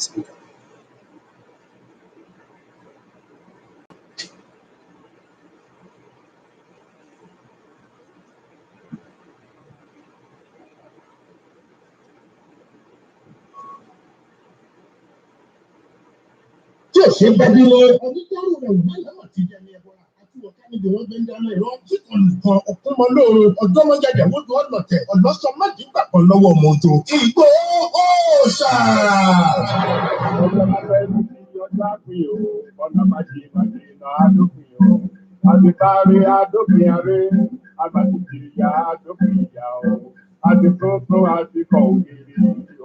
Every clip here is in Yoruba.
speaker. tí ò ṣe bá bí lọ onídàárò rẹ̀ wà láwọn ti jẹ́ ní ẹ̀bọ̀ra àti ọ̀ká níbi wọ́n gbé ń dáná ìrọ́ tí kan nìkan ọ̀kúnmọ́lóore ọ̀dọ́mọjáde wọ́dọ̀ ọ̀lọ̀tẹ̀ ọ̀lọ́sọ májìgbà kan lọ́wọ́ ọmọ òjò ìgbó òòṣà. ọjọ́ máa fẹ́ ní ọjọ́ àpín o ọ̀nà májì iná àdópin o àbíkárí àdópin aré àgbàtìjì ìyá àdópin ìyá o àti tuntun àti kọ̀ ògiri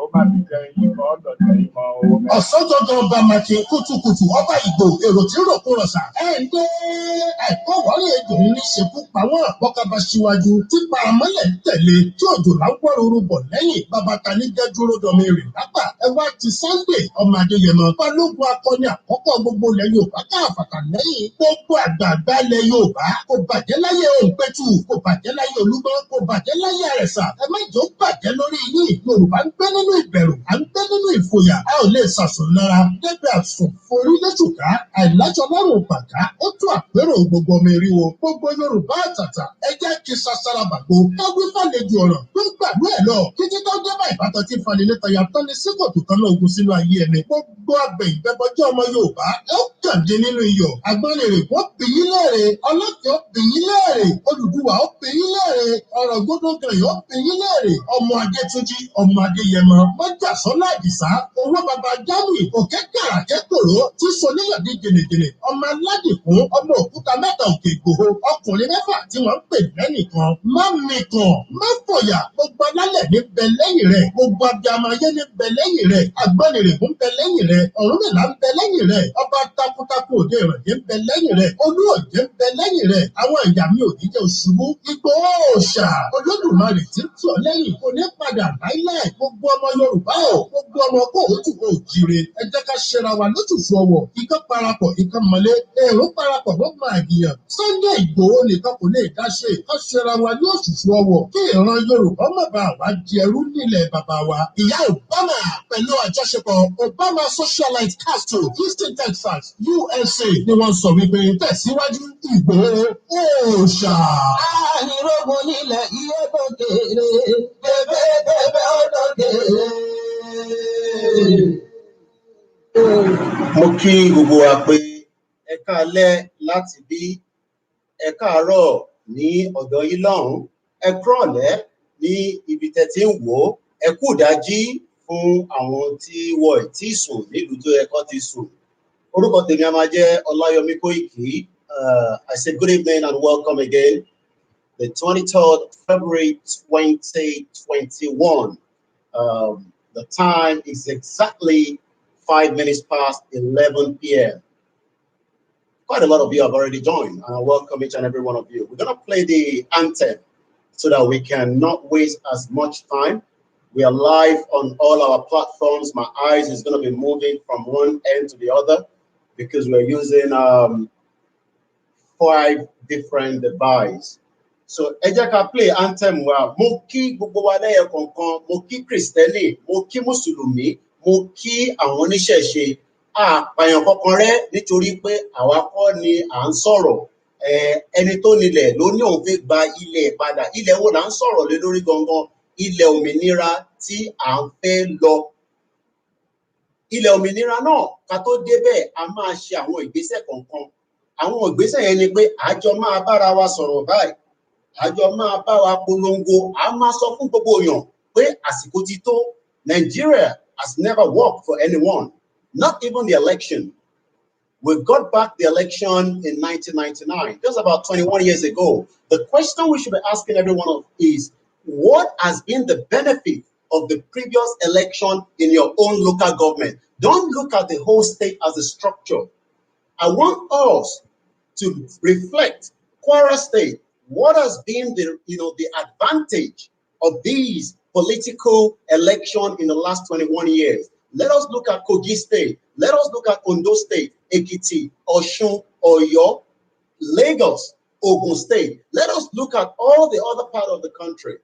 ó má ti jẹ ikọ̀ ọ̀dọ̀tẹ̀ ìmọ̀ o. ọ̀sán gangan ọba màkì kùtùkùtù ọba ìgbò èrò tí rògbò rọ̀ṣà ẹ̀ ń gbé ẹ̀kọ́ wọlé èdè ní ṣekú pa wọ́n àpọ́kábá síwájú tí paramọ́lẹ̀ ń tẹ̀lé tí òjò láwọ́ rúru bọ̀ lẹ́yìn babata ní jẹ́dúró dọ̀mí rìn lápá ẹwà ti Sunday ọmọ Adéyẹmọ balógun akọni àkọ́kọ́ gbogbo ilẹ̀ Yorùbá káàfàtà lẹ́yìn gbogbo àgbààgbà ilẹ̀ Yorùbá kò bàjẹ́ láyé Òǹpẹ̀tù kò bàjẹ́ láyé Olúgbọ́n kò bàjẹ́ láyé Àrẹ̀sà ẹ má jẹ́ ó bàjẹ́ lórí yín Yorùbá ń gbé nínú ìbẹ̀rù à ń gbé nínú ìfòyà a ò lè sàsùn lára débẹ̀ àsùn forí lẹ́tùká àìlájọ lọ́rùn pàká ó tún àpérò gbogbo ọmọ eriwo gbogbo Yorùbá àtàtà ẹ jẹ́ kí sasara bàgbó káwí fàlejò ọ̀rọ̀ tó ń gbàgbé ẹ̀ lọ títí tó dé bá ìbátan tí fanilẹ́ta yàtọ̀ ní síkòtò kan náà ogun sínú ayé ẹni gbogbo abẹ ìbẹ́bọjọ́ ọmọ Yorùbá ẹ ó kàndé nínú iyọ̀ agbọ́nrere wọ́n bì yín léèrè ọlọ́kẹ́ ó bì yín léèrè Odùduwà ó bì yín léèrè ọ̀rọ̀ gbódógàn ó bì yín léèrè ọmọ Adétúnjí ọmọ Adéyẹmọ mọ́jàsọ́lá Àdìsá owó baba jáwì òkè kàràkẹ́ kòró tí soníyàdí gèlègèlè ọmọ aládìkún ọmọ òkúta mẹ́ta òkè ìgbòho ọkùnrin mẹ́fà tí wọ́n ń pè lẹ́nìkan má mikàn má fòyà gbogbo alálẹ̀ ní bẹ lẹ́yìn rẹ̀ gbogbo abiyamọ ayé ní bẹ lẹ́yìn rẹ̀ agbọ́nirègún bẹ lẹ́yìn rẹ̀ Ọ̀rúnmìlà ń bẹ lẹ́yìn rẹ̀ ọba takuntakun òde ìrọ̀lẹ́ ń bẹ lẹ́yìn rẹ̀ Olúọ̀jẹ́ ń bẹ lẹ́yìn rẹ̀ àwọn ìyá mi ò ní jẹ́ òṣùbú Ìgbòho òòṣà Olódùmarè tí ń tì ọ́ lẹ́yìn kò ní padà láíláì gbogbo ọmọ Yorùbá ò gbogbo ọmọ kóòtù òjìrè ẹ jẹ́ ká ṣera wa lótùfù ọwọ̀ ikán parapọ̀ ikán mọ́lé èrò parapọ̀ ló máa yìyàn Sunday Ìgbòho nìkan kò lè dá ṣe ká ṣera wa ní òtùfù ọwọ̀ kí ìran Yorùbá má bàa wá di ẹrú nílẹ̀ bàbá wa. Ìyá Obama pẹ̀lú àjọṣepọ̀ Obama Socialite Castle Houston Texas USA ni wọ́n sọ wípé tẹ̀síwájú Ìgbòho òòṣà. àìrógun nílẹ̀ iye tó kéré bẹ́ẹ̀ ọ̀dọ́gẹ̀rẹ̀. Mo kí gbogbo wa pé ẹ káalẹ́ láti bí ẹ káàárọ̀ ní ọ̀dọ̀ yín lọ́hùn ẹ kúrọ̀lẹ́ ní ibi tẹ́ ti ń wò ó ẹ kú ìdájí fún àwọn tí wọ́n ì tí sùn nílùú tó yẹ kó ti sùn. Orúkọ tèmi a máa jẹ́ Ọláyọmí Kóìkí. I say good evening and welcome again. The 23rd February 2021. The time is exactly 5 minutes past 11 p.m. Quite a lot of you have already joined, and I welcome each and every one of you. We're going to play the anthem so that we can not waste as much time. We are live on all our platforms. My eyes is going to be moving from one end to the other because we're using 5 different devices. So, ẹ jẹ́ ká play anthem wa. Mo kí gbogbo wa lẹ́yọ kọ̀ọ̀kan, mo kí Kristẹni, mo kí Mùsùlùmí, mo kí àwọn oníṣẹ̀ṣe. Àpàyàn kankan rẹ́ nítorí pé àwa kọ́ ni à ń sọ̀rọ̀. Ẹni tó nílẹ̀ ló ní òun fẹ́ gba ilẹ̀ padà. Ilẹ̀ wo là ń sọ̀rọ̀ lé lórí gangan? Ilẹ̀ òmìnira tí à ń fẹ́ lọ. Ilẹ̀ òmìnira náà ká tó débẹ̀ a máa ṣe àwọn ìgbésẹ̀ kọ̀ọ̀kan. Àwọn ìgbésẹ̀ yẹn ni pé àjọ máa bára wa sọ̀rọ̀ báyìí. Àjọ máa bá wa polongo. A máa sọ fún gbogbo èèyàn pé àsìkò ti tó. Nigeria has never worked for anyone, not even the election. We got back the election in 1999, just about 21 years ago. The question we should be asking everyone is, what has been the benefit of the previous election in your own local government? Don't look at the whole state as a structure. I want us to reflect, Kwara State, what has been the advantage of these political election in the last 21 years? Let us look at Kogi State. Let us look at Ondo State, Ekiti, Osun, Oyo, Lagos, Ogun State. Let us look at all the other part of the country.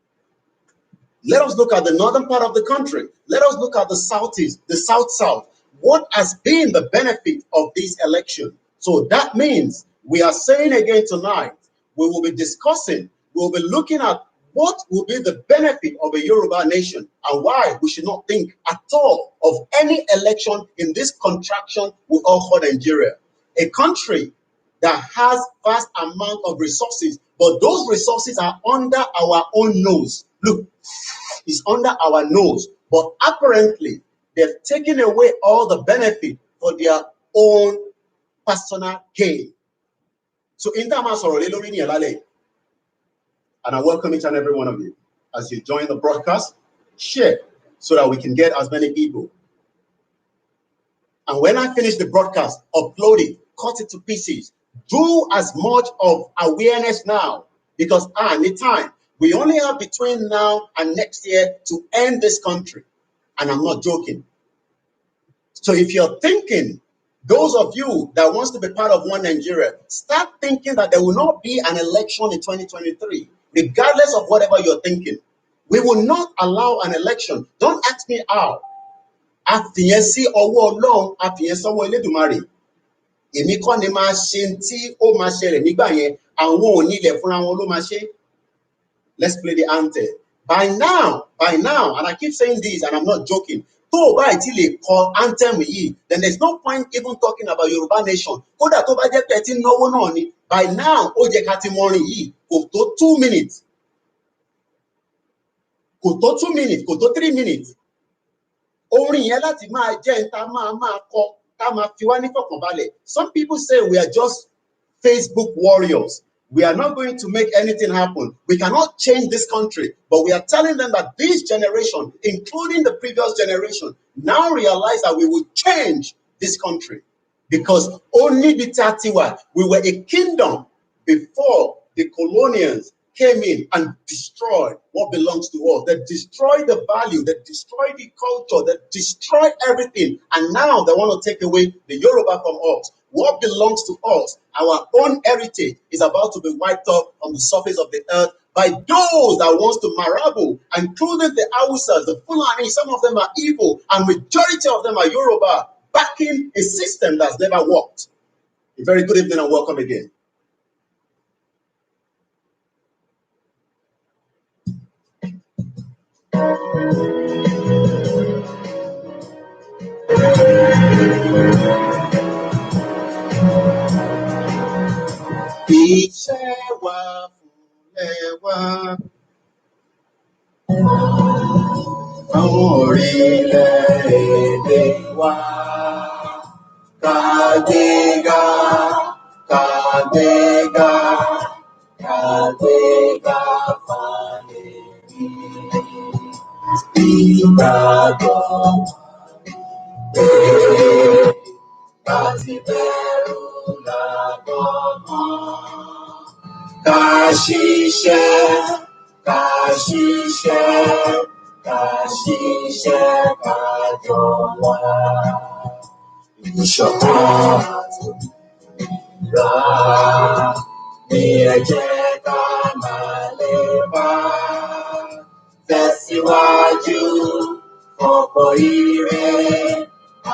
Let us look at the northern part of the country. Let us look at the southeast, the south-south. what has been the benefit of this election? So that means we are saying again tonight, we will be discussing, we will be looking at what will be the benefit of a Yoruba nation and why we should not think at all of any election in this contraction we all call Nigeria. A country that has vast amount of resources, but those resources are under our own nose. Look, it's under our nose, but apparently they've taken away all the benefit for their own personal gain. So in that matter, and I welcome each and every one of you as you join the broadcast, share so that we can get as many people. And when I finish the broadcast, upload it, cut it to pieces. Do as much of awareness now, because the time we only have between now and next year to end this country. And I'm not joking. So if you're thinking, those of you that wants to be part of one Nigeria, start thinking that there will not be an election in 2023, regardless of whatever you're thinking. We will not allow an election. Don't ask me how. Àfìyẹn sí ọwọ́ Ọlọ́run, àfìyẹn sọ́wọ́ Elédùmarè. Èmi kọ́ ni máa ṣe tí ó máa ṣẹlẹ̀ nígbà yẹn, àwọn onílẹ̀ fúnra wọn ló máa ṣe. Let's play the anthem. By now, and I keep saying this and I'm not joking, tó bá ti lè kọ anthem yìí, then there's no point even talking about Yoruba nation. Kódà tó bá jẹ́ pé ẹ ti náwó náà ni, by now, ó jẹ́ ká ti mọrin yìí, kò tó 2 minutes. Kò tó 2 minutes, kò tó 3 minutes. Orin yẹn láti máa jẹ́ ń ta máa kọ, tá máa fi wá ní fọkànbalẹ̀. Some people say we are just Facebook warriors. We are not going to make anything happen. We cannot change this country, but we are telling them that this generation, including the previous generation, now realize that we will change this country. Because only the Tatiwa, we were a kingdom before the colonials came in and destroyed what belongs to us. They destroyed the value, they destroyed the culture, they destroyed everything. And now they want to take away the Yoruba from us. What belongs to us, our own heritage, is about to be wiped off on the surface of the earth by those that wants to marable, including the Hausas, the Fulani. Some of them are evil, and majority of them are Yoruba, backing a system that's never worked. A very good evening and welcome again. Iṣẹ́ wa fúnlẹ̀ wa, àwọn orílẹ̀-èdè wa, kàgbéga, kàgbéga, kàgbéga fàlẹ́bí. Ìgbàgbọ́ pé láti bẹ̀rù lágbọ̀ngàn. Ká ṣiṣẹ́, ká ṣiṣẹ́, ká ṣiṣẹ́, ká jọ̀wọ́. Ìṣọ̀kan ra ní ẹ jẹ́ ká máa lè bá. Tẹ̀síwájú ọ̀pọ̀ ire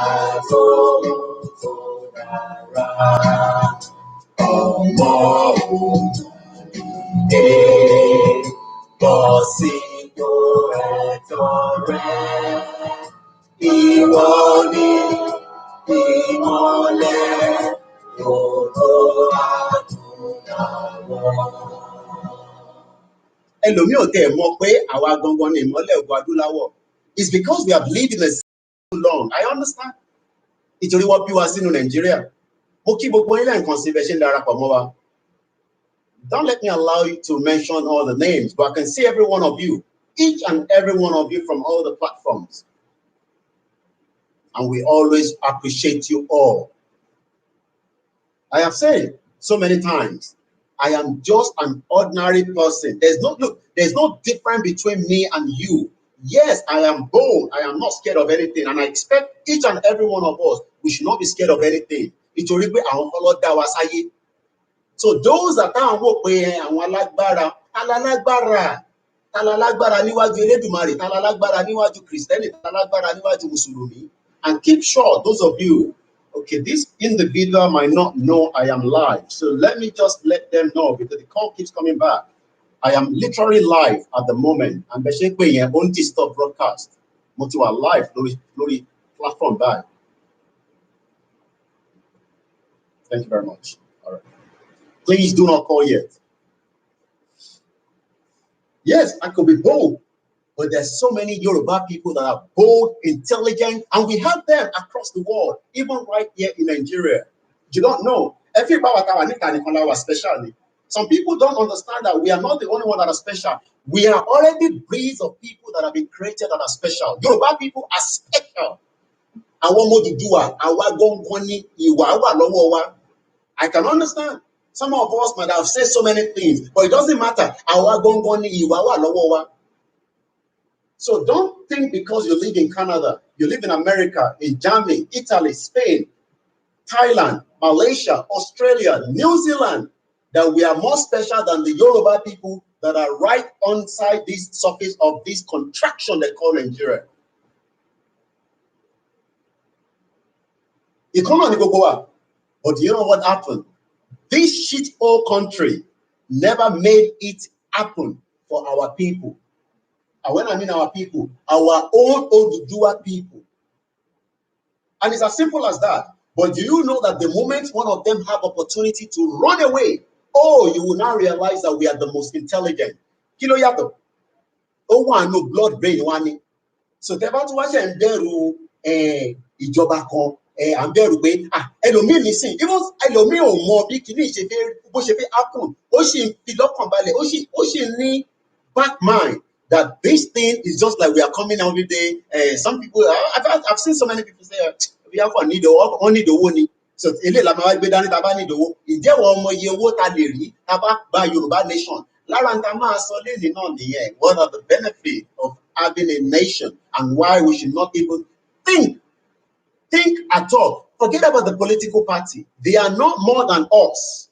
àtòhun tó dára. Ọmọ òdòdó bọ́ sípò ẹ̀tọ́ rẹ. Ìwọ ni ìmọ́lẹ̀ ògo adúláwọ̀. Ẹlòmíì ò tẹ̀ mọ̀ pé àwa gangan ni ìmọ́lẹ̀ ògo adúláwọ̀. It's because we have lived in a too long. I understand. Ìtorí wọ́n bí wa sínú Nàìjíríà. Mo kí gbogbo yín lẹ́ẹ̀kan sí ibẹ̀ ṣe ń darapọ̀ mọ́ wa. Don't let me allow you to mention all the names, but I can see every one of you, each and every one of you from all the platforms. And we always appreciate you all. I have said so many times, I am just an ordinary person. There's no difference between me and you. Yes, I am bold. I am not scared of anything. And I expect each and every one of us, we should not be scared of anything. Nítorí pé àwọn ọlọ́ dá wa sáyé. So those that are wò pé àwọn alágbára, talalágbára níwájú Elédùmarè, talalágbára níwájú Kristẹni, talalágbára níwájú Mùsùlùmí. And keep sure, those of you, okay, this individual might not know I am live. So let me just let them know because the call keeps coming back. I am literally live at the moment. And they won't stop broadcast. Motu are live, Lori platform back. Thank you very much. All right. Please do not call yet. Yes, I could be bold, but there's so many Yoruba people that are bold, intelligent, and we have them across the world, even right here in Nigeria. You don't know. Especially. Some people don't understand that we are not the only one that are special. We are already breeds of people that have been created that are special. Yoruba people are special. I can understand. Some of us might have said so many things, but it doesn't matter. So don't think because you live in Canada, you live in America, in Germany, Italy, Spain, Thailand, Malaysia, Australia, New Zealand, that we are more special than the Yoruba people that are right on side this surface of this contraction they call Nigeria. Economy go up. But do you know what happened? This shithole country never made it happen for our people. And when I mean our people, our own Oduduwa people. And it's as simple as that. But do you know that the moment one of them have opportunity to run away, oh, you will now realize that we are the most intelligent. Kilo yato. Oh, one no blood brain one. So tẹ́ bá tún wá ṣe ń bẹ̀rù ìjọba kan à ń bẹ̀rù pé ẹlòmíì nísìn even ẹlòmíì ò mọ bí kìíní ṣe fẹ́ bó ṣe fẹ́ happen ó sì ń fi lọ́kàn balẹ̀ ó sì ní back mind that this thing is just like we are coming out every day. Some people I've seen so many people say we have need owó ni so eléyìí la máa gbé dání tá a bá need owó ìjẹ́wọ́ ọmọ iye owó ta lè rí tá a bá gba Yorùbá nation. Lára ń ta máa sọ léèní náà nìyẹn. What are the benefits of having a nation and why we should not even think at all. Forget about the political party. They are not more than us.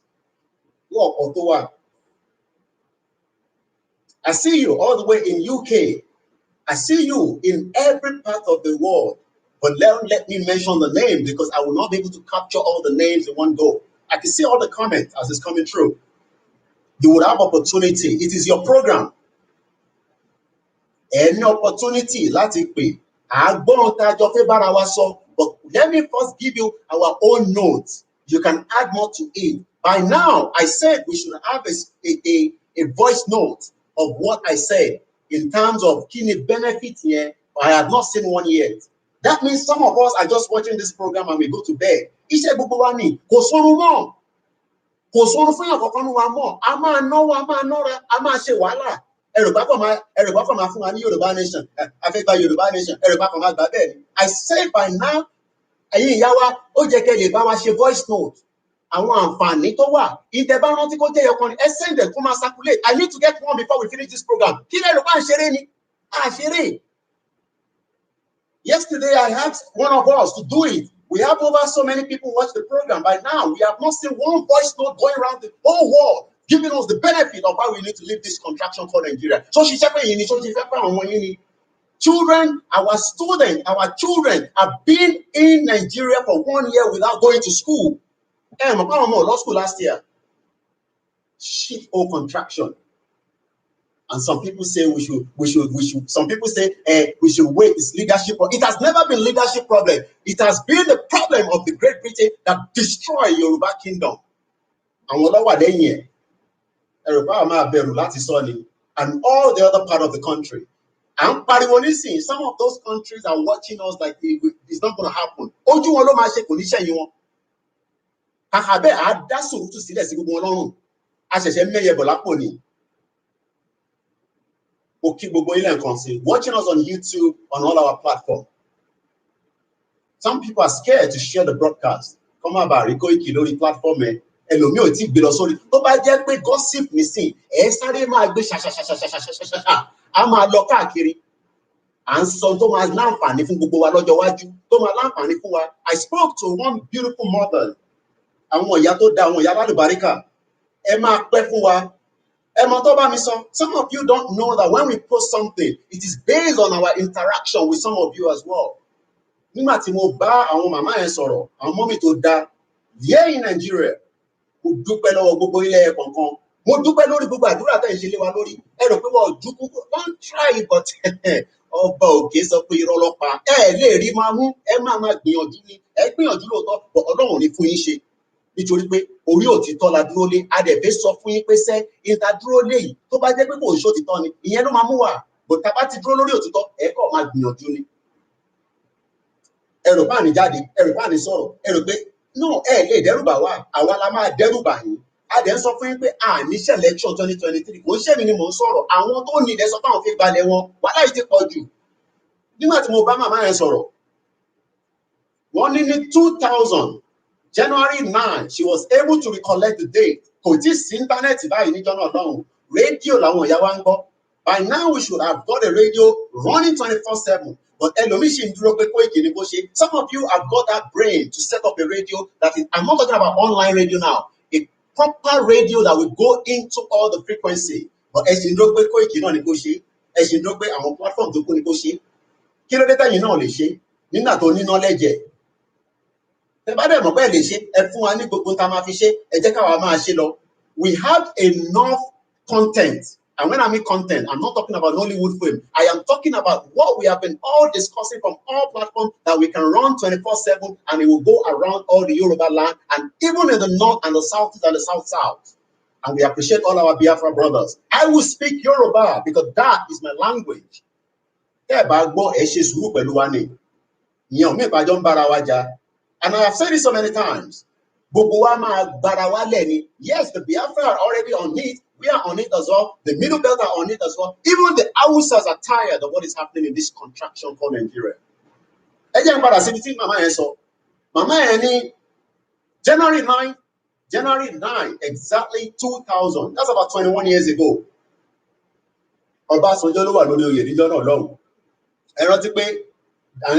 I see you all the way in UK. I see you in every part of the world. But let me mention the name because I will not be able to capture all the names in one go. I can see all the comments as it's coming through. You would have opportunity. It is your program. Any opportunity, láti pè. Àgbọ̀n tá a jọ fẹ́ bára wa sọ. But let me first give you our own notes. You can add more to it. By now, I said we should have a voice note of what I said in terms of key benefits here. I have not seen one yet. That means some of us are just watching this program and we go to bed. Iṣẹ́ gbogbo wa ni kò sórun mọ́. Kò sórun fún yàn kankan wa mọ́. A máa náwó, a máa nọ́ra, a máa ṣe wàhálà. Ẹ̀rùbá kan máa fún wa ní Yorùbá nation. A fẹ́ gba Yorùbá nation. Ẹ̀rùbá kan máa gbà bẹ́ẹ̀ ni. I say by now, ẹ̀yin ìyá wa, ó jẹ́ kẹ́ lè bá wa ṣe voice note. Àwọn àǹfààní tó wà. Ìtẹ̀ bá rántí kó jẹ́ ẹyọkan ni. Ẹ send them kó máa circulate. I need to get one before we finish this program. Kí lẹ́rù bá ń ṣeré ni? Ṣeré. Yesterday, I asked one of us to do it. We have over so many people watch the program. By now, we have not seen one voice note going around the whole world, giving us the benefit of why we need to leave this contraction called Nigeria. So she said, children, our students, our children have been in Nigeria for 1 year without going to school. And lost school last year. Shit or contraction. And some people say we should. Some people say we should wait. It's leadership. It has never been leadership problem. It has been the problem of the Great Britain that destroyed Yoruba kingdom. And what are they here? And all the other part of the country. And Parimonisi, some of those countries are watching us like it's not going to happen. Oju wọn ló máa ṣe kò ní ṣẹ̀yìn wọn. Kàkà bẹ́ẹ̀ á dá sùúrù sílẹ̀ sí gbogbo wọn lọ́rùn. A ṣẹ̀ṣẹ̀ mẹ́yẹ bọ̀ lápò ni. Watching us on YouTube, on all our platforms. Some people are scared to share the broadcast. Come on, Bariko Ikilori platform. Ẹlòmíì ò tí gbé lọ sórí. Tó bá jẹ́ pé gossip nísìn, ẹ sáré máa gbé ṣàṣàṣàṣàṣàṣàṣà. A máa lọ káàkiri. À ń sọ tó máa láǹfààní fún gbogbo wa lọ́jọ́ iwájú. Tó máa láǹfààní fún wa. I spoke to one beautiful mother. Àwọn ìyá tó dá àwọn ìyá lálùbáríkà. Ẹ máa pẹ́ fún wa. Some of you don't know that when we post something, it is based on our interaction with some of you as well. nígbà tí mo bá àwọn màmá yẹn sọ̀rọ̀, àwọn mọ́mì tó dá here in Nigeria, mo dúpẹ́ lọ́wọ́ gbogbo ilẹ̀ kọ̀ọ̀kan, mo dúpẹ́ lórí gbogbo àdúrà tẹ̀ ń ṣe lé wa lórí, ẹ rò pé wọ́n dúkú, wọ́n try but ọba òkè sọ pé irọ́ lọ́pa, ẹ lè rí máa mú, ẹ máa gbìyànjú ni, ẹ gbìyànjú lóòótọ́, Ọlọ́run ní fún yín ṣe, nítorí pé orí òtítọ́ la dúró lé, a dẹ̀ fẹ́ sọ fún yín pé sẹ́, ìta dúró lé yìí, tó bá jẹ́ pé kò ṣó òtítọ́ ni, ìyẹn ló máa mú wà, bò tá bá ti dúró lórí òtítọ́, ẹ kọ́ máa gbìyànjú ni. Ẹrù bá ní jáde, ẹrù bá ní sọ̀rọ̀, ẹrù pé no, ẹ lè dẹ́rùbà wá, àwa la máa dẹ́rùbà yín. A dẹ̀ ń sọ fún yín pé níṣẹ́ election 2023, kò ń ṣèmi ni mò ń sọ̀rọ̀, àwọn tó ní ilẹ̀ sọ fún àwọn fi gbalẹ̀ wọn, wàhálà yìí ti pọ̀ jù. Nígbà tí mo bá màmá yẹn sọ̀rọ̀, wọ́n ní 2000 January 9, she was able to recollect the date. Kò tí sí íńtánẹ́ẹ̀tì báyìí níjọ́ náà lọ́hùn, rédíò làwọn ìyá wa ń gbọ́. By now we should have got a radio running 24/7. But ẹlòmíì ṣì ń dúró pé Koiki ni kó ṣe. Some of you have got that brain to set up a radio that is, I'm not talking about online radio now, a proper radio that will go into all the frequency. But ẹ ṣì ń dúró pé Koiki náà ni kó ṣe. Ẹ ṣì ń dúró pé àwọn platform tó kú ni kó ṣe. Kí ló dé tẹ̀yin náà lè ṣe? Nígbà tó ní knowledge ẹ̀. Ẹ bá dẹ̀ mọ̀ pé ẹ lè ṣe, ẹ fún wa ní gbogbo tá a máa fi ṣe, ẹ jẹ́ káwa máa ṣe lọ. We have enough content. And when I mean content, I'm not talking about Nollywood film. I am talking about what we have been all discussing from all platforms that we can run 24/7 and it will go around all the Yoruba land and even in the north and the south and the south. And we appreciate all our Biafra brothers. I will speak Yoruba because that is my language. And I have said it so many times. Yes, the Biafra are already on it. We are on it as well. The Middle Belt are on it as well. Even the Hausas are tired of what is happening in this contraction called Nigeria. Mama January 9, exactly 2000. That's about 21 years ago. And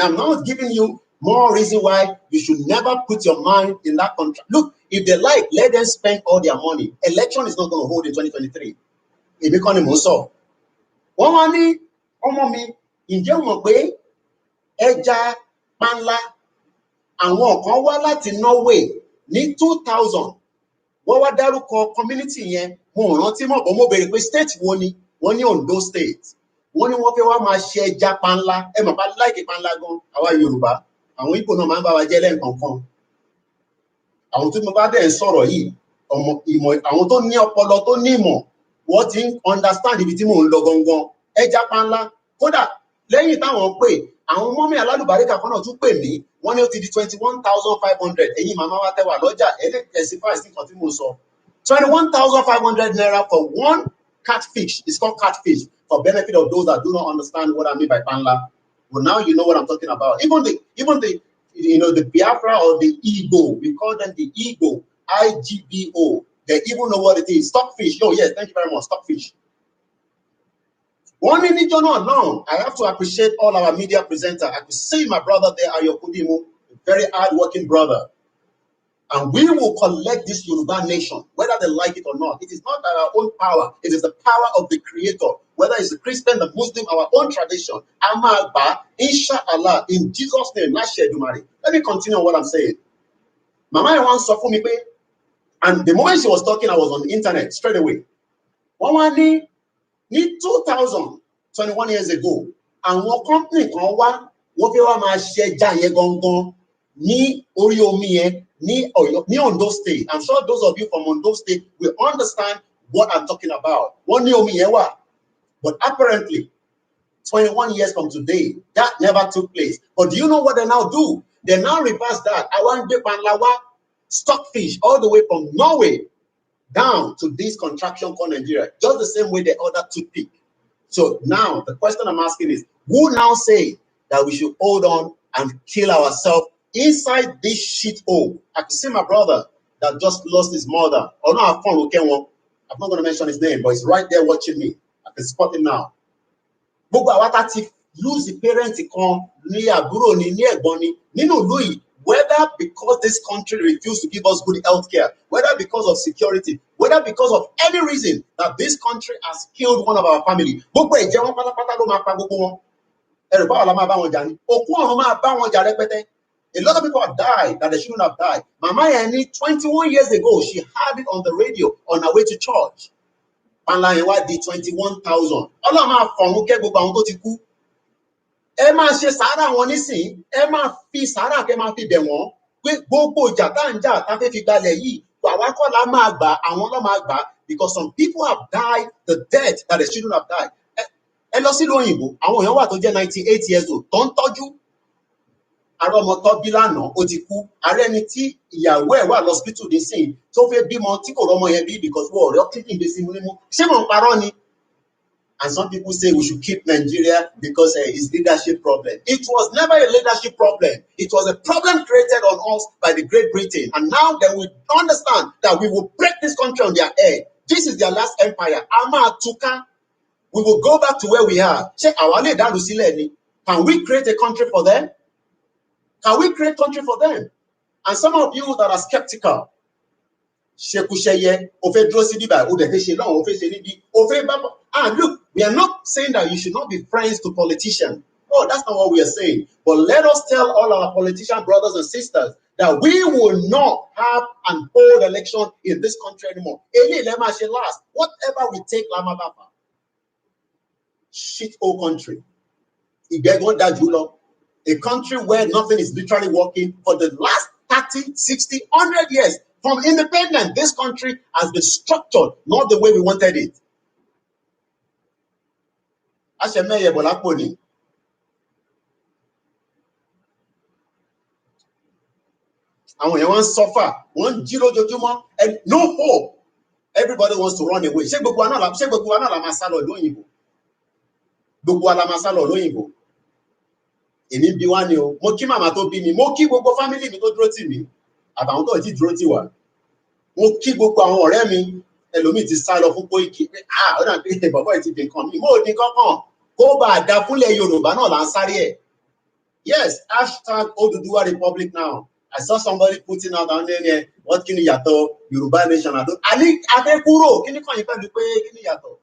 I'm not giving you more reason why you should never put your mind in that contract. Look, if they like, let them spend all their money. Election is not going to hold in 2023. It becomes a muscle. One money, in German way, Eja, Panla, and one kan wá láti Norway ní 2000. Wọ́n wá dárúkọ community yẹn, mo rántí mọ̀ bọ́ mo béèrè pé state wo ni? Wọ́n ní Ondo state. Wọ́n ní wọ́n fẹ́ wá máa ṣe ẹja panla. Ẹ mọ̀ bá láìkí panla gan, àwa Yorùbá. Àwọn Ìgbò náà máa ń bá wa jẹ́ lẹ́ǹkankan. Àwọn tí mo bá dẹ̀ ń sọ̀rọ̀ yìí, àwọn tó ní ọpọlọ tó ní ìmọ̀, wọ́n ti ń understand ibi tí mò ń lọ gangan. Ẹja panla. Kódà lẹ́yìn táwọn pè, àwọn mọ́mí alálùbáríkà kan náà tún pè mí. Wọ́n ní ó ti di 21,500. Ẹ̀yin màmá wa tẹ́wà lọ́jà, testify sí nǹkan tí mo sọ. 21,500 naira for one catfish. It's called catfish. For benefit of those that do not understand what I mean by panla. Well, now you know what I'm talking about. Even the the Biafra or the Igbo, we call them the Igbo, IGBO. They even know what it is. Stockfish. Oh yes, thank you very much. Stockfish. One minute long. I have to appreciate all our media presenters. I could see my brother there, Ayokudimu, a very hard-working brother. And we will collect this Yoruba nation, whether they like it or not. It is not our own power. It is the power of the Creator. Whether it's the Christian, the Muslim, our own tradition. Amagba, inshallah, in Jesus' name, let me continue what I'm saying. Mama once saw for me, and the moment she was talking, I was on the internet straight away. One ní 2000, 21 years ago, àwọn company kan wá, wọ́n fẹ́ wá máa ṣe ẹja yẹn gangan ní orí omi yẹn ní Ondo State. I'm sure those of you from Ondo State will understand what I'm talking about. Wọ́n ní omi yẹn wà. But apparently, 21 years from today, that never took place. But do you know what they now do? They now reverse that. I want to panlawa stockfish all the way from Norway down to this contraction called Nigeria, just the same way the other toothpick. So now the question I'm asking is, who now say that we should hold on and kill ourselves inside this shit hole? I can see my brother that just lost his mother. Oh no, I'm not going to mention his name, but he's right there watching me. I can spot him now. Lose the parents whether because this country refused to give us good health care, whether because of security, whether because of any reason that this country has killed one of our family. Ẹ̀rù báwo la máa bá wọn jà ni? Òkú ọ̀run máa bá wọn jà rẹpẹtẹ. A lot of people have died that they shouldn't have died. Mama Yeni, 21 years ago, she had it on the radio on her way to church. Panla yẹn wá di 21,000. Ọlọ́run máa fọ̀run kẹ́ gbogbo àwọn tó ti kú. Ẹ máa ṣe sàárà wọn nísìnyí. Ẹ máa fi sàárà kẹ́ máa fi bẹ̀ wọ́n. Pé gbogbo ìjà tá à ń jà tá a fẹ́ fi gbalẹ̀ yìí. Àwa kọ́ la máa gbà, àwọn ló máa gbà. Because some people have died the death that they shouldn't have died. Ẹ lọ sílùú òyìnbó, àwọn èèyàn wà tó jẹ́ 98 years old tó ń tọ́jú. Ààrẹ ọmọ tó bí lánàá ó ti kú. Ààrẹ ẹni tí ìyàwó ẹ̀ wà lọ́sítítù nísìnyí tó fẹ́ bímọ tí kò rọ́mọ yẹn bí because wọ́n ọ̀rẹ́ kíndìn gbèsè mímú. Ṣé mò ń parọ́ ni? And some people say we should keep Nigeria because it's leadership problem. It was never a leadership problem. It was a problem created on us by the Great Britain. And now that we understand that we will break this country on their head. This is their last empire. Ama Tuka. We will go back to where we are. Can we create a country for them? Can we create a country for them? And some of you that are skeptical, and look, we are not saying that you should not be friends to politicians. Oh, that's not what we are saying. But let us tell all our politician brothers and sisters that we will not have and hold election in this country anymore. Last. Whatever we take, shit old country. A country where nothing is literally working for the last 30, 60, 100 years. From independence, this country has been structured not the way we wanted it. Àwọn suffer, one jí lójoojúmọ́, and no hope. Everybody wants to run away. Ṣé gbogbo wa náà la máa sá lọ lóyìnbó? Gbogbo wa la máa sá lọ lóyìnbó. Èmi bí wá ni o, mo kí màmá tó bí mi, mo kí gbogbo family mi tó dúró tì mí, àtàwọn tó ti dúró tì wá. Mo kí gbogbo àwọn ọ̀rẹ́ mi, ẹlòmíì ti sá lọ fún Koiki pé ó dà pé bàbá ẹ̀ ti dín kan mi, mo ò dín kankan. Kó bá a dá fúnlẹ̀ Yorùbá náà là ń sáré ẹ̀. Yes, hashtag Oduduwa Republic now. I saw somebody putting out down there, what kí ni yàtọ̀ Yorùbá nation àdó. Àní Adékúrò, kí ni kàn yín pẹ̀lú pé kí ni yàtọ̀?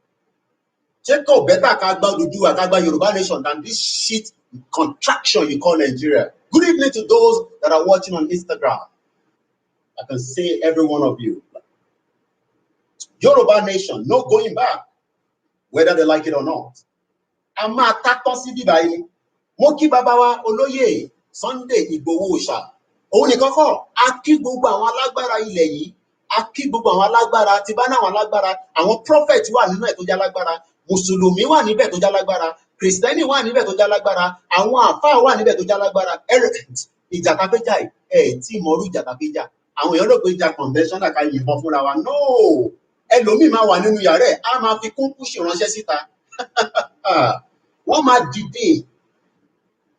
Ṣé kò bẹ́tà ká gba Oduduwa ká gba Yorùbá nation than this shit contraction you call Nigeria? Good evening to those that are watching on Instagram. I can see every one of you. Yoruba nation, no going back, whether they like it or not. A máa tátọ́ sí bíbá yìí. Mo kí bàbá wa olóyè Sunday Ìgbòho Òòṣà. Òun nìkan kọ́, a kí gbogbo àwọn alágbára ilẹ̀ yìí. A kí gbogbo àwọn alágbára, tí bá náà àwọn alágbára, àwọn prophet wà nínú ẹ̀ tó jẹ́ alágbára, Mùsùlùmí wà níbẹ̀ tó jẹ́ alágbára, Kristẹni wà níbẹ̀ tó jẹ́ alágbára, àwọn àfáà wà níbẹ̀ tó jẹ́ alágbára. Ìjà tá fẹ́ jà tí mọ̀rú ìjà tá fẹ́ jà. Àwọn èèyàn rò pé ìjà conventional ká yìnbọn fúnra wa. No! Ẹlòmíì máa wà nínú yàrá ẹ̀, á máa fi kúnkúṣì ránṣẹ́ síta. Wọ́n máa dìde.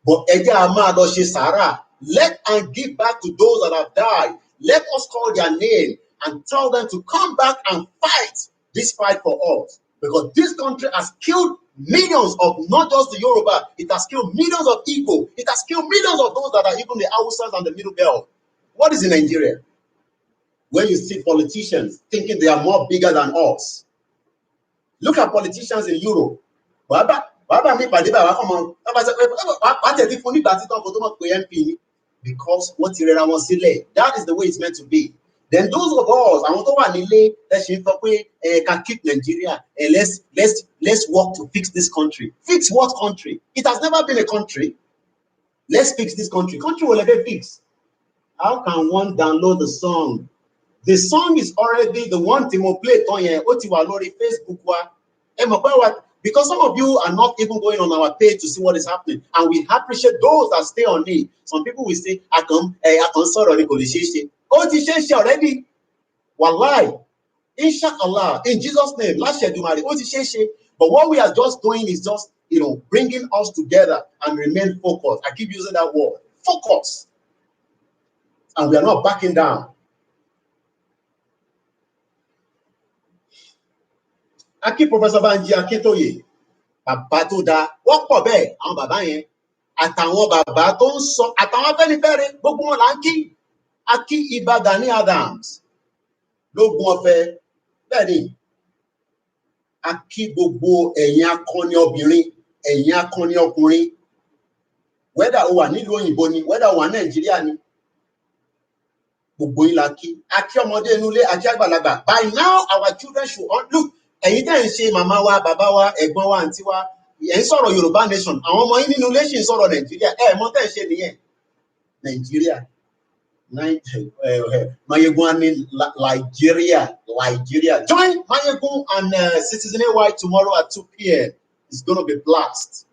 But ẹ jẹ́ a máa lọ ṣe sàárà. Let and give back to those that have died. Let us call their name and tell them to come back and fight this fight for us. Because this country has killed millions of not just the Yoruba, it has killed millions of Igbo. It has killed millions of those that are even the Hausas and the Middle Belt. What is in Nigeria? When you see politicians thinking they are more bigger than us. Look at politicians in Europe. Because what that is the way it's meant to be. Then those of us, I want to can keep Nigeria and let's work to fix this country. Fix what country? It has never been a country. Let's fix this country. Country will never fix. How can one download the song? The song is already the one thing we'll play on Facebook. Because some of you are not even going on our page to see what is happening. And we appreciate those that stay on it. Some people will say, I can sorry, already. Wallahi. Inshallah. In Jesus' name. But what we are just doing is just, bringing us together and remain focused. I keep using that word. Focus. And we are not backing down. I keep Professor Banji Akintoye. Bàbá tó dáa, wọ́n pọ̀ bẹ́ẹ̀, àwọn bàbá yẹn. Àtàwọn bàbá tó ń sọ, àtàwọn Afẹ́nifẹ́re, gbogbo wọn là ń kí. A kí Ìbà Gani Adams. Lógún ọ̀fẹ́, bẹ́ẹ̀ ni. A kí gbogbo ẹ̀yin akọni obìnrin, ẹ̀yin akọni ọkùnrin. whether o wà nílùú òyìnbó ni, whether o wà Nàìjíríà ni, gbogbo yín la kí. A kí ọmọdé inú ilé, a kí àgbàlagbà. By now our children should look, ẹ̀yin tẹ́ ń ṣe màmá wa, bàbá wa, ẹ̀gbọ́n wa, àǹtí wa, ẹ̀ ń sọ̀rọ̀ Yorùbá nation, àwọn ọmọ yín nínú ilé ṣì ń sọ̀rọ̀ Nàìjíríà, mọ̀ tẹ́ ń ṣe nìyẹn. Nàìjíríà, Mayegun and Nigeria. Join Mayegun and Citizen AY tomorrow at 2 p.m. It's going to be blast.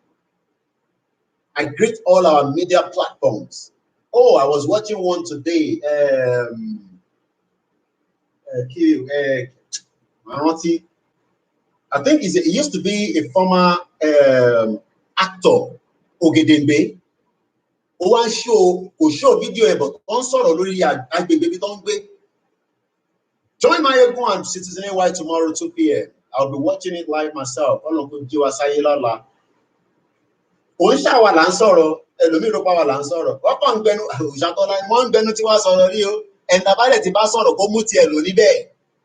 I greet all our media platforms. Oh, I was watching one today. I think it used to be a former actor, Ogedembe. Ó show video but on sọ̀rọ̀ lórí agbègbè bí tó ń gbé. Join Mayegun and Citizen AY tomorrow 2 p.m. I'll be watching it live myself. Ọlọ́run kò jí wa sáyé lọ́la. Òun ṣàwà là ń sọ̀rọ̀, ẹlòmíì ló pa wà là ń sọ̀rọ̀. Wọ́n kàn ń gbẹnu òṣàtọ́lá, wọ́n ń gbẹnu tí wàá sọ̀rọ̀ rí o. Ẹ̀ǹtà bá dẹ̀ ti bá sọ̀rọ̀ kó mú tiẹ̀ lò níbẹ̀.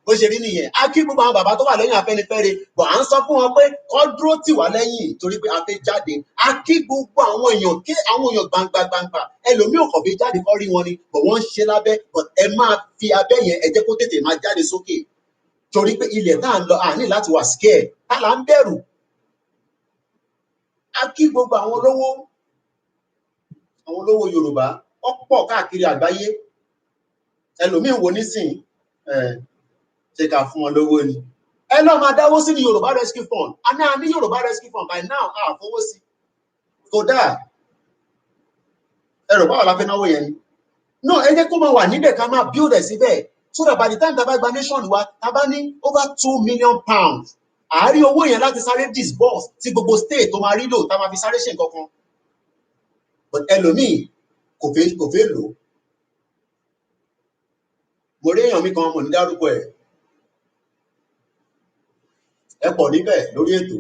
Bó ṣe rí nìyẹn. A kí gbogbo àwọn bàbá tó wà lẹ́yìn Afẹ́nifẹ́re, bọ̀ à ń sọ fún wọn pé kó dúró tì wá lẹ́yìn torí pé a fẹ́ jáde. A kí gbogbo àwọn èèyàn, kí àwọn èèyàn gbangba. Ẹlòmíì ò kàn fi jáde kọ́ rí wọn ni, bọ̀ wọ́n ń ṣe lábẹ́, but ẹ máa fi abẹ́ yẹn, ẹ jẹ́ kó tètè máa jáde sókè. Torí pé ilẹ̀ tá à ń lọ, à ní láti wà scared. Tá là ń bẹ̀rù. A kí gbogbo àwọn olówó Yorùbá, ó pọ̀ káàkiri àgbáyé. Ẹlòmíì wo nísìnyí, ṣe ká fún wọn lówó ni. Ẹ lọ máa dáwó sí ní Yorùbá Rescue Fund. A ní Yorùbá Rescue Fund by now, a fowó sí. Kódà, ẹ̀rọ báwo la fẹ́ náwó yẹn ni? No, ẹ jẹ́ kó máa wà níbẹ̀ ká máa build ẹ̀ síbẹ̀. So that by the time tá bá gba nation wa, tá bá ní over £2 million. Àárí owó yẹn láti sáré disburse tí gbogbo state tó máa rí lò, tá máa fi sáré ṣe nǹkan kan. But ẹlòmíì kò fẹ́ lò. Mo rí èèyàn mi kan, mo ní dárúkọ ẹ̀. Ẹ pọ̀ níbẹ̀ lórí ètò.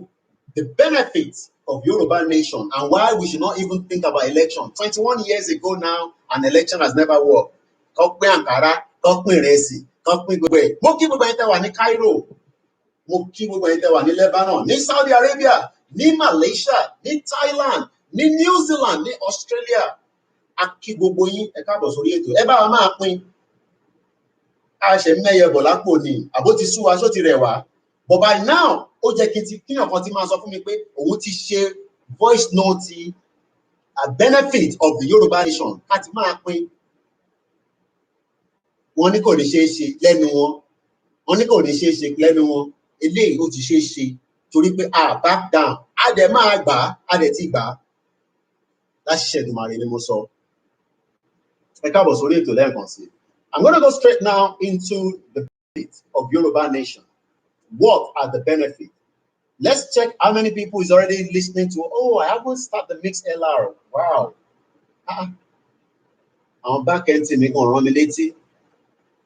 The benefits of Yoruba nation and why we should not even think about election. 21 years ago now, an election has never worked. Kọ́ pín àǹkárá, kọ́ pín ìrẹsì, kọ́ pín gbogbo ẹ̀. Mo kí gbogbo ẹ̀yin tẹ́ wà ní Cairo. Mo kí gbogbo ẹ̀yin tẹ́ wà ní Lebanon, ní Saudi Arabia, ní Malaysia, ní Thailand, ní New Zealand, ní Australia. A kí gbogbo yín, ẹ káàbọ̀ sórí ètò. Ẹ bá wa máa pín. A ṣe mẹ́yẹ bọ̀ lápò ni, àbó ti sú wa, ṣó ti rẹ̀ wá. But by now, ó jẹ́ kíyàn kan ti máa sọ fún mi pé òun ti ṣe voice note a benefit of the Yoruba nation láti máa pín. Wọ́n ní kò ní ṣeé ṣe lẹ́nu wọn. Wọ́n ní kò ní ṣeé ṣe lẹ́nu wọn. Eléyìí ó ti ṣeé ṣe torí pé a back down. A dẹ̀ máa gbà á, a dẹ̀ ti gbà á. Láti Ṣẹ̀dùmàrè ni mo sọ. Ẹ káàbọ̀ sórí ètò lẹ́ẹ̀kan sí. I'm going to go straight now into the benefits of Yoruba nation. What are the benefits? Let's check how many people is already listening to. Oh, I haven't started the mix LR. Wow. Àwọn back end team mi kàn rán mi létí.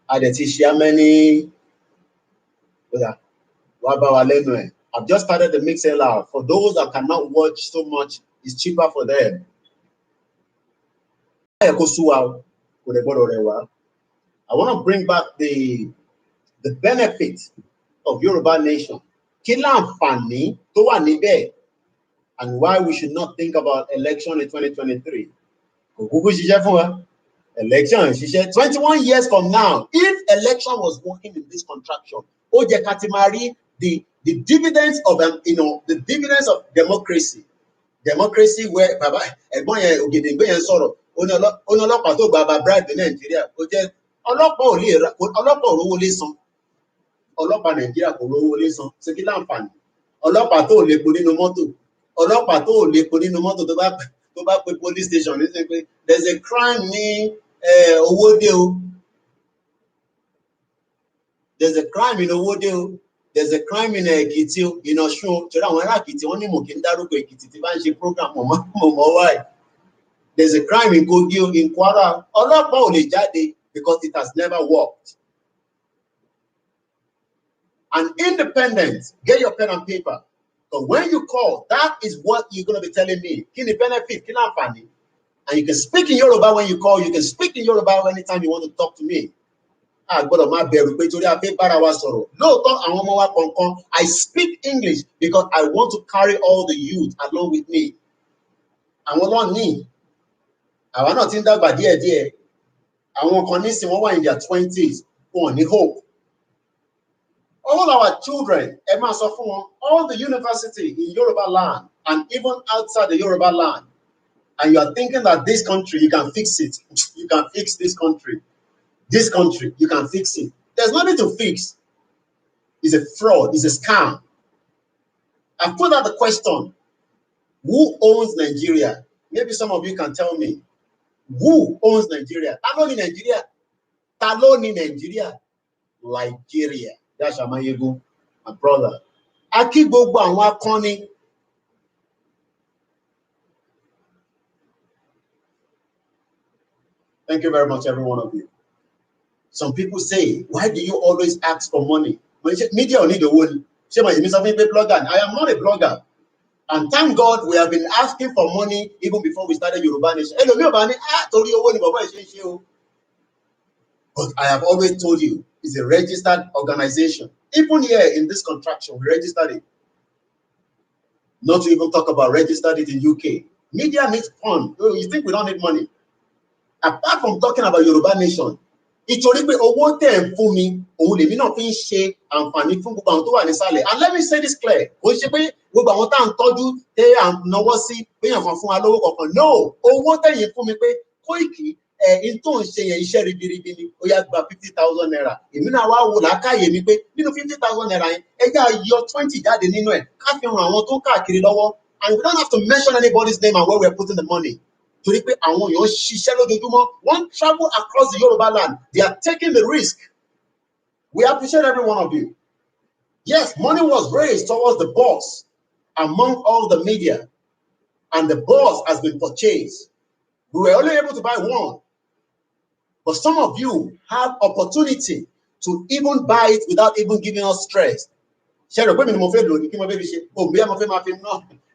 A dẹ̀ ti ṣe how many? Wá bá wa lẹ́nu ẹ̀. I've just started the mix LR. For those that cannot watch so much, it's cheaper for them. I want to bring back the benefit of Yoruba nation. Kí láǹfààní tó wà níbẹ̀, and why we should not think about election in 2023. Kò kúkú ṣiṣẹ́ fún wa. Election ṣiṣẹ́ 21 years from now. If election was working in this contraction, ó jẹ́ ká ti máa rí the dividends of the dividends of democracy. Democracy where bàbá ẹ̀gbọ́n yẹn Ògèdèngbé yẹn sọ̀rọ̀. Ó ní ọlọ́pàá tó gba bribe ní Nàìjíríà. Ó jẹ́ ọlọ́pàá ò rówó lé san. Ọlọ́pàá Nàìjíríà kò rówó lé san. Ṣé kí láǹfààní? Ọlọ́pàá tó lè po nínú mọ́tò. Ọlọ́pàá tó lè po nínú mọ́tò tó bá pe police station ní sẹ́ pé there's a crime ní Owódé o. There's a crime in Owódé o. There's a crime in Èkìtì o. In Ọ̀ṣun o. Ṣé àwọn ará Èkìtì wọ́n ní mò kí ń dárúkọ Èkìtì tí bá ń ṣe program mọ̀ wáyé. There's a crime in Kogi o, in Kwara. Ọlọ́pàá ò lè jáde because it has never worked. And independent, get your pen and paper. But when you call, that is what you're going to be telling me. Kí ni benefit, kí láǹfààní. And you can speak in Yoruba when you call. You can speak in Yoruba anytime you want to talk to me. Gbọ́dọ̀ máa bẹ̀rù pé torí a fẹ́ bára wa sọ̀rọ̀. Lóòótọ́ àwọn ọmọ wa kọ̀ọ̀kan, I speak English because I want to carry all the youth along with me. Àwọn náà ní Àwa náà ti ń dàgbà díẹ̀díẹ̀. Àwọn kan nísìn wọ́n wà in their 20s, wọn ní hope. All our children, ẹ máa sọ fún wọn, all the university in Yoruba land and even outside the Yoruba land, and you are thinking that this country, you can fix it. You can fix this country. This country, you can fix it. There's nothing to fix. It's a fraud. It's a scam. I put out the question, who owns Nigeria? Maybe some of you can tell me. Who owns Nigeria? Ta ló ní Nigeria? Ta ló ní Nigeria? Nigeria. That's Amayegu, my brother. Aki gbogbo àwọn akọni. Thank you very much, every one of you. Some people say, why do you always ask for money? Media ò need the one. Blogger. I am not a blogger. And thank God we have been asking for money even before we started Yoruba Nation. But I have always told you, it's a registered organization. Even here in this contraction, we registered it. Not to even talk about registered it in UK. Media needs fund. You think we don't need money? Apart from talking about Yoruba Nation, ìtorí pé owó tẹ̀ ń fún mi, òun lèmi náà fi ń ṣe àǹfààní fún gbogbo àwọn tó wà nísàlẹ̀. And let me say this clear, kò ṣe pé gbogbo àwọn tá à ń tọ́jú tẹ́ à ń náwó sí péyàn kan fún wa lówó kankan. No, owó tẹ̀yìn fún mi pé Koiki in tó ń ṣe yẹn iṣẹ́ ribiribi ni, ó yá gba 50,000 naira. Èmi náà wá wò lákàyè mi pé nínú 50,000 naira yẹn, ẹ já yọ 20 jáde nínú ẹ̀, ká fi hàn àwọn tó káàkiri lọ́wọ́. And we don't have to mention anybody's name and where we're putting the money. Torí pé àwọn èèyàn ṣiṣẹ́ lójoojúmọ́, wọ́n travel across the Yoruba land. They are taking the risk. We appreciate every one of you. Yes, money was raised towards the boss among all the media, and the boss has been purchased. We were only able to buy one. But some of you have opportunity to even buy it without even giving us stress. Ṣé rò pé mi ni mo fẹ́ lò ní kí mo fẹ́ fi ṣe? Òbí mo fẹ́ máa fi ná.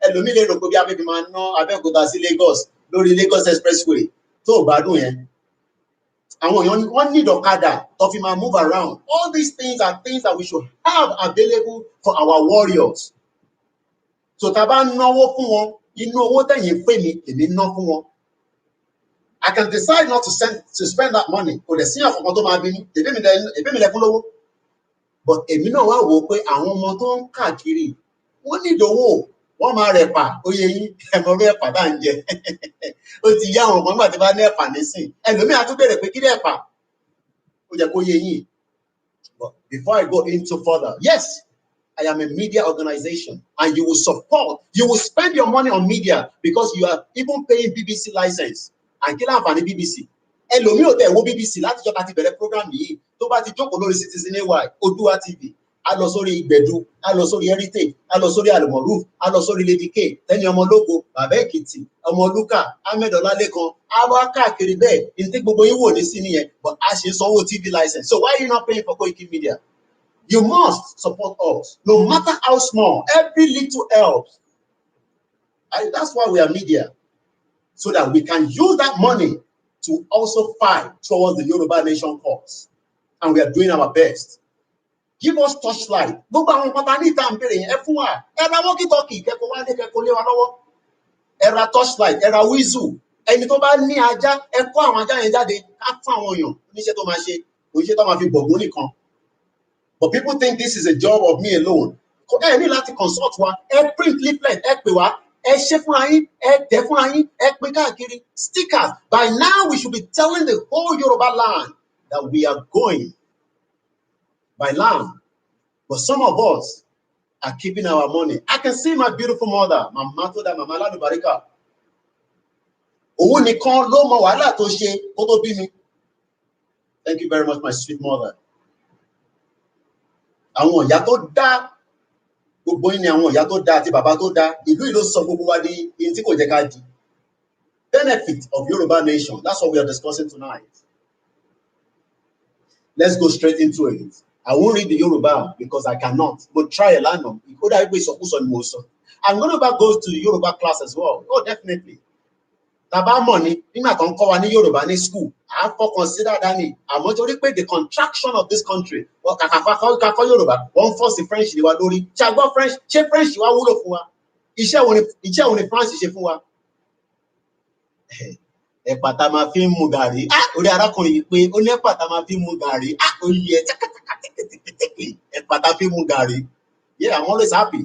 Ẹlòmíì lè rò pé bí a fẹ́ fi máa ná Abẹ́òkúta sí Lagos lórí Lagos Expressway tó bá dùn yẹn. Àwọn èèyàn wọ́n need ọ̀kadà tó fi máa move around. All these things are things that we should have available for our warriors. So tá a bá náwó fún wọn, inú owó tẹ̀yìn pè mí, èmi ná fún wọn. I can decide not to spend that money. Kò lè sí àkọ́kọ́ tó máa bí ní. Èbí mi lẹ́kún lówó. But èmi náà wá wò pé àwọn ọmọ tó ń káàkiri, wọ́n ní ìdòwò, wọ́n máa rẹ̀pà, ó yẹ yín, ẹ̀mọ́ bí ẹ̀pà bá ń jẹ. Ó ti yá àwọn ọmọ nígbà tí bá ní ẹ̀pà nísìn. Ẹlòmíì á tún bẹ̀rẹ̀ pé kí ni ẹ̀pà? Ó jẹ́ kó yé yín. But before I go into further, yes, I am a media organization, and you will support, you will spend your money on media because you are even paying BBC license. And kí láǹfààní BBC? Ẹlòmíì ò tẹ̀ wo BBC láti jọ́ ká ti bẹ̀rẹ̀ program yìí. Tó bá ti jókòó lórí Citizen AY, Oòduà TV, a lọ sórí Ìgbẹ̀du, a lọ sórí Heritage, a lọ sórí Almoruf, a lọ sórí Lady K, Tẹ́ni Ọmọlógo, Bàbá Èkìtì, Ọmọlúkà, Ahmed Ọlálékan, a wá káàkiri bẹ́ẹ̀, ní tí gbogbo yín wò ní sí nìyẹn, but a ṣe sanwó TV license. So why are you not paying for Koiki Media? You must support us, no matter how small. Every little helps. That's why we are media, so that we can use that money to also fight towards the Yoruba Nation cause. And we are doing our best. Give us torchlight. Gbogbo àwọn pátá ní ìta ń bèrè yẹn, ẹ fún wa. Ẹ ra walkie-talkie, kẹ́kọ̀ọ́ wá dé kẹ́kọ̀ọ́ lé wa lọ́wọ́. Ẹ ra torchlight, ẹ ra whistle. Ẹni tó bá ní ajá, ẹ kó àwọn ajá yẹn jáde, ká fún àwọn èèyàn níṣẹ́ tó máa ṣe, kò níṣẹ́ tó máa fi bọ̀gbọ́n nìkan. But people think this is a job of me alone. Ẹ ní láti consult wa, ẹ print leaflet, ẹ pè wá, ẹ ṣe fúnra yín, ẹ tẹ̀ fúnra yín, ẹ pín káàkiri. Stickers. By now we should be telling the whole Yoruba land that we are going by land. But some of us are keeping our money. I can see my beautiful mother, Mama Toda, Mama Lalubarika. Owó nìkan ló mọ wàhálà tó ṣe kó tó bí mi. Thank you very much, my sweet mother. Àwọn ìyá tó dá, gbogbo yín ni àwọn ìyá tó dá àti bàbá tó dá. Ìlú yìí ló sọ gbogbo wa di ihun tí kò jẹ́ ká di. Benefit of Yoruba Nation. That's what we are discussing tonight. Let's go straight into it. I won't read the Yoruba because I cannot, but try a land on. I'm going to go to the Yoruba class as well. Oh, definitely. Taba money, nígbà tó ń kọ́ wa ní Yoruba ní school, I consider that ni. Àmọ́ torí pé the contraction of this country, kàkà Yoruba, wọ́n force French ni wa lórí. Ṣé a gbọ́ French? Ṣé French wa wúlò fún wa? Iṣẹ́ wo ni France ṣe fún wa? ẹ̀pà tá máa fi ń mu gàrí orí arákùnrin yìí pé ó ní ẹ̀pà tá máa fi ń mu gàrí ó yẹ ẹ̀pà tá fi ń mu gàrí. Yeah, I'm always happy,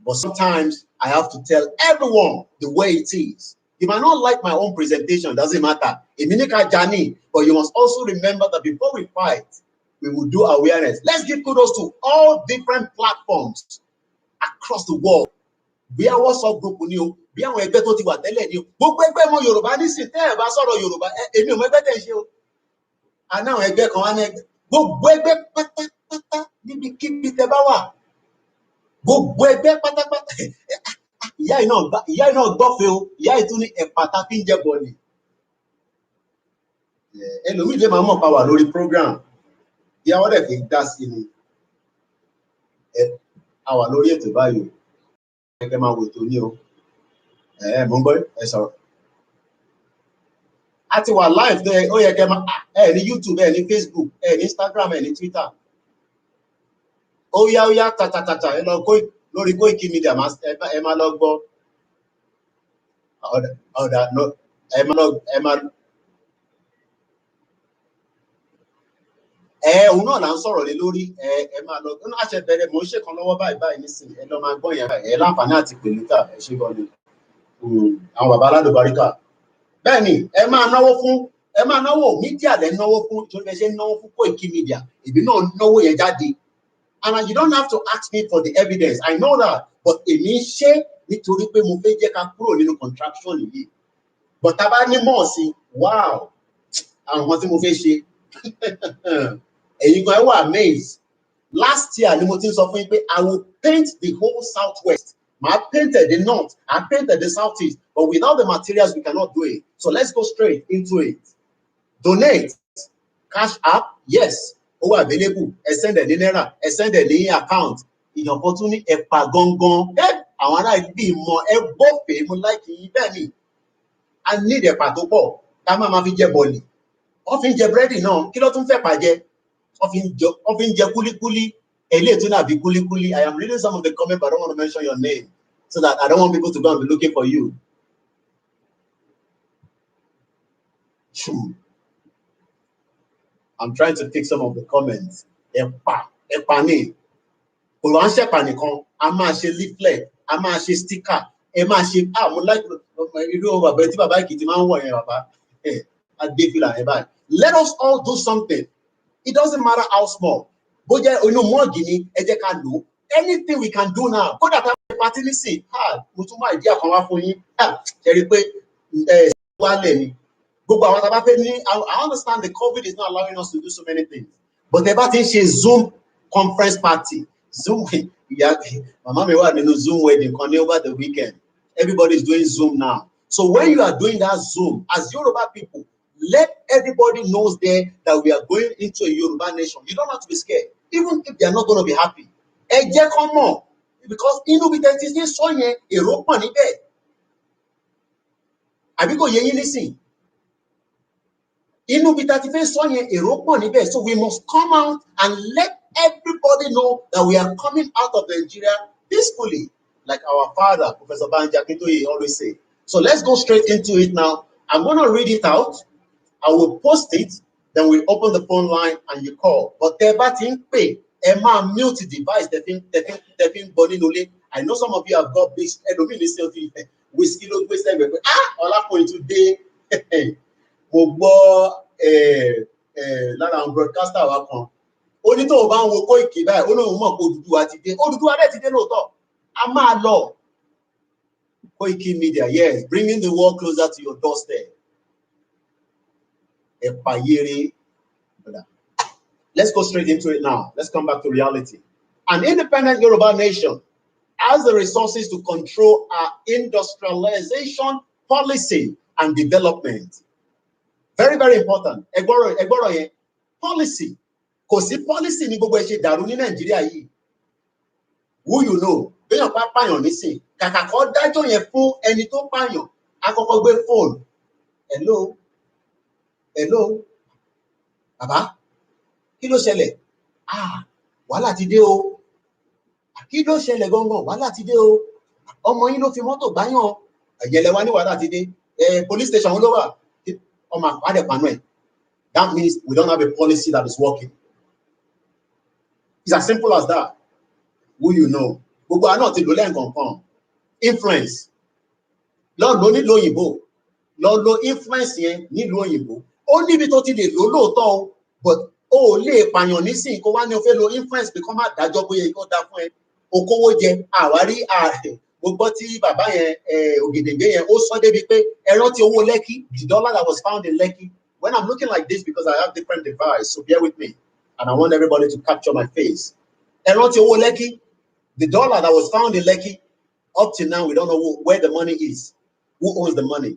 but sometimes I have to tell everyone the way it is. You might not like my own presentation, doesn't matter. Èmi ní ká jà ní, but you must also remember that before we fight, we will do awareness. Let's give kudos to all different platforms across the world. Bí àwọn WhatsApp group ni o, bí àwọn ẹgbẹ́ tó ti wà tẹ́lẹ̀ ni o, gbogbo ẹgbẹ́ ọmọ Yorùbá nísìn tẹ́ ẹ̀ bá sọ̀rọ̀ Yorùbá, èmi ò mọ ẹgbẹ́ tẹ̀ ń ṣe o. Àná àwọn ẹgbẹ́ kan wá ní ẹgbẹ́, gbogbo ẹgbẹ́ pátápátá níbi kíbi tẹ́ bá wà, gbogbo ẹgbẹ́ pátápátá. Ìyá yìí náà gbọ́fẹ́ o, ìyá yìí tún ní ẹ̀pà tá fi ń jẹ bọ̀ ni. Ẹlòmíì lè máa mọ̀ pa wà lórí program, ìyá wọn dẹ̀ fi dá sí ni. A wà lórí ètò báyìí o. Ẹ máa wò tó ní o. Mo ń gbọ́ ẹ sọ̀rọ̀. A ti wà live tẹ ó yẹ kẹ́ máa ní YouTube, ní Facebook, ní Instagram, ní Twitter. Ó yá tàtàtàtà ẹ lọ lórí Koiki Media ẹ máa lọ gbọ́. Ọ̀dà ẹ máa òun náà là ń sọ̀rọ̀ lé lórí ẹ máa lọ ọ́nà àṣẹ bẹ̀rẹ̀ mò ń ṣèkan lọ́wọ́ báyìí nísìnyí ẹ lọ máa gbọ́ yẹn ẹ láǹfààní àti pẹ̀lú ká ẹ ṣe gan ni àwọn bàbá aládùbáríkà bẹ́ẹ̀ ni ẹ máa náwó mídíà lẹ́ náwó fún tó fẹ́ ṣe náwó fún Koiki Media èmi náà náwó yẹn jáde and you don't have to ask me for the evidence I know that but èmi ń ṣe nítorí pé mo fẹ́ jẹ́ ká kúrò nínú contraction yìí but tá a bá ní mọ̀ sí wow àwọn tí mo fẹ́ ṣe ẹ̀yin gan ẹ wà amazed last year ni mo ti ń sọ fún yín pé I will paint the whole southwest I painted the north I painted the southeast but without the materials we cannot do it so let's go straight into it donate cash app yes owó available ẹ send ẹ ní náírà ẹ send ẹ ní account ìyànkan tún ní ẹ̀pà gangan àwọn ará ibi ìmọ̀ ẹ bọ́fẹ̀ẹ́ mo láìkì yín bẹ́ẹ̀ ni I need ẹ̀pà tó pọ̀ ká máa fi jẹ bọ̀lì wọ́n fi ń jẹ búrẹ́dì náà kí ló tún fẹ́ pàjẹ́ wọ́n fi ń jẹ kúlíkúlí eléyìí tún nàbí kúlíkúlí I am reading some of the comments but I don't want to mention your name so that I don't want people to go and be looking for you. I'm trying to pick some of the comments. Ẹ̀pà ni kò wá ń ṣẹ̀pà nìkan a máa ṣe leaflet a máa ṣe sticker ẹ máa ṣe mo like irú bàbá tí bàbá Èkìtì máa ń wọ̀ yẹn bàbá adéfìlà ẹ báyìí. Let us all do something. It doesn't matter how small. Bó jẹ́ inú mọ́ọ̀gì ni ẹ jẹ́ ká lò ó. Anything we can do now. Kódà tá a pàtí nísìn, mo tún máa ìdí àkànwá fún yín. Ṣe rí i pé wálẹ̀ ni. Gbogbo àwọn tá a bá fẹ́ ní, I understand the COVID is not allowing us to do so many things. But ẹ bá ti ń ṣe Zoom conference party, Zoom, màmá mi wà nínú Zoom wedding kan ní over the weekend. Everybody is doing Zoom now. So when you are doing that Zoom, as Yoruba people, let everybody knows there that we are going into a Yoruba nation. You don't have to be scared, even if they are not going to be happy. Ẹ jẹ́ kán mọ̀, because inú bí tẹ́tí sí sọ yẹn èrò pọ̀ níbẹ̀. Àbí kò yẹ yín nísìn. Inú bí tẹ́tí fẹ́ sọ yẹn èrò pọ̀ níbẹ̀. So we must come out and let everybody know that we are coming out of Nigeria peacefully, like our father, Professor Banji Akintoye, always say. So let's go straight into it now. I'm going to read it out. I will post it, then we open the phone line and you call. But tẹ́ bá ti ń pè, ẹ máa mute device tẹ́ fi ń bọ nínú ilé. I know some of you have got this ẹlòmíì ní selfie whiskey ló gbé sẹ́gbẹ̀ẹ́ pé Ọlápọ̀yìn tún dé. Mo gbọ́ lára àwọn broadcaster wa kan. Ó ní tó o bá ń wo Koiki báyìí, ó lóun mọ̀ pé Odùduwà ti dé. Odùduwà dẹ̀ ti dé lóòótọ́. A máa lọ. Koiki Media, yes, bringing the world closer to your doorstep. Let's go straight into it now. Let's come back to reality. An independent Yoruba nation has the resources to control our industrialization policy and development. Very, very important. Ẹgbọ́rọ̀ yẹn, policy. Kò sí policy ní gbogbo ẹ ṣe dàrú ní Nàìjíríà yìí. Who you know? Béèyàn bá pààyàn nísìn, kàkà kó dájọ́ yẹn fún ẹni tó pààyàn, á kọ́kọ́ gbé fóònù. Hello, bàbá, kí ló ṣẹlẹ̀? Wàhálà ti dé o. Kí ló ṣẹlẹ̀ gangan? Wàhálà ti dé o. Ọmọ yín ló fi mọ́tò gbáyàn. Ẹ̀yẹ̀lẹ̀ wa ní wàhálà ti dé. police station all over. That means we don't have a policy that is working. It's as simple as that. Who you know. Gbogbo àná ti lò lẹ́ǹkọ̀ọ̀kan. Influence. Lọ lo nílùú òyìnbó. Lọ lo influence yẹn nílùú òyìnbó. Ó níbi tó ti lè lò lóòótọ́ o, but o ò lè pààyàn nísìnyí kó wá ní o fẹ́ lo influence pé kó má dájọ́ bóyá kó dá fún ẹ. Okòwò jẹ àwárí ààrẹ. Mo gbọ́ tí bàbá yẹn Ògèdèngbé yẹn ó sọ débi pé ẹ rántí owó Lekki, the dollar that was found in Lekki. When I'm looking like this because I have different devices, so bear with me. And I want everybody to capture my face. Ẹ rántí owó Lekki, the dollar that was found in Lekki, up to now we don't know where the money is. Who owns the money?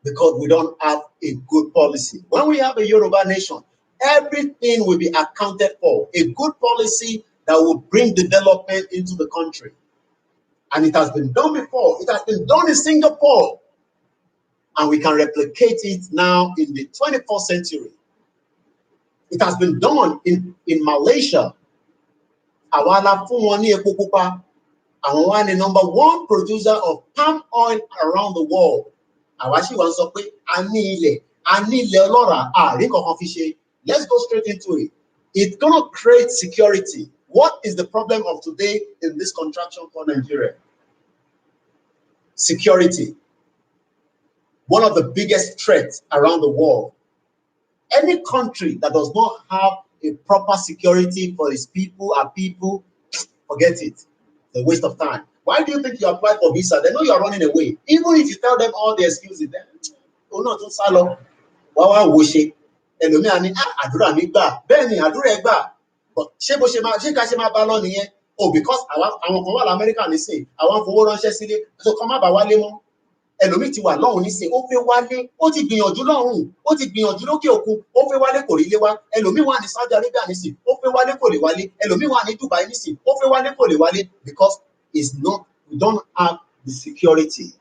Because we don't have a good policy. When we have a Yoruba nation, everything will be accounted for. A good policy that will bring development into the country. And it has been done before. It has been done in Singapore. And we can replicate it now in the 21st century. It has been done in Malaysia. Awala Fumwani Epo Pupa, àwọn wá ní number 1 producer of palm oil around the world. Àwáṣí wa ń sọ pé a ní ilẹ̀ ọlọ́ràá àárín kankan fi ṣe. Let's go straight into it. It's going to create security. What is the problem of today in this contraction for Nigeria? Security. One of the biggest threats around the world. Any country that does not have a proper security for its people, forget it. It's a waste of time. Why do you think you apply for visa? They know you are running away. Even if you tell them all the excuses, then oh no, don't salo. Wawa woshe. Ẹlòmíà ní àdúrà mi gbà. Bẹ́ẹ̀ ni àdúrà ẹ gbà. But ṣé ká ṣe máa bá lọ nìyẹn? Oh, because àwọn kan wà l'Amẹ́ríkà nísìn, àwọn fowó ránṣẹ́ sílé, so kàn má bá wálé mọ́. Ẹlòmíì ti wà lọ́hùn nísìn, ó fẹ́ wálé, ó ti gbìyànjú lọ́hùn, ó ti gbìyànjú lókè òkun, ó fẹ́ wálé kò rí lé wá. Ẹlòmíì wà ní Saudi Arabia nísìn, ó fẹ́ wálé kò lè wálé. Ẹlòmíì wà ní Dubai nísìn, ó fẹ́ wálé kò lè wálé. Because we don't have the security.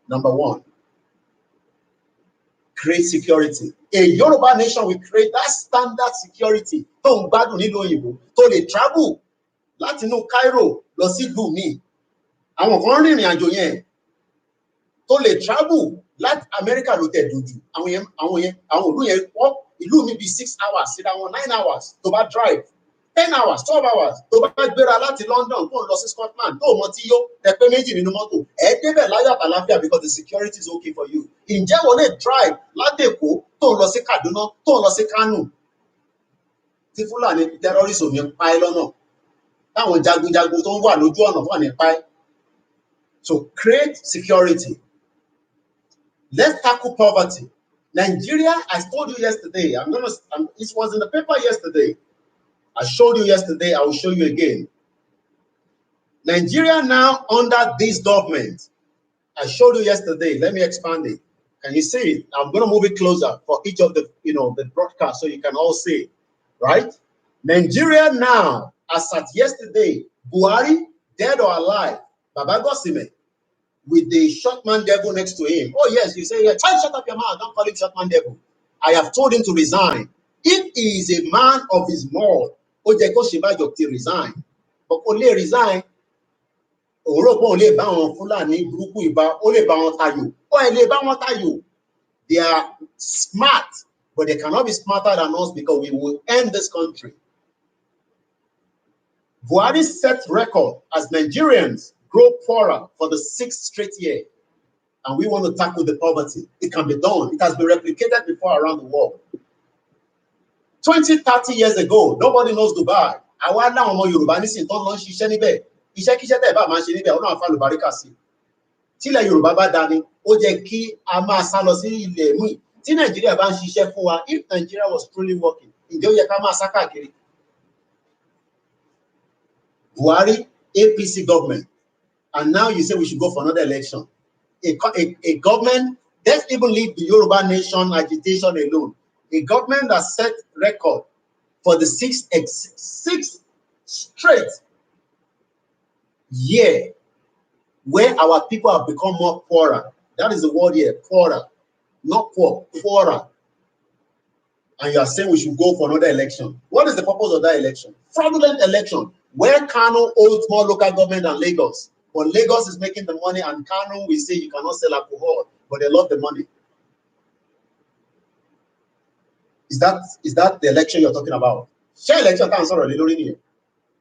Number 1. Create security. A Yoruba nation will create that standard security. Tó ń gbádùn nílùú òyìnbó, tó lè travel láti inú Cairo lọ sí ìlú mi. Àwọn kan rìnrìn àjò yẹn tó lè travel láti America ló tẹ̀ dojú. Àwọn ìlú yẹn wọ́n ìlú mi bí 6 hours, síra wọn 9 hours tó bá drive, 10 hours, 12 hours tó bá gbéra láti London tó ń lọ sí Scotland tó mọ tí yó tẹ pé méjì nínú mọ́tò ẹ débẹ̀ láyọ̀ àtàlàfíà because the security is okay for you. Ǹjẹ́ wọ́n lè drive láti Èkó tó ń lọ sí Kaduna tó ń lọ sí Kano tí Fúlàní terrorist ò ní pa ẹ́ lọ́nà táwọn jagunjagun tó ń wà lójú ọ̀nà wà ní pa ẹ́? So create security. Let's tackle poverty. Nigeria, I told you yesterday, it was in the paper yesterday. I showed you yesterday, I will show you again. Nigeria now under this government. I showed you yesterday. Let me expand it. Can you see it? I'm going to move it closer for each of the, the broadcast so you can all see it, right? Nigeria now, as at yesterday, Buhari, dead or alive, Baba Gosime, with the shotman devil next to him. Oh yes, you say, shut up your mouth, don't call him shotman devil. I have told him to resign. If he is a man of his moral, Ojeko Shibajo to resign. But only resign. They are smart, but they cannot be smarter than us because we will end this country. Buhari set record as Nigerians grow poorer for the 6th straight year. And we want to tackle the poverty. It can be done. It has been replicated before around the world. 20, 30 years ago, nobody knows Dubai. Àwa láwọn ọmọ Yorùbá nísìn tó lọ ń ṣiṣẹ́ níbẹ̀. Iṣẹ́ tẹ́ bá máa ṣe níbẹ̀, Ọlọ́run á fàlùbáríkà sí. Tílẹ̀ Yorùbá bá dání, ó jẹ́ kí a máa sá lọ sí ilẹ̀ míì. Tí Nàìjíríà bá ń ṣiṣẹ́ fún wa, if Nigeria was truly working, ǹjẹ́ ó yẹ ká máa sá káàkiri? Buhari, APC government, and now you say we should go for another election. A government, let's even leave the Yoruba nation agitation alone. A government that set record for the sixth straight year where our people have become more poorer. That is the word here, poorer. Not poor, poorer. And you are saying we should go for another election. What is the purpose of that election? Fraudulent election, where Kano owns more local government than Lagos. But Lagos is making the money and Kano will say you cannot sell alcohol. but they love the money. Is that the election you're talking about? Share election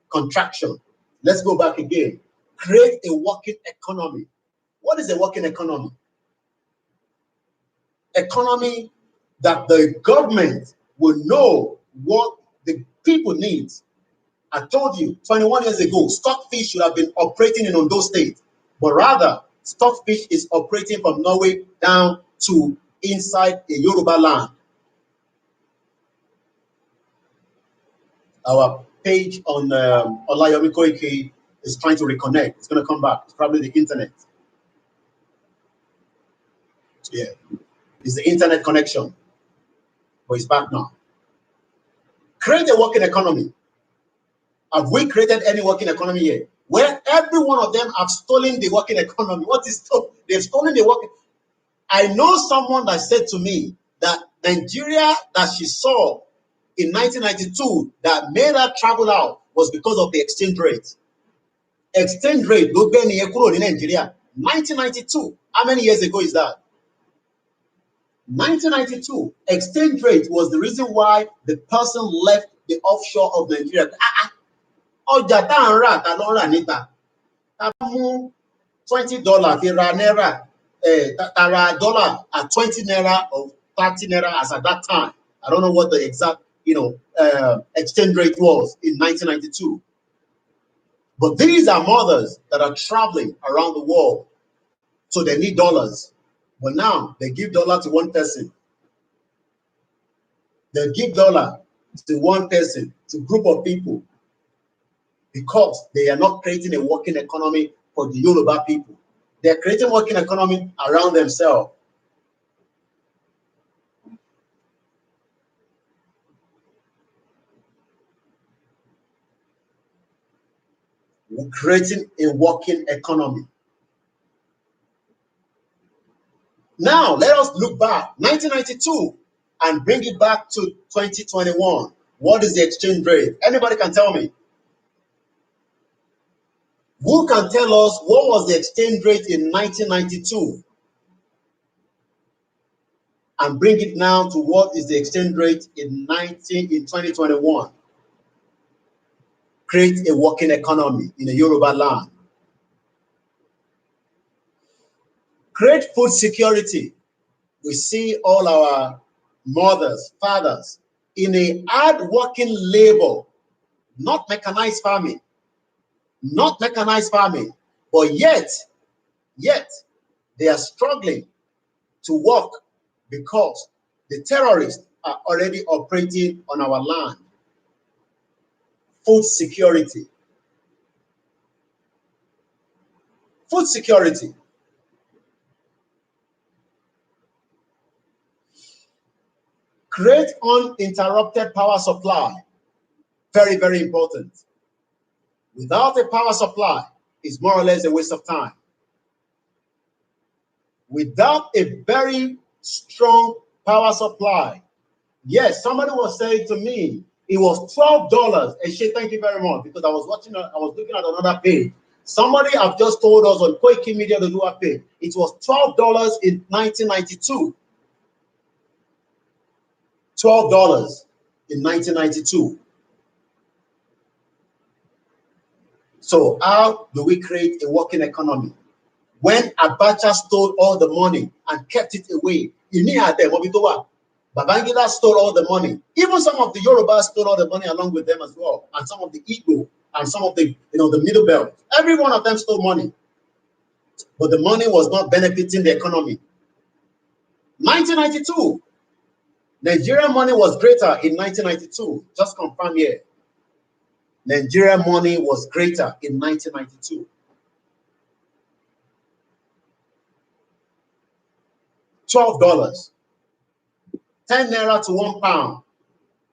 contraction. Let's go back again. Create a working economy. What is a working economy? Economy that the government will know what the people need. I told you 21 years ago, Stockfish should have been operating in Ondo State, but rather Stockfish is operating from Norway down to inside the Yoruba land. Our page on Olayomi Koike is trying to reconnect. It's going to come back. It's probably the internet. Yeah, it's the internet connection, but it's back now. Create a working economy. Have we created any working economy yet? Where every one of them have stolen the working economy. What is stolen? They've stolen the working. I know someone that said to me that Nigeria that she saw in 1992 that made her travel out was because of the exchange rate. Exchange rate, in Nigeria. 1992. How many years ago is that? 1992. Exchange rate was the reason why the person left the offshore of Nigeria. Ọjà tá à ń rà ta ló ń rà níta. Tá bá mú $20 fi ra náírà, ta ra dollar at 20 naira or 30 naira as at that time. I don't know what the exact, exchange rate was in 1992. But these are mothers that are traveling around the world, so they need dollars. But now they give dollar to one person. They give dollar to one person, to a group of people, because they are not creating a working economy for the Yoruba people. They're creating working economy around themselves. We're creating a working economy. Now, let us look back, 1992, and bring it back to 2021. What is the exchange rate? Anybody can tell me? Who can tell us what was the exchange rate in 1992? And bring it now to what is the exchange rate in 2021? Create a working economy in a Yoruba land. Create food security. We see all our mothers, fathers in a hard working labor, not mechanized farming, but yet they are struggling to work because the terrorists are already operating on our land. Food security. Food security. Create uninterrupted power supply. Very, very important. Without a power supply, it's more or less a waste of time. Without a very strong power supply, yes, somebody was saying to me, it was $12. And she, thank you very much, because I was looking at another page. Somebody have just told us on Koiki Media, the Lua page, it was $12 in 1992. $12 in 1992. So how do we create a working economy? When Abacha stole all the money and kept it away, Babangida stole all the money. Even some of the Yorubas stole all the money along with them as well, and some of the Igbo and some of the the Middle Belt. Every one of them stole money, but the money was not benefiting the economy. 1992, Nigerian money was greater in 1992. Just confirm here. Nigerian money was greater in 1992. $12. 10 naira to 1 pound.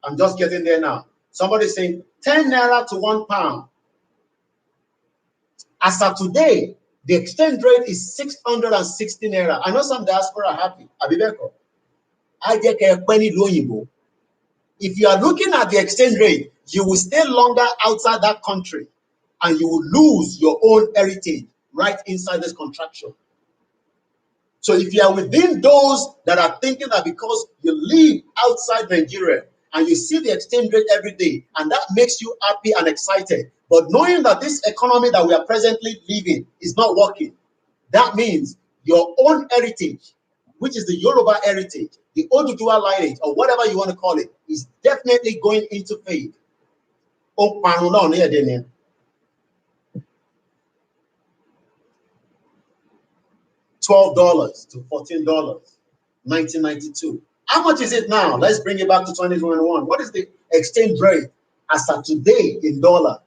I'm just getting there now. Somebody saying 10 naira to 1 pound. As of today, the exchange rate is 660 naira. I know some diaspora are happy. Abibeko. If you are looking at the exchange rate, you will stay longer outside that country and you will lose your own heritage right inside this contraction. So if you are within those that are thinking that because you live outside Nigeria and you see the exchange rate every day, and that makes you happy and excited, but knowing that this economy that we are presently living is not working, that means your own heritage, which is the Yoruba heritage, the Oduduwa lineage, or whatever you want to call it, is definitely going into fade. $12 to $14, 1992. How much is it now? Let's bring it back to 2021. What is the exchange rate as of today in dollar?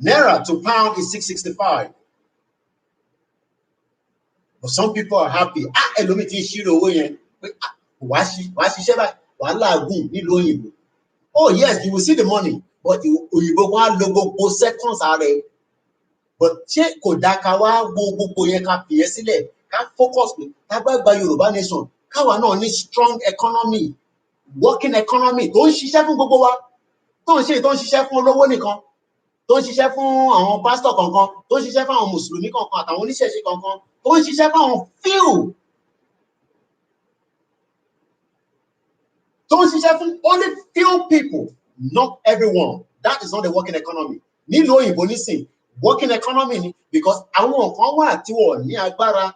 Naira to pound is 665. But some people are happy. Oh yes, you will see the money, but you will seconds are there. But ṣé kò dá ká wá gbogbo yẹn ká fìyẹ́ sílẹ̀ ká focus pé ká bá gba Yorùbá nation káwa náà ní strong economy, working economy tó ń ṣiṣẹ́ fún gbogbo wa, tó ń ṣiṣẹ́ fún olówó nìkan, tó ń ṣiṣẹ́ fún àwọn pásítọ̀ kankan, tó ń ṣiṣẹ́ fún àwọn mùsùlùmí kankan àtàwọn oníṣẹ̀ṣe kankan, tó ń ṣiṣẹ́ fún àwọn few, tó ń ṣiṣẹ́ fún only few people, not everyone. That is not the working economy. Nílùú òyìnbó nísìn working economy ni because àwọn kan wà tí wọ́n ní agbára,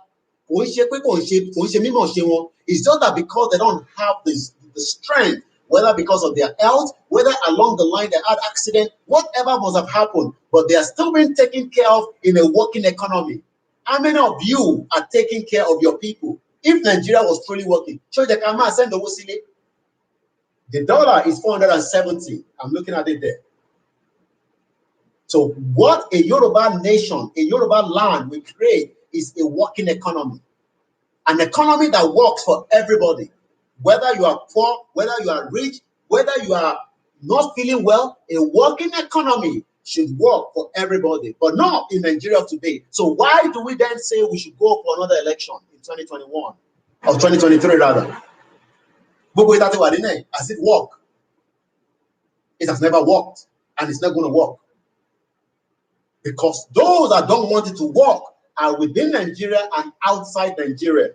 kò ń ṣe pé kò ń ṣe mímọ̀ ṣe wọn. It's just that because they don't have the strength, whether because of their health, whether along the line they had accident, whatever must have happened, but they are still being taken care of in a working economy. How many of you are taking care of your people? If Nigeria was truly working, show the camera, send the Wosile. The dollar is 470. I'm looking at it there. So what a Yoruba nation, a Yoruba land will create is a working economy. An economy that works for everybody. Whether you are poor, whether you are rich, whether you are not feeling well, a working economy should work for everybody, but not in Nigeria today. So why do we then say we should go for another election in 2021? Or 2023 rather? Has it worked? It has never worked, and it's not going to work. Because those that don't want it to work are within Nigeria and outside Nigeria.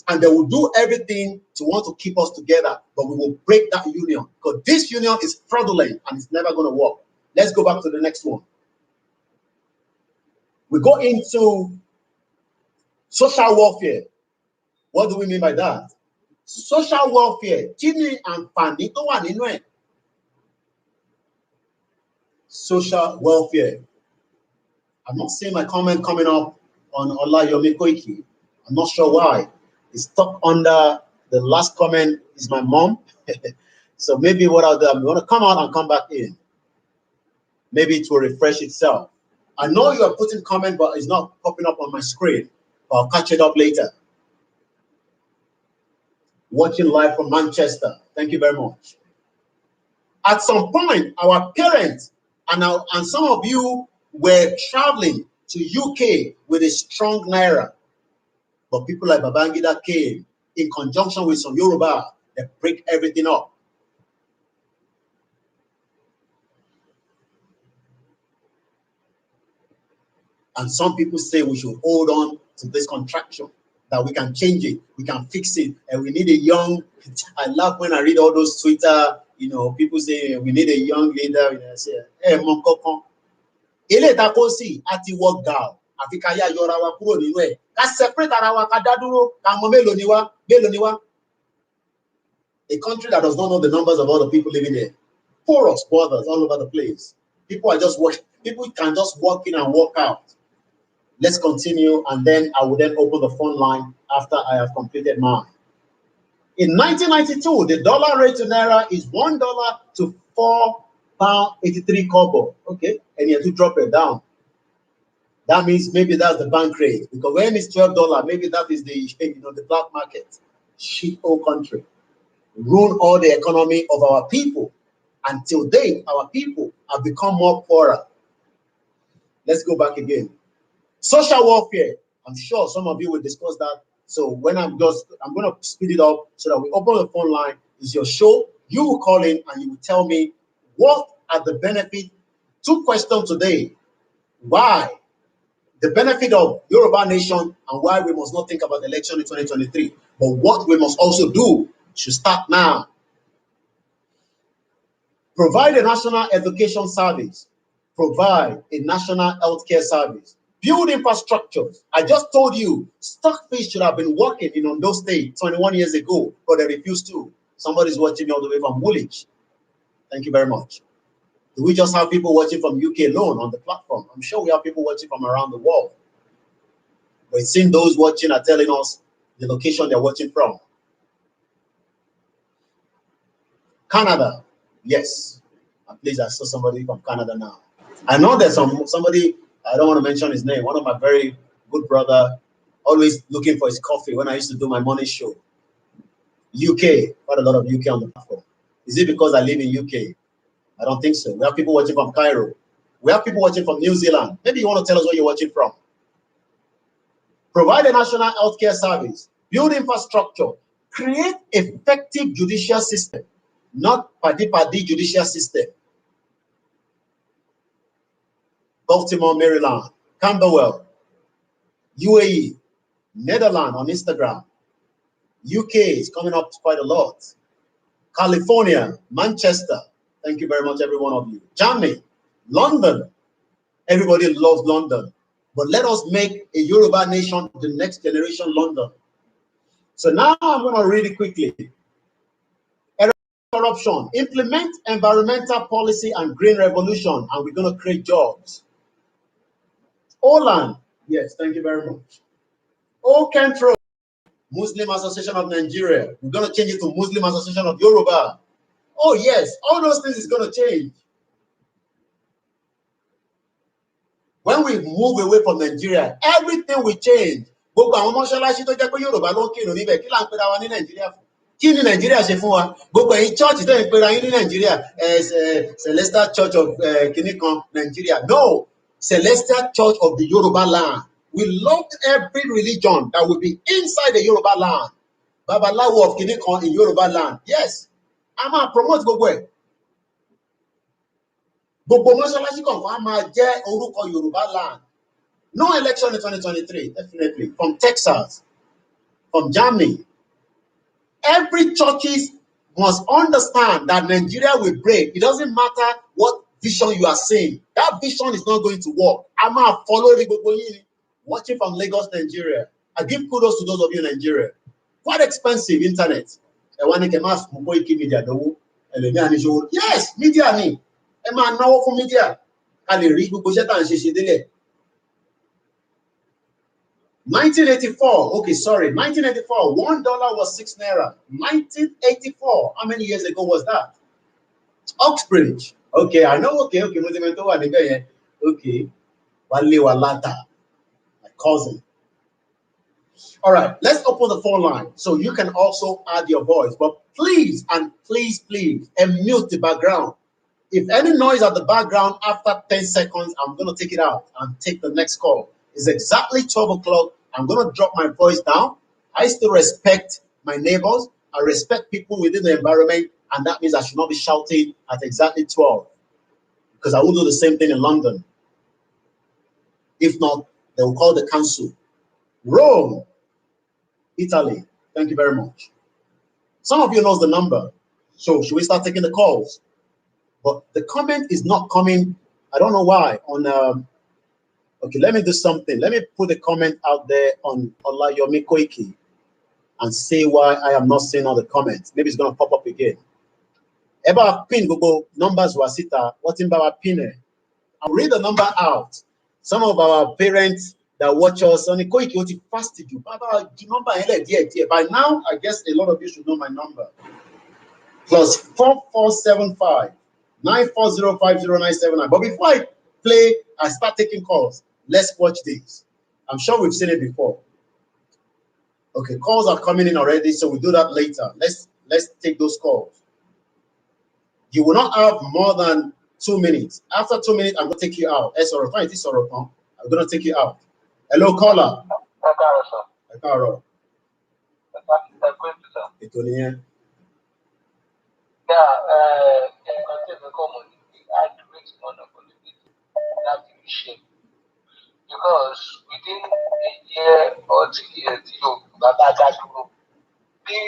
And they will do everything to want to keep us together, but we will break that union. Because this union is fraudulent and it's never going to work. Let's go back to the next one. We go into social welfare. What do we mean by that? Social welfare. Social welfare. I'm not seeing my comment coming up on Olayomi Koiki. I'm not sure why. It's stuck under the last comment is my mom. So maybe what I'll do, I'm going to come out and come back in. Maybe it will refresh itself. I know you are putting comment, but it's not popping up on my screen. I'll catch it up later. Watching live from Manchester. Thank you very much. At some point, our parents and some of you were traveling to UK with a strong naira. But people like Babangida came in conjunction with some Yoruba that break everything up. And some people say we should hold on to this contraction, that we can change it, we can fix it, and we need a young. I love when I read all those Twitter, people say we need a young leader. And I say, hey, Monkokon, ele takosi ati work down. Africa ya yora wa kúrò nínú ẹ̀. Ká separate ara wa, ká dá dúró, ká mọ̀ mélòó ni wá. A country that does not know the numbers of all the people living there. Porous borders all over the place. People are just working. People can just walk in and walk out. Let's continue, and then I will then open the phone line after I have completed mine. In 1992, the dollar rate to naira is $1 to £4.83. Okay, and you have to drop it down. That means maybe that's the bank rate, because when it's $12, maybe that is the black market. Shit whole country. Ruin all the economy of our people. Until date, our people have become more poorer. Let's go back again. Social welfare. I'm sure some of you will discuss that. So when I'm going to speed it up so that we open the phone line. It's your show. You will call in and you will tell me what are the benefits. 2 questions today. Why the benefit of Yoruba nation and why we must not think about the election in 2023. But what we must also do should start now. Provide a national education service. Provide a national healthcare service. Build infrastructures. I just told you, Stockfish should have been working in Ondo State 21 years ago, but they refused to. Somebody's watching me all the way from Woolwich. Thank you very much. Do we just have people watching from UK alone on the platform? I'm sure we have people watching from around the world. But it seems those watching are telling us the location they're watching from. Canada, yes. Please, I saw somebody from Canada now. I know there's somebody, I don't want to mention his name, one of my very good brother, always looking for his coffee when I used to do my morning show. UK, quite a lot of UK on the platform. Is it because I live in UK? I don't think so. We have people watching from Cairo. We have people watching from New Zealand. Maybe you want to tell us where you're watching from. Provide a national healthcare service. Build infrastructure. Create effective judicial system. Not party judicial system. Baltimore, Maryland, Camberwell, UAE, Netherlands on Instagram. UK is coming up quite a lot. California, Manchester. Thank you very much, every one of you. Germany, London. Everybody loves London. But let us make a Yoruba nation the next generation London. So now I'm going to read it quickly. Corruption. Implement environmental policy and green revolution, and we're going to create jobs. Holland. Yes, thank you very much. Okentro. Muslim Association of Nigeria. We're going to change it to Muslim Association of Yoruba. Oh, yes. All those things is going to change. When we move away from Nigeria, everything will change. Gbogbo àwọn mọ́ṣáláṣí tó jẹ́ pé Yorùbá ló ń kírun níbẹ̀ kí là ń pera wa ní Nàìjíríà fún? Kí ni Nàìjíríà ṣe fún wa? Gbogbo ẹ̀yin church tó ń pera yín ní Nàìjíríà, Celestial Church of Kinikan, Nigeria. No, Celestial Church of the Yoruba land. We locked every religion that will be inside the Yoruba land. Babalawo of Kinikan in Yoruba land. Yes, a máa promote gbogbo ẹ̀. Gbogbo mọ́ṣáláṣí kọ̀ọ̀kan á máa jẹ́ orúkọ Yoruba land. No election in 2023, definitely. From Texas, from Germany. Every churches must understand that Nigeria will break. It doesn't matter what vision you are seeing. That vision is not going to work. I'm going to follow watching from Lagos, Nigeria. I give kudos to those of you in Nigeria. Quite expensive internet. Yes, media. Media. 1984, okay, sorry, 1984, $1 was 6 naira. 1984, how many years ago was that? Oxbridge, okay, I know, okay, okay, Wale Walata, my cousin. All right, let's open the phone line so you can also add your voice, but please, and please, and mute the background. If any noise at the background after 10 seconds, I'm going to take it out and take the next call. It's exactly 12 o'clock. I'm going to drop my voice down. I still respect my neighbors. I respect people within the environment. And that means I should not be shouting at exactly 12. Because I will do the same thing in London. If not, they will call the council. Rome, Italy. Thank you very much. Some of you knows the number. So should we start taking the calls? But the comment is not coming. I don't know why. Okay, let me do something. Let me put a comment out there on Olayomi Koiki and say why I am not seeing all the comments. Maybe it's going to pop up again. Eba pin Google numbers wasita. What in our pin? I'll read the number out. Some of our parents that watch us on Koiki what fasted you. Baba, the number by now, I guess a lot of you should know my number. Plus 4475 9405097. But before I play, I start taking calls. Let's watch this. I'm sure we've seen it before. Okay, calls are coming in already, so we'll do that later. Let's take those calls. You will not have more than 2 minutes. After 2 minutes, I'm going to take you out. I'm going to take you out. Hello, caller. because within a year or 2 years, Baba Daduro, the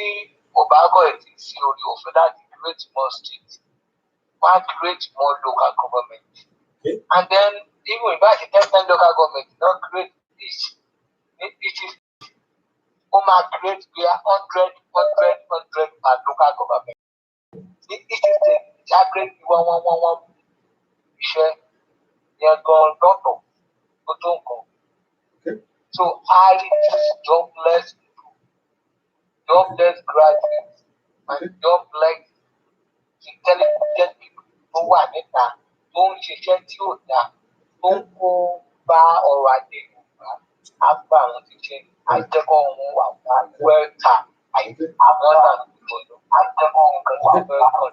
Obago is for that create more states, why create more local government? Okay. And then even if I say 10 local government, not create each. It is create where 100 per local government. It is the target 1 share. They are gone not. So I just jobless graduates and jobless intelligent people who are níta tó ń ṣiṣẹ́ tí ò dá tó ń kó bá ọrọ̀ ajé Yorùbá á gbà wọn ti ṣe àjẹkọ̀ wọn wà wẹ́ẹ̀ta àwọn náà àjẹkọ̀ wọn wà wẹ́ẹ̀ta àwọn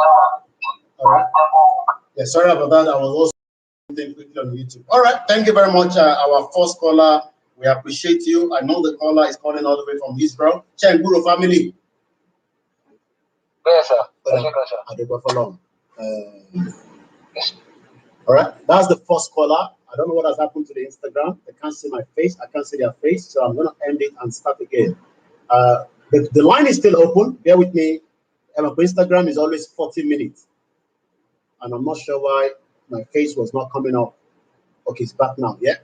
náà. Yeah, sorry about that. I was also quickly on YouTube. All right, thank you very much, our first caller. We appreciate you. I know the caller is calling all the way from Israel. Chenguru family. Yes, sir. All right, that's the first caller. I don't know what has happened to the Instagram. I can't see my face. I can't see their face. So I'm going to end it and start again. The line is still open. Bear with me. My Instagram is always 40 minutes. And I'm not sure why my face was not coming up. Okay, it's back now. Yeah.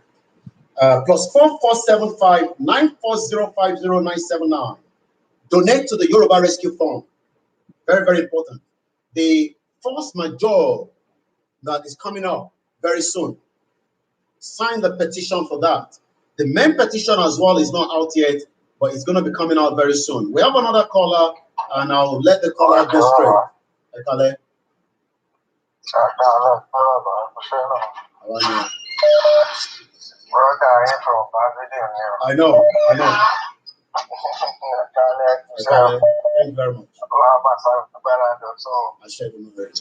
+4475 94050 Donate to the Yoruba Rescue Fund. Very, very important. The force majeure that is coming up very soon. Sign the petition for that. The main petition as well is not out yet, but it's going to be coming out very soon. We have another caller, and I'll let the caller go straight. Ekale. I know. Thank you very much. I shared the very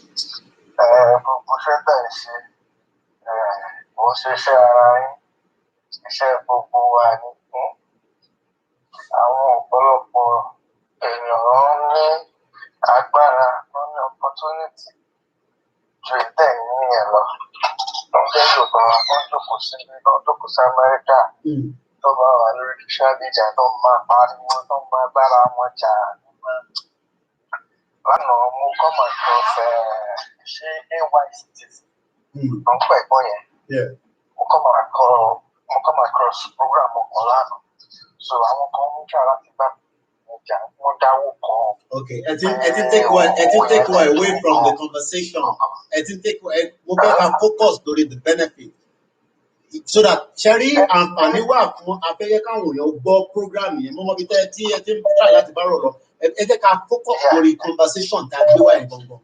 come across program so I won't come okay, I think take away from the conversation. I think take away focus during the benefit. So that Cherry and Aniwa program focus on the conversation that you are in Bongo.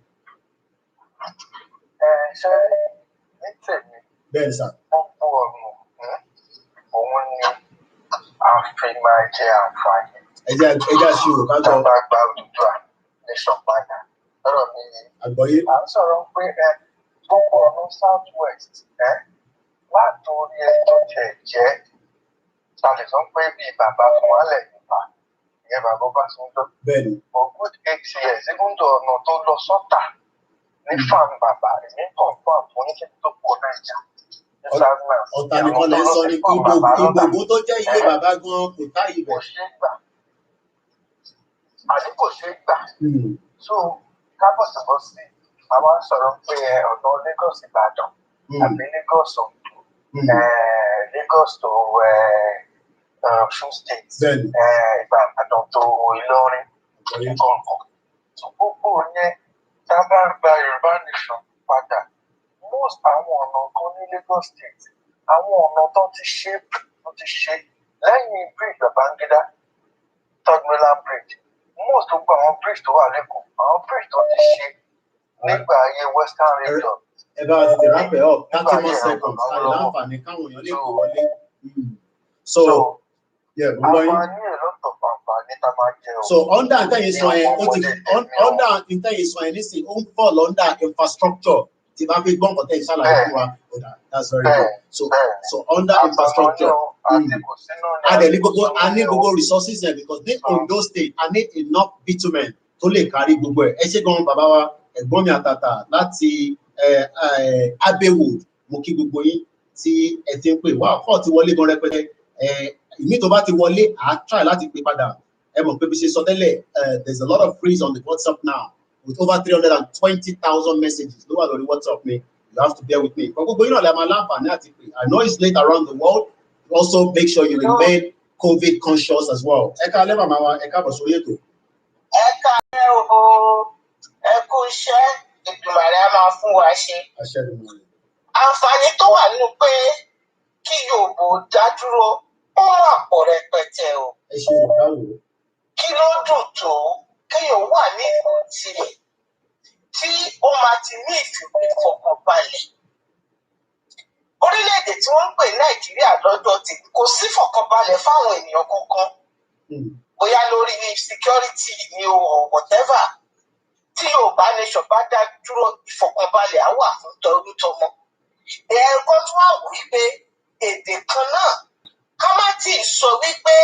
Then, sir. Southwest, látòrí ẹjọ́ jẹ́ tàbí sọ pé bí bàbá fún alẹ̀ nípa ìyẹn bàbá bá tún lọ. For good 8 years, even though ọ̀nà tó lọ sọ́tà ní farm bàbá èmi kàn fún àfọ̀níkẹ́ tó pọ̀ Nàìjà. Ọ̀tà nìkan lè sọ ní gbogbo tó jẹ́ ilé bàbá gan kò tá ibẹ̀. Kò ṣeé gbà. So kábọ̀sibọ́sí àwa sọ̀rọ̀ pé ọ̀nà Lagos Ìbàdàn àbí Lagos Lagos to Osun State, Ìbàdàn to Ìlọrin, Ìkọ̀ǹkọ̀. So gbogbo yẹn tá a bá gba Yorùbá nation padà, most àwọn ọ̀nà kan ní Lagos State, àwọn ọ̀nà tó ti ṣe lẹ́yìn bridge Babangida, Third Mainland Bridge, most gbogbo àwọn bridge tó wà lẹ́kọ̀ọ́, àwọn bridge tó ti ṣe nígbà ayé Western Region. About the wrap it up, 30 more seconds. So, yeah, so under anything, fall under infrastructure. That's very good. So under infrastructure, and then Google resources there because they on those states I need enough bitumen to lè carry gbogbo ẹ̀. Ẹ ṣé gan bàbá wa ẹ̀gbọ́n mi àtàtà láti Abbeywood mo kí gbogbo yín tí ẹ ti ń pè wá kọ́ ti wọlé gan rẹpẹtẹ ìmí tó bá ti wọlé à try láti pè padà ẹ mọ̀ pé bí ṣe sọ tẹ́lẹ̀ there's a lot of freeze on the WhatsApp now with over 320,000 messages ló wà lórí WhatsApp mi you have to bear with me gbogbo yìí náà lè máa láǹfààní àti pè I know it's late around the world also make sure you remain COVID conscious as well ẹ ká lẹ́bàá máa wá ẹ káàbọ̀ sórí ètò. ẹ káàárẹ̀ o ẹ kú iṣẹ́ Èdùmàrè á máa fún wa ṣe. àǹfààní tó wà nínú pé kí Yorùbá dá dúró ó wà pọ̀ rẹpẹtẹ o. kí ló dùn tó kéèyàn wà ní ìlú tirẹ̀ tí ó máa ti ní ìfọ̀kànbalẹ̀. orílẹ̀-èdè tí wọ́n ń pè Nàìjíríà lọ́dọ̀ tí kò sí ìfọ̀kànbalẹ̀ fáwọn ènìyàn kankan bóyá lórí security ni o or whatever tí Yorùbá nation bá dá dúró ìfọ̀kànbalẹ̀ á wà fún tọrútọmọ. ẹ̀ẹ́kọ́ tún wà wípé èdè kan náà ká má tí ì sọ wípé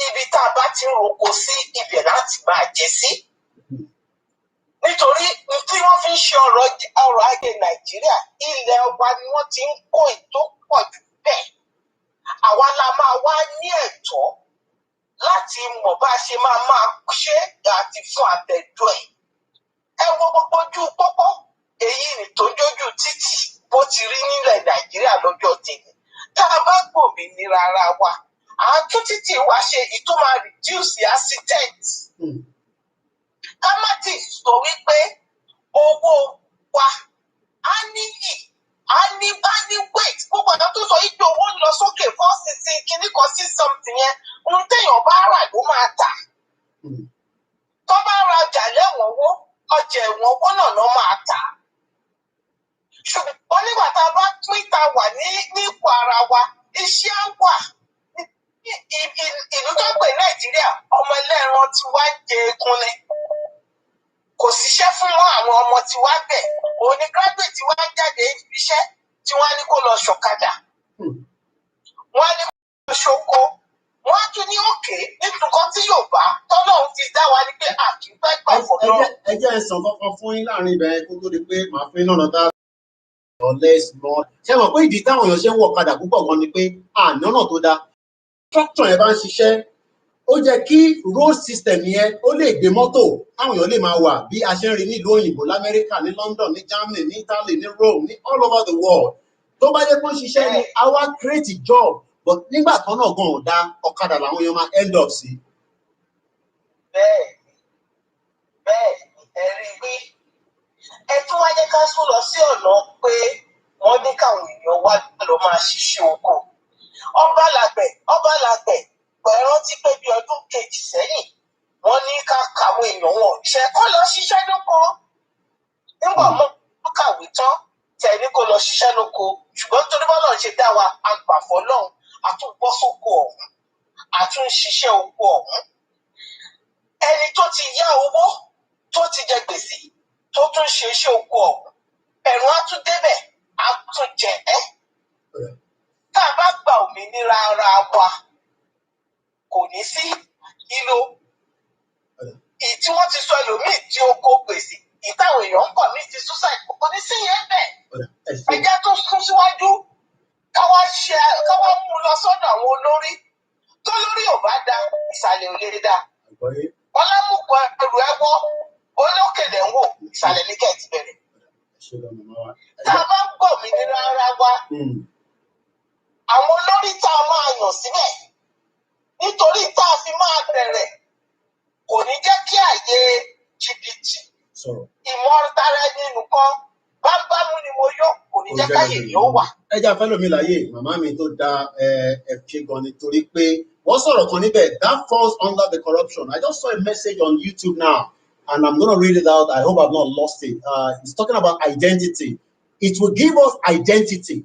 ibi tá a bá ti ń roko sí ibẹ̀ láti máa jẹ sí. nítorí tí wọ́n fi ń ṣe ọrọ̀ ajé Nàìjíríà ilẹ̀ ọba ni wọ́n ti ń kó ètò pọ̀ jù bẹ́ẹ̀. àwa la máa wá ní ẹ̀tọ́ láti mọ̀ bá a ṣe máa ṣe àti fún àtẹ̀dọ́ ẹ̀. ẹ wo gbogbo ojú pópó èyí nìtójójú títì bó ti rí nílẹ̀ Nàìjíríà lọ́jọ́ tèmi. tá a bá gbòmìnira ara wa àtún títì wa ṣe ìtò máa reduce accident. ká má ti sọ wípé owó wa á níyì á ní weight gbogbo ọ̀dọ́ tó sọ yìí pé owó lọ sókè 460 kìíní kan sí something yẹn ohun téèyàn bá rà ló máa tà. tó bá ra ọjà lẹ́wọ̀nwó ọjà ẹ̀wọ̀nwó náà ló máa tà. ṣùgbọ́n nígbà tá a bá pín ta wà nípò ara wa iṣẹ́ á wà. ìlú tó pè Nàìjíríà ọmọ ẹlẹ́ran tí wá ń jẹ egun ni kò síṣẹ́ fún àwọn ọmọ tí wá bẹ̀ òun ni graduate tí wá jáde iṣẹ́ tí wọ́n á ní kó lọ ṣọ̀kadà wọ́n á ní kó lọ ṣoko wọ́n á tún ní òkè nítorí tí Yorùbá tọ́lọ́run ti dá wa ní pé àkínpẹ́ gbà fọ́lọ́. ẹ jẹ́ ẹ̀sán kankan fún yín láàrin ibẹ̀ kó tó di pé màá fún yín lọ́nà tá ṣe mọ̀ pé ìdí táwọn èèyàn ṣe ń wọ ọ̀kadà púpọ̀ gan ni pé àná náà tó dáa structure yẹn bá ń ṣiṣẹ́ ó jẹ́ kí road system yẹn ó lè gbé mọ́tò táwọn èèyàn lè máa wà bí a ṣe ń rí nílùú òyìnbó lamẹ́ríkà ní London ní Germany ní Italy ní Rome ní all over the world tó bá jẹ́ pé ó ń ṣiṣẹ́ ni àwa create job but nígbà kan náà gan ò dá ọ̀kadà làwọn èèyàn máa end up sí. bẹ́ẹ̀ ẹ rí i pé ẹ tún wá jẹ́ ká sún lọ sí ọ̀nà pé wọ́n ní káwọn èèyàn wá lọ máa ṣiṣẹ́ oko ọba làgbẹ̀ pẹ̀lú rántí pé bí ọdún kejì sẹ́yìn wọ́n ní ká kàwé èèyàn wọn ṣe kó lọ ṣiṣẹ́ lóko nígbà mọ́ kàwé tán tẹ̀ ní kó lọ ṣiṣẹ́ lóko ṣùgbọ́n torí bọ́lá ṣe dá wa agbàfọ́ náà àtúbọ́ sóko ọ̀hún àtúnṣiṣẹ́ oko ọ̀hún ẹni tó ti yá owó tó ti jẹ gbèsè tó tún ṣe iṣẹ́ oko ọ̀hún ẹ̀rùn á tún débẹ̀ á tún jẹ ẹ́. tá a bá gba òmìnira ara wa kò ní sí ìlò tí wọ́n ti sọ ẹlòmíì tí ó kó gbèsè ìtàwọn èèyàn ń kọ̀ ní ti suicide kò ní sí yẹn bẹ́ẹ̀. ẹjẹ́ tó sún síwájú káwá mú lọ sọ́dọ̀ àwọn olórí tó lórí ò bá da ìsàlẹ̀ ò lè da. ọlámùkọ ẹrù ẹwọ́ olókèlè ń wò ìsàlẹ̀ ní kẹ́ẹ̀tì bẹ̀rẹ̀. tá a bá ń gbọ́ òmìnira ara wa àwọn olórí tá a máa yàn síbẹ̀ nítorí tá a fi máa bẹ̀rẹ̀ kò ní jẹ́ kí àyè jìbìtì ìmọ̀tara ẹni nìkan bámbámú ni mo yọ kò ní jẹ́ káyè yóò wà. ẹ jẹ́ afẹ́lómi láyé màmá mi tó da ẹ̀fṣẹ̀ gan nítorí pé wọ́n sọ̀rọ̀ kan níbẹ̀ that falls under the corruption. I just saw a message on YouTube now and I'm gonna read it out. I hope I've not lost it. It's talking about identity. It will give us identity.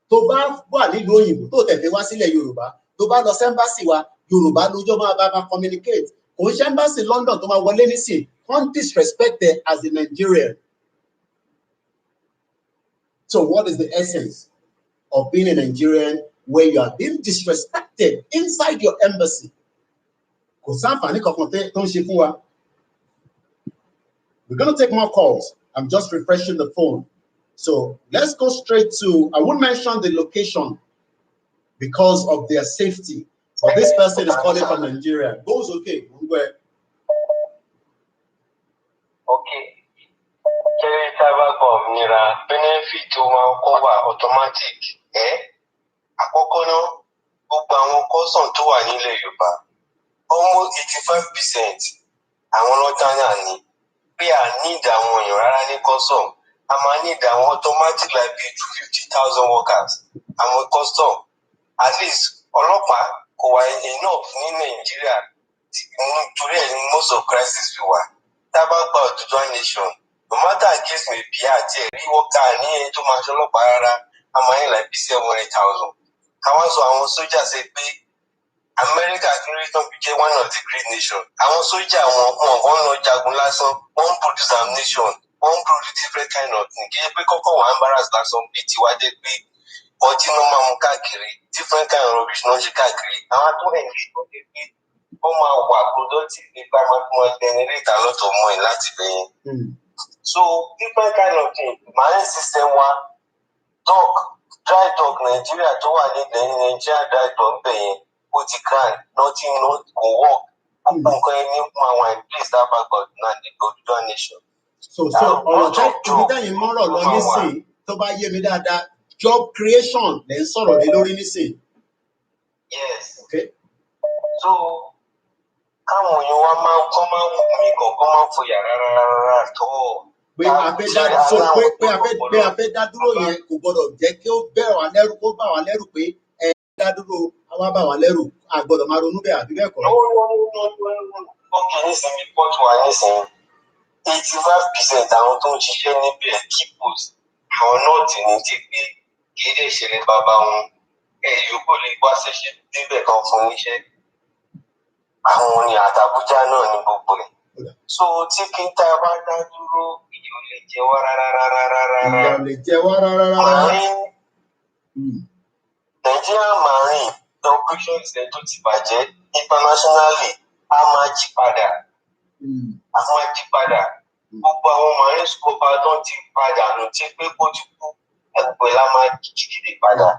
tó bá wà nílùú òyìnbó tó tẹ̀lé wá sílẹ̀ Yorùbá tó bá lọ sẹ́ńbàsì wa Yorùbá lójó máa bá communicate kò ń sẹ́ńbàsì London tó máa wọlé nísìn can't disrespect it as a Nigerian. So what is the essence of being a Nigerian where you are being disrespected inside your embassy? Kò sáǹfààní kankan tó ń ṣe fún wa. We're going to take more calls. I'm just refreshing the phone. So let's go straight to, I won't mention the location because of their safety. But this person is calling from Nigeria. Goes okay. Okay. Carry travel bomb nira benefit to cover automatic. Àkọ́kọ́ náà gbogbo àwọn custom tó wà nílẹ̀ Yorùbá almost 85% àwọn lọ́tàná ni pé à need àwọn èèyàn rárá ní custom. A máa need àwọn automatic like bíi 250,000 workers. Àwọn custom at least ọlọ́pàá kò wá enough ní Nàìjíríà nítorí ẹ̀ ní most of crisis fi wà. Tá a bá gba Odùduwà nation no matter against me bí àti ẹ̀rí wọ́kà ní ẹni tó máa ṣọlọ́pàá rárá a máa ní like 700,000. Káwọn sọ àwọn sójà ṣe pé America kí ló tán fi jẹ́ one of the great nations. Àwọn sójà wọn lọ jagun lásán, wọ́n produce ammunition, wọ́n produce different kind of thing. Kì í ṣe pé kọ́kọ́ wà embarrass lásán bíi tiwa jẹ́ pé ọtí náà máa mú káàkiri, different kind of rubbish náà ṣe káàkiri. Àwọn tó ẹ̀ ń ṣe tó dé pé ó máa wà productive nípa máa generate a lot of money láti bẹ̀yẹn. So different kind of thing, marine system wa, dry dog Nigeria tó wà ní Nigeria dry dog bẹ̀yẹn. Ti grand, nothing not go work. Nǹkan ẹni máa wà in place that back of na the Odùduwà nation. So ọ̀rọ̀ tẹ́ ibi tẹ́yìn mọ́rọ̀ lọ nísìn tó bá yé mi dáadáa job creation lẹ́ ń sọ̀rọ̀ lé lórí nísìn. Yes. Okay. So káwọn èèyàn wa máa wù mí kọ̀ọ̀kan máa fòyà rárá tọ́. Pé a fẹ́ dá dúró yẹn kò gbọdọ̀ jẹ́ kí ó bẹ̀ wá lẹ́rù kó bà wá lẹ́rù pé dá dúró àwọn bá wà lẹ́rù àgbọ̀dọ̀ máa ronú bẹ́ẹ̀ àbí bẹ́ẹ̀ kọ́. Okay, nísìnyí pọ́tù wa nísìnyí 85% àwọn tó ń ṣiṣẹ́ níbẹ̀ key post àwọn nọ́ọ̀tì ní ti pé kì í lè ṣẹlẹ̀ bàbá wọn yòókù lè wá ṣẹ̀ṣẹ̀ débẹ̀ kan fún níṣẹ́ àwọn ní àtàbújá náà ní gbogbo ẹ̀. So tí kí n tá a bá dá dúró ìyá ò lè jẹ wá rárá. Ìyá ò lè jẹ wá rárá. Nigerian Marine operation ṣe tó ti bàjẹ́ internationally a máa jí padà. Gbogbo àwọn marine scuba tó ti padà ló ti pé kó ti kú ẹgbẹ́ la máa jí gidi padà.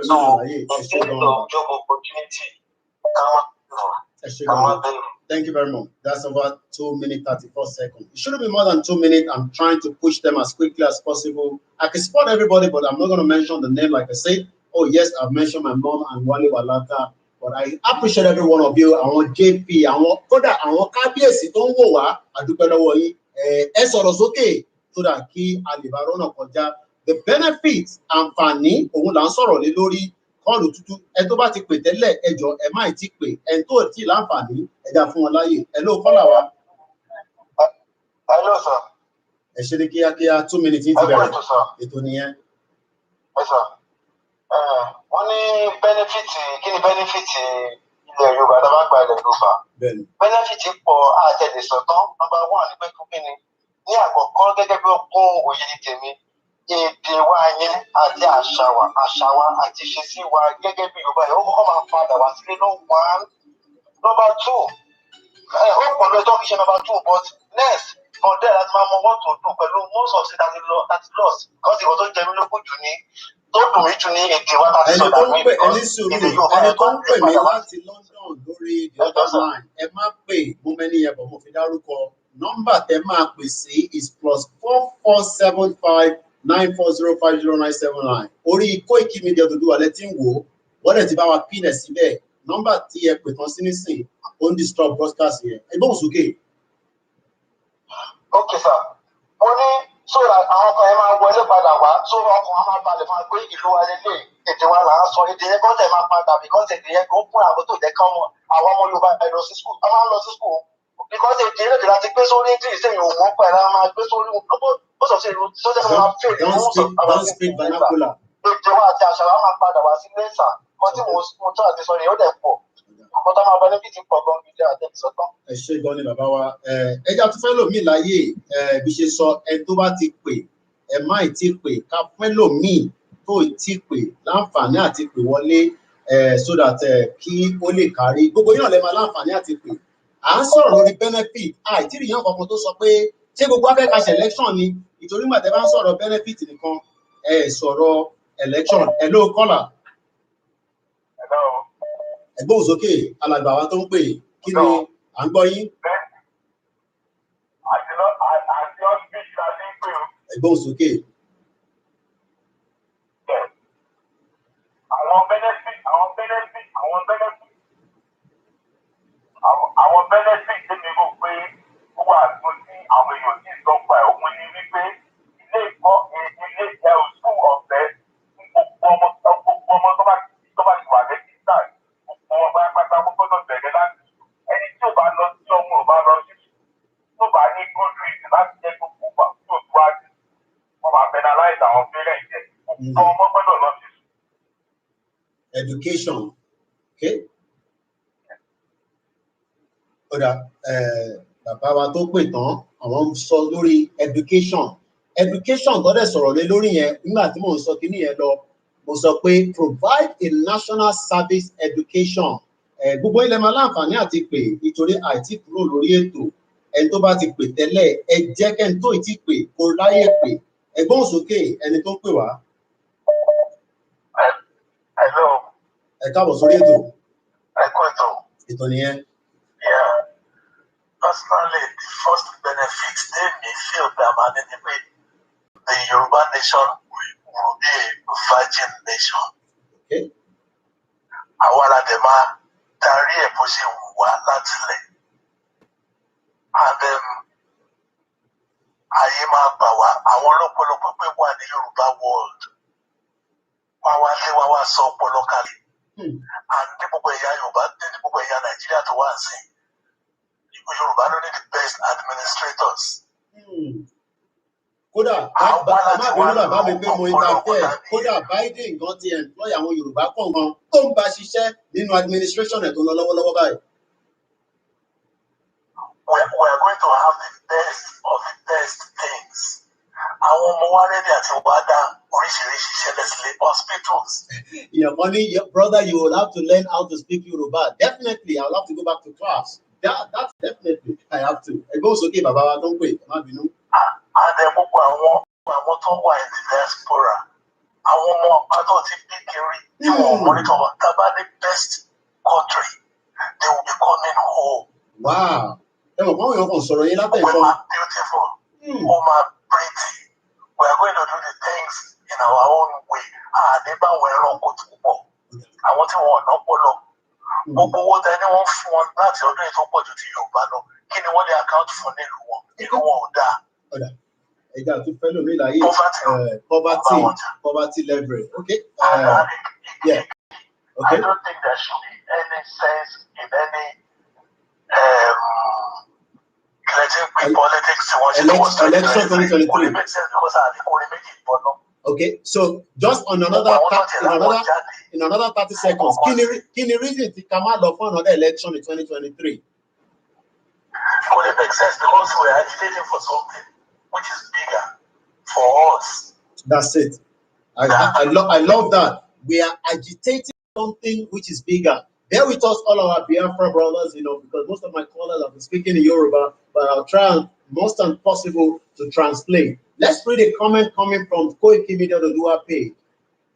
So instead of job opportunity ká má bẹ̀rù. Thank you very much. That's about 2 minutes 34 seconds. It shouldn't be more than 2 minutes. I'm trying to push them as quickly as possible. I can support everybody, but I'm not going to mention the name like I said. Oh, yes, I've mentioned my mom and Wale Walata, but I appreciate every one of you. Àwọn JP, àwọn kódà àwọn kábíyèsí tó ń wò wá, àdúpẹ́ lọ́wọ́ yín. Ẹ sọ̀rọ̀ sókè so that kí a lè bá rọ́nà kọjá. The benefits, àǹfààní, òun là ń sọ̀rọ̀ lé lórí. Kọ́ọ̀lù tuntun, ẹ tó bá ti pè tẹ́lẹ̀, ẹ jọ̀ọ́ ẹ má ti pè. Ẹ tó tí láǹfààní, ẹ dá fún wọn láyè. Ẹ ló kọ́là wa. Hello, sir. Ẹ ṣe ní kíákíá 2 minutes yín ti bẹ̀rẹ̀. Ètò nìyẹn. Yes, sir. Wọ́n ní bẹ́nífìtì kí ni bẹ́nífìtì ilẹ̀ Yorùbá tá a bá gba ilẹ̀ Yorùbá. Bẹ́nífìtì pọ̀ àtẹ̀lẹ́sọ̀tán nọ́mbà 1 ní pé fún kí ni ní àkọ́kọ́ gẹ́gẹ́ bí ọkùn òye ní tèmi èdè wa yẹn àti àṣà wa àti ìṣesí wa gẹ́gẹ́ bí Yorùbá yẹn ó kọ́kọ́ máa padà wá sílé nọ́mbà 2 ó pọ̀ lọ́jọ́ kí ṣe nọ́mbà 2 but next from there láti máa mọ what to do pẹ̀lú most of it that is lost because ìwọ tó jẹ mí lógún jù ní tó dùn mí jù ní èdè wa láti sọ̀dà mí ẹni tó ń pè mí láti London lórí the other line ẹ má pè mo mẹ́ni yẹn bọ̀ mo fi dárúkọ nọ́mbà tẹ máa pè sí is +4475 9405099 orí Koiki Media Odùduwà lẹ ti ń wò ó wọ́n dẹ̀ ti bá wa pín ẹ̀ síbẹ̀ nọ́mbà tí ẹ pè tán sí nísìn ó ń disturb broadcast yẹn ẹ gbóhùn sókè. Okay, sir. Wọ́n ní sóra àwọn kan yẹn máa wọlé padà wá sóra ọkùnrin máa balẹ̀ fún wa pé ìlú wa lélẹ̀ èdè wa là ń sọ èdè yẹn kọ́ńtẹ̀ máa padà because èdè yẹn kò fún àwọn tó jẹ́ káwọn àwọn ọmọ Yorùbá ẹ̀ lọ sí school a máa ń lọ sí school because èdè yẹn lè láti gbé sórí English sẹ́yìn òun mọ́ pẹ̀lú àwọn máa gbé sórí ó sọ sí ìlú tó jẹ́ kí wọ́n máa fẹ́ èdè wọn sọ àwọn èdè wa àti àṣà wa máa padà wá sí lẹ́sà kan tí mo tó àti sọ ni ó dẹ̀ pọ̀ ọkọ̀tà máa benefit pọ̀ gan bí jẹ́ àtẹ̀sọ́tán. Ẹ ṣé gan ni bàbá wa ẹja tó fẹ́ lòmíì láyè bí ṣe sọ ẹ tó bá ti pè ẹ má ì tí pè ká fẹ́ lòmíì tó ì tí pè láǹfààní àti pè wọlé so that kí ó lè kárí gbogbo yín náà lè máa láǹfààní àti pè à ń sọ̀rọ̀ lórí benefit àìtírì yàn kankan tó sọ pé ṣé gbogbo Africa selection ni ìtorí màtẹ́ bá ń sọ̀rọ̀ benefit nìkan sọ̀rọ̀ election. Hello caller. Hello. Ẹgbẹ́ òsókè alàgbà wa tó ń pè kí ni à ń gbọ́ yín. Ẹgbẹ́ òsókè. Àwọn benefit tí mi rò pé ó wà tó tí àwọn èèyàn tí sọ pa ẹ̀ òun ni wípé ilé school ọ̀fẹ́ gbogbo ọmọ tó bá ti wà rẹ́gísítà gbogbo wọn pátápátá gbọ́dọ̀ bẹ̀rẹ̀ láti ẹni tí ò bá lọ sí ọmọ ò bá lọ sí tó bá ní good reason láti jẹ́ gbogbo tó tó wá sí wọn máa penalize àwọn parents ẹ̀ gbogbo ọmọ gbọ́dọ̀ lọ sí. Education, okay. Kódà bàbá wa tó pè tán àwọn sọ lórí education tó dẹ̀ sọ̀rọ̀ lé lórí yẹn nígbà tí mò ń sọ kíní yẹn lọ mo sọ pé provide a national service education gbogbo ilẹ̀ máa láǹfààní àti pè nítorí àìtí kúrò lórí ètò ẹni tó bá ti pè tẹ́lẹ̀ ẹ jẹ́ kẹ́ni tó ti pè kó ráyè pè ẹgbọ́n sókè ẹni tó ń pè wá. Hello. Ẹ káàbọ̀ sórí ètò. Ẹ kú ètò. Ètò nìyẹn. Yeah. Personally, the first benefit they may feel that the Yoruba nation will be a virgin nation. Okay. Àwọn aládẹ̀má darí ẹ̀ bó ṣe wù wá láti lẹ̀. And ayé máa gbà wá àwọn ọlọ́pọ̀lọpọ̀ pé wà ní Yorùbá world. Wá lé wá sọ ọpọlọ kalẹ̀. And ní gbogbo ẹ̀yà Yorùbá ní gbogbo ẹ̀yà Nàìjíríà tó wà sí. Yoruba don't need the best administrators. Kódà bàbá mi pé mo interfere kódà Biden gan ti employ àwọn Yorùbá kọ̀ọ̀kan tó ń bá ṣiṣẹ́ nínú administration ẹ̀ tó lọ lọ́wọ́lọ́wọ́ báyìí. We are going to have the best of the best things. Àwọn ọmọ wa rẹ́dí àti wàdà oríṣiríṣi ṣẹlẹ̀ sílé hospitals. Your money, your brother, you will have to learn how to speak Yoruba. Definitely, I will have to go back to class. That's definitely I have to. Ẹ gbọ́ sókè bàbá wa tó ń pè má bínú. Àdẹ gbogbo àwọn tó wà in the diaspora, àwọn ọmọ àtọ̀ ti bí kiri tí wọ́n monitor wọn tábà ní best country, they will be coming home. Wow! Ẹ mọ̀ fáwọn èèyàn kan sọ̀rọ̀ yín látẹ̀ ìfọ̀n. We are beautiful, home are pretty, we are going to do the things in our own way. Àdébáwọn ẹranko tó pọ̀, àwọn tí wọ́n ọ̀nà pọ̀ lọ. Gbogbo owó tẹ ni wọ́n fún wọn láti ọdún yìí tó pọ̀ ju ti Yorùbá lọ kí ni wọ́n lè account fún nílùú wọn ò dáa. Ẹja tó fẹ́ lómi láyé poverty leverage. Okay. Yeah. Okay. I don't think there should be any sense in any politics. Election 2023. Okay, so just on another 30 seconds, kí ni reason tí ká má lọ fún another election in 2023? Well, it makes sense because we are agitating for something which is bigger for us. That's it. I love that. We are agitating something which is bigger. Bear with us, all our Biafra brothers, because most of my callers have been speaking in Yoruba, but I'll try most and possible to translate. Let's read a comment coming from Koiki Media, the Dua page.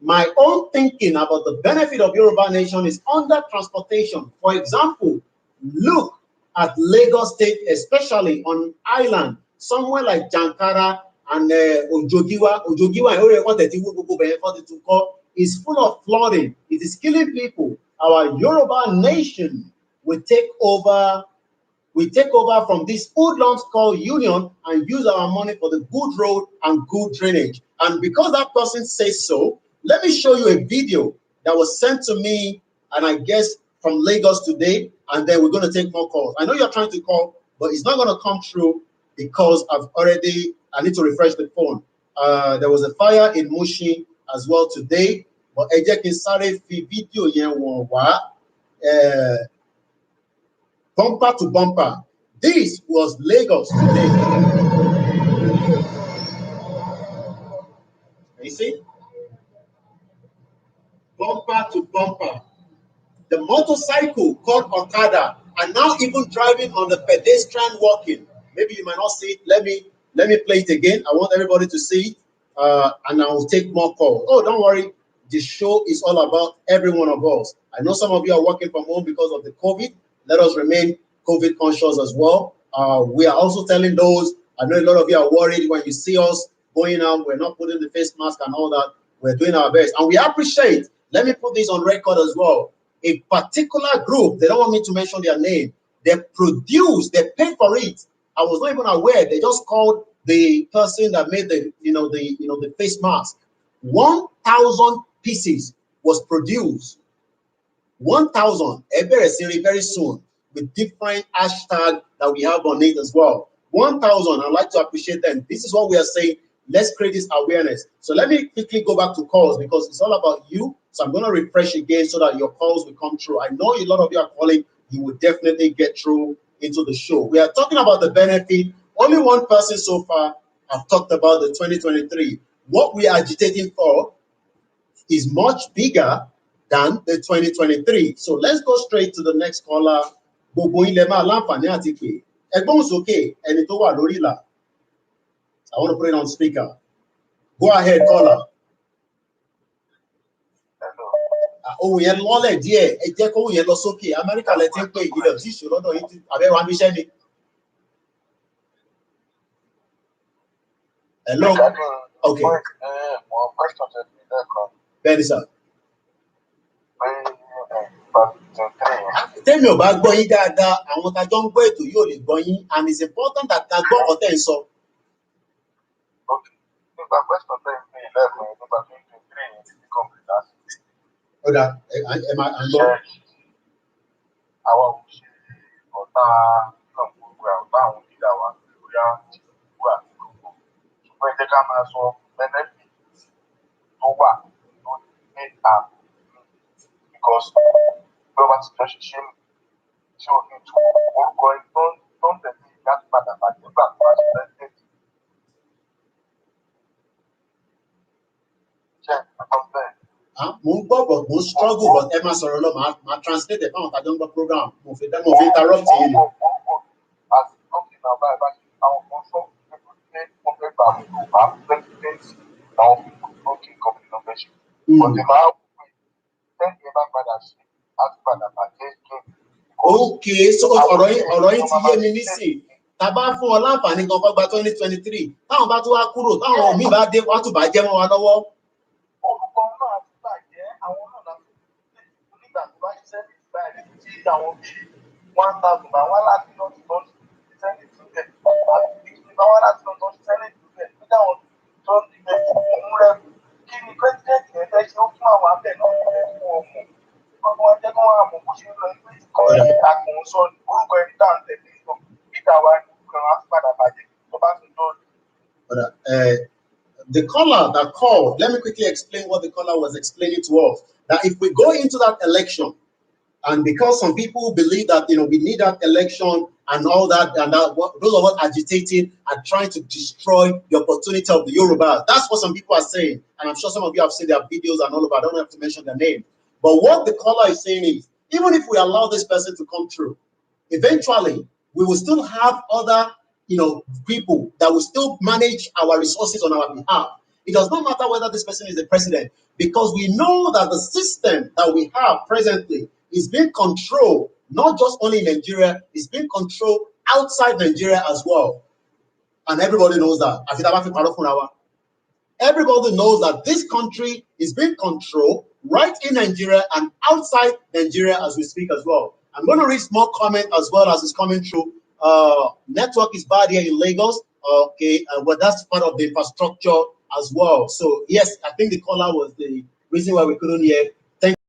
My own thinking about the benefit of Yoruba nation is under transportation. For example, look at Lagos State, especially on island, somewhere like Jankara and Ojogiwa. Is full of flooding. It is killing people. Our Yoruba nation will take over from these hoodlums called union and use our money for the good road and good drainage. And because that person says so, let me show you a video that was sent to me, and I guess from Lagos today, and then we're going to take more calls. I know you're trying to call, but it's not going to come through because I need to refresh the phone. There was a fire in Mushi as well today, but ẹ jẹ́ kí n sáré fi fídíò yẹn wọ̀n wá bumper to bumper. This was Lagos today. You see? Bumper to bumper. The motorcycle called Okada are now even driving on the pedestrian walking. Maybe you might not see it. Let Let me play it again. I want everybody to see it, and I will take more calls. Oh, don't worry. The show is all about every one of us. I know some of you are working from home because of the COVID. Let us remain COVID conscious as well. We are also telling those, I know a lot of you are worried when you see us going out, we're not putting the face mask and all that. We're doing our best. And we appreciate, let me put this on record as well, a particular group, they don't want me to mention their name, they produced, they paid for it. I was not even aware. They just called the person that made the face mask. 1,000 pieces was produced. 1,000 very soon with different hashtag that we have on it as well. 1,000. I'd like to appreciate them. This is what we are saying. Let's create this awareness. So let me quickly go back to calls because it's all about you. So I'm going to refresh again so that your calls will come through. I know a lot of you are calling. You will definitely get through into the show. We are talking about the benefit. Only one person so far have talked about the 2023. What we are agitating for is much bigger than the 2023. So let's go straight to the next caller. I want to put it on speaker. Go ahead, caller. Ohun yẹn lọ́lẹ̀ díẹ̀, ẹ jẹ́ kó ohun yẹn lọ sókè. Amẹ́ríkà lẹ ti ń pè ìgbìlẹ̀ tí ìṣòro lọ́dọ̀ yín àbẹ́wò amíṣẹ́ ni. Hello. Okay. Bẹ́ẹ̀ni sà. Tẹ́mi ò bá gbọ́ yín dáadáa, àwọn tajọ́ ń gbọ́ ètò yóò lè gbọ́ yín, and it's important that ká gbọ́ ọ̀tẹ̀ ń sọ. Ọ̀dà ẹ máa ń gbọ́. Àwa ò ṣe ọ̀tá náà gbogbo àbá àwọn ìdílé wa lórí àwọn ìdílé àti gbogbo. Ṣùgbọ́n ẹ jẹ́ ká máa sọ benefit tó wà lórí mẹ́ta because bí wọ́n bá ti jọ ṣiṣẹ́ mi tí ò ní tu orúkọ tó ń tẹ̀lé láti padà bàjẹ́ gbà tó bá ṣe president. Ṣé ẹ̀kọ́ bẹ́ẹ̀? Mo ń gbọ́ but mo ń struggle but ẹ máa sọ̀rọ̀ lọ máa translate ẹ̀ fáwọn tàjọ́ ń gbọ́ program mo fi interrupt yín ni. Àti ọ̀kì náà báyìí bá ṣe àwọn kan sọ pé wọ́n fẹ́ gbà mí lò bá president àwọn lókè gómìnà náà fẹ́ ṣe. Ọ̀dẹ̀ máa wù pé tẹ́lẹ̀ ẹ bá padà ṣe láti padà bàjẹ́ gé. Okay, so ọ̀rọ̀ yín ti yé mi nísìn. Tá a bá fún ọ láǹfààní gan fọ́gbà 2023 táwọn bá tún wá kúrò táwọn míì bá dé wá tún bá jẹ́ mọ́ wa lọ́wọ́. Orúkọ náà ti bàjẹ́ àwọn náà láti nígbà tó bá ṣiṣẹ́ ní ìgbà ẹ̀ tí àwọn bíi 1,000 bá wá láti lọ́dún tó ń ṣiṣẹ́ ní ìtúbẹ̀ àti bá wá láti lọ́dún tó ń ṣiṣẹ́ ní ìtúbẹ̀ tó dáwọn tó ń dìbẹ̀ fún rẹ̀ kí ni pẹ́sidẹ́ntì yẹn fẹ́ ṣe ó fún àwọn abẹ náà fún ọmọ ọmọ ẹgbẹ́ kan wà mọ̀ bó ṣe ń lọ ẹgbẹ́ ìkọ́ àkùnso orúkọ ẹni tá à ń tẹ̀lé ìtàn ìta wa kan á padà bàjẹ́ tó bá tún dọ́ọ̀lù. The caller that called, let me quickly explain what the caller was explaining to us. That if we go into that election, and because some people believe that we need that election and all that, and that those of us agitating are trying to destroy the opportunity of the Yoruba. That's what some people are saying, and I'm sure some of you have seen their videos and all of that. I don't have to mention their name. But what the caller is saying is, even if we allow this person to come through, eventually we will still have other people that will still manage our resources on our behalf. It does not matter whether this person is the president, because we know that the system that we have presently is being controlled, not just only in Nigeria, it's being controlled outside Nigeria as well. And everybody knows that. Everybody knows that this country is being controlled right in Nigeria and outside Nigeria as we speak as well. I'm going to read more comment as well as it's coming through. Network is bad here in Lagos. Okay, but that's part of the infrastructure as well. So yes, I think the caller was the reason why we couldn't hear. Thank you,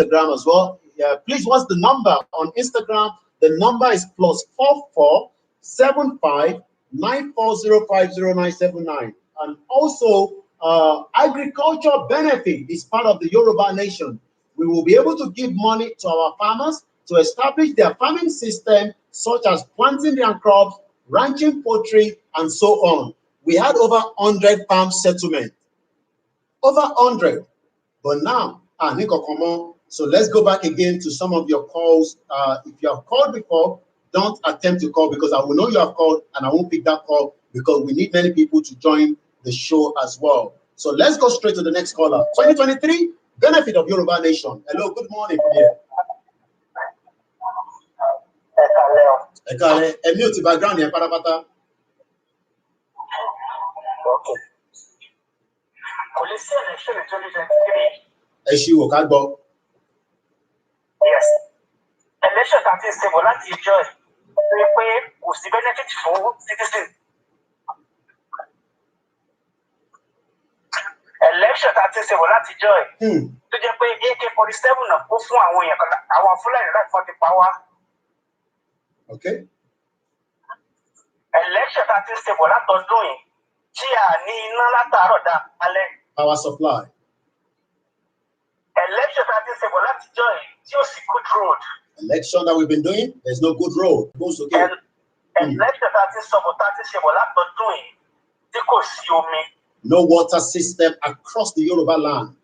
Instagram as well. Yeah, please, what's the number on Instagram? The number is +44 75 94050979. And also, agriculture benefit is part of the Yoruba nation. We will be able to give money to our farmers to establish their farming system, such as planting their crops, ranching, poultry, and so on. We had over 100 farm settlements. Over 100. But now, so let's go back again to some of your calls. If you have called before, don't attempt to call, because I will know you have called and I won't pick that call because we need many people to join the show as well. So let's go straight to the next caller. 2023, benefit of Yoruba Nation. Hello, good morning from here. Mute background here, patapata. Okay. Police election in 2023. Yes. Election that is stable, that's the joy. We will see benefit for citizens. Election that is stable, that's the joy. To just pay AK-47 of Kufu and Wing, our full right for the power. Okay. Election that is stable, that's not doing. Power supply. Election that is stable, that's the joy. Just good road. Election that we've been doing, there's no good road. Goes okay. Election that is stable, that's not doing. No water system across the Yoruba land.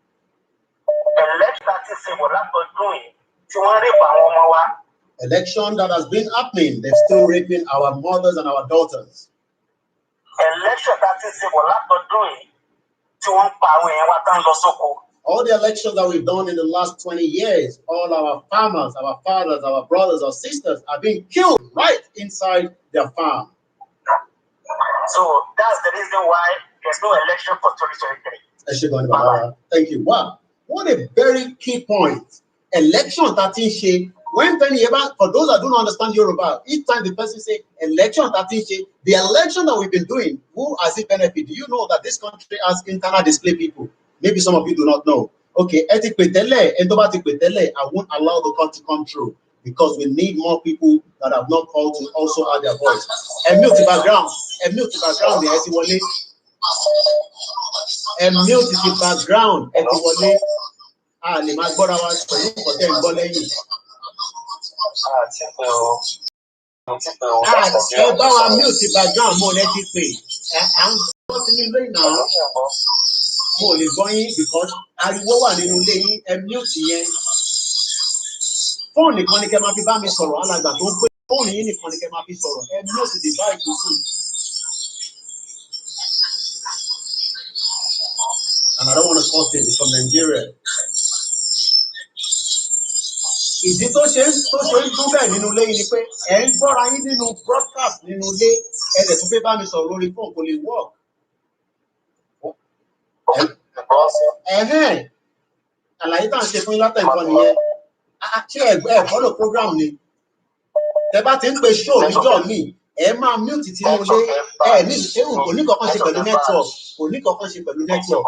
Election that has been happening, they're still raping our mothers and our daughters. All the elections that we've done in the last 20 years, all our farmers, our fathers, our brothers, our sisters are being killed right inside their farm. So that's the reason why there's no election for 2023. Thank you. Wow, what a very key point. Election that is when for those that don't understand Yoruba, each time the person say election that is the election that we've been doing, who has it benefit? Do you know that this country has internal display people? Maybe some of you do not know. Okay, I won't allow the country to come through because we need more people that have not called to also add their voice. And mute the background. And mute the background. And mute the background. Lè máa gbọ́ra wa pẹ̀lú ìkọ̀tẹ́ ìgbọ́ lẹ́yìn. Ẹ bá wa mute background mo lẹ́ ti pè. À ń gbọ́ sínú ilé ìnáwó. Mo lè gbọ́ yín because ariwo wà nínú ilé yín. Ẹ mute yẹn. Fóònù nìkan ni kẹ́ máa fi bá mi sọ̀rọ̀ alàgbà tó ń pè. Fóònù yín nìkan ni kẹ́ máa fi sọ̀rọ̀. Ẹ mute the device to see. And I don't want to call it from Nigeria. Ìdí tó ṣe ń dún bẹ́ẹ̀ nínú ilé yìí ni pé ẹ̀ ń gbọ́ra yín nínú broadcast nínú ilé ẹ̀dẹ̀ tó fẹ́ bá mi sọ̀rọ̀ lórí fóònù kò lè work. Àlàyé tá à ń ṣe fún yín látẹ̀kọ́ nìyẹn. Ṣé ẹ̀gbọ́ lò program ni? Tẹ bá ti ń pe show níjọ́ míì, ẹ máa mute tinú ilé. Ní ìṣẹ́wò kò ní kankan ṣe pẹ̀lú network. Kò ní kankan ṣe pẹ̀lú network.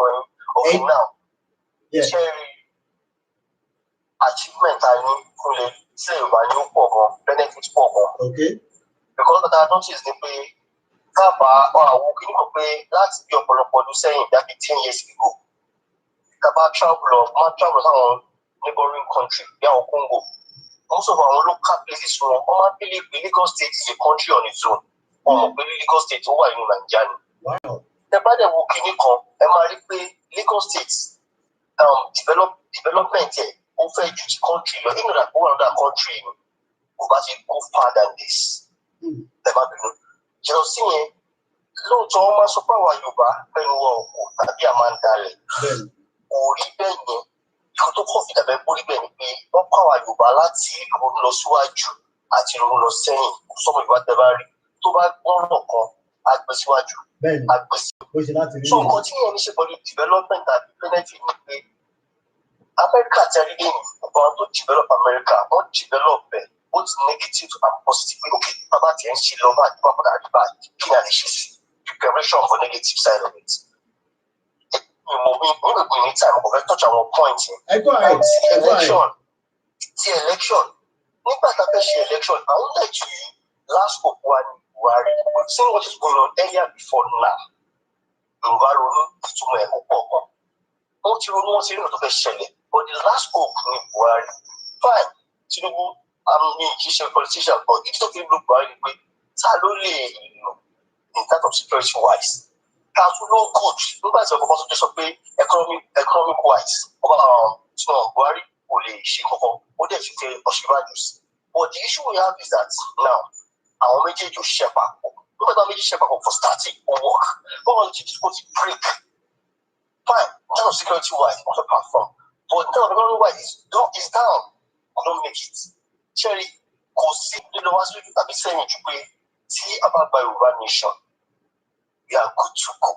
Achievement I need fully say about new program, benefits program. Okay. Because I notice the pay Kaba or working for pay last year for saying that 10 years ago. Kaba travel on neighboring country, Congo. Also our local places from Lagos State is a country on its own. Lagos State over in Nigeria. Wow. The brother working Lagos State development here. Over the country, you're in another country, go further than this. You're seeing, Lord, Thomas, so power you back, then be a man, darling. Or even you to coffee the body benefit, what power you balance, you will not swatch you, at you will not saying, some of whatever, to back one look at the swatch you. So, continue any development that benefit. America telling him about to develop America, not develop both negative and positive. Okay, about the NC lover, preparation for negative side of it. We need time, but touch our point. The election. Election. I would like to last of one worry. We've seen what is going on earlier before now. But the last hope were fine. Tinubu, he's a politician, but it's not going to look bad. It's only in terms of security wise. That's no good. Nobody is about to say economic wise. Buhari only Shikoko, or they should values. But the issue we have is that now our major to share back. Look at the shape for starting or work. Go on to break. Fine, in terms of security wise, on the platform. But now the only way is down. I don't make it. Cherry, go see. You know, as we have been saying to play, see about by Yoruba nation. We are good to go.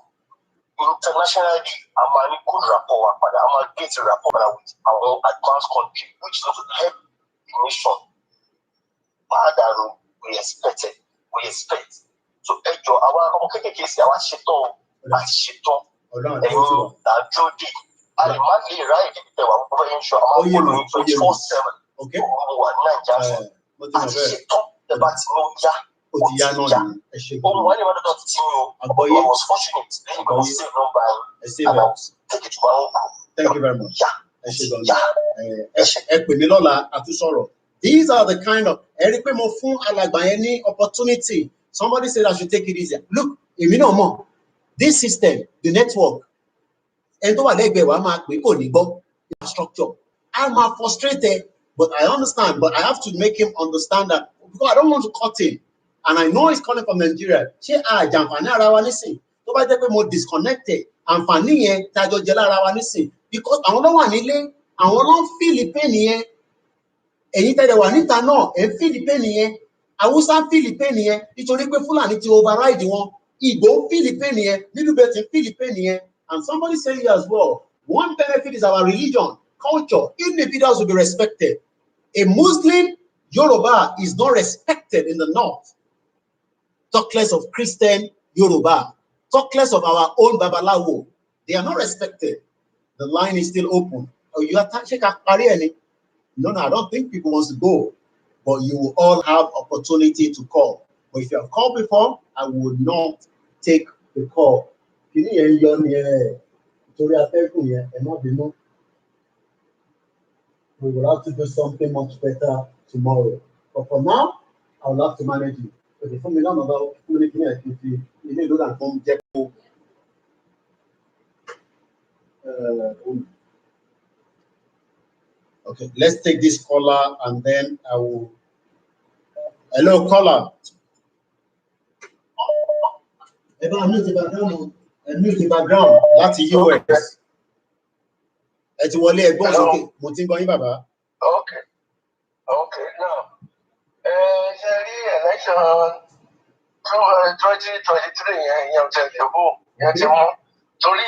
Internationally, I'm a good rapport, but I'm a great rapport with our advanced country, which is to help the nation more than we expected. We expect. So, our case, our shito, and Jody. I might be right if they were very sure I'm 24/7. Okay. The I was fortunate. Take it to my own. Thank you very much. These are the kind of opportunity. Somebody said I should take it easy. Look, if you know more, this system, the network, structure. I'm frustrated, but I understand. But I have to make him understand that because I don't want to cut him. And I know he's coming from Nigeria. More disconnected. And because I don't want to I want Philippine. Anytime wà níta náà Philippine yẹn Hausa Philippine yẹn nítorí pé Fúlàní ti override wọn Igbo Philippine yẹn Middle Philippine yẹn and somebody said here as well one benefit is our religion culture individuals will be respected. A Muslim Yoruba is not respected in the north. Talk less of Christian Yoruba. Talk less of our own Babalawo. They are not respected. The line is still open. Oh, you are touching a No, I don't think people want to go, but you will all have opportunity to call. But if you have called before, I would not take the call. We will have to do something much better tomorrow. But for now, I will have to manage it. But if I'm not about communicating activity, you need to do that from Jeffo. Okay, let's take this caller and then I will. Hello, caller. I'm mute the background. That's US. It's wọlé ẹ̀gbọ́n sókè. Mo ti ń gbọ́ yín bàbá. Okay. Now, election 2023 yẹn ti lè bò yẹn ti mú torí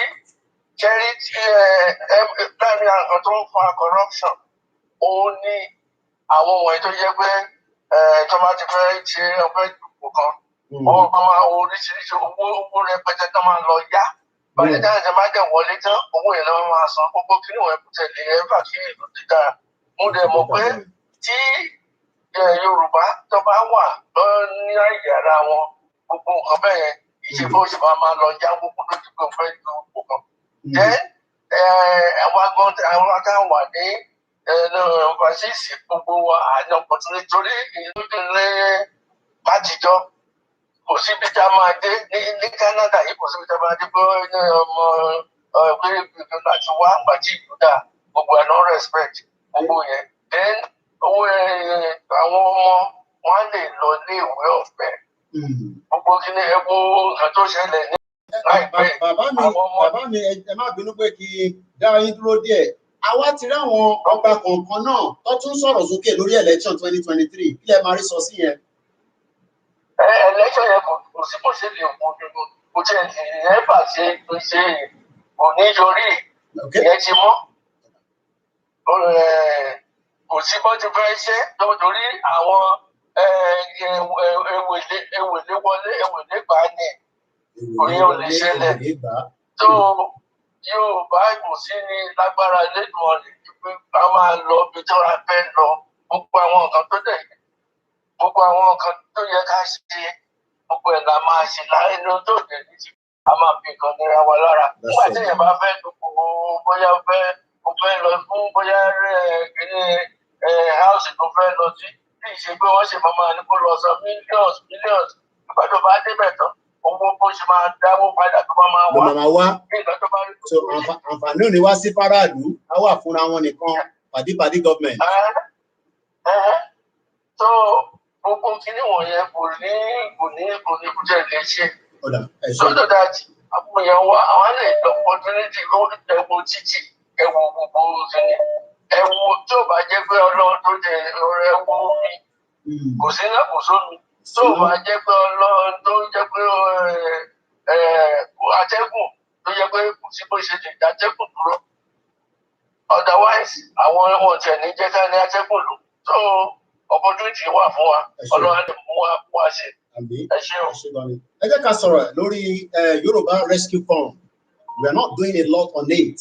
ṣẹ́rí láàrin àwọn tó ń fa corruption ó ní àwọn wọ̀nyí tó jẹ́ pé tó bá ti fẹ́ ṣe ọgbẹ́ ìdìbò kan wọ́n máa oríṣiríṣi owó rẹpẹtẹ tó máa lọ yá báyìí dáhùn ṣe máa dẹ̀ wọlé tán owó yẹn lọ́wọ́ máa san gbogbo kí ni wọ́n tẹ̀lé ẹ̀fà kí ìlú ti dára mo dẹ̀ mọ̀ pé tí Yorùbá tó bá wà ní àyè ara wọn gbogbo nǹkan bẹ́ẹ̀ yẹn ìṣèfò sì máa lọ yá gbogbo tó ti gbé fẹ́ ju gbogbo kan. Then àwọn akáwà wà ní fàṣíìsì gbogbo wa àná pọ̀tún nítorí ìlú ìdílé májìjọ́ kò síbi tá a máa dé ní Canada yìí kò síbi tá a máa dé pé ọmọ ìgbé láti wá àgbàjì ìlú dà gbogbo ẹ̀ non respect gbogbo yẹn. Then owó àwọn ọmọ wọn lè lọ ní ìwé ọ̀fẹ́ gbogbo kí ni ẹ wo nǹkan tó ṣẹlẹ̀ ní. Bàbá mi ẹ má bínú pé kí dá yín dúró díẹ̀. Àwa ti rí àwọn ọba kọ̀ọ̀kan náà tó tún sọ̀rọ̀ sókè lórí election 2023 kí lẹ máa rí sọ sí yẹn. Election yẹn kò sí bó ṣe lè kò jẹ́ ìyẹn bà ṣe kò ní yorí ìyẹn ti mọ́. Kò sí bó ti fẹ́ ṣe lórí àwọn ewèlé wọlé ewèlé gbà ní oyin ò lè ṣẹlẹ̀ tó Yorùbá kò sí ní lágbára lẹ́nu ọ̀rẹ́ pé a máa lọ bí tó ra fẹ́ lọ gbogbo àwọn nǹkan tó dẹ̀ gbogbo àwọn nǹkan tó yẹ ká ṣe gbogbo ẹ̀ la máa ṣe láyé ló tó dẹ̀ ní ti a máa fi nǹkan nira wa lára nígbà tí èèyàn bá fẹ́ dùkú bóyá ó fẹ́ lọ fún bóyá house tó fẹ́ lọ sí bí ìṣe pé wọ́n ṣe máa ní kó lọ san millions ìgbà tó bá débẹ̀ tán owó bó ṣe máa dáwó padà tó máa wá. So àǹfààní ò ní wá sí fáráàlú á wà fúnra wọn nìkan pàdípàdí gọọmenti. So gbogbo kíní wọ̀nyẹn kò ní kújẹ́ lè ṣe. So that àwọn èèyàn wa àwọn lè lọ opportunity ló ẹ̀wọ̀ títì ẹ̀wọ̀ gbogbo kíní ẹ̀wọ̀ tí ò bá jẹ́ pé ọlọ́run tó jẹ ẹ̀wọ̀ omi kò sí náà kò sómi tí ò bá jẹ́ pé ọlọ́run tó jẹ́ pé atẹ́gùn tó jẹ́ pé kò sí bó ṣe lè dá atẹ́gùn dúró otherwise àwọn ohun tẹ̀ ní jẹ́ ká ní atẹ́gùn lò so opportunity wà fún wa ọlọ́run lè mú wa ṣe. Ẹ ṣé o. Ẹ jẹ́ ká sọ̀rọ̀ lórí Yoruba Rescue Fund. We are not doing a lot on it.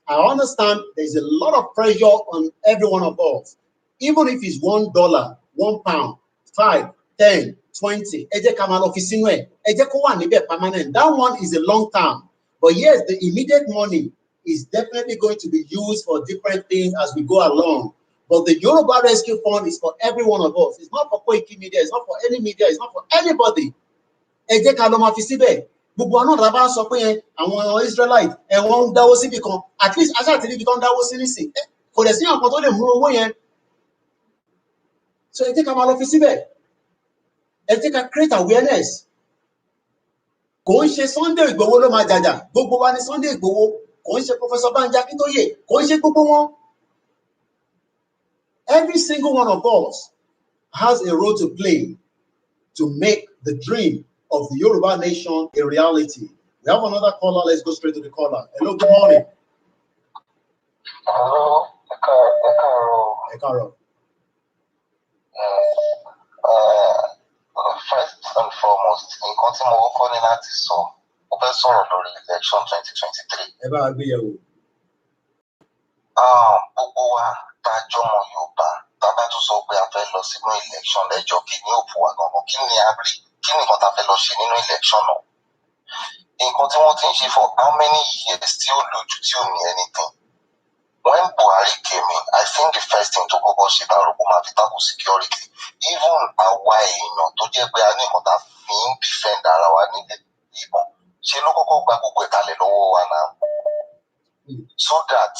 I understand there's a lot of pressure on every one of us. Even if it's $1, £1, 5, 10, 20. Ẹ jẹ́ ká máa lọ fi sínú ẹ̀. Ẹ jẹ́ kó wà níbẹ̀ permanent. That one is a long term. But yes, the immediate money is definitely going to be used for different things as we go along. But the Yoruba Rescue Fund is for every one of us. It's not for Koiki Media. It's not for any media. It's not for anybody. Ẹ jẹ́ ká lọ máa fi síbẹ̀. Gbogbo àwọn náà bá sọ pé àwọn Israelite wọ́n ń dáwó síbi kan. At least aṣáàtì níbi tó ń dáwó sí nísìn. Kò dẹ̀ sí àwọn kan tó lè mú owó yẹn. So ẹ jẹ́ ká máa lọ fi síbẹ̀. Ẹ jẹ́ ká create awareness. Kò ń ṣe Sunday Igboho ló máa jàjà. Gbogbo wa ni Sunday Igboho. Kò ń ṣe Professor Banji Akintoye. Kò ń ṣe gbogbo wọn. Every single one of us has a role to play to make the dream of the Yoruba nation a reality. We have another caller. Let's go straight to the caller. Hello, good morning. Hello, Ekaro. First and foremost, nǹkan tí mo kọ́kọ́ ní láti sọ, mo fẹ́ sọ̀rọ̀ lórí election 2023. Ẹ bá wa gbé yẹ̀wò. Gbogbo wa tá a jọmọ Yorùbá, tá a bá tún sọ pé a fẹ́ lọ sínú election lẹ́jọ́ kí ni òfò wa gangan, kí ni a rí, kí ni nǹkan tá a fẹ́ lọ ṣe nínú election náà. Nǹkan tí wọ́n ti ń ṣe for how many years tí ó lójú tí ò ní anything. When Buhari came in, I think the first thing to kọ́kọ́ ṣe ta rògbò máa fi tackle security. Even àwa èèyàn tó jẹ́ pé a ní nǹkan tá a fi ń defend ara wa nílé ìbọn, ṣe ló kọ́kọ́ gba gbogbo ìkàlẹ̀ lọ́wọ́ wa náà. So that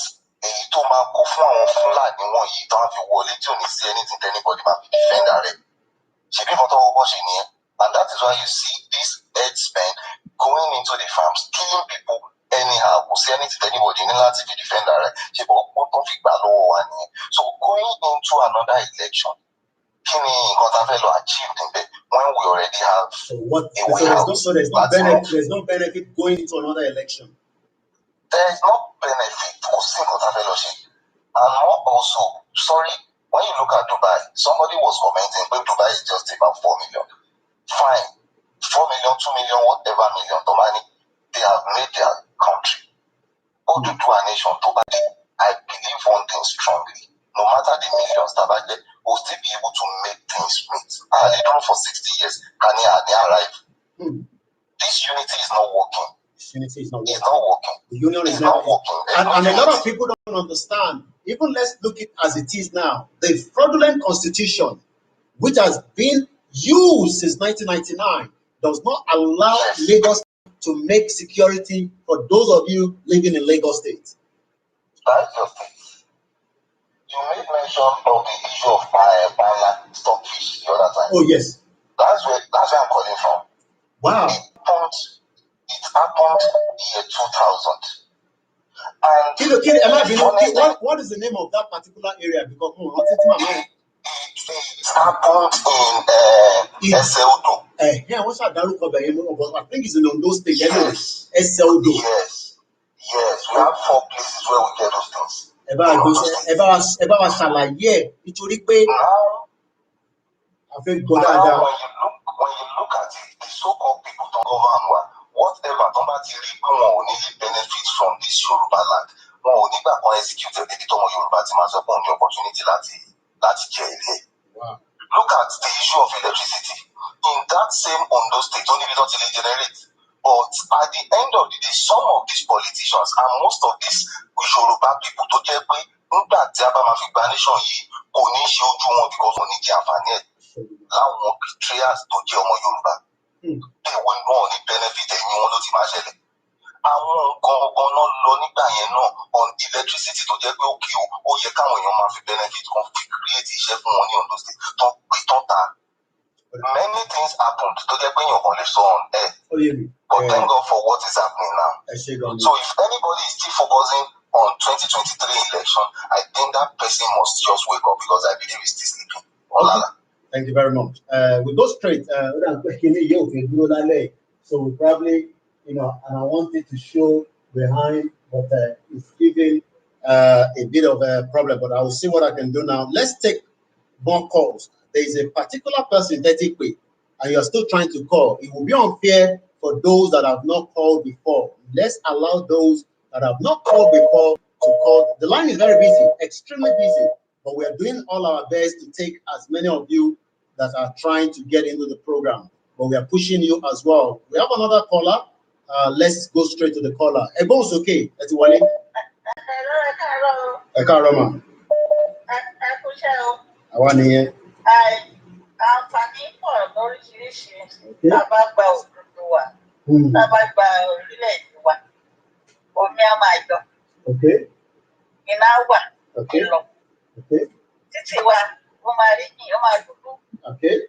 èyí tó máa kó fún àwọn Fúlàní wọ̀nyí tó máa fi wọlé tí ò ní sí anything tí anybody máa fi defend ara rẹ̀. Ṣebí nǹkan tó kọ́kọ́ ṣe nìyẹn. And that is why you see these herdsmen going into the farms, killing people anyhow. Kò sí anything tí anybody ní láti fi defend ara rẹ̀. Ṣé bọ́ tó fi gbà lọ́wọ́ wa nìyẹn. So going into another election, kí ni nǹkan tá a fẹ́ lọ achieve níbẹ̀ when we already have a way out? So there's no benefit going into another election. There is no benefit. Kò sí nǹkan tá a fẹ́ lọ ṣe. And more also, sorry, when you look at Dubai, somebody was commenting that Dubai is just about 4 million. Fine. 4 million, 2 million, whatever million to money, they have made their country. Oduduwa nation, Dubai, I believe one thing strongly. No matter the millions that are there, we'll still be able to make things meet. I lived for 60 years, and they arrive. This unity is not working. Unity is not working. It's not working. The union is not working. And a lot of people don't understand. Even let's look at it as it is now. The fraudulent constitution, which has been used since 1999, does not allow Lagos to make security for those of you living in Lagos State. That's your thing. You made mention of the issue of stockfish the other time. Oh yes. That's where I'm calling from. Wow. It happened year 2000. And what is the name of that particular area? Because it happened in Eseodo. I think it's in Ondo State. Yes. Eseodo. Yes. We have 4 places where we get those things. Ẹ bá wa ṣàlàyé nítorí pé when you look at it, the so-called people don't govern well. Whatever somebody really benefit from this Yoruba land, wọn ò nígbà kan execute ẹbí tọmọ Yorùbá ti máa sọ pé òun ní opportunity láti jẹ ilé. Look at the issue of electricity. In that same Ondo state, only we don't generate. But at the end of the day, some of these politicians and most of these Yoruba people tó jẹ́ pé nígbà tí a bá máa fi gba nation yìí kò ní ṣe ojú wọn because wọn ní jẹ àǹfààní ẹ̀ láwọn betrayers tó jẹ́ ọmọ Yorùbá. They will not only benefit ẹ̀yìn wọn ló ti máa ṣẹlẹ̀. àwọn nǹkan ọ̀nà lọ nígbà yẹn náà on electricity tó jẹ́ pé òkè ó yẹ káwọn èèyàn máa fi benefit kan fi create iṣẹ́ fún wọn ní Ondo State tó pé tó ta. Many things happened tó jẹ́ pé èèyàn kan lè sọ on air. But thank God for what is happening now. So if anybody is still focusing on 2023 election, I think that person must just wake up because I believe he's still sleeping. Okay. Thank you very much. We go straight. So we probably, and I wanted to show behind, but it's giving a bit of a problem. But I will see what I can do now. Let's take more calls. There is a particular person that and you're still trying to call. It will be unfair for those that have not called before. Let's allow those that have not called before to call. The line is very busy, extremely busy, but we are doing all our best to take as many of you that are trying to get into the program. But we are pushing you as well. We have another caller. Let's go straight to the caller. Ebo's okay. That's Wale. Hello. Okay. Okay. Okay. Okay.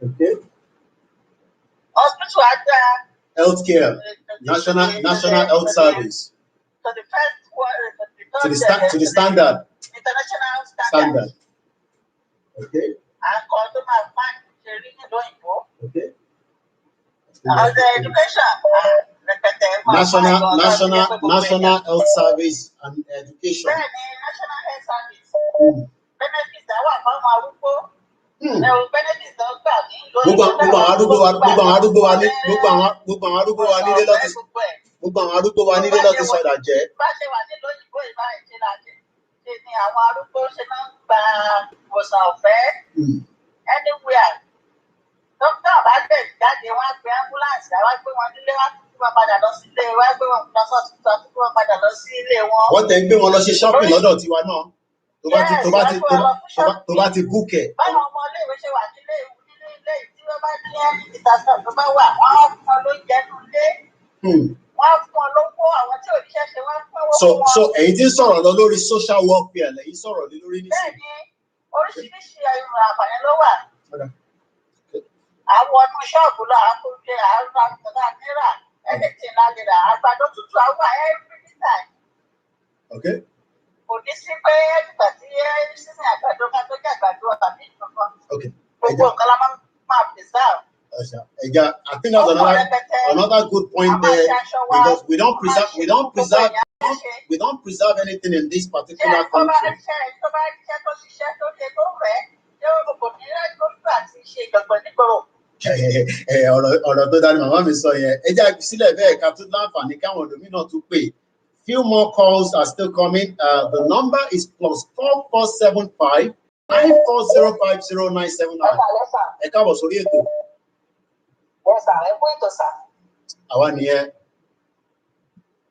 Okay. Healthcare, national health service. To the first one, to the standard. International standard. Okay. Okay. The education. National health service and education. National health service. Benefits that were what then be one of the shopping lọ́dọ̀ tiwa náà tó bá ti book ẹ. So ẹ̀yin tí ń sọ̀rọ̀ lọ lórí social welfare lẹ́yìn sọ̀rọ̀ lé lórí nísìnyí. Oríṣiríṣi àǹfààní ló wà. Àwọn ọdún ṣọ́ọ̀bù lọ àkójọ àrùn àgbàdo náírà anything lágbèrè àgbàdo tútù àwọn every time. Okay. Kò ní sí pé nígbà tí sísè àgbàdo máa tó jẹ́ àgbàdo àbí ìkankan. Okay. Gbogbo nǹkan la máa preserve. I think that's another good point there because we don't preserve anything in this particular country. Ọ̀rọ̀ tó dáni màmá mi sọ yẹn ẹ jẹ́ àgbésílẹ̀ bẹ́ẹ̀ ká tún láǹfààní káwọn òdòmínà tún pè. Few more calls are still coming. The number is +4475 94050979. Ẹ káàbọ̀ sórí ètò. Àwa nìyẹn.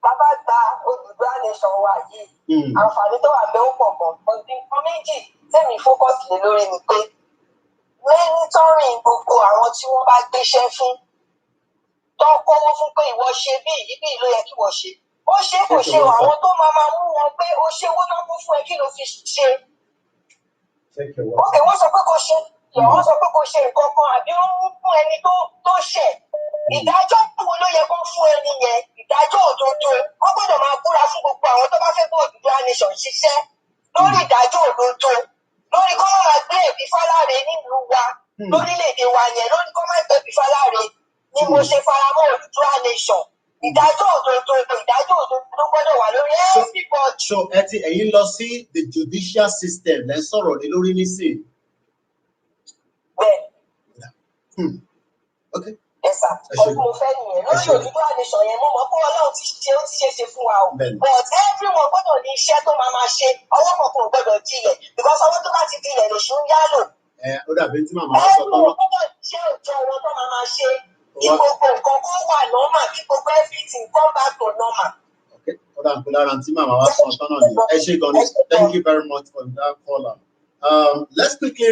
Bàbá gba Odùduwà nation wa yìí. Àǹfààní tó wà bẹ́ẹ̀ ó pọ̀ mọ́. Ọdún méjì tèmi focus lé lórí ni pé monitoring gbogbo àwọn tí wọ́n bá gbéṣẹ́ fún. Tó kówó fún pé ìwọ ṣe bí ló yẹ kí wọ́n ṣe. Ó ṣe kò ṣe àwọn tó máa mú wọn pé ó ṣe owó náà mú fún ẹ kí ló fi ṣe. Ókè wọ́n sọ pé kò ṣe wọ́n sọ pé kò ṣe nǹkan kan àbí ó mú fún ẹni tó ṣẹ̀. Ìdájọ́ wo ló yẹ kó fún ẹni yẹn? Ìdájọ́ òdodo. Wọ́n gbọ́dọ̀ máa búra fún gbogbo àwọn tó bá fẹ́ bọ́ Odùduwà nation ṣiṣẹ́ lórí ìdájọ́ òdodo. Lórí kó máa gbé ẹ̀bí fáláre nílùú wa lórílẹ̀-èdè wa yẹn lórí kó máa gbé ẹ̀bí fáláre ni mo ṣe faramọ́ Odùduwà nation. Ìdájọ́ òdodo ló gbọ́dọ̀ wà lórí everybody. So ẹ̀yin lọ sí the judicial system lẹ́ sọ̀rọ̀ ní lórí nísìn. Bẹ́ẹ̀. Okay. Ẹ̀sà ọdún mo fẹ́ nìyẹn lórí Odùduwà nation yẹn mo mọ̀ pé Ọlọ́run ti ṣe fún wa o. But everyone gbọ́dọ̀ ní iṣẹ́ tó máa ṣe ọwọ́ kankan ò gbọ́dọ̀ dilẹ̀ because ọwọ́ tó bá ti dilẹ̀ lè ṣún yálò. Ó dàbí tí màmá wa sọ tán. Everyone gbọ́dọ̀ ṣe òjò wọn tó máa ṣe. Kí gbogbo nǹkan kó wà normal, kí gbogbo everything come back to normal. Okay, hold on, thank you very much for that caller. Let's quickly,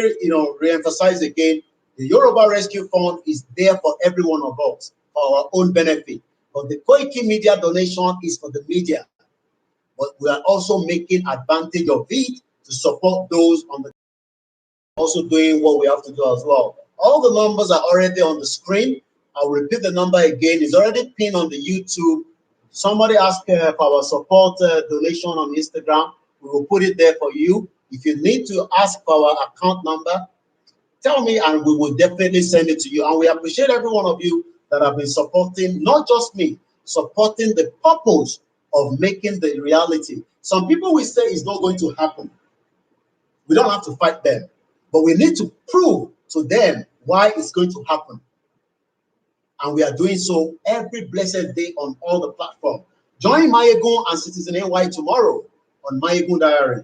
re-emphasize again The Yoruba Rescue Fund is there for every one of us, for our own benefit. But the Koiki Media donation is for the media. But we are also making advantage of it to support those on the also doing what we have to do as well. All the numbers are already on the screen. I'll repeat the number again. It's already pinned on the YouTube. Somebody asked for our support donation on Instagram. We will put it there for you. If you need to ask for our account number, tell me and we will definitely send it to you. And we appreciate every one of you that have been supporting, not just me, supporting the purpose of making the reality. Some people will say it's not going to happen. We don't have to fight them, but we need to prove to them why it's going to happen. And we are doing so every blessed day on all the platforms. Join Mayegun and Citizen NY tomorrow on Mayegun Diary,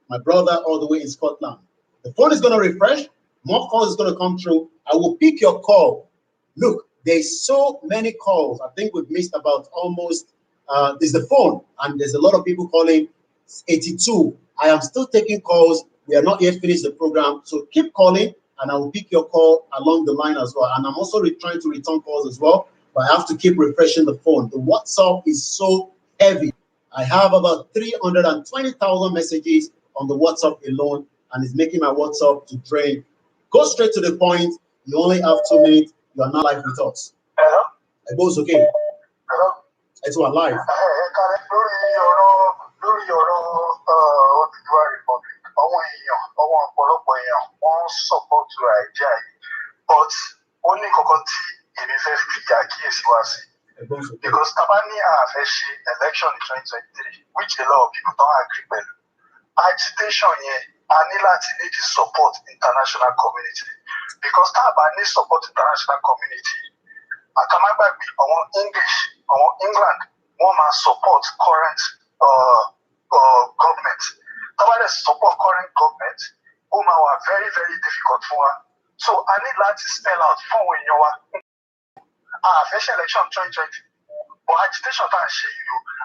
my brother all the way in Scotland. The phone is going to refresh. More calls is going to come through. I will pick your call. Look, there's so many calls. I think we've missed about almost, there's the phone, and there's a lot of people calling. 82. I am still taking calls. We are not yet finished the program. So keep calling, and I will pick your call along the line as well. And I'm also trying to return calls as well, but I have to keep refreshing the phone. The WhatsApp is so heavy. I have about 320,000 messages on the WhatsApp alone, and it's making my WhatsApp to drain. Go straight to the point. You only have 2 minutes. You are not live with us. Hello? I suppose okay. Hello? It's one live. Lórí ọ̀rọ̀ Odùduwà Republic, àwọn ọ̀pọ̀lọpọ̀ èèyàn wọ́n support àìjẹ́ àyè, but ó ní kankan tí èmi fẹ́ fi àkíyèsí wá sí. Because tá bá ní àfẹ́ ṣe election in 2023, which a lot of people don't agree pẹ̀lú, agitation yẹn a ní láti need the support international community. Because tá bá ní support international community, àkàmágbàgbé àwọn English, àwọn England, wọ́n máa support current government. Somebody support current government, who are very, very difficult for her. So I need to spell out for when you are first election 2020. But agitation can share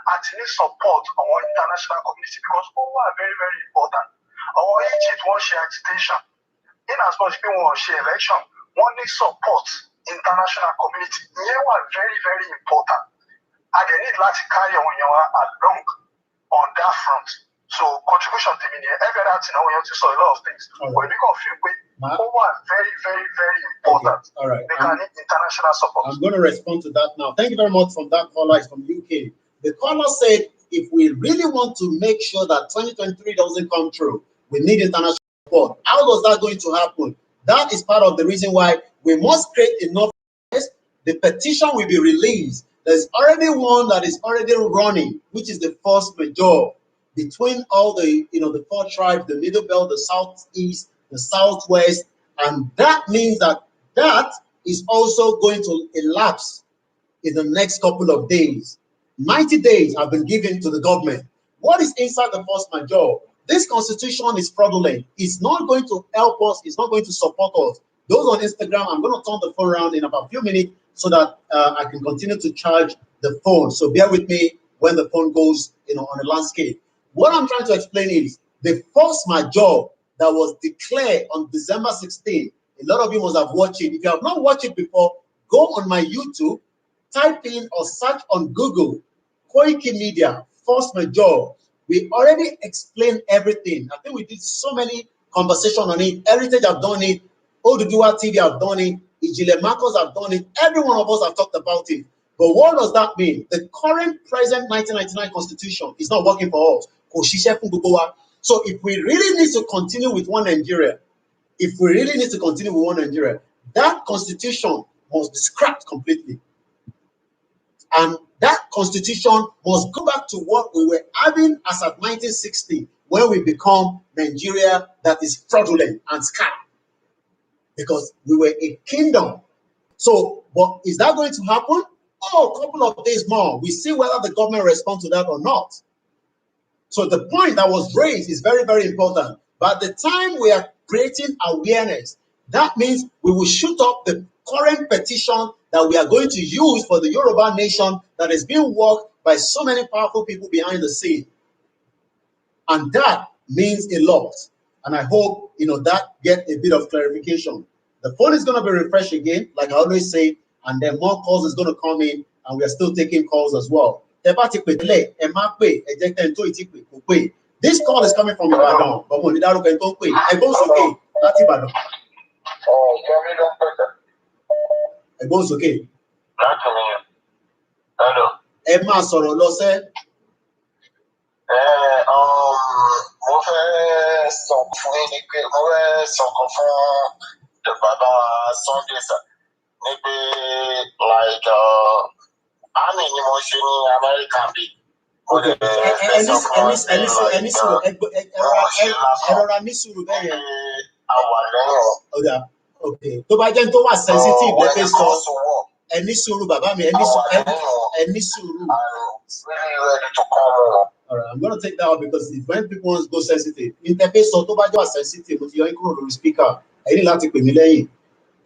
I need support on international community because all are very, very important. Our Egypt won't share agitation. In as much as people want to share election, one need support international community. They are very, very important. And they need to carry on along on that front. So contribution to me, every other thing we have to saw a lot of things. But we can feel very, very, very important. Okay. All right. They can need international support. I'm going to respond to that now. Thank you very much from that caller. It's from UK. The caller said, if we really want to make sure that 2023 doesn't come true, we need international support. How does that going to happen? That is part of the reason why we must create enough. The petition will be released. There's already one that is already running, which is the force majeure between all the, the 4 tribes, the Middle Belt, the Southeast, the Southwest, and that means that is also going to elapse in the next couple of days. 90 days have been given to the government. What is inside the force majeure? This constitution is fraudulent. It's not going to help us. It's not going to support us. Those on Instagram, I'm going to turn the phone around in about a few minutes so that I can continue to charge the phone. So bear with me when the phone goes, on the landscape. What I'm trying to explain is the force majeure that was declared on December 16. A lot of you must have watched it. If you have not watched it before, go on my YouTube, type in or search on Google, Koiki Media, force majeure. We already explained everything. I think we did so many conversations on it. Heritage have done it. Oduduwa TV have done it. Ijile Marcos have done it. Every one of us have talked about it. But what does that mean? The current present 1999 constitution is not working for us. So if we really need to continue with one Nigeria, that constitution must be scrapped completely. And that constitution must go back to what we were having as at 1960, when we become Nigeria that is fraudulent and scam. Because we were a kingdom. So, but is that going to happen? Oh, a couple of days more. We see whether the government responds to that or not. So the point that was raised is very, very important. By the time we are creating awareness, that means we will shoot up the current petition that we are going to use for the Yoruba nation that is being worked by so many powerful people behind the scene. And that means a lot. And I hope, that get a bit of clarification. The phone is going to be refreshed again, like I always say, and then more calls is going to come in, and we are still taking calls as well. This call is coming from Ibadan, but when Idaru can talk, I go okay. That's Ibadan. I go okay. Hello. Emma sọ̀rọ̀ lọ sẹ́. Mo fẹ́ sọ fún yín ni pé mo fẹ́ sọ̀kan fún bàbá Sunday sir ní pé like army ni mo ṣe ní Amẹ́ríkà bí. Ẹ̀rọra ní sùúrù bẹ́ẹ̀ yẹn. Okay. Tó bá jẹ́ tó wà sensitive lẹ́fẹ̀ẹ́ sọ. Ẹni sùúrù bàbá mi, ẹni sùúrù. All right, I'm going to take that out because when people want to go sensitive, interface so tó bá jẹ́ wà sensitive, mo ti yọ ikú lórí speaker. Ẹ ní láti pè mí lẹ́yìn.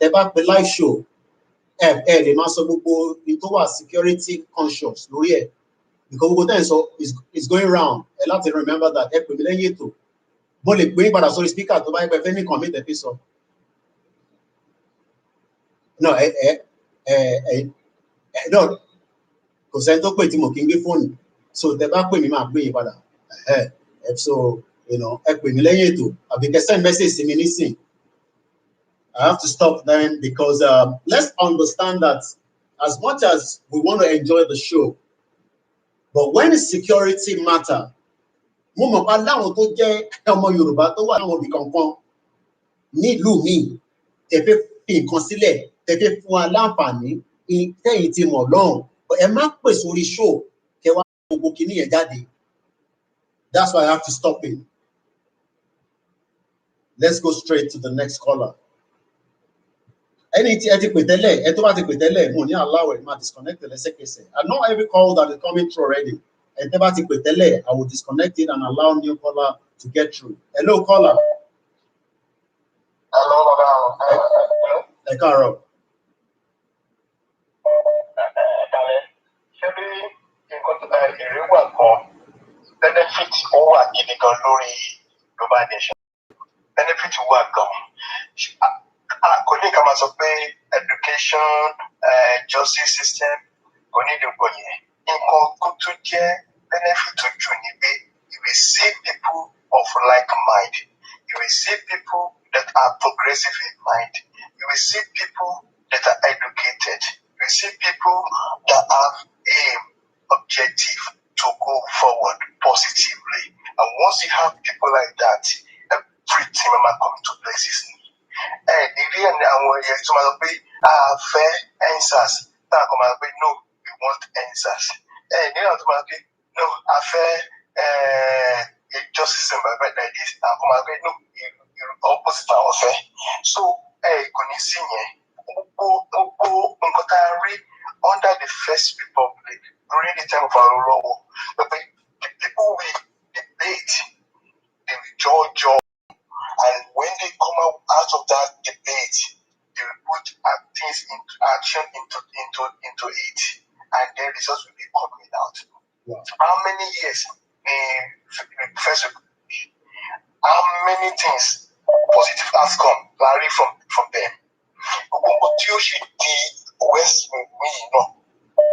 Tẹ́ bá pe live show, lè máa sọ gbogbo tó wà security conscious lórí ẹ̀. Because gbogbo tẹ́ ẹ̀ sọ is going round. Ẹ láti remember that ẹ pè mí lẹ́yìn ètò. Mo lè pè é padà sórí speaker tó bá yẹ pé fẹ́ ní nǹkan mi tẹ́ fi sọ. No, no, kò sẹ́ni tó pè tí mo kì í gbé fóònù. So tẹ́ bá pè mí máa gbé yín padà. So ẹ pè mí lẹ́yìn ètò àbí kẹ́ send message sí mi nísìn. I have to stop then because let's understand that as much as we want to enjoy the show, but when it's security matter, mo mọ̀ pa láwọn tó jẹ́ ọmọ Yorùbá tó wà láwọn ibì kankan nílùú mi tẹ̀fẹ́ fi nǹkan sílẹ̀ tẹ̀fẹ́ fún wa láǹfààní tẹ̀yìn ti mọ̀ lọ́hùn. Ẹ má pè sórí show kẹ wá gbogbo kìíní yẹn jáde. That's why I have to stop it. Let's go straight to the next caller. Ẹni tí ẹ ti pè tẹ́lẹ̀, ẹ tó bá ti pè tẹ́lẹ̀, mo ní allow it, máa disconnect lẹ́sẹ̀kẹsẹ̀. I know every call that is coming through already. Ẹ tẹ́ bá ti pè tẹ́lẹ̀, I will disconnect it and allow new caller to get through. Hello, caller. Hello, madam. Ẹ káàárọ̀. Ṣé bí nǹkan èrè wà gan, benefit ó wà gidi gan lórí Yorùbá nation. Benefit wà gan. Kò ní ká máa sọ pé education, justice system kò ní ìdókò yẹn. Nǹkan kó tún jẹ́ benefit tó jù ní pé you will see people of like mind. You will see people that are progressive in mind. You will see people that are educated. You will see people that have aim, objective to go forward positively. And once you have people like that, everything will come into places. Ìdí ẹ̀ ní àwọn ẹ̀yẹ tó máa sọ pé a fẹ́ answers táà kò máa pé no, we want answers. Ní àwọn tó máa pé no, a fẹ́ justice like this, táà kò máa pé no, opposite àwọn fẹ́. So kò ní sí yẹn. Gbogbo nǹkan tá a rí under the First Republic during the time of our rule, the people we debate, they will judge. And when they come out of that debate, they will put things into action into it, and then results will be coming out. Wow. How many years in First Republic? How many things positive has come, Larry, from them?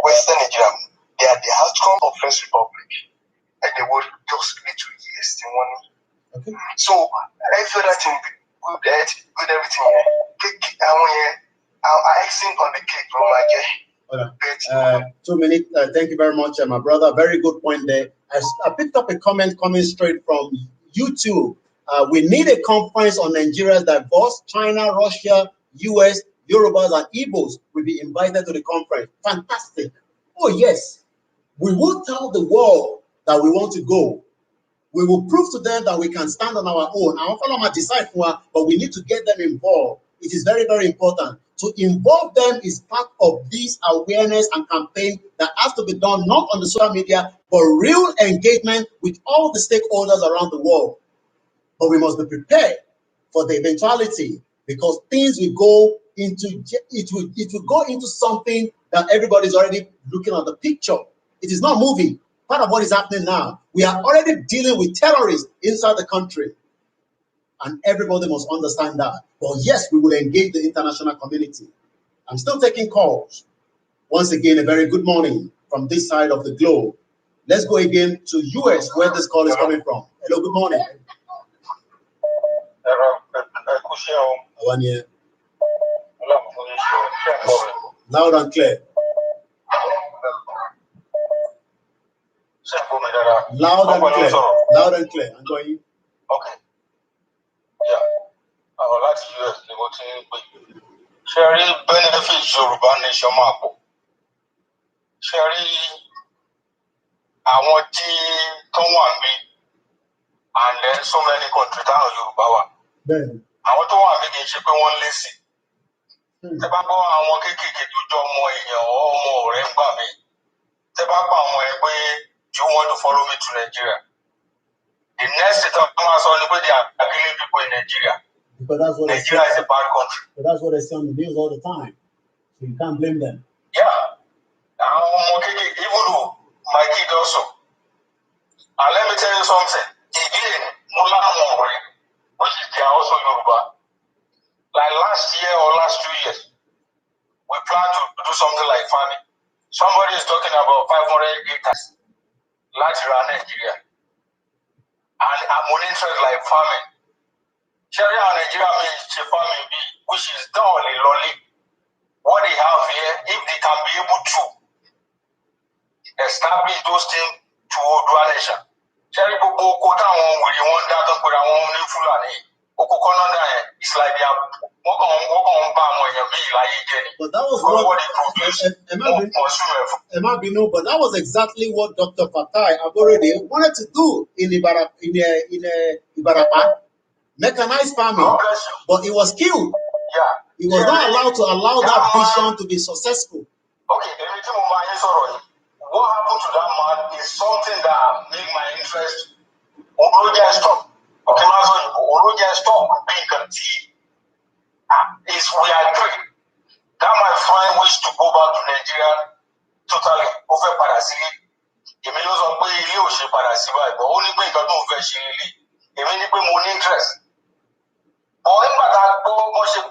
Western Nigeria, they are the outcome of First Republic, and they will just be 2 years. Okay. So I feel that in good everything. Icing on the cake, bro. 2 minutes. Thank you very much, my brother. Very good point there. I picked up a comment coming straight from YouTube. We need a conference on Nigeria's divorce. China, Russia, US, Yorubas, and Igbos will be invited to the conference. Fantastic. Oh, yes. We will tell the world that we want to go. We will prove to them that we can stand on our own. Our fellow might decide for, but we need to get them involved. It is very, very important. To involve them is part of this awareness and campaign that has to be done not on the social media, but real engagement with all the stakeholders around the world. But we must be prepared for the eventuality, because things will go into it will go into something that everybody's already looking at the picture. It is not moving. Part of what is happening now, we are already dealing with terrorists inside the country. And everybody must understand that. But yes, we will engage the international community. I'm still taking calls. Once again, a very good morning from this side of the globe. Let's go again to US, where this call is coming from. Hello, good morning. Loud and clear. Loud and clear. Loud and clear. I'm going. Okay. Yeah. I would like to US sharing benefits Yoruba nation map. Sharing àwọn tí tó wà mí and then so many countries táwọn Yorùbá wà. Àwọn tó wà mí kì í ṣe pé wọ́n lé sí. Tẹ́ bá gbọ́ àwọn kéékèèké tó jọ ọmọ èèyàn ọmọ ọ̀rẹ́ ń gbà mí. Tẹ́ bá pa àwọn ẹ pé do you want to follow me to Nigeria? The next thing I'm asking is they are killing people in Nigeria. Because that's what Nigeria is a bad country. But that's what they say on the news all the time. So you can't blame them. Yeah. Even though my kid also. And let me tell you something. Again, which is they are also Yoruba. Like last year or last 2 years, we plan to do something like farming. Somebody is talking about 500 acres large around Nigeria. And I'm on interest like farming. Sharia and Nigeria means farming, which is done in Loli. What they have here, if they can be able to establish those things to Odua nation. Sharia Boko Kota will want that to put our own Fulani. It's like they are walk on Bam when you be like Jenny. But that was what but that was exactly what Dr. Fatai Aborede wanted to do in Ibarapa. Mechanized farming, but he was killed. Yeah. He was not allowed to allow that vision to be successful. Okay, what happened to that man is something that made my interest. Oroja stop. Okay, Oroja stop being conceived. Is we agree. That my friend wish to go back to Nigeria totally over Parasili. Èmi ló sọ pé ilé ò ṣe padà sí báyìí, but ó ní pé nǹkan tó ń fẹ́ ṣe ilé. Èmi ní pé mo ní interest. But nígbà tá a gbọ́ wọ́n ṣe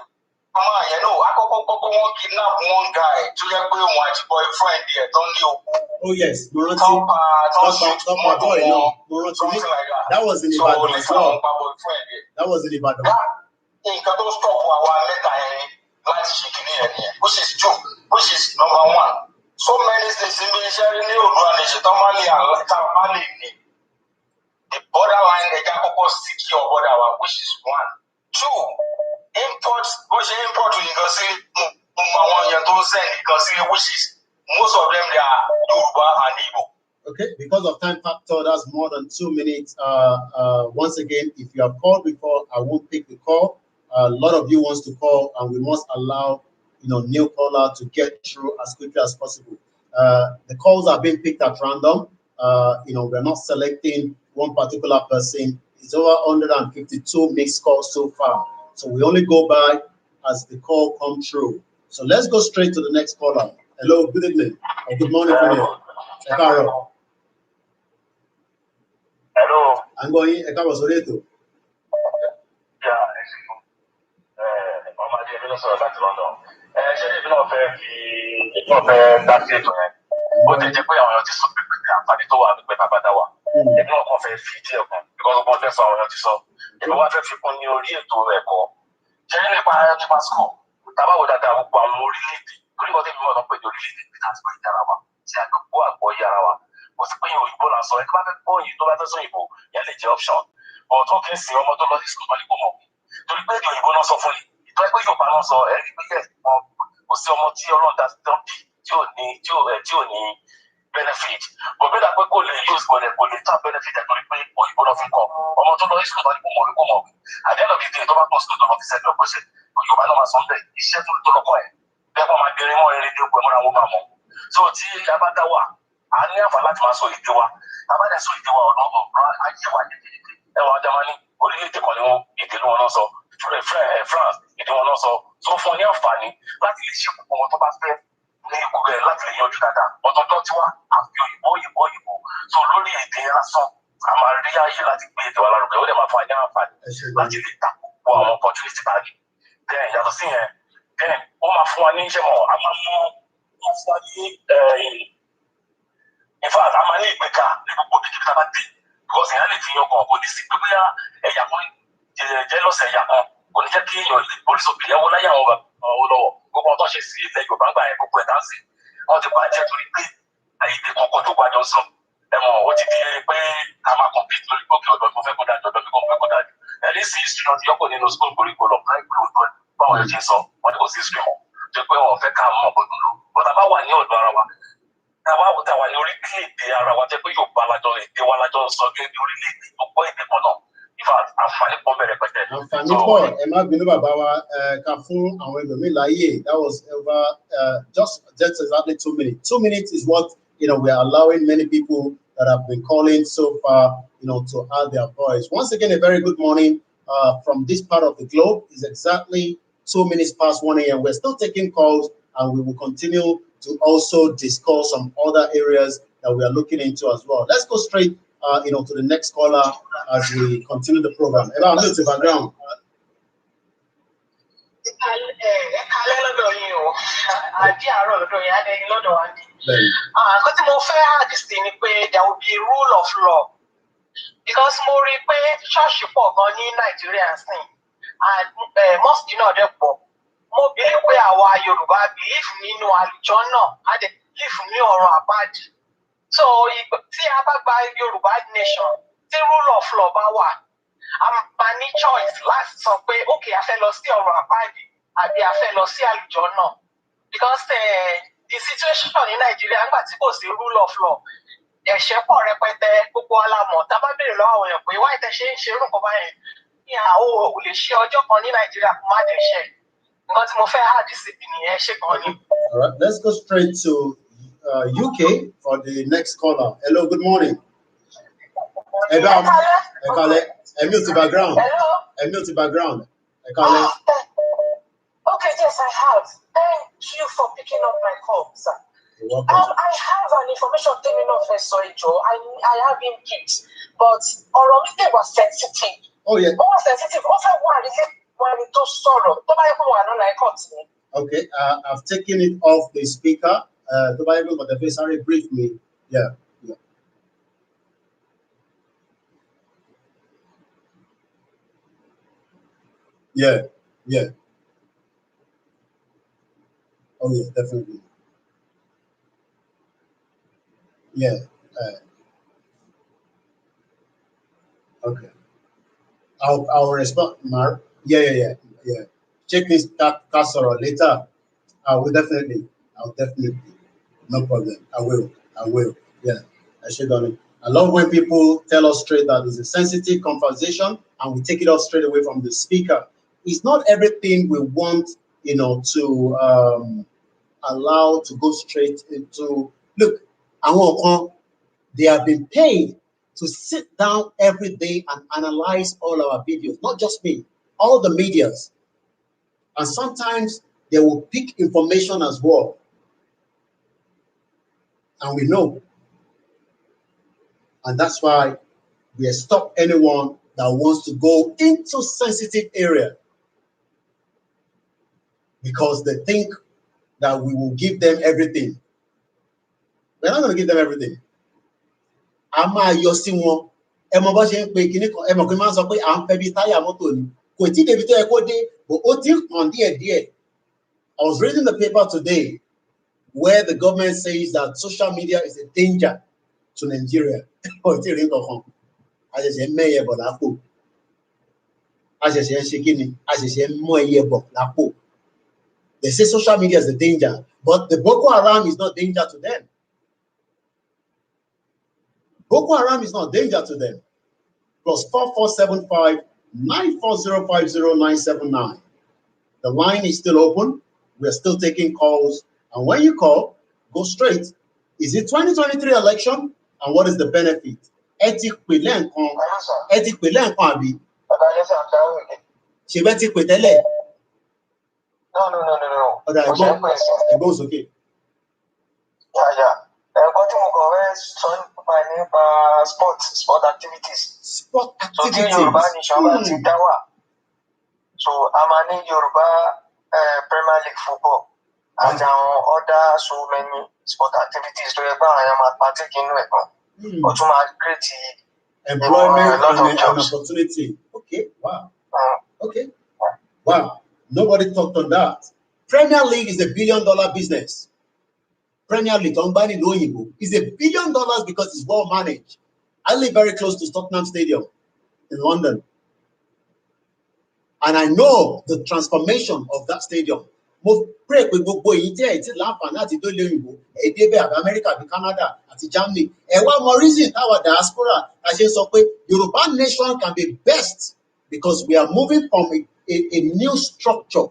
ọmọ yẹn náà, àkọ́kọ́ wọ́n kidnap one guy tó yẹ pé òun àti boyfriend ẹ̀ tó ní òkú. Oh yes, mo rántí. Something like that. That was in Ibadan as well. That was in Ibadan. Nǹkan tó stop àwa mẹ́ta yẹn láti ṣe kìíní yẹn nìyẹn, which is true, which is number one. So many things in the sharing ní Odua nation tó máa lè ní. The borderline ẹja kọ́kọ́ secure border wa, which is one. Two, import, bó ṣe import nǹkan sí àwọn èèyàn tó ń send nǹkan sí, which is most of them they are Yoruba and Igbo. Okay, because of time factor, that's more than 2 minutes. Once again, if you have called before, I won't pick the call. A lot of you wants to call, and we must allow new caller to get through as quickly as possible. The calls are being picked at random. We're not selecting one particular person. It's over 152 mixed calls so far. So we only go by as the call comes through. So let's go straight to the next caller. Hello, good evening. Or good morning from here. Ekaro. Hello. I'm going Ekaro Soreto. Ó ti jẹ́ pé àwọn èèyàn ti sọ pé àǹfààní tó wà nígbà bàbá dá wà. Èmi náà kàn fẹ́ fi díẹ̀ kan, because ọgbọ́n fẹ́ sọ àwọn èèyàn ti sọ. Èmi wá fẹ́ fi kún ní orí ètò ẹ̀kọ́. Ṣé nípa nípa school? Tàbáwo dáadáa gbogbo àwọn orílẹ̀-èdè. Torí nǹkan tí mi mọ̀ náà pè ní orílẹ̀-èdè bí ká sọ ìdára wa, tí a kàn gbọ́ àgbọ̀ yára wa. Kò sí pé òyìnbó là ń sọ, ẹ tó bá fẹ́ gbọ́ òyìnbó tó bá fẹ́ sọ òyìnbó, yẹn lè jẹ́ option. But tó kì í sin ọmọ tó lọ sí school pálí kò mọ̀. Torí pé èdè òyìnbó náà sọ fún yìí. Ìtọ́ ẹgbẹ́ Yorùbá náà sọ ẹ̀rí pé yẹ kò sí ọmọ tí Ọlọ́run dá tí ò ní benefit. But bí dàpẹ́ kò lè use kò lè tap benefit ẹ̀ torí pé òyìnbó náà fi kọ́. Ọmọ tó lọ sí school pálí kò mọ̀. Àdéhùn òbí tó bá pọ̀ school tó lọ fi sẹ́ni ọ̀pọ̀ ṣe Yorùbá náà máa sọ ń bẹ̀ iṣẹ́ tó lọ́kọ̀ ẹ̀. Bẹ́ẹ̀ kọ́ máa gbẹ̀rẹ̀ mọ́ eré dé pẹ̀lú àwọn máa mọ̀. So tí a bá dá wà, a ní àǹfààní láti máa sọ èdè wa. A bá dẹ̀ sọ èdè wa ọ̀nà ọ̀rọ̀ ayé wa yékéyéké. Ẹwà Jámánì, orílẹ̀-èdè kan ni wọ́n èdè wọn náà sọ. France, èdè wọn náà sọ. So fún ọ ní àǹfààní láti lè ṣe gbogbo wọn tó bá fẹ́ ní ikú rẹ̀ láti lè yanjú dáadáa. Ọ̀tọ̀ọ̀tọ̀ tí wá àfi òyìnbó. So lórí èdè lásán a máa rí àyè láti gbé ètò alárùbẹ̀ ó dẹ̀ máa fún ajá àǹfààní láti lè tako àwọn opportunity tàbí then yàtọ̀ sí yẹn then ó máa fún wa ní iṣẹ́ mọ̀ a máa mú fún wa ní in fact a máa ní ìgbéga ní gbogbo ibi tí a bá dé because èèyàn lè fi yan kan kò ní sí pé bóyá ẹ̀yà kan jẹ́ lọ́sẹ̀ ẹ̀yà kan kò ní jẹ́ kí èèyàn lè oríṣiríṣi ẹ̀wọ́ láyé àwọn olówó gbogbo ọ̀tọ̀ ṣe sí ilẹ̀ Yorùbá gbà yẹn gbogbo ẹ̀dá sí wọ́n ti bàjẹ́ torí pé àyèdè kọ́kọ́ tó gbàjọ sọ ẹ̀mọ̀ ó ti di pé a máa compete lórí gbòkè ọ̀dọ́ tó fẹ́ kó dájú ọ̀dọ́ mi kò fẹ́ kó dájú ẹ̀rí sí history náà ti yọkọ̀ nínú school curriculum láì pé òótọ́ báwọn yóò ṣe sọ wọ́n ní kò sí history mọ́ tó pé wọ́n fẹ́ ká mọ̀ bọ́dún lọ bọ́dà bá wà ní ọ̀dọ̀ ara wa táwa ní orílẹ̀-èdè ara wa jẹ́ pé Yorùbá lájọ èdè wa lájọ sọ gẹ́gẹ́ bí orílẹ̀-èdè ọ̀pọ̀ èdè kan náà àǹfààní pọ̀ bẹ̀rẹ̀ pẹ̀tẹ́. Àǹfààní pọ̀ ẹ má bínú bàbá wa ká fún àwọn ẹlòmíì láàyè. That was over just exactly 2 minutes. 2 minutes is what we are allowing many people that have been calling so far to add their voice. Once again, a very good morning from this part of the globe. It's exactly 2 minutes past 1 a.m. We're still taking calls and we will continue to also discuss some other areas that we are looking into as well. Let's go straight to the next caller as we continue the program. Eba, I'm going to background. There will be rule of law because mo rí pé ṣọ́ọ̀ṣì pọ̀ gan ní Nàìjíríà sìn and mosque náà dẹ̀ pọ̀. Mo believe pé àwa Yorùbá believe nínú àlùjọ náà a dẹ̀ believe ní ọ̀rọ̀ àbáàdì. So tí a bá gba Yorùbá nation tí rule of law bá wà a máa ní choice láti sọ pé okay a fẹ́ lọ sí ọ̀rọ̀ àbáàdì àbí a fẹ́ lọ sí àlùjọ náà because the situation ní Nàìjíríà nígbà tí kò sí rule of law ẹ̀ṣẹ̀ pọ̀ rẹpẹtẹ gbogbo alámọ̀ tá a bá béèrè lọ́wọ́ àwọn èèyàn pé wáyé tẹ ṣe ń ṣe irú nǹkan báyẹn ní àwọn ò lè ṣe ọjọ́ kan ní Nàìjíríà kó má dẹ̀ ṣe nǹkan tí mo fẹ́ hard discipline nìyẹn ṣe gan ni. All right, let's go straight to UK for the next caller. Hello, good morning. Emil to background. Okay, yes, I have. Thank you for picking up my call, sir. You're welcome. I have an information coming off sorry, Joe. I have input, but it was sensitive. Oh, yeah. It was sensitive. Also, when it was sorrow, okay, I've taken it off the speaker. The Bible, but the face already briefed me. Yeah. Oh, yeah, definitely. Yeah. Okay. I'll respond, Mark. Yeah. Check this casserole later. I'll definitely. No problem. I will. Yeah. I should on it. I love when people tell us straight that it's a sensitive conversation and we take it off straight away from the speaker. It's not everything we want, to allow to go straight into. Look, they have been paid to sit down every day and analyze all our videos, not just me, all the medias. And sometimes they will pick information as well. And we know. And that's why we stop anyone that wants to go into sensitive area. Because they think that we will give them everything. We're not going to give them everything. Ama yosi won e mo bo se npe kini kan e mo pe ma sọ pé à ń fẹ́ bí táyà mọ́tò ni kò tí débi tó yẹ kó dé but ó ti hàn díẹ̀. I was reading the paper today where the government says that social media is a danger to Nigeria. Ó ti rí nǹkan kan a ṣẹ̀ṣẹ̀ mẹ́yẹ bọ̀ lápò a ṣẹ̀ṣẹ̀ ṣe kíni a ṣẹ̀ṣẹ̀ mú ẹyẹ bọ̀ lápò. They say social media is a danger, but the Boko Haram is not danger to them. Boko Haram is not danger to them. +4475 94050 The line is still open. We're still taking calls. And when you call, go straight. Is it 2023 election? And what is the benefit? Etik pele nkan abi. Ṣebeti pe tẹ́lẹ̀. No. It goes okay. Yeah. Nǹkan tí mo kàn fẹ́ sọ sport activities. Sport So activities. Yoruba nation so I'm in Yoruba Premier League football and other so many sport activities. So I am partake in it. But to create employment a lot of and jobs. opportunity. Okay, wow. Okay, wow. Nobody talked on that. Premier League is $1 billion business. Premier League, is $1 billion because it's well managed. I live very close to Tottenham Stadium in London. And I know the transformation of that stadium. Mo pray pé gbogbo èyí tí ẹ ti láǹfààní àti tó lé òyìnbó ẹ débẹ̀ àbí Amẹ́ríkà àbí Canada àti Germany ẹ wá mọ reason táwa diaspora la ṣe sọ pé Yorùbá nation can be best because we are moving from a new structure.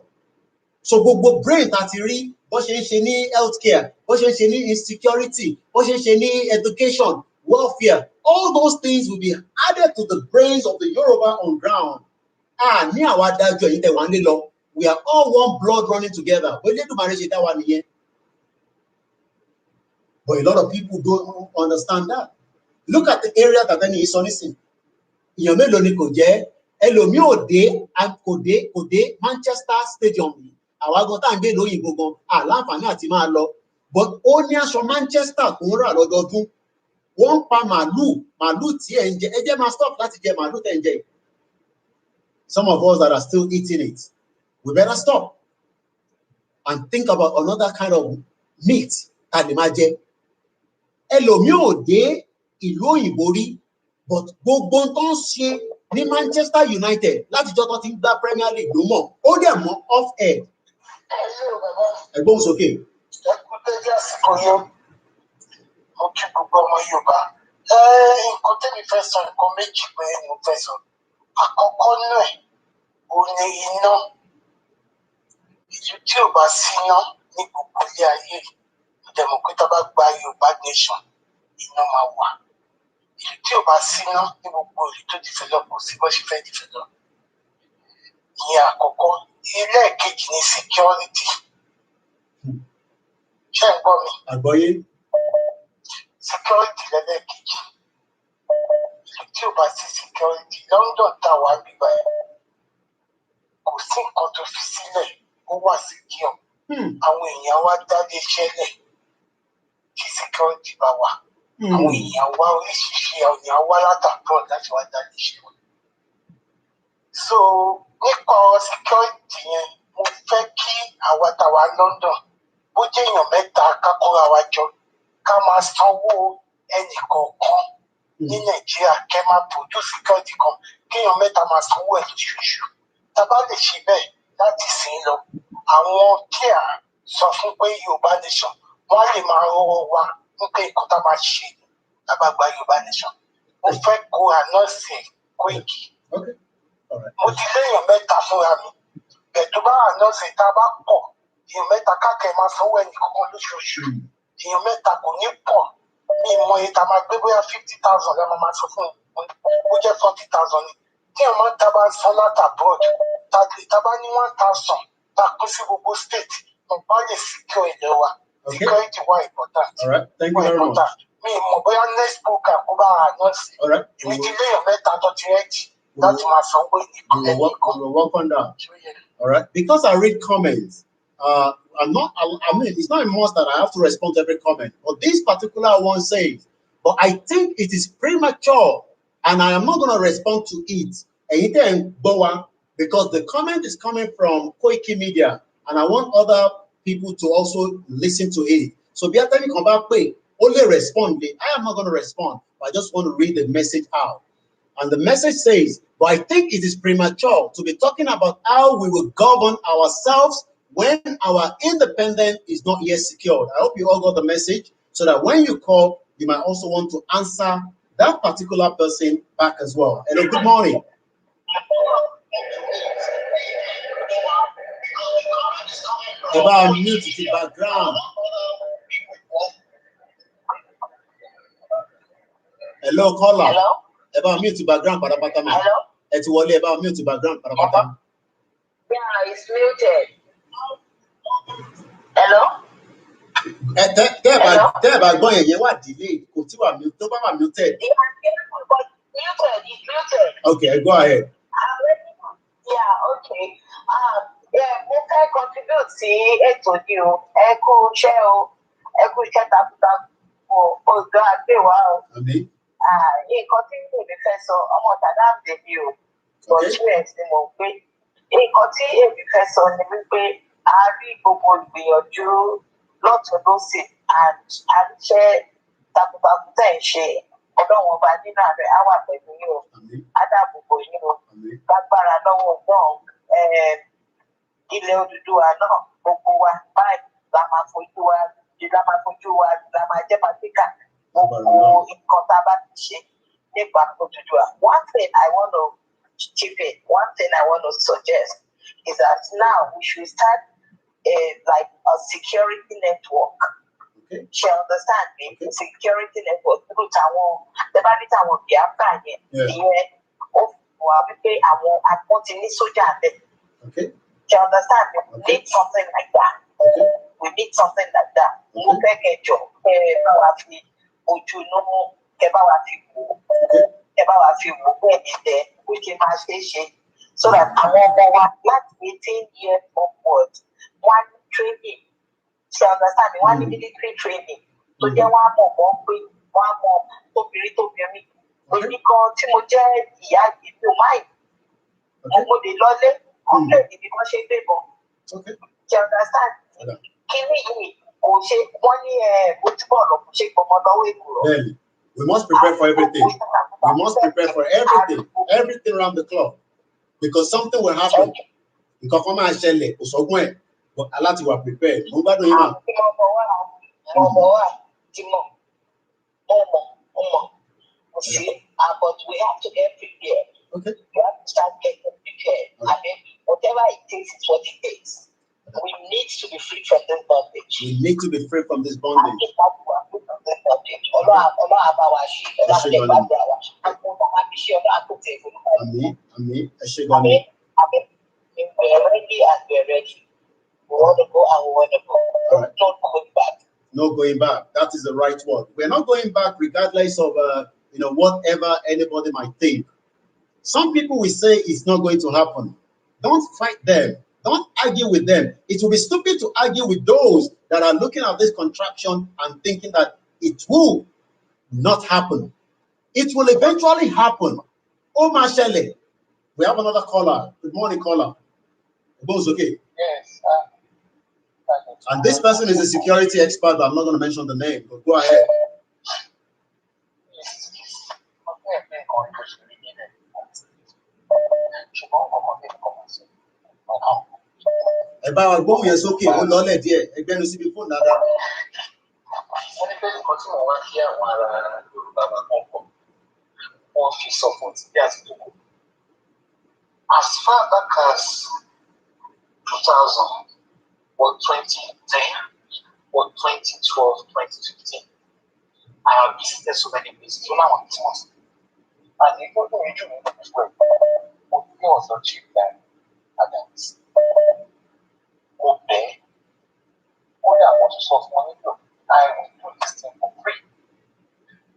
So gbogbo brain tá ti rí bó ṣe ń ṣe ní healthcare, bó ṣe ń ṣe ní insecurity, bó ṣe ń ṣe ní education, welfare, all those things will be added to the brains of the Yoruba on ground. Ní àwa adájọ́ yìí tẹ̀ wá ń lé lọ. We are all one blood running together. But a lot of people don't understand that. Look at the area that any is on this. Manchester Stadium. But only from Manchester one pa màlúù tí ẹ ń jẹ, ẹ jẹ́ máa stop láti jẹ màlúù tẹ́ ń jẹ. Some of us that are still eating it, we better stop and think about another kind of meat that they might get. Ẹlòmíì ò dé ìlú òyìnbó rí, but gbogbo tó ń ṣe ní Manchester United látijọ́ tó ti ń gbá Premier League ló mọ̀, ó dẹ̀ mọ̀ off air. Ẹ̀gbọ́n sókè. Mo kí gbogbo ọmọ Yorùbá. Nǹkan tẹ́mi fẹ́ sọ nǹkan méjì pé mo fẹ́ sọ. Àkọ́kọ́ náà ẹ̀ ò ní iná. Ìlú tí ò bá síná ní gbogbo ilé ayé, ìdẹ̀mọ̀ pé tá a bá gba Yorùbá nation, iná máa wà. Ìlú tí ò bá síná ní gbogbo ìlú tó develop kò sí bó ṣe fẹ́ develop. Ìyẹn àkọ́kọ́. Ilé ẹ̀kejì ni security. Ṣé ẹ gbọ́ mi? Àgbọ́yé. Security lẹ́lẹ́kejì. Ìlú tí ò bá sí security, London tá a wà bíbá ẹ̀. Kò sí nǹkan tó fi sílẹ̀, ó wà secure. Àwọn èèyàn wá dálé iṣẹ́ lẹ̀ kí security bá wà. Àwọn èèyàn wá oríṣiríṣi èèyàn wá látàkùn láti wá dálé iṣẹ́ wọn. So nípa security yẹn, mo fẹ́ kí àwa táwa London bó jẹ́ èèyàn mẹ́ta ká kóra wa jọ ká máa sanwó ẹnì kọ̀ọ̀kan ní Nàìjíríà kẹ́ máa produce security kan kéèyàn mẹ́ta máa sanwó ẹ̀ lóṣooṣù. Tá a bá lè ṣe bẹ́ẹ̀ láti sìn lọ, àwọn tí à ń sọ fún pé Yorùbá nation wọ́n á lè máa rọwọ́ wa wípé nǹkan tá a máa ṣe tá a bá gba Yorùbá nation. Mo fẹ́ kó ànọ́ọ̀sì Koiki. Mo ti léèyàn mẹ́ta fúnra mi. Bẹ̀tú bá ànọ́ọ̀sì tá a bá pọ̀, èèyàn mẹ́ta káàkiri máa sanwó ẹnì kankan lóṣooṣù. Èèyàn mẹ́ta kò ní pọ̀. Ní ìmọ̀ yìí tá a máa gbé bóyá 50,000 lẹ́nu máa sọ fún un. Ó jẹ́ 40,000 ni. Tí èèyàn máa ń tá a bá ń san láti abroad, tá a bá ní 1,000 tá a pín sí gbogbo state, mo bá lè secure ilẹ̀ wa. Security wà important. All right. Thank you very much. Mi ìmọ̀ bóyá next program kó bá ànọ́ọ̀sì. Èmi ti léèyàn mẹ́ta tó ti rẹ́jì láti máa sanwó ìkọ́lẹ̀ nìkan. We'll work on that. All right. Because I read comments, I mean, it's not a must that I have to respond to every comment, but this particular one says, but I think it is premature and I am not going to respond to it. Because the comment is coming from Koiki Media and I want other people to also listen to it. So be attentive, come back, only respond. I am not going to respond, but I just want to read the message out. And the message says, but I think it is premature to be talking about how we will govern ourselves when our independence is not yet secured. I hope you all got the message so that when you call, you might also want to answer that particular person back as well. Hello, good morning. About mute the background. Hello, caller. Hello? About mute the background, Padapata. Hello? It's Wally about mute the background, Padapata. Yeah, it's muted. Hello? tẹ́ ẹ bá gbọ́ yẹn wà delay kò tí wà mute tó bá wà muted. Okay, go ahead. Yeah, okay. Mo fẹ́ contribute sí ètò ni o. Ẹ kú iṣẹ́ o. Ẹ kú iṣẹ́ takuntakun o. Ògo àgbèwà o. Nǹkan tí èmi fẹ́ sọ, ọmọ tàdá ń bèbí o. Experience ni mo gbé. Nǹkan tí èmi fẹ́ sọ ni wípé a rí gbogbo ìgbìyànjú lọ́tún lọ́sì àríṣẹ́ takuntakun tẹ̀ ń ṣe. Ọlọ́run ọba nínú ààrẹ á wà pẹ̀lú yín o. Adáàbòbò yín o. Lágbára lọ́wọ́ náà ilẹ̀ Odùduwà náà gbogbo wa báyìí la máa fojú wa la máa jẹ́ pàtíkà gbogbo nǹkan tá a bá ti ṣe nípa Odùduwà. One thing I want to chip in, one thing I want to suggest is that now we should start like a security network. She understand me? Security network. People tàwọn tẹ́bárí tàwọn Biafra yẹn ìyẹn ó wà wípé àwọn ti ní sójà bẹ́ẹ̀. She understand me? We need something like that. We need something like that. Mo fẹ́ kẹjọ bá wa fi ojú inú kẹ bá wa fi wò bẹ́ẹ̀ ni tẹ bó ṣe máa ṣe é ṣe so that àwọn ọmọ wa láti 18 years upwards wọ́n á ní training. She understand me? Wọ́n á ní military training tó jẹ́ wọ́n á mọ̀ mọ́ pé wọ́n á mọ̀ tóbìnrin. Èmi kan tí mo jẹ́ ìyá ìlú máì mo lè lọlé kọ́ńtẹ̀ẹ̀dì bí wọ́n ṣe ń gbébọn. She understand me? Kíní yìí kò ṣe wọ́n ní ojúbọ̀ ọ̀nà kò ṣe gbọmọ lọ́wọ́ èkó. We must prepare for everything. We must prepare for everything around the clock because something will happen. Nǹkan kan máa ṣẹlẹ̀ kò sọ́gbọ́n ẹ̀ but aláti wà prepared. Mo gbádùn yín mà. But we have to get prepared. Okay. We have to start getting prepared. I mean, whatever it takes is what it takes. We need to be free from this bondage. We need to be free from this bondage. Amen. We're ready and we're ready. We want to go and we want to go. Right. Not going back. No going back. That is the right word. We're not going back regardless of whatever anybody might think. Some people will say it's not going to happen. Don't fight them. Don't argue with them. It will be stupid to argue with those that are looking at this contraction and thinking that it will not happen. It will eventually happen. Oh, Mashele, we have another caller. Good morning, caller. Both okay? Yes. And this person is a security expert, but I'm not going to mention the name. But go ahead. Ẹ bá wa gbóhùn yẹn sókè ó lọ́lẹ̀ díẹ̀ ẹgbẹ́nu síbi fóònù dáadáa. Wọ́n ní pé nǹkan tí wọ́n wá kí àwọn ará Yorùbá máa kọ́ pọ̀ wọ́n fi sọ fún ti bí àti tó kù. As far back as 2000 or 2010 or 2012, 2015, I have visited so many places. So now I'm Christmas. And the people who do it as well, what they also achieve that adults. Okay. What I want to solve money, look, I will do this thing for free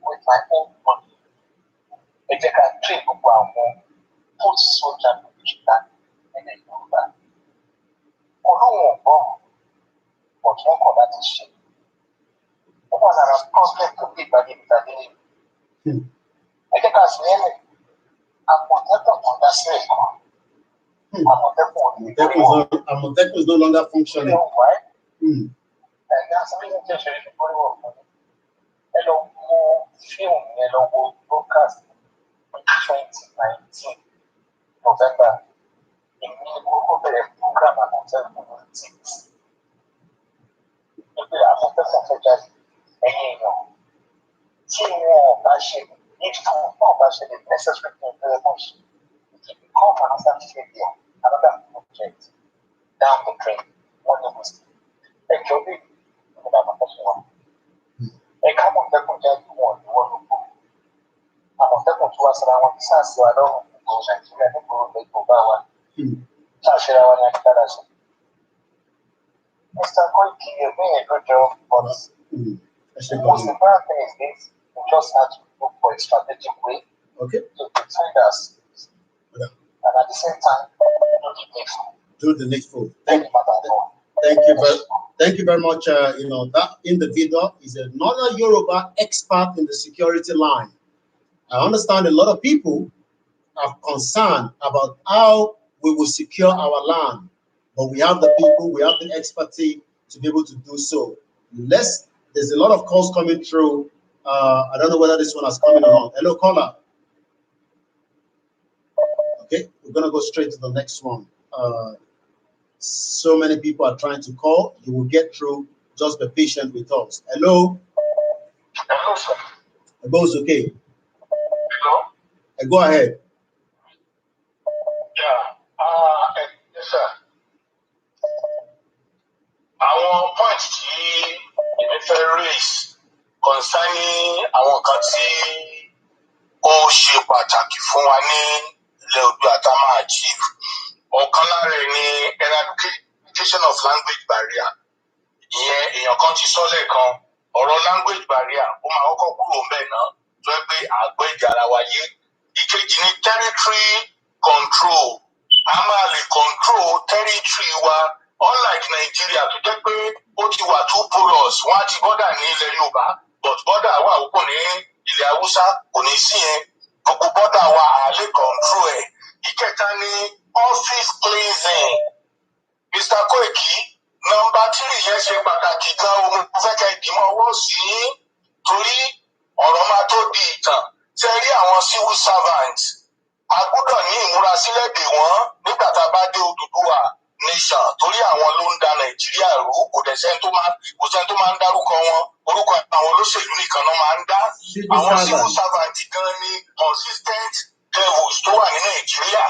with my own money. If they can train people out more, put soldier to that and then do that. Although but one call that is shit. One are a problem to be by the I think as many Amotekun is no longer functioning. Why? And that's something that you should very well. Hello, film, hello, broadcast in 2019, November. In the program about 7.6. If we are just any if the necessary thing very much, it will become another failure, another project down the drain. One of us. A job is another one. A come on the project one to go. I'm on the contract around the SAS, so I don't go and go make over one. Tasha, Mr. Koiki, you're doing a good job, but the most important thing is this: we just have to look for a strategic way to defend us, and at the same time, do the needful. Thank you very much. That individual is another Yoruba expert in the security line. I understand a lot of people are concerned about how we will secure our land, but we have the people, we have the expertise to be able to do so. There's a lot of calls coming through. I don't know whether this one has come in or not. Hello, caller. Okay, we're gonna go straight to the next one. So many people are trying to call. You will get through. Just be patient with us. Hello. Hello, sir. Both okay. Hello. Go ahead. Yeah. Yes, sir. Àwọn point tí èmi fẹ́ raise concerning àwọn kan tí ó ṣe pàtàkì fún wa ní ilẹ̀ Oòduà tá a máa achieve. Ọ̀kan lára ẹ̀ ni eradication of language barrier. Ìyẹn èèyàn kan ti sọ lẹ́ẹ̀kan ọ̀rọ̀ language barrier ó máa kọ́kọ́ kúrò ńbẹ̀ náà tó yẹ pé àgbẹ̀ ìjà ara wa yé. Ìkejì ni territory control. A máa lè control territory wa unlike Nigeria tó jẹ́ pé ó ti wà too porous wọ́n á ti border ní ilẹ̀ Yorùbá but border wà púpọ̀ ní ilẹ̀ Haúsá kò ní sí yẹn gbogbo border wa à lè control ẹ̀. Ìkẹta ni office cleansing. Mr. Koiki, nọ́mbà 3 yẹn ṣe pàtàkì gan-an mo fẹ́ kẹ́ ìdìmọ̀ ọwọ́ sí i torí ọ̀rọ̀ máa tó di ìtàn. Ṣé rí àwọn civil servants a gbọ́dọ̀ ní ìmúrasílẹ̀ dè wọ́n nígbà tá a bá dé Odùduwà nation torí àwọn ló ń da Nàìjíríà rú kò sẹ́ni tó máa ń dárúkọ wọn orúkọ àwọn olóṣèlú nìkan náà máa ń dá. Àwọn civil servants gan ni consistent devils tó wà ní Nàìjíríà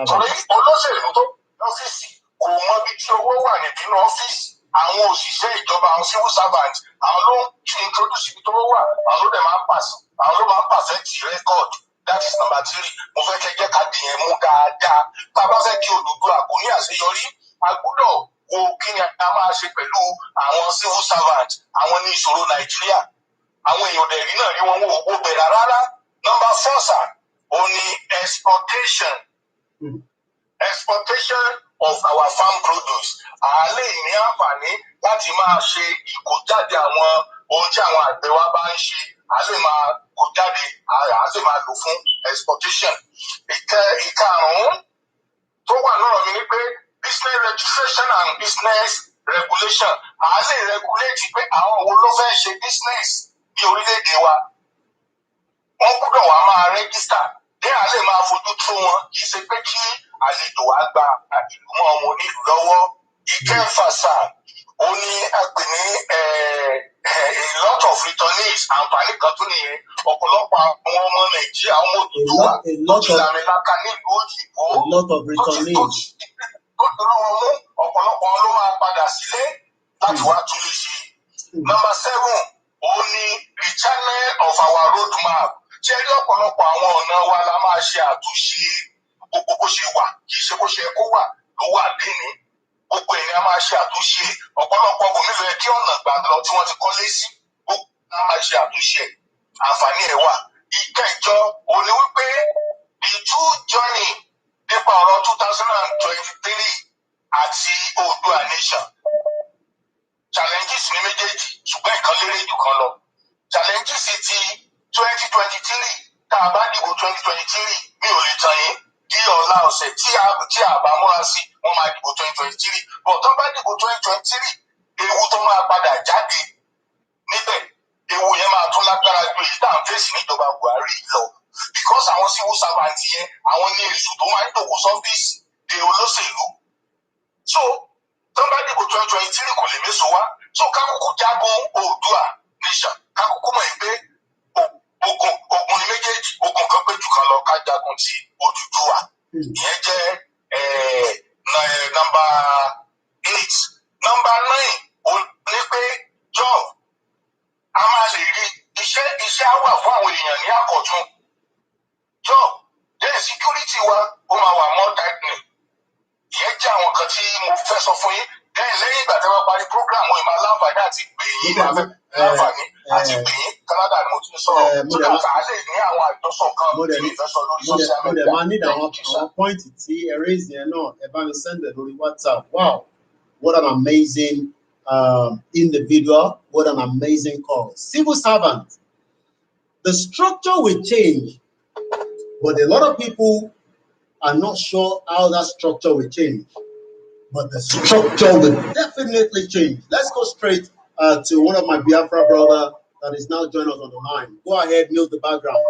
torí olóṣèlú tó ọ́fíìsì kò mọ bí tí owó wà nínú ọ́fíìsì àwọn òṣìṣẹ́ ìjọba àwọn civil servants àwọn ló ń introduce ibi tó wà àwọn ló dẹ̀ máa ń pàṣẹ ti record. That is number 3. Mo fẹ́ kẹ́ jẹ́ ká dìyẹn mú dáadáa. Tá a bá fẹ́ kí Odùduwà kò ní àṣeyọrí, a gbọ́dọ̀ wo kí ni a máa ṣe pẹ̀lú àwọn civil servants, àwọn ní ìṣòro Nàìjíríà. Àwọn èèyàn dẹ̀rí náà rí wọn wò ó bẹ̀rẹ̀ rárá. Number 4, sir, òun ni exportation. Exportation of our farm produce. À lè ní àǹfààní láti máa ṣe ìkójáde àwọn ohun tí àwọn àgbẹ̀ wa bá ń ṣe. A lè máa kó jáde, a lè máa lò fún exportation. Ìkarùn-ún tó wà lọ́rọ̀ mi ni pé business registration and business regulation. A lè regulate pé àwọn wo ló fẹ́ ṣe business ní orílẹ̀-èdè wa. Wọ́n gbọ́dọ̀ wá máa register. Bí a lè máa fojú tó wọn kì í ṣe pé kí àlejò wa gba ìlú mọ́ ọmọ onílùú lọ́wọ́. Ìkẹfà sà ó ní a pè ní a lot of returnees àǹfààní kan tó nìyẹn ọ̀pọ̀lọpọ̀ àwọn ọmọ Nàìjíríà ọmọ Odùduwà tó ti làmìlaka nílùú òyìnbó tó ti wọn mú ọ̀pọ̀lọpọ̀ ló máa padà sílé láti wá tún lè ṣe. Number 7 ó ní retirement of our road map. Ṣé rí ọ̀pọ̀lọpọ̀ àwọn ọ̀nà wa la máa ṣe àtúnṣe gbogbo bó ṣe wà kì í ṣe bó ṣe kó wà ló wà lénìí. Gbogbo ènìyàn máa ṣe àtúnṣe ọ̀pọ̀lọpọ̀ kò nílò kí ọ̀nà gbà lọ tí wọ́n ti kọ́lé sí gbogbo ènìyàn máa ṣe àtúnṣe àǹfààní ẹ̀ wà. Ìkẹjọ òní wípé the two journey nípa ọ̀rọ̀ 2023 àti Oòduà nation challenges ní méjèèjì ṣùgbọ́n ìkan lérè jù kan lọ. Challenges ti 2023 tá a bá dìbò 2023 mi ò lè tàn yín kí ọ̀la ọ̀sẹ̀ tí a bá múra sí wọ́n máa dìbò 2023 bọ̀ tó bá dìbò 2023 ewu tó máa padà jáde níbẹ̀ ewu yẹn máa tún lágbára ju èyí tá à ń fèsì níjọba Buhari lọ because àwọn civil servant yẹn àwọn ní èṣù tó máa ń dòkó sọ́fíìsì dé olóṣèlú so tó bá dìbò 2023 kò lè méso wá so kákòókò jágun Oòduà nation kákòókò mọ̀ pé ogun ní méjèèjì ogun kan pé jù kan lọ ká jagun ti Odùduwà ìyẹn jẹ́ number 8. Number 9 ó ní pé job a máa lè rí iṣẹ́ á wà fún àwọn èèyàn ní àkọ́tún job then security wa ó máa wà more tightening ìyẹn jẹ́ àwọn kan tí mo fẹ́ sọ fún yín then lẹ́yìn ìgbà tí wọ́n parí láti pè é láǹfààní láti pè é Canada ni mo ti ń sọ̀rọ̀ so that a lè ní àwọn àjọsọ kan tí ìfẹ́ sọ lórí social media. Mo dẹ̀ máa need àwọn pọ́ìntì tí ẹ raise yẹn náà ẹ bá mi send it lórí WhatsApp. Wow, what an amazing individual, what an amazing call. Civil servant. The structure will change, but a lot of people are not sure how that structure will change. But the structure will definitely change. Let's go straight to one of my Biafra brother that is now joining us on the line. Go ahead, mute the background.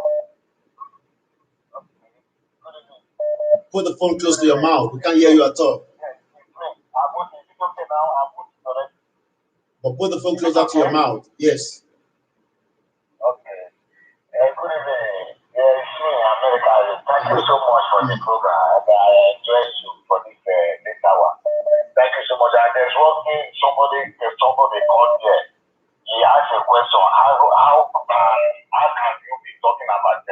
Put the phone close to your mouth. We can't hear you at all. But put the phone closer to your mouth. Yes. Okay. Good evening. America. Thank you so much for the program. I enjoy you for this hour. Thank you so much. And there's one thing somebody called here. He asked a question. How can you be talking about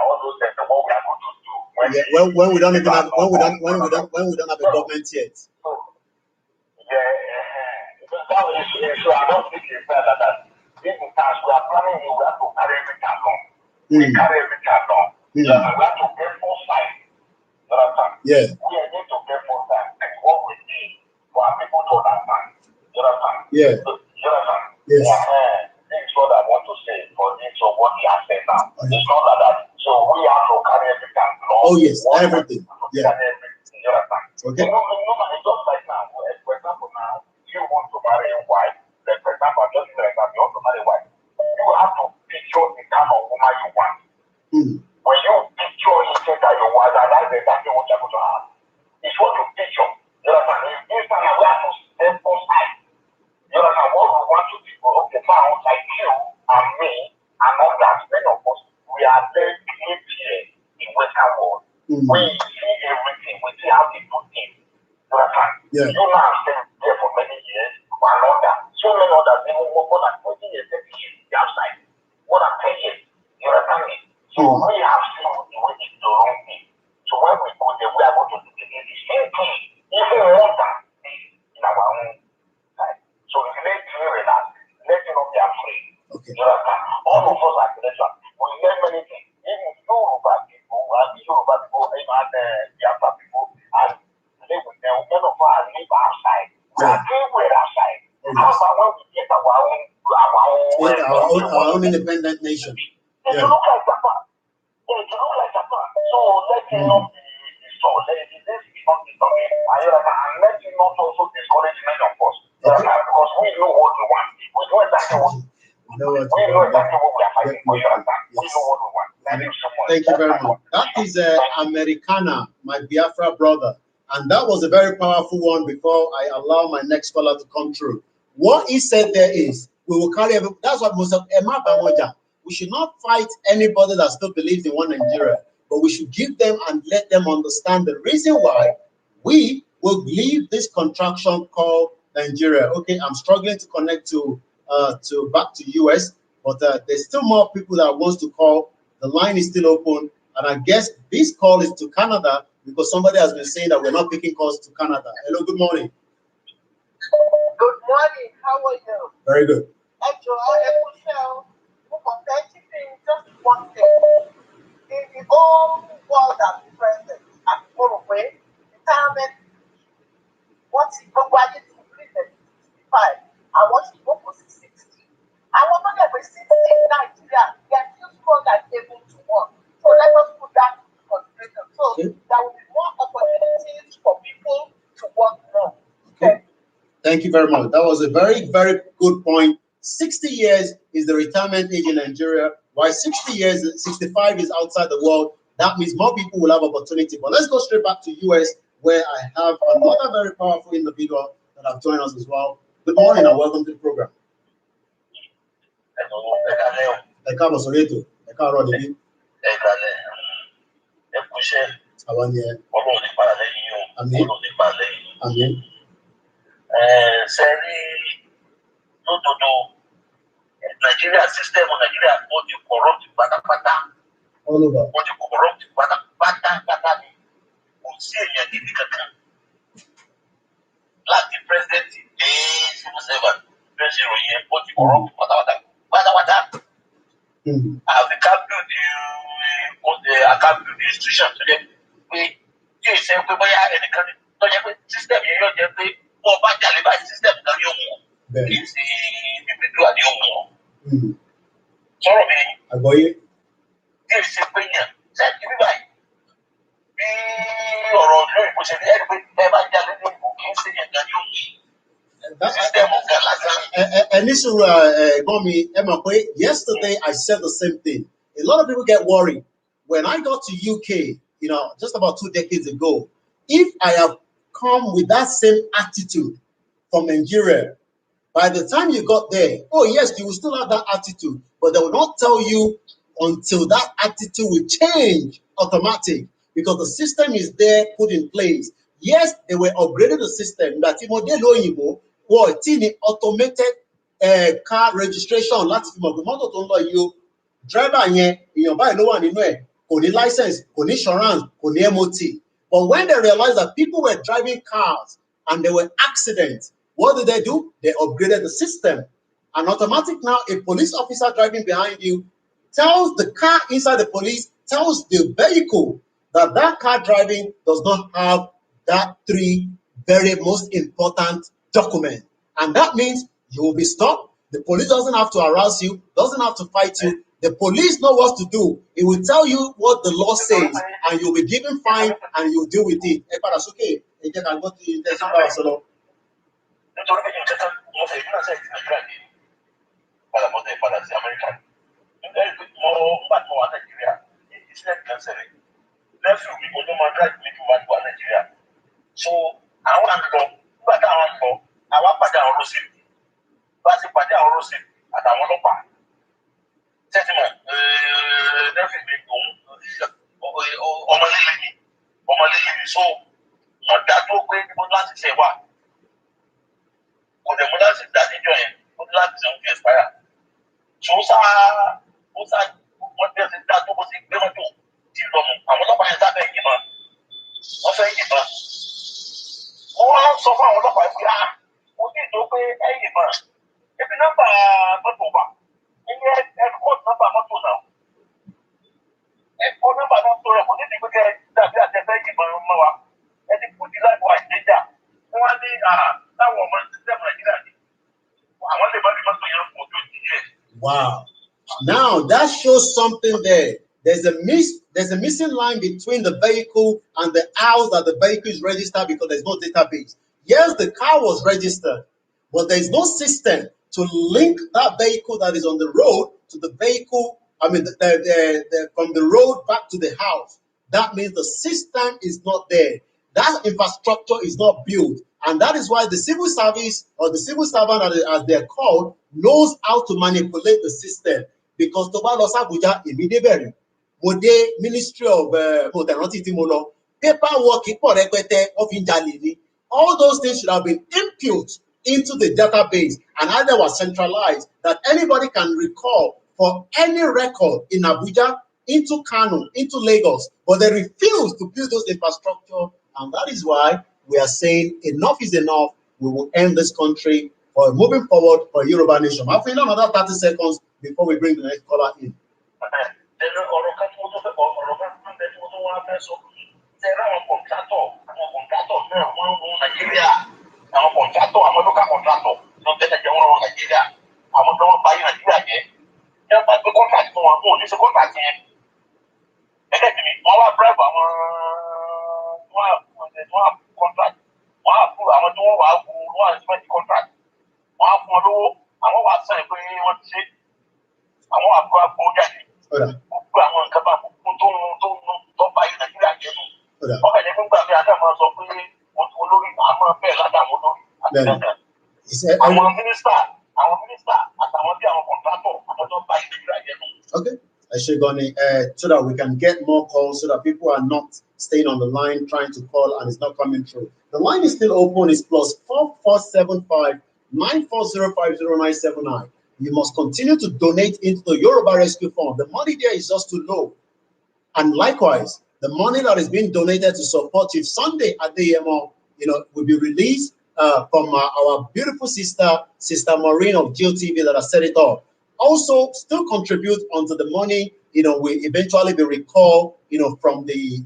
all those things what we are going to do when we don't even have when we don't have a government yet. That is so I don't think it's better that if we are planning, we have to carry everything along. We carry everything along. We have to get full sight. Yeah. We need to get full sight. That's what we need for our people to understand. Yeah. Yes. This is what I want to say for this or what he has said now. Okay. It's not like that. So we have to carry everything along. Oh yes, everything. Yeah. Okay. Normally, just like now, for example, now you want to marry a wife. Like, for example, just for example, you want to marry a wife. You have to picture the kind of woman you want. When you picture it that you want, and that's exactly what you're going to have. It's what you picture. You understand? This time we have to step aside. You understand what we want to do? Okay, now, like you and me and others, many of us, we are very clear here in Western world. We see everything. We see how they do things. You understand? Yeah. You know I've stayed there for many years. And others, so many others, even more than 20 years, 30 years, the outside. More than 10 years. You understand me? So we have seen the way it's the wrong thing. So when we go there, we are going to do the same thing, even more than this in our own side. So let's relax. Let's not be afraid. Okay. You understand? All of us are intellectual. We learn many things. Even Yoruba people, and Biafra people, and live with them. None of us live outside. We are everywhere outside. How about when we get our own independent nation? It look like Japan. It look like Japan. So let it not be discouraged. Let it not discouraged. And let it not also discourage many of us. Because we know what we want. We know exactly what we are fighting for. We know what we want. Thank you so much. Thank you very much. That is Americana, my Biafra brother. And that was a very powerful one before I allow my next caller to come through. What he said there is, we will carry every, that's what most of Emma Bamoja. We should not fight anybody that still believes in one Nigeria, but we should give them and let them understand the reason why we will leave this contraction called Nigeria. Okay, I'm struggling to connect to back to US, but there's still more people that wants to call. The line is still open, and I guess this call is to Canada because somebody has been saying that we're not picking calls to Canada. Hello, good morning. Good morning. How are you? Very good. Just one thing. In the whole world at present, at Norway, retirement, once you go back to 65, I want to go for 60. I want to get 60 in Nigeria. They are still strong and able to work. So let us put that into consideration. So there will be more opportunities for people to work more. Okay. Thank you very much. That was a very, very good point. 60 years is the retirement age in Nigeria, while 60 years, 65 is outside the world. That means more people will have opportunity. But let's go straight back to US, where I have another very powerful individual that have joined us as well. Good morning and welcome to the program. Nigeria system of Nigeria what you corrupt patapata. All over. What you corrupt patapata. Láti ọ̀rọ̀ pátápátá. Àfi ká build the institution tó jẹ́ pé kí èsì ẹ pé bóyá ẹnìkan tó jẹ́ pé system yẹn yóò jẹ́ pé wọ́n bá jalè báyìí system kan yóò mú wọn. Kì í sí individual yóò mú wọn. Sọ̀rọ̀ mi. Àgbọ̀yé. Kí èsì pé yàn sẹ́ẹ̀kì bí báyìí bí ọ̀rọ̀ lóyìnbó ṣe ní ẹni pé ẹ bá jalè ní ìbò kì í sí yàn kan yóò mú. Yesterday I said the same thing. A lot of people get worried. When I got to UK, just about 2 decades ago, if I have come with that same attitude from Nigeria, by the time you got there, oh yes, you will still have that attitude, but they will not tell you until that attitude will change automatic, because the system is there, put in place. Yes, they were upgrading the system. That automated car registration. Driver license, insurance, MOT. But when they realized that people were driving cars and there were accidents, what did they do? They upgraded the system. And automatic now, a police officer driving behind you tells the car inside the police, tells the vehicle that that car driving does not have that 3 very most important documents. And that means you will be stopped. The police doesn't have to harass you, doesn't have to fight you. The police know what to do. It will tell you what the law says, and you'll be given fine, and you'll deal with it. So àwọn àgbọ̀ nígbà táwọn àgbọ̀ àwa pàdé àwọn olóṣèlú bá ti pàdé àwọn olóṣèlú àtàwọn ọlọ́pàá sẹ́tìmọ̀ nẹ́fìn mi ọmọlẹ́yìn mi so wọ́n dá tó pé níbo láti ṣe wà kò dẹ̀ mú láti dá níjọ yẹn ó ní láti ṣe ń fi ẹ̀spáyà so wọ́n dẹ̀ ti dá tó bó ti gbé mọ́tò ti lọ́mù àwọn ọlọ́pàá yẹn sábẹ́ yìnbọn wọ́n fẹ́ yìnbọn. Wọ́n sọ fún àwọn ọlọ́pàá pé mo ní ìdó pé ẹ̀yìn mọ̀ ebi nọ́mbà mọ́tò wà ẹ̀yẹ ẹ̀kọ́ nọ́mbà mọ́tò náà ẹ̀kọ́ nọ́mbà mọ́tò rẹ̀ kò ní ìdí pé kẹ́ dàbí àtẹ̀fẹ́ yìnbọn mọ́ wa ẹni kú di láti wà ìdẹ́jà wọ́n á ní táwọn ọmọ sísẹ́mù Nàìjíríà ní àwọn lè má ní mọ́tò yẹn fún ojú ìdíyẹ. Wow. Now that shows something there. There's a missing line between the vehicle and the house that the vehicle is registered, because there's no database. Yes, the car was registered, but there's no system to link that vehicle that is on the road to the vehicle, from the road back to the house. That means the system is not there. That infrastructure is not built. And that is why the civil service, or the civil servant as they're called, knows how to manipulate the system. Because Toba Los Abuja immediately. Ministry of paperwork, all those things should have been input into the database, and either was centralized that anybody can recall for any record in Abuja, into Kano, into Lagos, but they refuse to build those infrastructure, and that is why we are saying enough is enough. We will end this country for moving forward for Yoruba nation. I think another 30 seconds before we bring the next caller in. Okay, so that we can get more calls, so that people are not staying on the line trying to call and it's not coming through. The line is still open. It's +4475 94050979. You must continue to donate into the Yoruba Rescue Fund. The money there is just too low. And likewise, the money that is being donated to support Chief Sunday at the will be released from our beautiful Sister Maureen of GeoTV that has set it up. Also, still contribute onto the money. You know, we eventually be recalled. You know, from the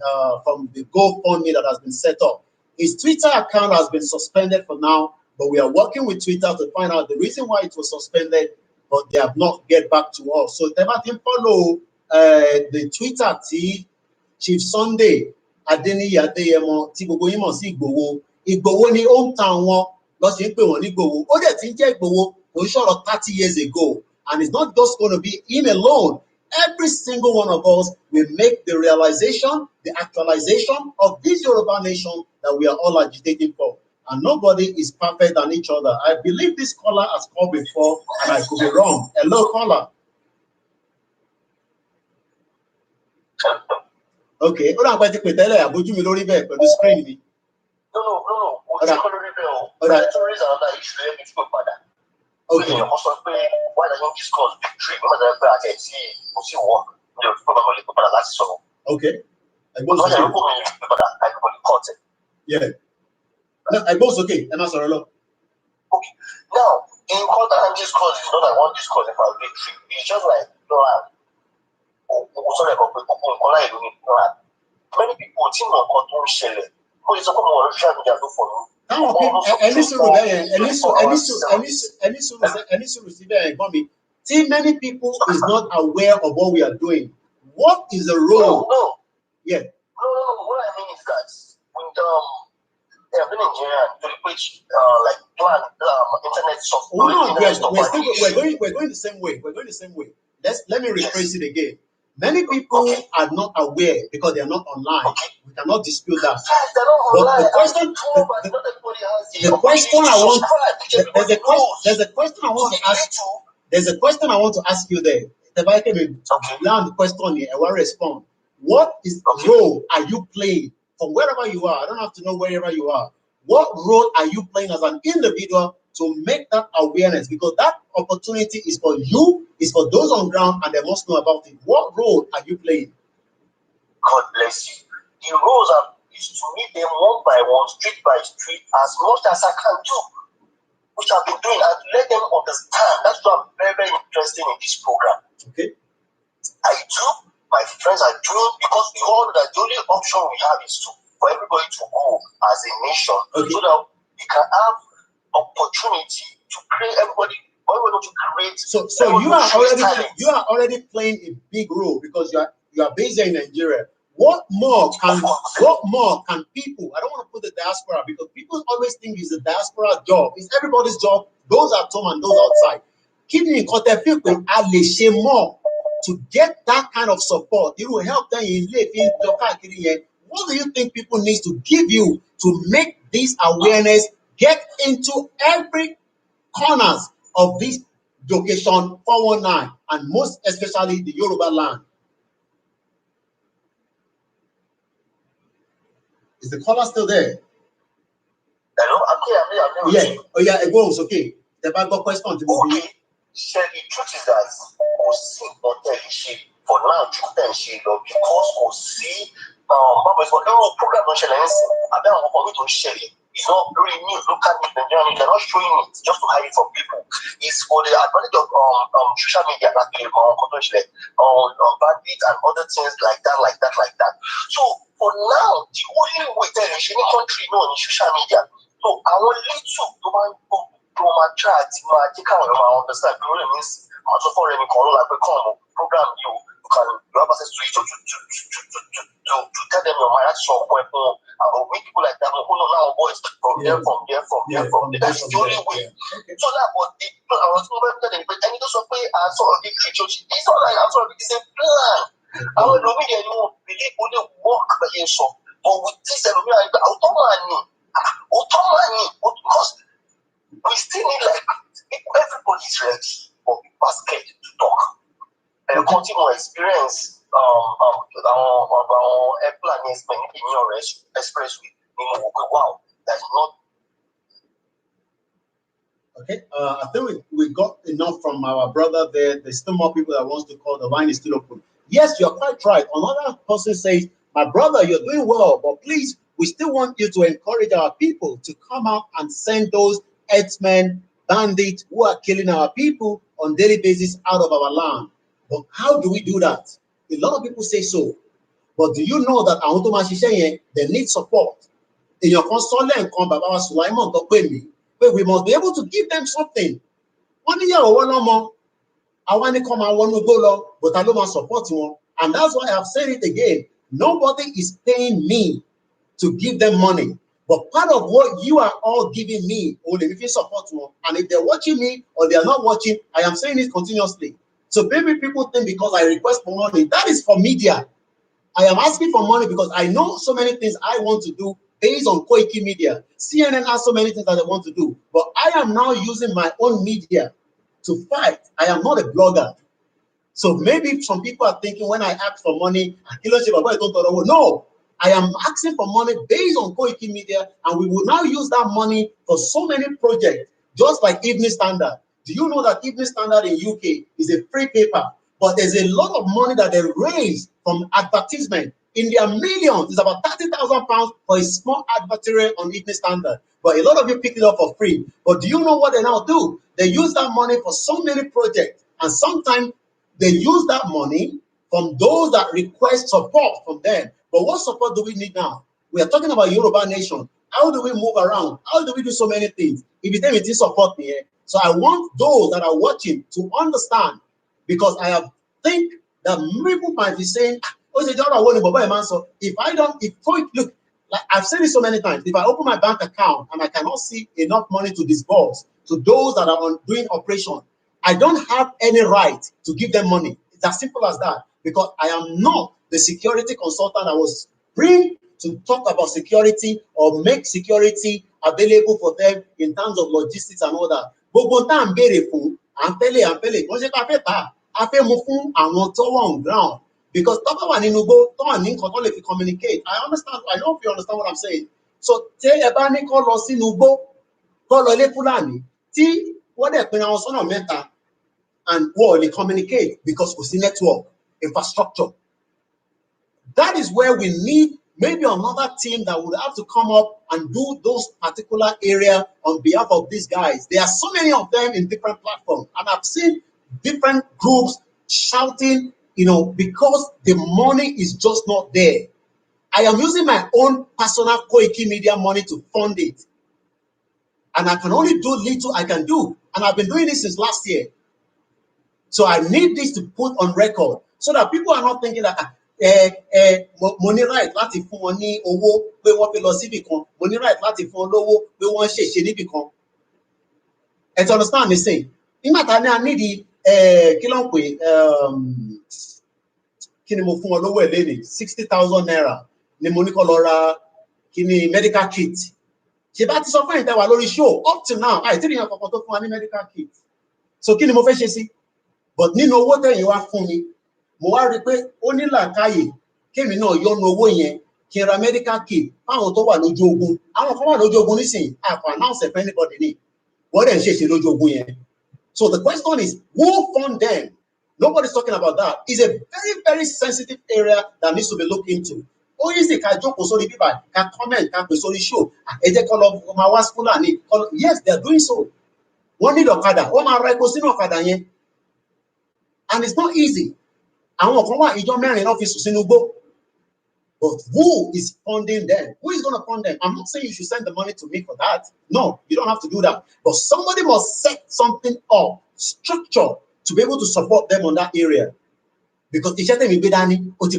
GoFundMe that has been set up. His Twitter account has been suspended for now, but we are working with Twitter to find out the reason why it was suspended. But they have not get back to us. So they can follow the Twitter tí Chief Sunday Adeniyi Adeyemo tí gbogbo yín mọ̀ sí Ìgbòho. Ìgbòho ni ó ń ta wọn lọ sí pé wọ́n ní Ìgbòho. Ó dẹ̀ ti ń jẹ́ Ìgbòho kò ń sọ̀rọ̀ 30 years ago. And it's not just going to be him alone. Every single one of us will make the realization, the actualization of this Yoruba nation that we are all agitating for. And nobody is perfect than each other. I believe this caller has called before, and I could be wrong. Hello, caller. Okay. Ó dà pé ti pè tẹ́lẹ̀ àbójú mi lórí bẹ́ẹ̀ pẹ̀lú screen mi. No. Ó ti kọ́ lórí bẹ́ẹ̀ o. Ọ̀dà tó rí another issue lẹ́yìn tí kò padà. Okay. Mo sọ pé why don't you discuss victory? Mo máa pẹ́ àti ẹ̀tí kò sí wọ́n. Mi ò fi pé màmá lè pè padà láti sọ̀rọ̀. Okay. Ẹ̀gbọ́n sókè. Ọ̀dọ́ ìyàwó mi lè pè padà láti kọ́ ní kọ́ọ̀tì. Yeah. No, ẹ̀gbọ́n sókè ẹ má sọ̀rọ̀ lọ. Okay. Now, in court and discourse is not like one discourse about victory. It's just like plan. Sorry about many people think of control shell. Who is a common social media to follow? See, many people is not aware of what we are doing. What is the role? No. Yeah. No. What I mean is that with they have been in Nigeria to which like plan internet software. No, we're going the same way. We're going the same way. Let me rephrase it again. Many people are not aware because they are not online. We cannot dispute that. Yes, they're not online. But the question I want to ask. There's a question I want to ask you there. If I can land the question here, I will respond. What is role are you playing from wherever you are? I don't have to know wherever you are. What role are you playing as an individual to make that awareness? Because that opportunity is for you, is for those on ground, and they must know about it. What role are you playing? God bless you. The roles is to meet them one by one, street by street, as much as I can do, which I've been doing, and let them understand. That's why I'm very, very interested in this program. Okay. I do, my friends are doing, because we all know that the only option we have is for everybody to go as a nation, so that we can have opportunity to create everybody. To create. So you are already playing a big role because you are based in Nigeria. What more can people? I don't want to put the diaspora because people always think it's a diaspora job. It's everybody's job. Those at home and those outside. Keeping people more to get that kind of support. It will help them in living. What do you think people need to give you to make this awareness get into every corners of this location 419 and most especially the Yoruba land? Is the caller still there? Hello, I'm here. Yeah. Oh yeah, it goes okay. The back question to me. The truth is that for now, because we'll see program it's not really news, local news, they're not showing it just to hide it from people. It's for the advantage of social media, like bandit and other things like that. So for now, the only way that in any country know in social media. So I want little to attract understand what it means. Also for any program you have access to it to tell them your mind. That's some point or make people like that who know now boys from there. That's the only way. So that but I was telling them, but I need to pay and sort of church. It's not like I'm sort of it's a plan. I don't know media you believe only work by yourself. But with this because we still need like everybody's ready for the basket to talk. And continue experience expressway. Wow, that's not. Okay, I think we got enough from our brother there. There's still more people that wants to call. The line is still open. Yes, you're quite right. Another person says, my brother, you're doing well, but please we still want you to encourage our people to come out and send those herdsmen, bandits who are killing our people on daily basis out of our land. But how do we do that? A lot of people say so. But do you know that àwọn tó máa ṣiṣẹ́ yẹn, they need support? Èèyàn kan sọ lẹ́ẹ̀kan bàbá wa Sulaiman tó pè mí pé we must be able to give them something. Wọ́n níyàwó wọn lọ́mọ, àwa ní kọ́ máa wọnú igbó lọ, but ta ló máa support wọn? And that's why I've said it again. Nobody is paying me to give them money. But part of what you are all giving me, only if you support one. And if they're watching me or they are not watching, I am saying it continuously. So maybe people think because I request for money, that is for media. I am asking for money because I know so many things I want to do based on Koiki Media. CNN has so many things that I want to do. But I am now using my own media to fight. I am not a blogger. So maybe some people are thinking when I ask for money, no, I am asking for money based on Koiki Media, and we will now use that money for so many projects, just like Evening Standard. Do you know that Evening Standard in UK is a free paper? But there's a lot of money that they raise from advertisement. In their millions, it's about £30,000 for a small advertisement on Evening Standard. But a lot of you pick it up for free. But do you know what they now do? They use that money for so many projects, and sometimes they use that money from those that request support from them. But what support do we need now? We are talking about Yoruba nation. How do we move around? How do we do so many things? If you tell me to support me, so I want those that are watching to understand, because I have think that people might be saying, if I don't, look, like I've said it so many times, if I open my bank account and I cannot see enough money to disburse to those that are doing operation, I don't have any right to give them money. It's as simple as that, because I am not the security consultant that was bring to talk about security or make security available for them in terms of logistics and all that. On ground, because communicate. I understand. I know if you understand what I'm saying. So and they communicate because we see network infrastructure. That is where we need maybe another team that would have to come up and do those particular area on behalf of these guys. There are so many of them in different platforms, and I've seen different groups shouting, because the money is just not there. I am using my own personal Koiki Media money to fund it, and I can only do little I can do, and I've been doing this since last year. So I need this to put on record so that people are not thinking that money right láti fún wọn ní owó pé wọ́n fi lọ síbì kan, money right láti fún wọn lówó pé wọ́n ṣèṣe níbì kan. And to understand me saying, nígbà tá a need kí ló ń pè kí ni mo fún wọn lówó ẹ̀ lẹ́nìí 60,000 naira ni mo ní kó lọ ra kí ni medical kit. Ṣé bá ti sọ fún ìtẹ́wà lórí show up to now àìtí ìyẹn kankan tó fún wa ní medical kit. So kí ni mo fẹ́ ṣe sí? But nínú owó tẹ̀yìn wá fún mi, mo wá rí pé ó ní làákàyè kémi náà yọnu owó yẹn kí n ra medical kit fáwọn tó wà lójú ogun. Àwọn kan wà lójú ogun nísìnyí, àpò announce for anybody ní. Wọ́n dẹ̀ ń ṣèṣe lójú ogun yẹn. So the question is, who fund them? Nobody's talking about that. It's a very, very sensitive area that needs to be looked into. Ó yí sì ká jókòó sórí bíbá, ká comment, ká pè sórí show. Ẹ jẹ́ kó lọ máa wá Fúlàní. Yes, they are doing so. Wọ́n ní ọ̀kadà, wọ́n máa ra epo sínú ọ̀kadà yẹn. And it's not easy. Àwọn kan wà ìjọ mẹ́rin náà fi sùn sínú igbó. But who is funding them? Who is going to fund them? I'm not saying you should send the money to me for that. No, you don't have to do that. But somebody must set something up, structure, to be able to support them on that area. Because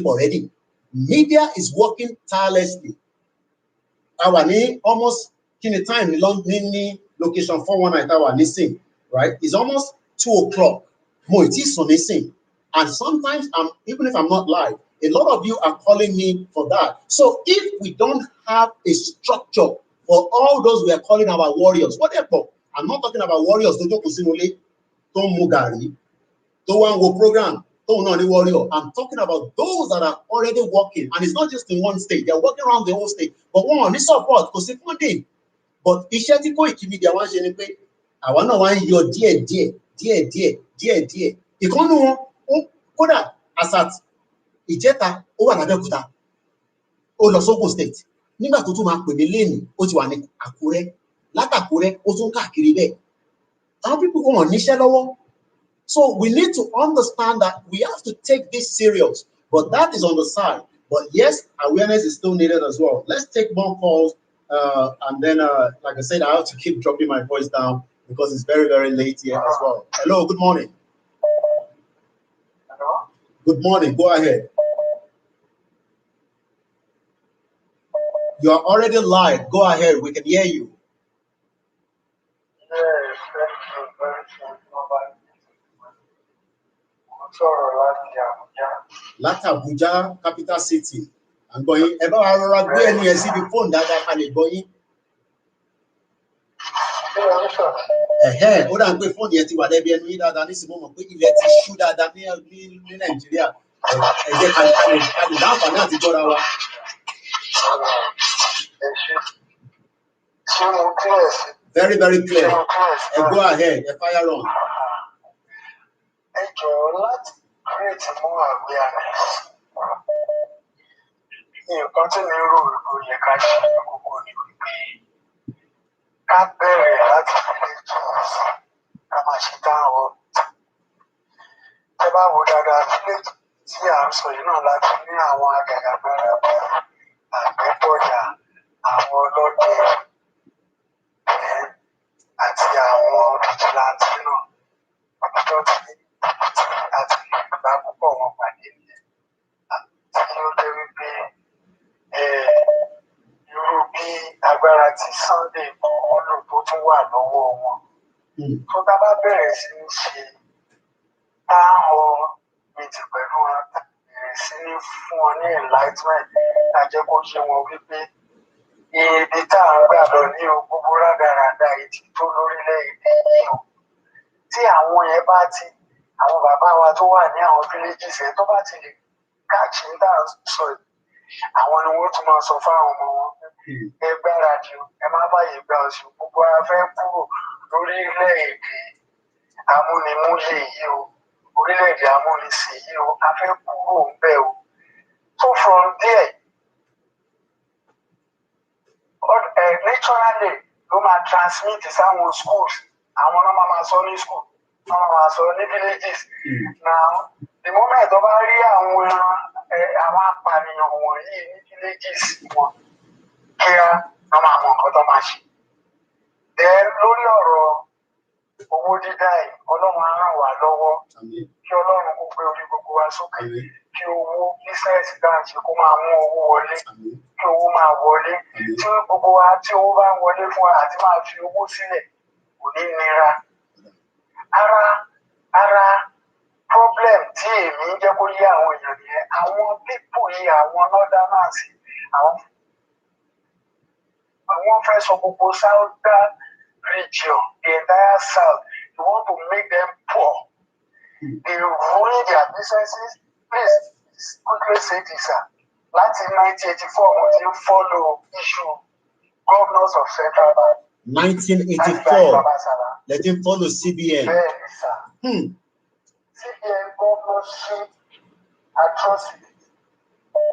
already. Media is working tirelessly. Our almost time in location 419 hour missing, right? It's almost 2 o'clock. And sometimes even if I'm not live, a lot of you are calling me for that. So if we don't have a structure for all those we are calling our warriors, whatever, I'm not talking about warriors, don't Mugari, don't program, don't warrior. I'm talking about those that are already working, and it's not just in one state, they're working around the whole state. But one this support, because if one day, but Koiki Media one I want to want your dear. Ìkànnì wọn kódà asat ìjẹta ó wà lábẹ́òkúta ó lọ sókun state nígbà tó tún máa pè mí lénìí ó ti wà ní Àkúrẹ́, látàkúrẹ́ ó tún káàkiri bẹ́ẹ̀. Àwọn people kò wọ́n níṣẹ́ lọ́wọ́. So we need to understand that we have to take this serious, but that is on the side. But yes, awareness is still needed as well. Let's take more calls, and then, like I said, I have to keep dropping my voice down because it's very, very late here as well. Hello, good morning. Hello? Good morning, go ahead. You are already live, go ahead, we can hear you. Yes, very true, very true. Sọ̀rọ̀ láti Àbújá. Láti Àbújá, capital city. À ń gbọ́ yín. Ẹ bá wa rọra gbé ẹnu yẹn síbi fóònù dáadáa ká lè gbọ́ yín. Ó dà ń pé fóònù yẹn ti wà lẹ́bi ẹnu yín dáadáa nísìnyí mo mọ̀ pé ilẹ̀ ti ṣú dáadáa ní Nàìjíríà. Ẹ jẹ́ ká lè láǹfààní àti gbọ́ra wa. Ṣé mo clear sí? Very, very clear. Go ahead, fire on. Ẹ jọ̀ọ́ láti create more awareness. Nǹkan tí mi rò ló yẹ ká ṣe kókó ni wípé ká bẹ̀rẹ̀ láti villages ká máa ṣe táwọn. Tẹ́ bá wo dáadáa village tí à ń sọ yìí náà láti ní àwọn àgàgàgbára Àgbẹ̀bọ̀yà, àwọn ọlọ́dẹ àti àwọn vigilante náà. Ọjọ́ tí àti ìgbà púpọ̀ wọn pàdé nìyẹn. Tí ó jẹ́ wípé irú bí agbára tí Sunday kan lò tó tún wà lọ́wọ́ wọn. Tó bá bẹ̀rẹ̀ sí ní ṣe táwọn méjì pẹ̀lú wọn bẹ̀rẹ̀ sí ní fún wọn ní enlightenment lájẹ́ kó ṣe wọn wípé ibi tá à ń gbà lọ ní gbogbo rádaràda ètí tó lórílẹ̀-èdè yìí o. Tí àwọn yẹn bá ti àwọn bàbá wa tó wà ní àwọn villages yẹn tó bá ti lè káàkiri ní tá à ń sọ yìí àwọn ni wọ́n tún máa sọ fáwọn ọmọ wọn ẹ gbáradì o ẹ má báyìí gba oṣù gbogbo ara fẹ́ kúrò lórílẹ̀-èdè amúnimúlẹ̀ yìí o orílẹ̀-èdè amúnisìn yìí o a fẹ́ kúrò ń bẹ̀ o. So from there naturally ló máa transmit sáwọn schools àwọn náà máa sọ ní school wọ́n máa sọ ní villages. Now the moment tó bá rí àwọn apànìyàn wọ̀nyí ní villages wọn kíá wọ́n máa mọ nǹkan tó máa ṣe. Then lórí ọ̀rọ̀ owó dídá yìí ọlọ́run á ràn wá lọ́wọ́ kí ọlọ́run kó gbé orí gbogbo wa sókè kí owó business dáa ṣe kó máa mú owó wọlé kí owó máa wọlé tí gbogbo wa tí owó bá ń wọlé fún wa àti máa fi owó sílẹ̀ kò ní nira. Ara problem tí èmi ń jẹ́ kó yé àwọn èèyàn nìyẹn àwọn pípò yìí àwọn northerners àwọn fẹ́ sọ gbogbo southern region the entire south they want to make them poor they ruin their businesses. Please quickly say this sir láti 1984 mo ti ń follow issue governors of central bank. 1984 lẹ ti ń follow CBN. Bẹ́ẹ̀ni sà. CBN governorship atrocity.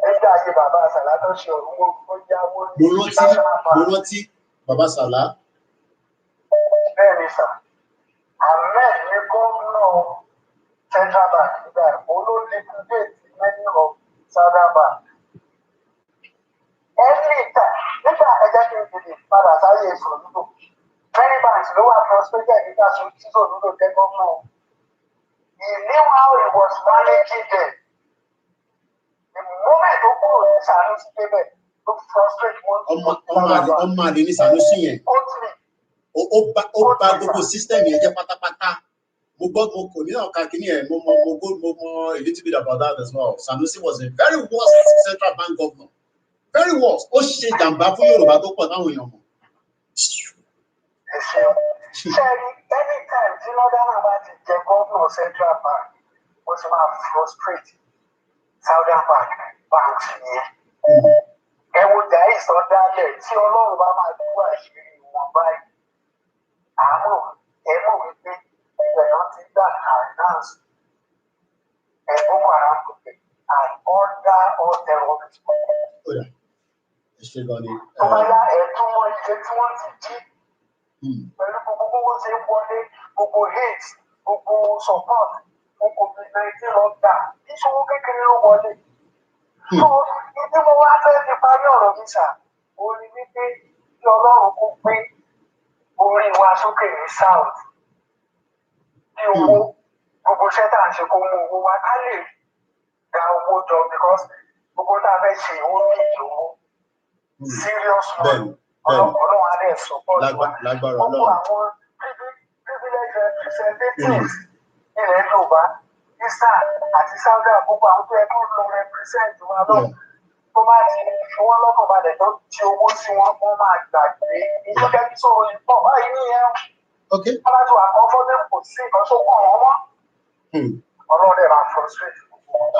Nígbà ayé bàbá Àsàlá tó ṣe ọ̀run ó yáwó ní national bank. Mo rántí bàbá Àsàlá. Bẹ́ẹ̀ni sà. Ahmed ní gómìnà central bank nígbà olóòlìkúdé many of southern bank. Every time nígbà ẹ̀jẹ̀ kí n tètè padà sáyé ìṣòro many banks ló wà frustrated nígbà tí Soludo jẹ́ gómìnà. He knew how he was managing them. The moment tó kúrò ní Sanusi débẹ̀ ló frustrate wọn. Ọmọ àlè ní Sanusi yẹn. Ó bà gbogbo system yẹn jẹ́ pátápátá. Mo kò ní ọ̀ka kìíní ẹ̀ mo mọ a little bit about that as well. Sanusi was a very worst central bank governor. Very worst. Ó ṣe jàǹbá fún Yorùbá tó pọ̀ táwọn èèyàn mọ̀. Ṣẹ́ni anytime tí Northern bá ti jẹ gómìnà central bank ó ti máa frustrate southern banks yẹn. Ẹ wo jàì sọ dálẹ̀ tí Ọlọ́run bá máa tú àṣírí wọn báyìí. Àmọ́ ẹ mọ̀ wípé ìgbẹ̀yàn ti gbà finance Boko Haram and other terrorists. tó bá yá ẹ̀ẹ́dún wọn iye tí wọ́n ti jí pẹ̀lú gbogbo owó ṣe ń wọlé gbogbo hate gbogbo support fún COVID-19 lọ́gbà ìṣòwò kékeré ló wọlé. So ìdí mo wá fẹ́ fi parí ọ̀rọ̀ mi sà ó ní wípé kí Ọlọ́run kó gbé orí wa sókè ní south kí owó gbogbo iṣẹ́ tá à ń ṣe kó mú owó wa ká lè gba owó jọ because gbogbo tá a fẹ́ ṣe ó ní ìṣòwò serious money ọlọ́run á dẹ̀ support wa gbogbo àwọn privilege representatives ilẹ̀ Yorùbá isa àti Saudi gbogbo àwọn tó yẹ kó lọ represent wa lọ tó bá ti fi wọ́n lọ́kàn balẹ̀ tó ti owó sí wọn wọ́n máa gbàgbé ìjọ kẹ́kí sọ̀rọ̀ ìpọ̀ báyìí nìyẹn alájọ àkọ́fọ́dé kò sí nǹkan tó kàn wọ́n mọ́ ọlọ́run dẹ̀ máa frustrate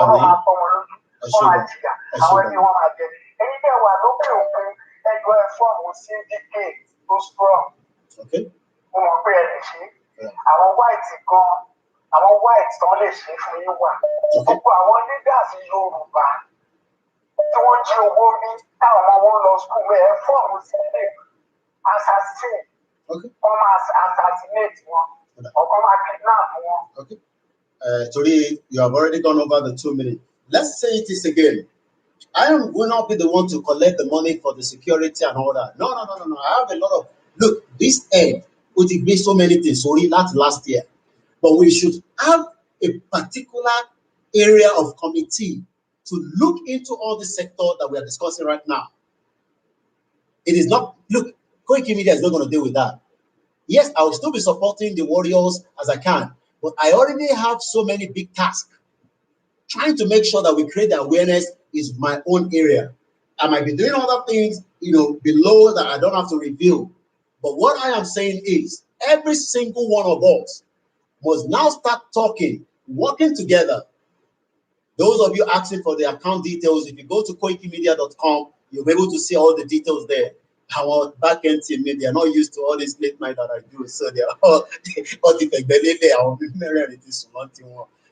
ọlọ́run máa tọ́ wọn lójú wọ́n máa jìyà àwọn ẹbí wọn máa jẹ ẹni bẹ́ẹ̀ wà lókè òkun ẹjọ́ ẹ fọ́ọ̀mù CDK tó strong mo mọ̀ pé ẹ lè ṣe àwọn white gan àwọn white tán lè ṣe fún yín wà gbogbo àwọn leaders Yorùbá tí wọ́n jí owó bí táwọn ọmọ wọn lọ school ẹ fọ́ọ̀mù CDK assassin wọ́n máa assassinate wọn ọkọ máa kidnap wọn. Tori, you have already gone over the 2 minutes. Let's say it is again. I will not be the one to collect the money for the security and all that. No. I have a lot of, look, this end would be so many things. Sorry, that's last year. But we should have a particular area of committee to look into all the sector that we are discussing right now. It is not, look, Koiki Media is not going to deal with that. Yes, I will still be supporting the warriors as I can, but I already have so many big tasks. Trying to make sure that we create the awareness is my own area. I might be doing other things, below that I don't have to reveal. But what I am saying is, every single one of us must now start talking, working together. Those of you asking for the account details, if you go to koikimedia.com, you'll be able to see all the details there. Our back-end team, they are not used to all this late night that I do, so they are all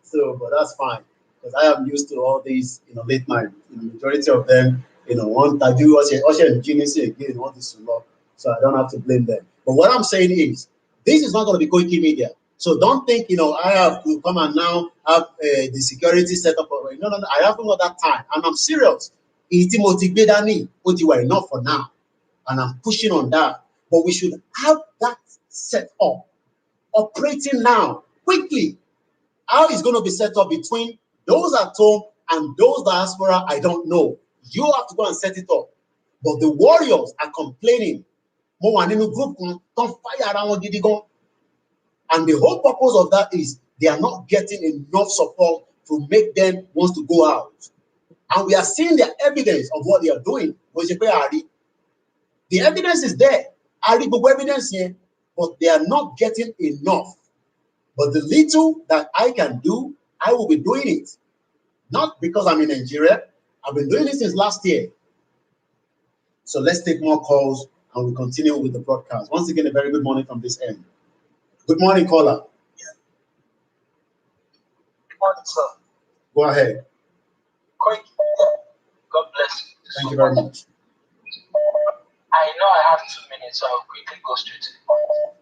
so, but that's fine. Because I am used to all these, late night. The majority of them, want to do and genius again, want this lot. So I don't have to blame them. But what I'm saying is, this is not going to be Koiki Media. So don't think, I have to come and now have the security set up. No. I haven't got that time, and I'm serious. Enough for now, and I'm pushing on that. But we should have that set up, operating now quickly. How it's going to be set up between those at home and those diaspora, I don't know. You have to go and set it up. But the warriors are complaining. And the whole purpose of that is they are not getting enough support to make them want to go out. And we are seeing the evidence of what they are doing. The evidence is there. Evidence here, but they are not getting enough. But the little that I can do, I will be doing it. Not because I'm in Nigeria. I've been doing this since last year. So let's take more calls and we continue with the broadcast. Once again, a very good morning from this end. Good morning, caller. Good morning, sir. Go ahead. God bless you. Thank you very much. I know I have 2 minutes, so I'll quickly go straight to the point.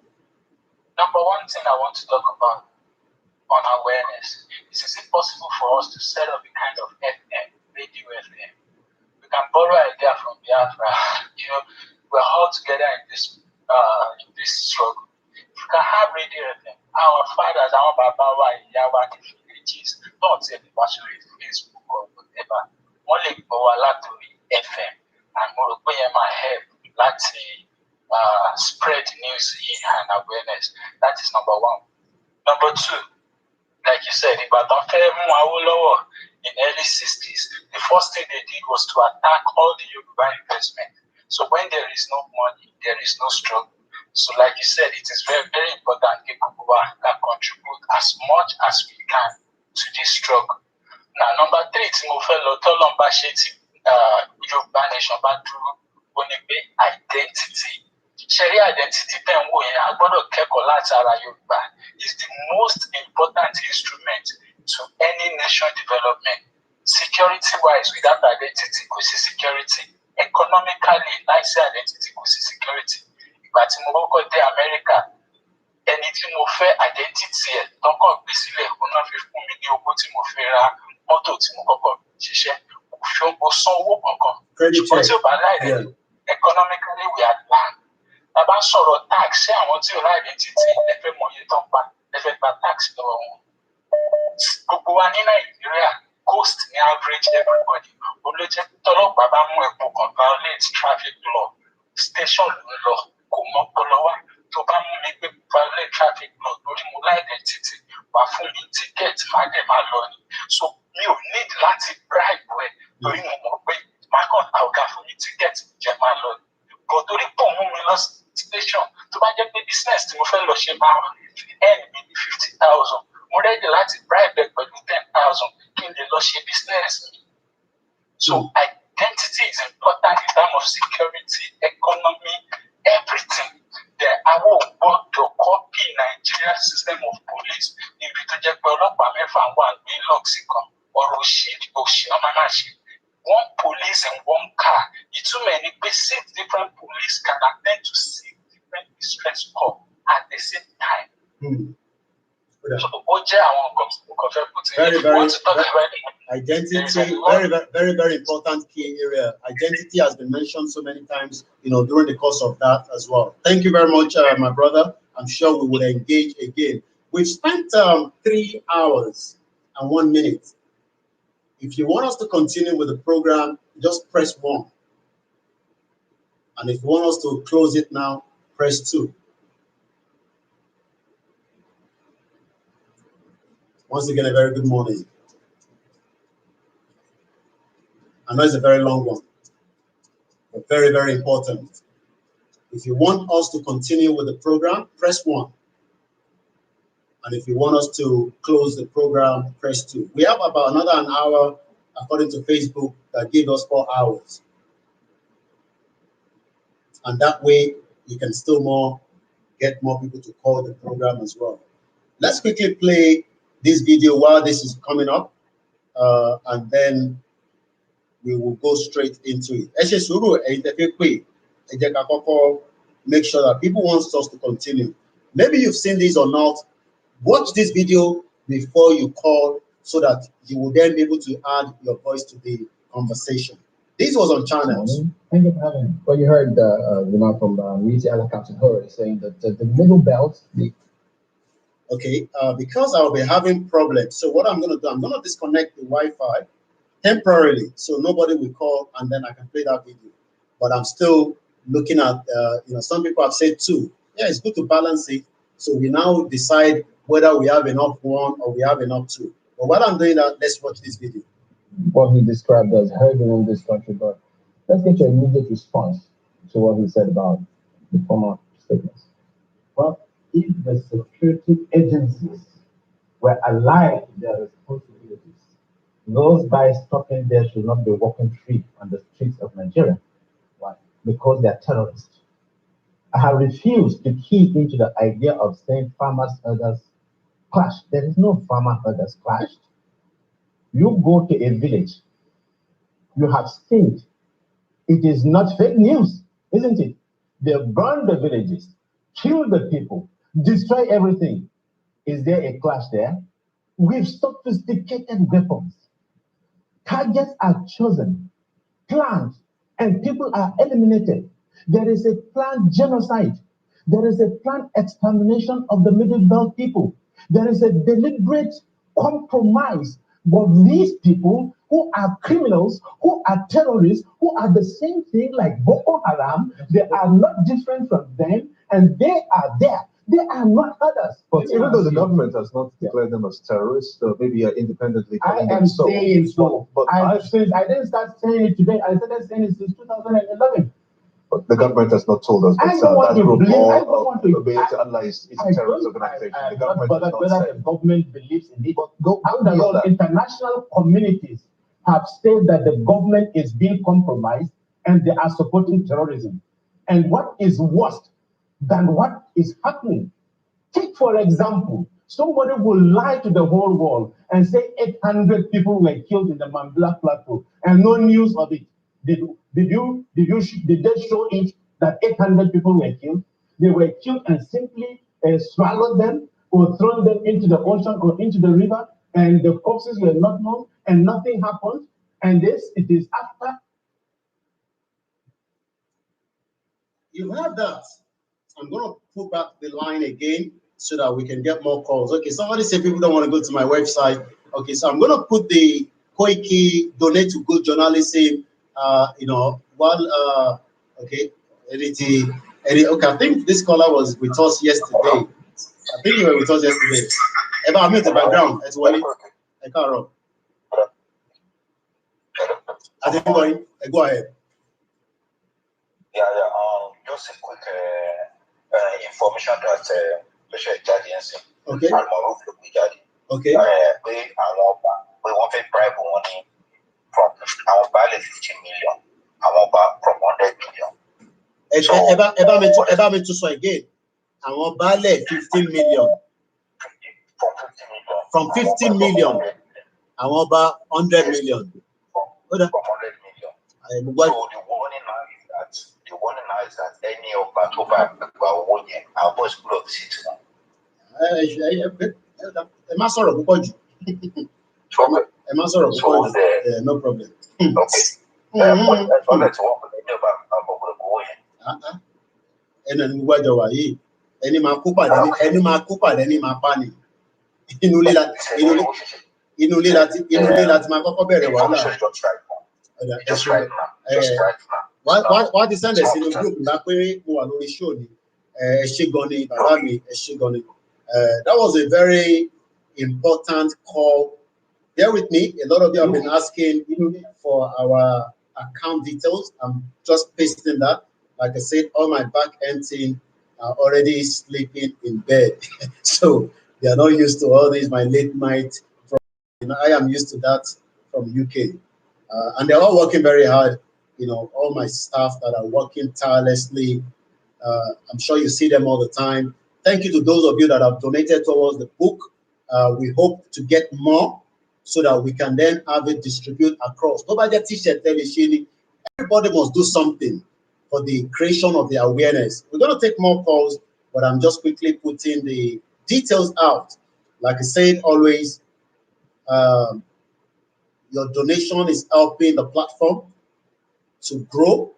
Number one thing I want to talk about on awareness is it possible for us to set up a kind of FM, radio FM? We can borrow idea from Biafra. We're all together in this struggle. If we can have radio FM, our fathers, our Babawa, Yawa, the villages, don't say the Facebook or whatever. Only go a lot to FM and more help. Let's spread news and awareness. That is number one. Number two, like you said, in the early 60s, the first thing they did was to attack all the Yoruba investment. So when there is no money, there is no struggle. So like you said, it is very, very important that contribute as much as we can to this struggle. Now, number three, Yoruba nation identity. Sharia identity is the most important instrument to any nation development. Security-wise, without identity, we see security. economically, láìsí identity kò sí security. Ìgbà tí mo kọ́kọ́ dé America, ẹni tí mo fẹ́ identity ẹ̀ tọ́kọ̀ gbé sílẹ̀ kó náà fi fún mi ní owó tí mo fi ra mọ́tò tí mo kọ́kọ́ ṣiṣẹ́. Kò san owó kankan. Ṣùgbọ́n tí ò bá láì rẹ̀, economically we are land. Tá bá sọ̀rọ̀ tax, ṣé àwọn tí ò láì identity ẹ fẹ́ mọ iye tó ń pa, ẹ fẹ́ gba tax lọ́wọ́ wọn. Gbogbo wa ní Nàìjíríà, cost ní average everybody. Olójẹ́ tọ́lọ́pàá bá mú ẹ̀bùn kan violate traffic law, station ló ń lọ, kò mọ́ pọlọ wá. Tó bá mú mi pé violate traffic law lórí mo láì identity, wà fún mi ticket má dẹ̀ má lọ ni. So mi ò need láti bribe ẹ̀ lórí mo mọ̀ pé má kàn ta ọ̀gá fún mi ticket jẹ́ má lọ ni. But torí pò mú mi lọ station, tó bá jẹ́ pé business tí mo fẹ́ lọ ṣe máa end mi ní 50,000. Mo ready láti bribe ẹ pẹ̀lú 10,000 kí n lè lọ ṣe business mi. So identity is important in terms of security, economy, everything. Àwọn gbọ́dọ̀ copy Nigeria system of police níbi tó jẹ́ pé ọlọ́pàá mẹ́fà wà ní lọ́ọ̀sì kan ọ̀rọ̀ òṣì ọmọ náà ṣe. One police and one car. Ìtumọ̀ ẹni pé 6 different police can attend to 6 different distress calls at the same time. So identity, very important key area. Identity has been mentioned so many times, during the course of that as well. Thank you very much, my brother. I'm sure we will engage again. We've spent 3 hours and 1 minute. If you want us to continue with the program, just press 1. And if you want us to close it now, press 2. Once again, a very good morning. I know it's a very long one, but very, very important. If you want us to continue with the program, press 1. And if you want us to close the program, press 2. We have about another an hour, according to Facebook, that gave us 4 hours. And that way, you can still get more people to call the program as well. Let's quickly play this video while this is coming up, and then we will go straight into it. Make sure that people want us to continue. Maybe you've seen this or not. Watch this video before you call so that you will then be able to add your voice to the conversation. This was on channels. Thank you for having me. Well, you heard the remark from Retail Captain Hurry saying that the middle belt, Okay, because I'll be having problems. So what I'm going to do, I'm going to disconnect the Wi-Fi temporarily so nobody will call and then I can play that video. But I'm still looking at, some people have said 2. Yeah, it's good to balance it. So we now decide whether we have enough 1 or we have enough 2. But while I'm doing that, let's watch this video. What he described as herding in this country, but let's get your immediate response to what he said about the former statements. Well, if the security agencies were alive to their responsibilities, those by stopping there should not be walking free on the streets of Nigeria. Why? Because they are terrorists. I have refused to key into the idea of saying farmers herders clash. There is no farmer herders clash. You go to a village, you have seen it is not fake news, isn't it? They burn the villages, kill the people, destroy everything. Is there a clash there? With sophisticated weapons. Targets are chosen, planned, and people are eliminated. There is a planned genocide. There is a planned extermination of the Middle Belt people. There is a deliberate compromise. But these people who are criminals, who are terrorists, who are the same thing like Boko Haram, they are not different from them, and they are there. They are not others. But even though the government has not declared them as terrorists, so maybe independently. I am saying so. But I didn't start saying it today. I started saying it since 2011. But the government has not told us that that group or Bayelsa Allah is a terrorist organization. The government but whether the government believes in it. After all, international communities have said that the government is being compromised and they are supporting terrorism. And what is worse than what is happening? Take, for example, somebody will lie to the whole world and say 800 people were killed in the Mambila plateau and no news of it. Did they show it that 800 people were killed? They were killed and simply swallowed them or thrown them into the ocean or into the river, and the corpses were not known, and nothing happened. And it is after. You have that. I'm going to put back the line again so that we can get more calls. Okay, somebody said people don't want to go to my website. Okay, so I'm going to put the Koiki donate to good journalism, okay, okay, I think this caller was with us yesterday. I think you were with us yesterday. I'm in the background as well. I can't run. I think go ahead. Yeah. Just a quick information that okay. Okay. We want to bribe money from our balance 15 million. Our from 100 million. Eba me to so again. Our balance 15 million. From 15 million. Our about 100 million. From 100 million. So the warning now is that any of that over 1 year, our boys will have seen now. No problem. Okay. Ẹni máa kó pàdé ní máa pa ni. Inú ilé láti máa kọ́kọ́ bẹ̀rẹ̀ wàhálà. Just right now. Wá ti sẹ́ndẹ̀ sínú group ńlá pé mo wà lórí show ni. Ẹ ṣé gan ni bàbá mi, ẹ ṣé gan ni. That was a very important call. Bear with me. A lot of you have been asking for our account details. I'm just pasting that. Like I said, all my back end team are already sleeping in bed. So they are not used to all this, my late night. I am used to that from UK. And they're all working very hard. All my staff that are working tirelessly. I'm sure you see them all the time. Thank you to those of you that have donated towards the book. We hope to get more so that we can then have it distribute across. Nobody t-shirt, everybody must do something for the creation of the awareness. We're going to take more calls, but I'm just quickly putting the details out. Like I said, always, your donation is helping the platform to grow.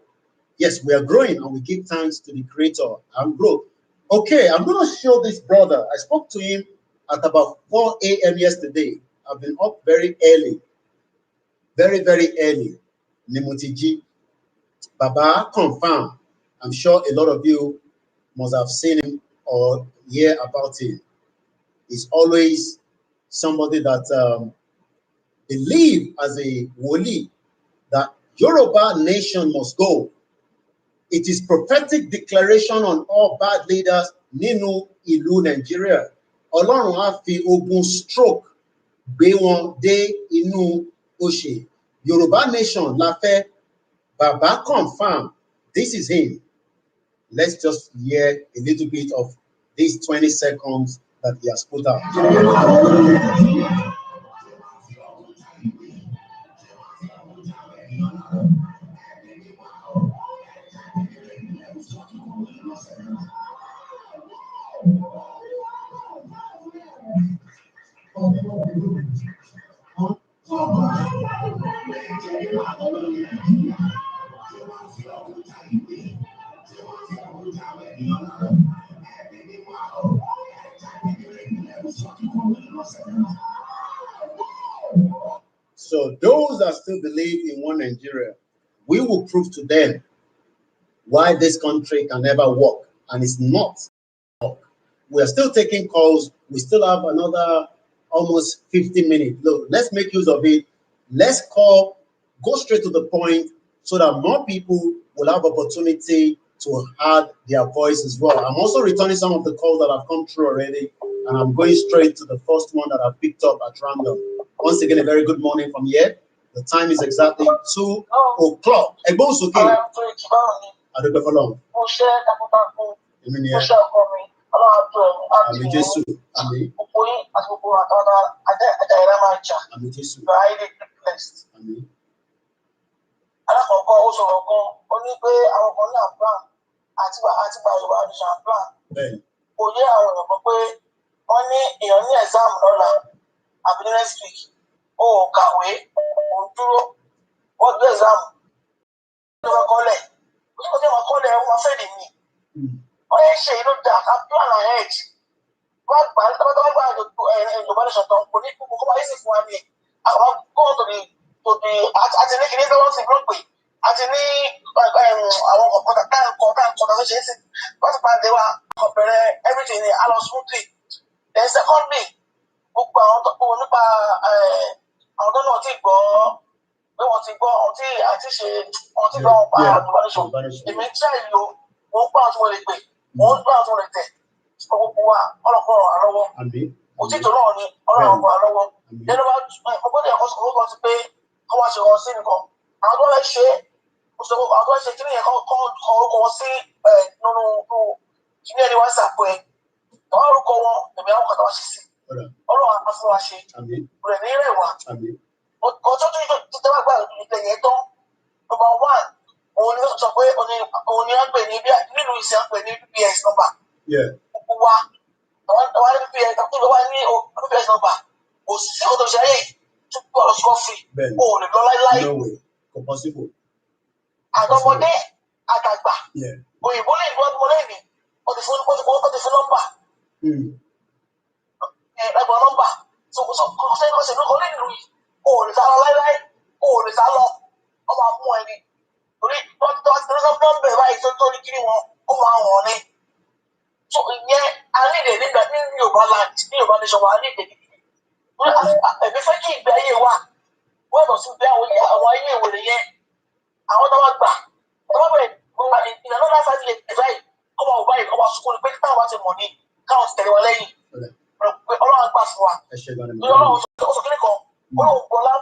Yes, we are growing, and we give thanks to the creator and grow. Okay, I'm going to show this brother. I spoke to him at about 4 a.m. yesterday. I've been up very early. Very, very early. Nimutiji. Baba confirmed. I'm sure a lot of you must have seen him or hear about him. He's always somebody that believe as a woli that Yoruba nation must go. It is prophetic declaration on all bad leaders nínú ìlú Nigeria. Ọlọ́run á fi ogun stroke gbé wọn dé inú òṣè. Yoruba nation la fẹ́. Baba confirm. This is him. Let's just hear a little bit of these 20 seconds that he has put out. So those that still believe in one Nigeria, we will prove to them why this country can never work, and it's not. We are still taking calls. We still have another almost 50 minutes. Look, let's make use of it. Let's call, go straight to the point so that more people will have opportunity to add their voice as well. I'm also returning some of the calls that have come through already, and I'm going straight to the first one that I picked up at random. Once again, a very good morning from here. The time is exactly 2 o'clock. Àmì Jésù, àmì. Àmì Jésù. Àmì. lákọ̀ọ́kọ́ ó sọ̀rọ̀ kan ó ní pé àwọn kan ní àplan àti gba Yorùbá nation àplan kò yé àwọn èèyàn kan pé wọ́n ní èèyàn ní exam lọ́la àbí next week ó kàwé ó dúró wọ́n gbé exam ó wọ́n kọ́lẹ̀ ó ti wọ́n kọ́lẹ̀ wọ́n fẹ́ lè mí wọ́n yẹ ṣe ìlú dà ká plan ahead wọ́n gbà Yorùbá nation tán kò ní kókó máa yẹ sí fún wa ní àwọn gómìnà tòbí àti ní kìnìún lọ́wọ́ sí ló pè àti ní àwọn kọ̀ọ̀kan tó ṣe é sí wọ́n ti pàdé wa ọ̀bẹ̀rẹ̀ everything ní alọ smoothly then secondly gbogbo àwọn tó kù nípa àwọn tó náà ti gbọ́ pé wọ́n ti gbọ́ ọtí àti ṣe ọtí gbọ́ wọn pa Yorùbá nation èmi tí àyè lo mò ń gbọ́ àwọn tí wọ́n lè pè mò ń gbọ́ àwọn tí wọ́n lè tẹ̀ gbogbo wa ọlọ́kùnrin àlọ́wọ́ òtítọ́ náà ni ọlọ́kùnrin àlọ́wọ́ lẹ́nu bá ọgbọ́dọ̀ ẹ̀kọ́ sọ̀rọ̀ kan ti pé kọ́ wá ṣe wọn sí nìkan àwọn tó fẹ́ ṣe òṣèlú àwọn tó fẹ́ ṣe kí nìyẹn kọ́ orúkọ wọn sí nínú kí ní ẹni wá sàpò ẹ̀ wọ́n orúkọ wọn èmi àwọn kàtà wá ṣe sí ọlọ́run á fún wa ṣe rẹ̀ ní rẹ̀ wá ọjọ́ tó ti tẹ́wọ́ gbà ìpìlẹ̀ yẹn tán number one òun ni ó sọ pé òun ni wọ́n pè ní nínú ìsìn wọ́n pè ní BPS number gbogbo wa wà ní BPS number kò sí ọ̀dọ̀ ṣẹ́yìn tó pọ̀ lọ sọ́ọ́ fi o ò lè lọ láíláí. Àtọmọdé àtàgbà òyìnbó lè gbọ́ ọmọdé mi ó ti fún nọ́mbà ẹgbọ̀n nọ́mbà sẹ́yìn lọ́sẹ̀ lóko lè lù yìí o ò lè sá lọ láíláí o ò lè sá lọ ọmọ àmú ẹni torí nọ́mbà ẹ̀ báyìí tó ní kiri wọn ó máa wọ̀n ni. So ìyẹn a ní ìdè nígbà ní Yorùbá land ní Yorùbá nation wa a ní ìdè nígbà ẹ̀mí fẹ́ kí ìgbé ayé wa wọ́n yàtọ̀ sí bí àwọn ayé ìwé yẹn àwọn tó wá gbà wọ́n bẹ̀rẹ̀ ìlànà náà fàájì lè tẹ̀ báyìí ọmọ ọba yìí ọmọ sukùn pé táwọn bá ti mọ̀ ní káwọn ti tẹ̀lé wọn lẹ́yìn Ọlọ́run gbà fún wa Ọlọ́run sọ kíní kan Ọlọ́run gbọ́lá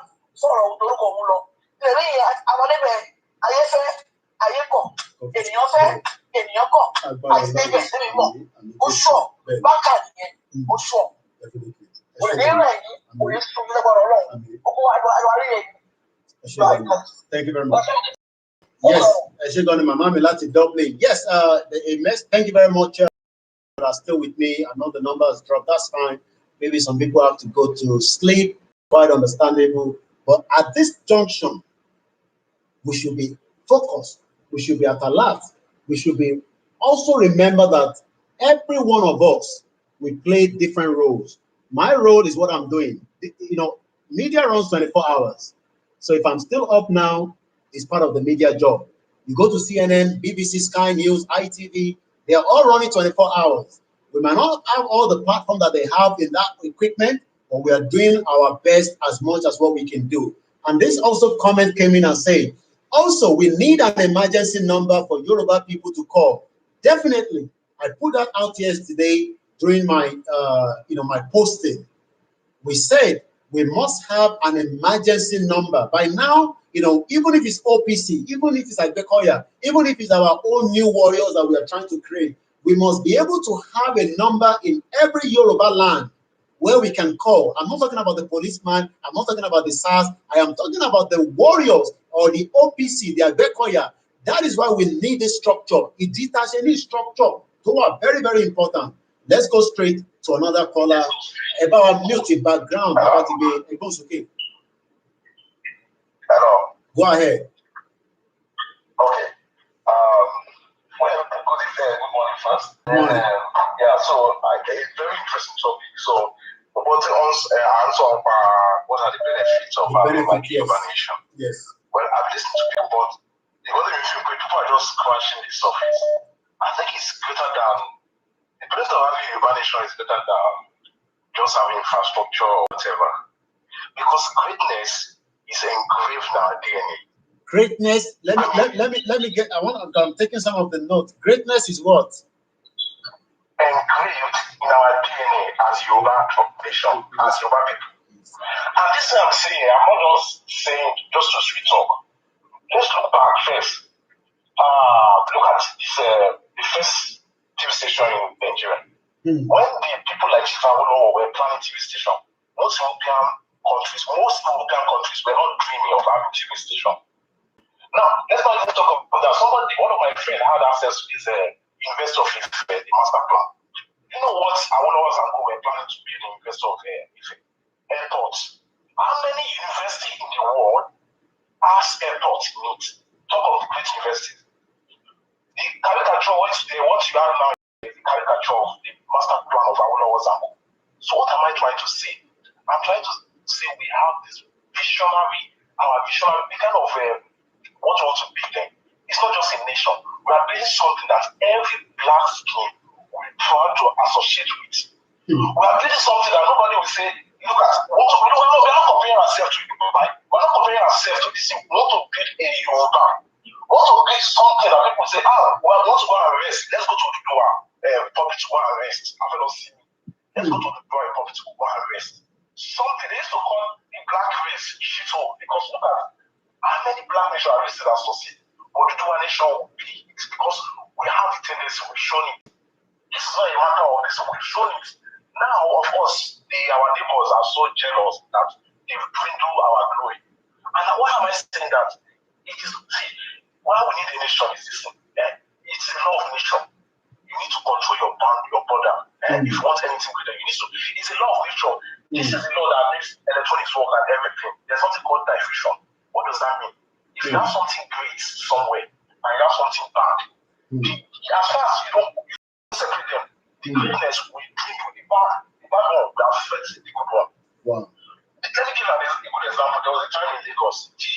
sọ̀rọ̀ orúkọ òun lọ ilẹ̀ ní àwọn ẹlẹ́bẹ̀ ayé fẹ́ ayé kọ̀ ènìyàn fẹ́ ènìyàn kọ̀ àti ẹgbẹ̀ sí mi mọ̀ ó sọ̀ bákà nìyẹn ó sọ̀ Thank you very much. Yes, Mama Milati Dublin. Yes, thank you very much. Are still with me. I know the number has dropped. That's fine. Maybe some people have to go to sleep. Quite understandable. But at this junction, we should be focused. We should be at alert. We should be also remember that every one of us, we play different roles. My role is what I'm doing. You know, media runs 24 hours. So if I'm still up now, it's part of the media job. You go to CNN, BBC, Sky News, ITV, they are all running 24 hours. We might not have all the platform that they have in that equipment, but we are doing our best as much as what we can do. And this also comment came in and said, also, we need an emergency number for Yoruba people to call. Definitely. I put that out yesterday during my, my posting. We said we must have an emergency number. By now, even if it's OPC, even if it's Agbekoya, even if it's our own new warriors that we are trying to create, we must be able to have a number in every Yoruba land where we can call. I'm not talking about the policeman. I'm not talking about the SARS. I am talking about the warriors or the OPC, the Agbekoya. That is why we need this structure. It detaches any structure. Those are very, very important. Let's go straight to another caller about music background. About it goes okay. Hello. Go ahead. Okay. Well, good morning first. Good morning. Yeah, so it's very interesting topic. So, what are the benefits of Yoruba nation? Yes. Well, I've listened to people, but the other people are just scratching the surface. I think it's better than the benefit of having Yoruba nation is better than just having infrastructure or whatever. Because greatness is engraved in our DNA. Greatness, let me get, I'm taking some of the notes. Greatness is what? Engraved in our DNA as Yoruba nation, as Yoruba people. And this thing I'm saying, I'm not just saying just to sweet talk. Let's look back first. Look at this, the first TV station in Nigeria. When the people like Chifawolo were planning TV station, most European countries were not dreaming of having TV station. Now, that one of my friends had access to this investor of Ife, the master plan. You know what? Our and were planning to be the investor of Ife airports. How many universities in the world has airports in it? Talk of the great universities. The caricature what you have now is the caricature of the master plan of our. So what am I trying to say? I'm trying to say we have this visionary, the kind of what we want to be then. It's not just a nation. We are building something that every black skin will be proud to associate with. We are building something that nobody will say, look at, we're not comparing ourselves to Yoruba. We're not comparing ourselves to this. We want to build a Yoruba. We want to build something that people say, we want to go and rest. Let's go to the door, public to go and rest. Let's go to the door, public to go and rest. Something they used to call the black race shithole, because look at how many black nations are races associated. What the dual nation will be, it's because we have the tendency, we've shown it. This is not a matter of this, we've shown it. Now, of course, our neighbors are so jealous that they've dwindled our glory. And why am I saying that? It is, why we need a nation is this thing. It's a law of nature. You need to control your border. If you want anything greater, you need to. It's a law of nature. This is the law that makes electronics work and everything. There's something called diffusion. What does that mean? If you have something great somewhere and you have something bad, as far as you don't separate them, the greatness will drink with the bad. The bad one will affect the good one. Wow. Let me give you a good example. There was a time in Lagos, the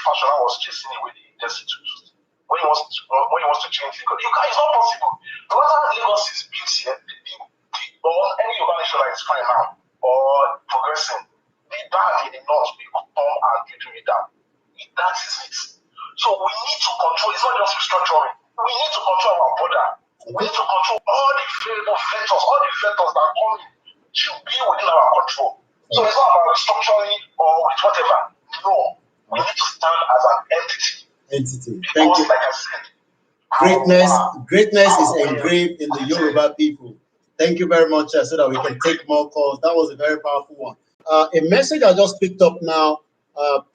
fashioner was chasing away the destitute. When he wants to change Lagos, it's not possible. No matter how Lagos is built here, or any urban nation that is fine now, or progressing, the bad in the north will come and build it down. That is it. So we need to control, it's not just restructuring. We need to control our border. We need to control all the vectors that come in should be within our control. So it's not about restructuring or whatever. No. We need to stand as an entity. Thank you. Like I said, greatness is engraved in the Yoruba people. Thank you very much, so that we can take more calls. That was a very powerful one. A message I just picked up now.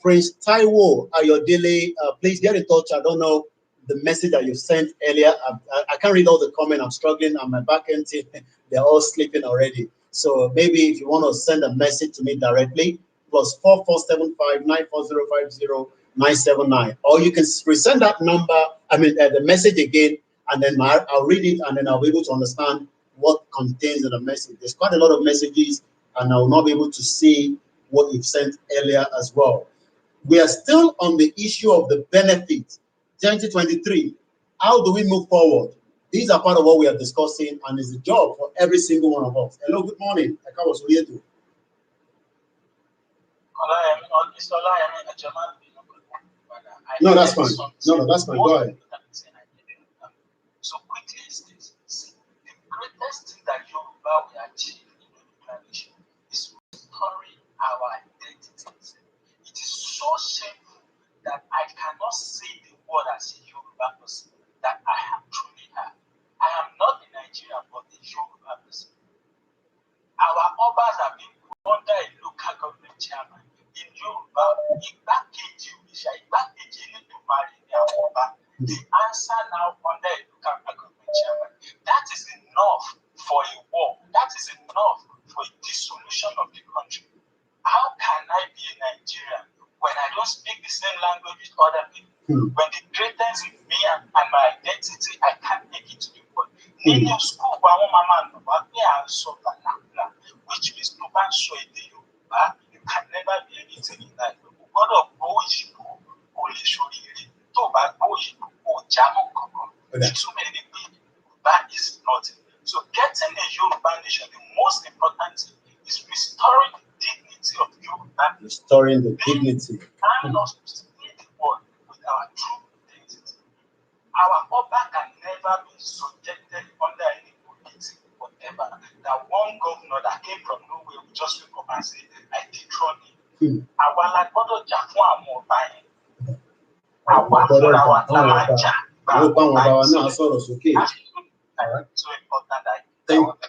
Prince Taiwo Ayodele, please get in touch. I don't know the message that you sent earlier. I can't read all the comment. I'm struggling on my back end. They're all sleeping already. So maybe if you want to send a message to me directly, +4475 94050 979, or you can resend that number. The message again, and then I'll read it, and then I'll be able to understand what contains in the message. There's quite a lot of messages, and I will not be able to see what you've sent earlier as well. We are still on the issue of the benefit 2023. How do we move forward? These are part of what we are discussing, and it's a job for every single one of us. Hello, good morning. No, that's fine. No, that's fine. Go ahead. So quickly is this. See, the greatest thing that Yoruba will achieve in the nation is restoring our identities. It is so shameful that I cannot say the word as a Yoruba person that I have truly have. I am not in Nigeria, but a Yoruba person. Our Obas have been put under a local government chairman. In Yoruba, the answer now under a local government chairman. That is enough for a war. That is enough for a dissolution of the country. How can I be a Nigerian when I don't speak the same language with other people? When the greatness in me and my identity, I can't make it to the world. In your school, which means to ban show it to you, you can never be anything in life. God of boys, only show you to bad boys, or Jamo. Too many people, that is nothing. So getting a Yoruba nation, the most important thing is restoring the dignity of Yoruba. Restoring the dignity. And us to speak the word with our true identity. Our Oba can never be subjected under any politics, whatever. That one governor that came from nowhere will just wake up and say, I dethrone him. Our like what Jafua more buying. Our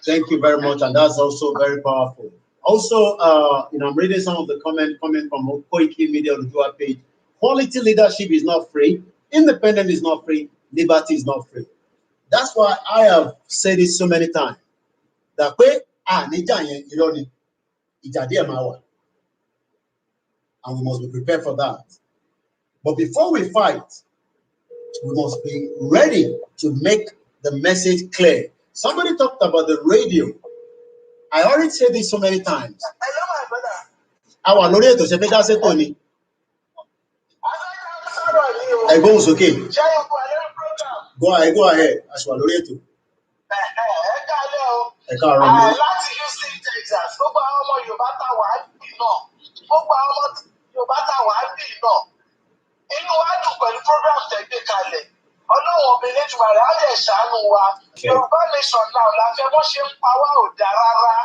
Thank you very much, and that's also very powerful. Also, I'm reading some of the comment coming from Koiki Media Udua page. Quality leadership is not free. independence is not free, liberty is not free. That's why I have said it so many times. That way, and we must be prepared for that. But before we fight, we must be ready to make the message clear. Somebody talked about the radio. I already said this so many times. Hello, my brother. Our lawyer to say that's it, Tony. Go okay. Go ahead. As well, lawyer too. Láti Houston, Texas, gbogbo àwọn ọmọ Yorùbá tá wà á bì náà, gbogbo àwọn ọmọ Yorùbá tá wà á bì náà, inú wa dùn pẹ̀lú program tẹ̀ gbé kalẹ̀. Ọlọ́run obìnrin tí wà rẹ̀ á lè ṣàánú wa. Yorùbá nation náà la fẹ́ bọ́ ṣe ń pa wá ò dá rárá.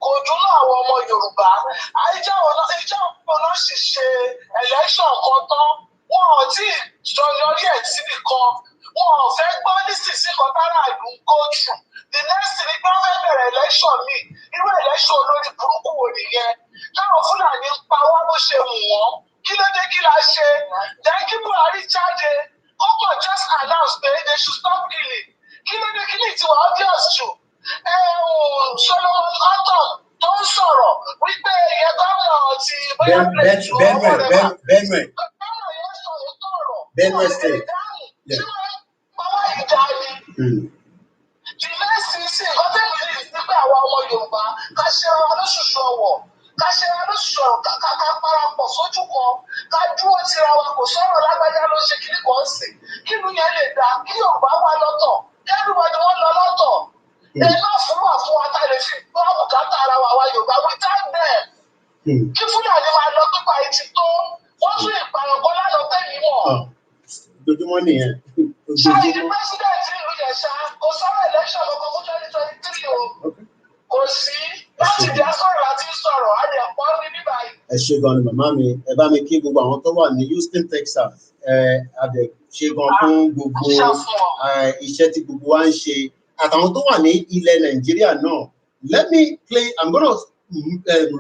Kò dùn náà àwọn ọmọ Yorùbá. Ìjà ọ̀nà sì ṣe election kan tán. Wọn ò tí ì yọrí ẹ̀ síbì kan. Wọn ò fẹ́ gbọ́ nísinsìnyí kan tára ìlú ń go through. The next thing ni pé wọ́n fẹ́ bẹ̀rẹ̀ election mi. Irú election olórí burúkú wo nìyẹn? Táwọn Fúlàní ń pa wá bó ṣe wù wọ́n. Kí ló dé kí la ṣe? Jẹ́ kí Buhari jáde. Kókò just announce pé they should stop killing. Kí ló dé kí ni tiwa obvious jù? Solomon Anton tó ń sọ̀rọ̀ wípé ìyẹn gómìnà ti bóyá plẹ̀tù ọmọ rẹ̀ wà. Benue State. Tí wọ́n pàwọ́ ìjà ni. The next thing sí ọtẹ́ mi rí nígbà àwọn ọmọ Yorùbá ká ṣe ara lóṣooṣù ọwọ́ ká ṣe ara lóṣooṣù ọ̀rọ̀ ká parapọ̀ sójú kan ká dúró tira wa kò sọ̀rọ̀ lágbájá ló ṣe kíní kan sí kí inú yẹn lè dá kí Yorùbá wà lọ́tọ̀ everybody wọ́n lọ lọ́tọ̀ iná fún wa tá lè fi gbọ́ bùkátà ara wa Yorùbá without them kí Fúlàní máa lọ pípa etí tó wọ́n tún ìpààyàn kan lánàá tẹ̀lé wọn. Dojúmọ́ nìyẹn. Ṣáà ìdí pẹ́sidẹ̀ntì ìlú yẹn ṣá kò sọ̀rọ̀ election lọ́kọ̀ fún 2023 o. Kò sí láti di asọ̀rọ̀ láti sọ̀rọ̀ a lè pọ́ ní bíbá yìí. Ẹ ṣe gan ni màmá mi, ẹ bá mi kí gbogbo àwọn tó wà ní Houston, Texas. A dẹ̀ ṣe gan fún gbogbo iṣẹ́ tí gbogbo wa ń ṣe. Àtàwọn tó wà ní ilẹ̀ Nàìjíríà náà. Let me play, I'm gonna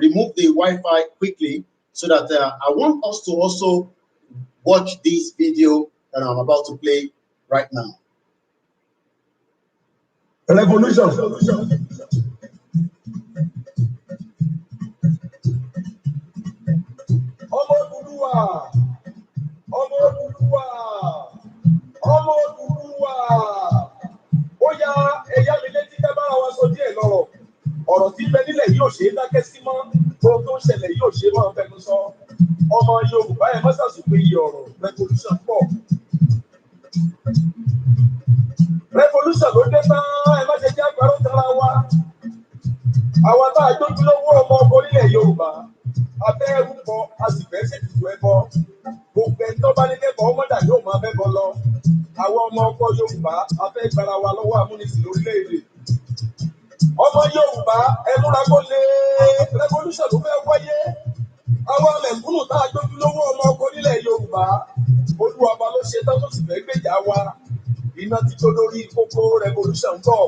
remove the Wi-Fi quickly so that I want us to also watch this video that I'm about to play right now. Revolution. Ọmọ Odùduwà. Ó yá ẹ̀yà mi létí ká bára wa sọ díẹ̀ lọ́rọ̀. Ọ̀rọ̀ tí bẹ nílẹ̀ yóò ṣe é dákẹ́ sí mọ́. Ohun tó ń ṣẹlẹ̀ yóò ṣe é máa fẹnu sọ. Ọmọ Yorùbá ẹ má ṣàṣùpé iye ọ̀rọ̀ revolution pọ̀. Revolution ló dé tán ẹ má ṣe jẹ́ àgbàrò tara wa. Àwa tá a jójú lówó ọmọ orílẹ̀ Yorùbá. Abẹ́ ẹrú bọ a sì fẹ́ ṣètùtù ẹbọ. Gbogbo ẹni tó bá ní kẹ́kọ̀ọ́ ọmọdà yóò máa bẹ́ bọ lọ. Àwọn ọmọ ọkọ Yorùbá a fẹ́ gbára wa lọ́wọ́ amúnisìn lórílẹ̀-èdè. Ọmọ Yorùbá ẹ múra kó lé revolution ló fẹ́ wáyé. Àwọn mẹ̀kúnnù tá a jójú lówó ọmọ ọkọ orílẹ̀ Yorùbá. Olúwa ọba ló ṣe tán tó sì fẹ́ gbèjà wa. Iná ti tó lórí kókó revolution bọ̀.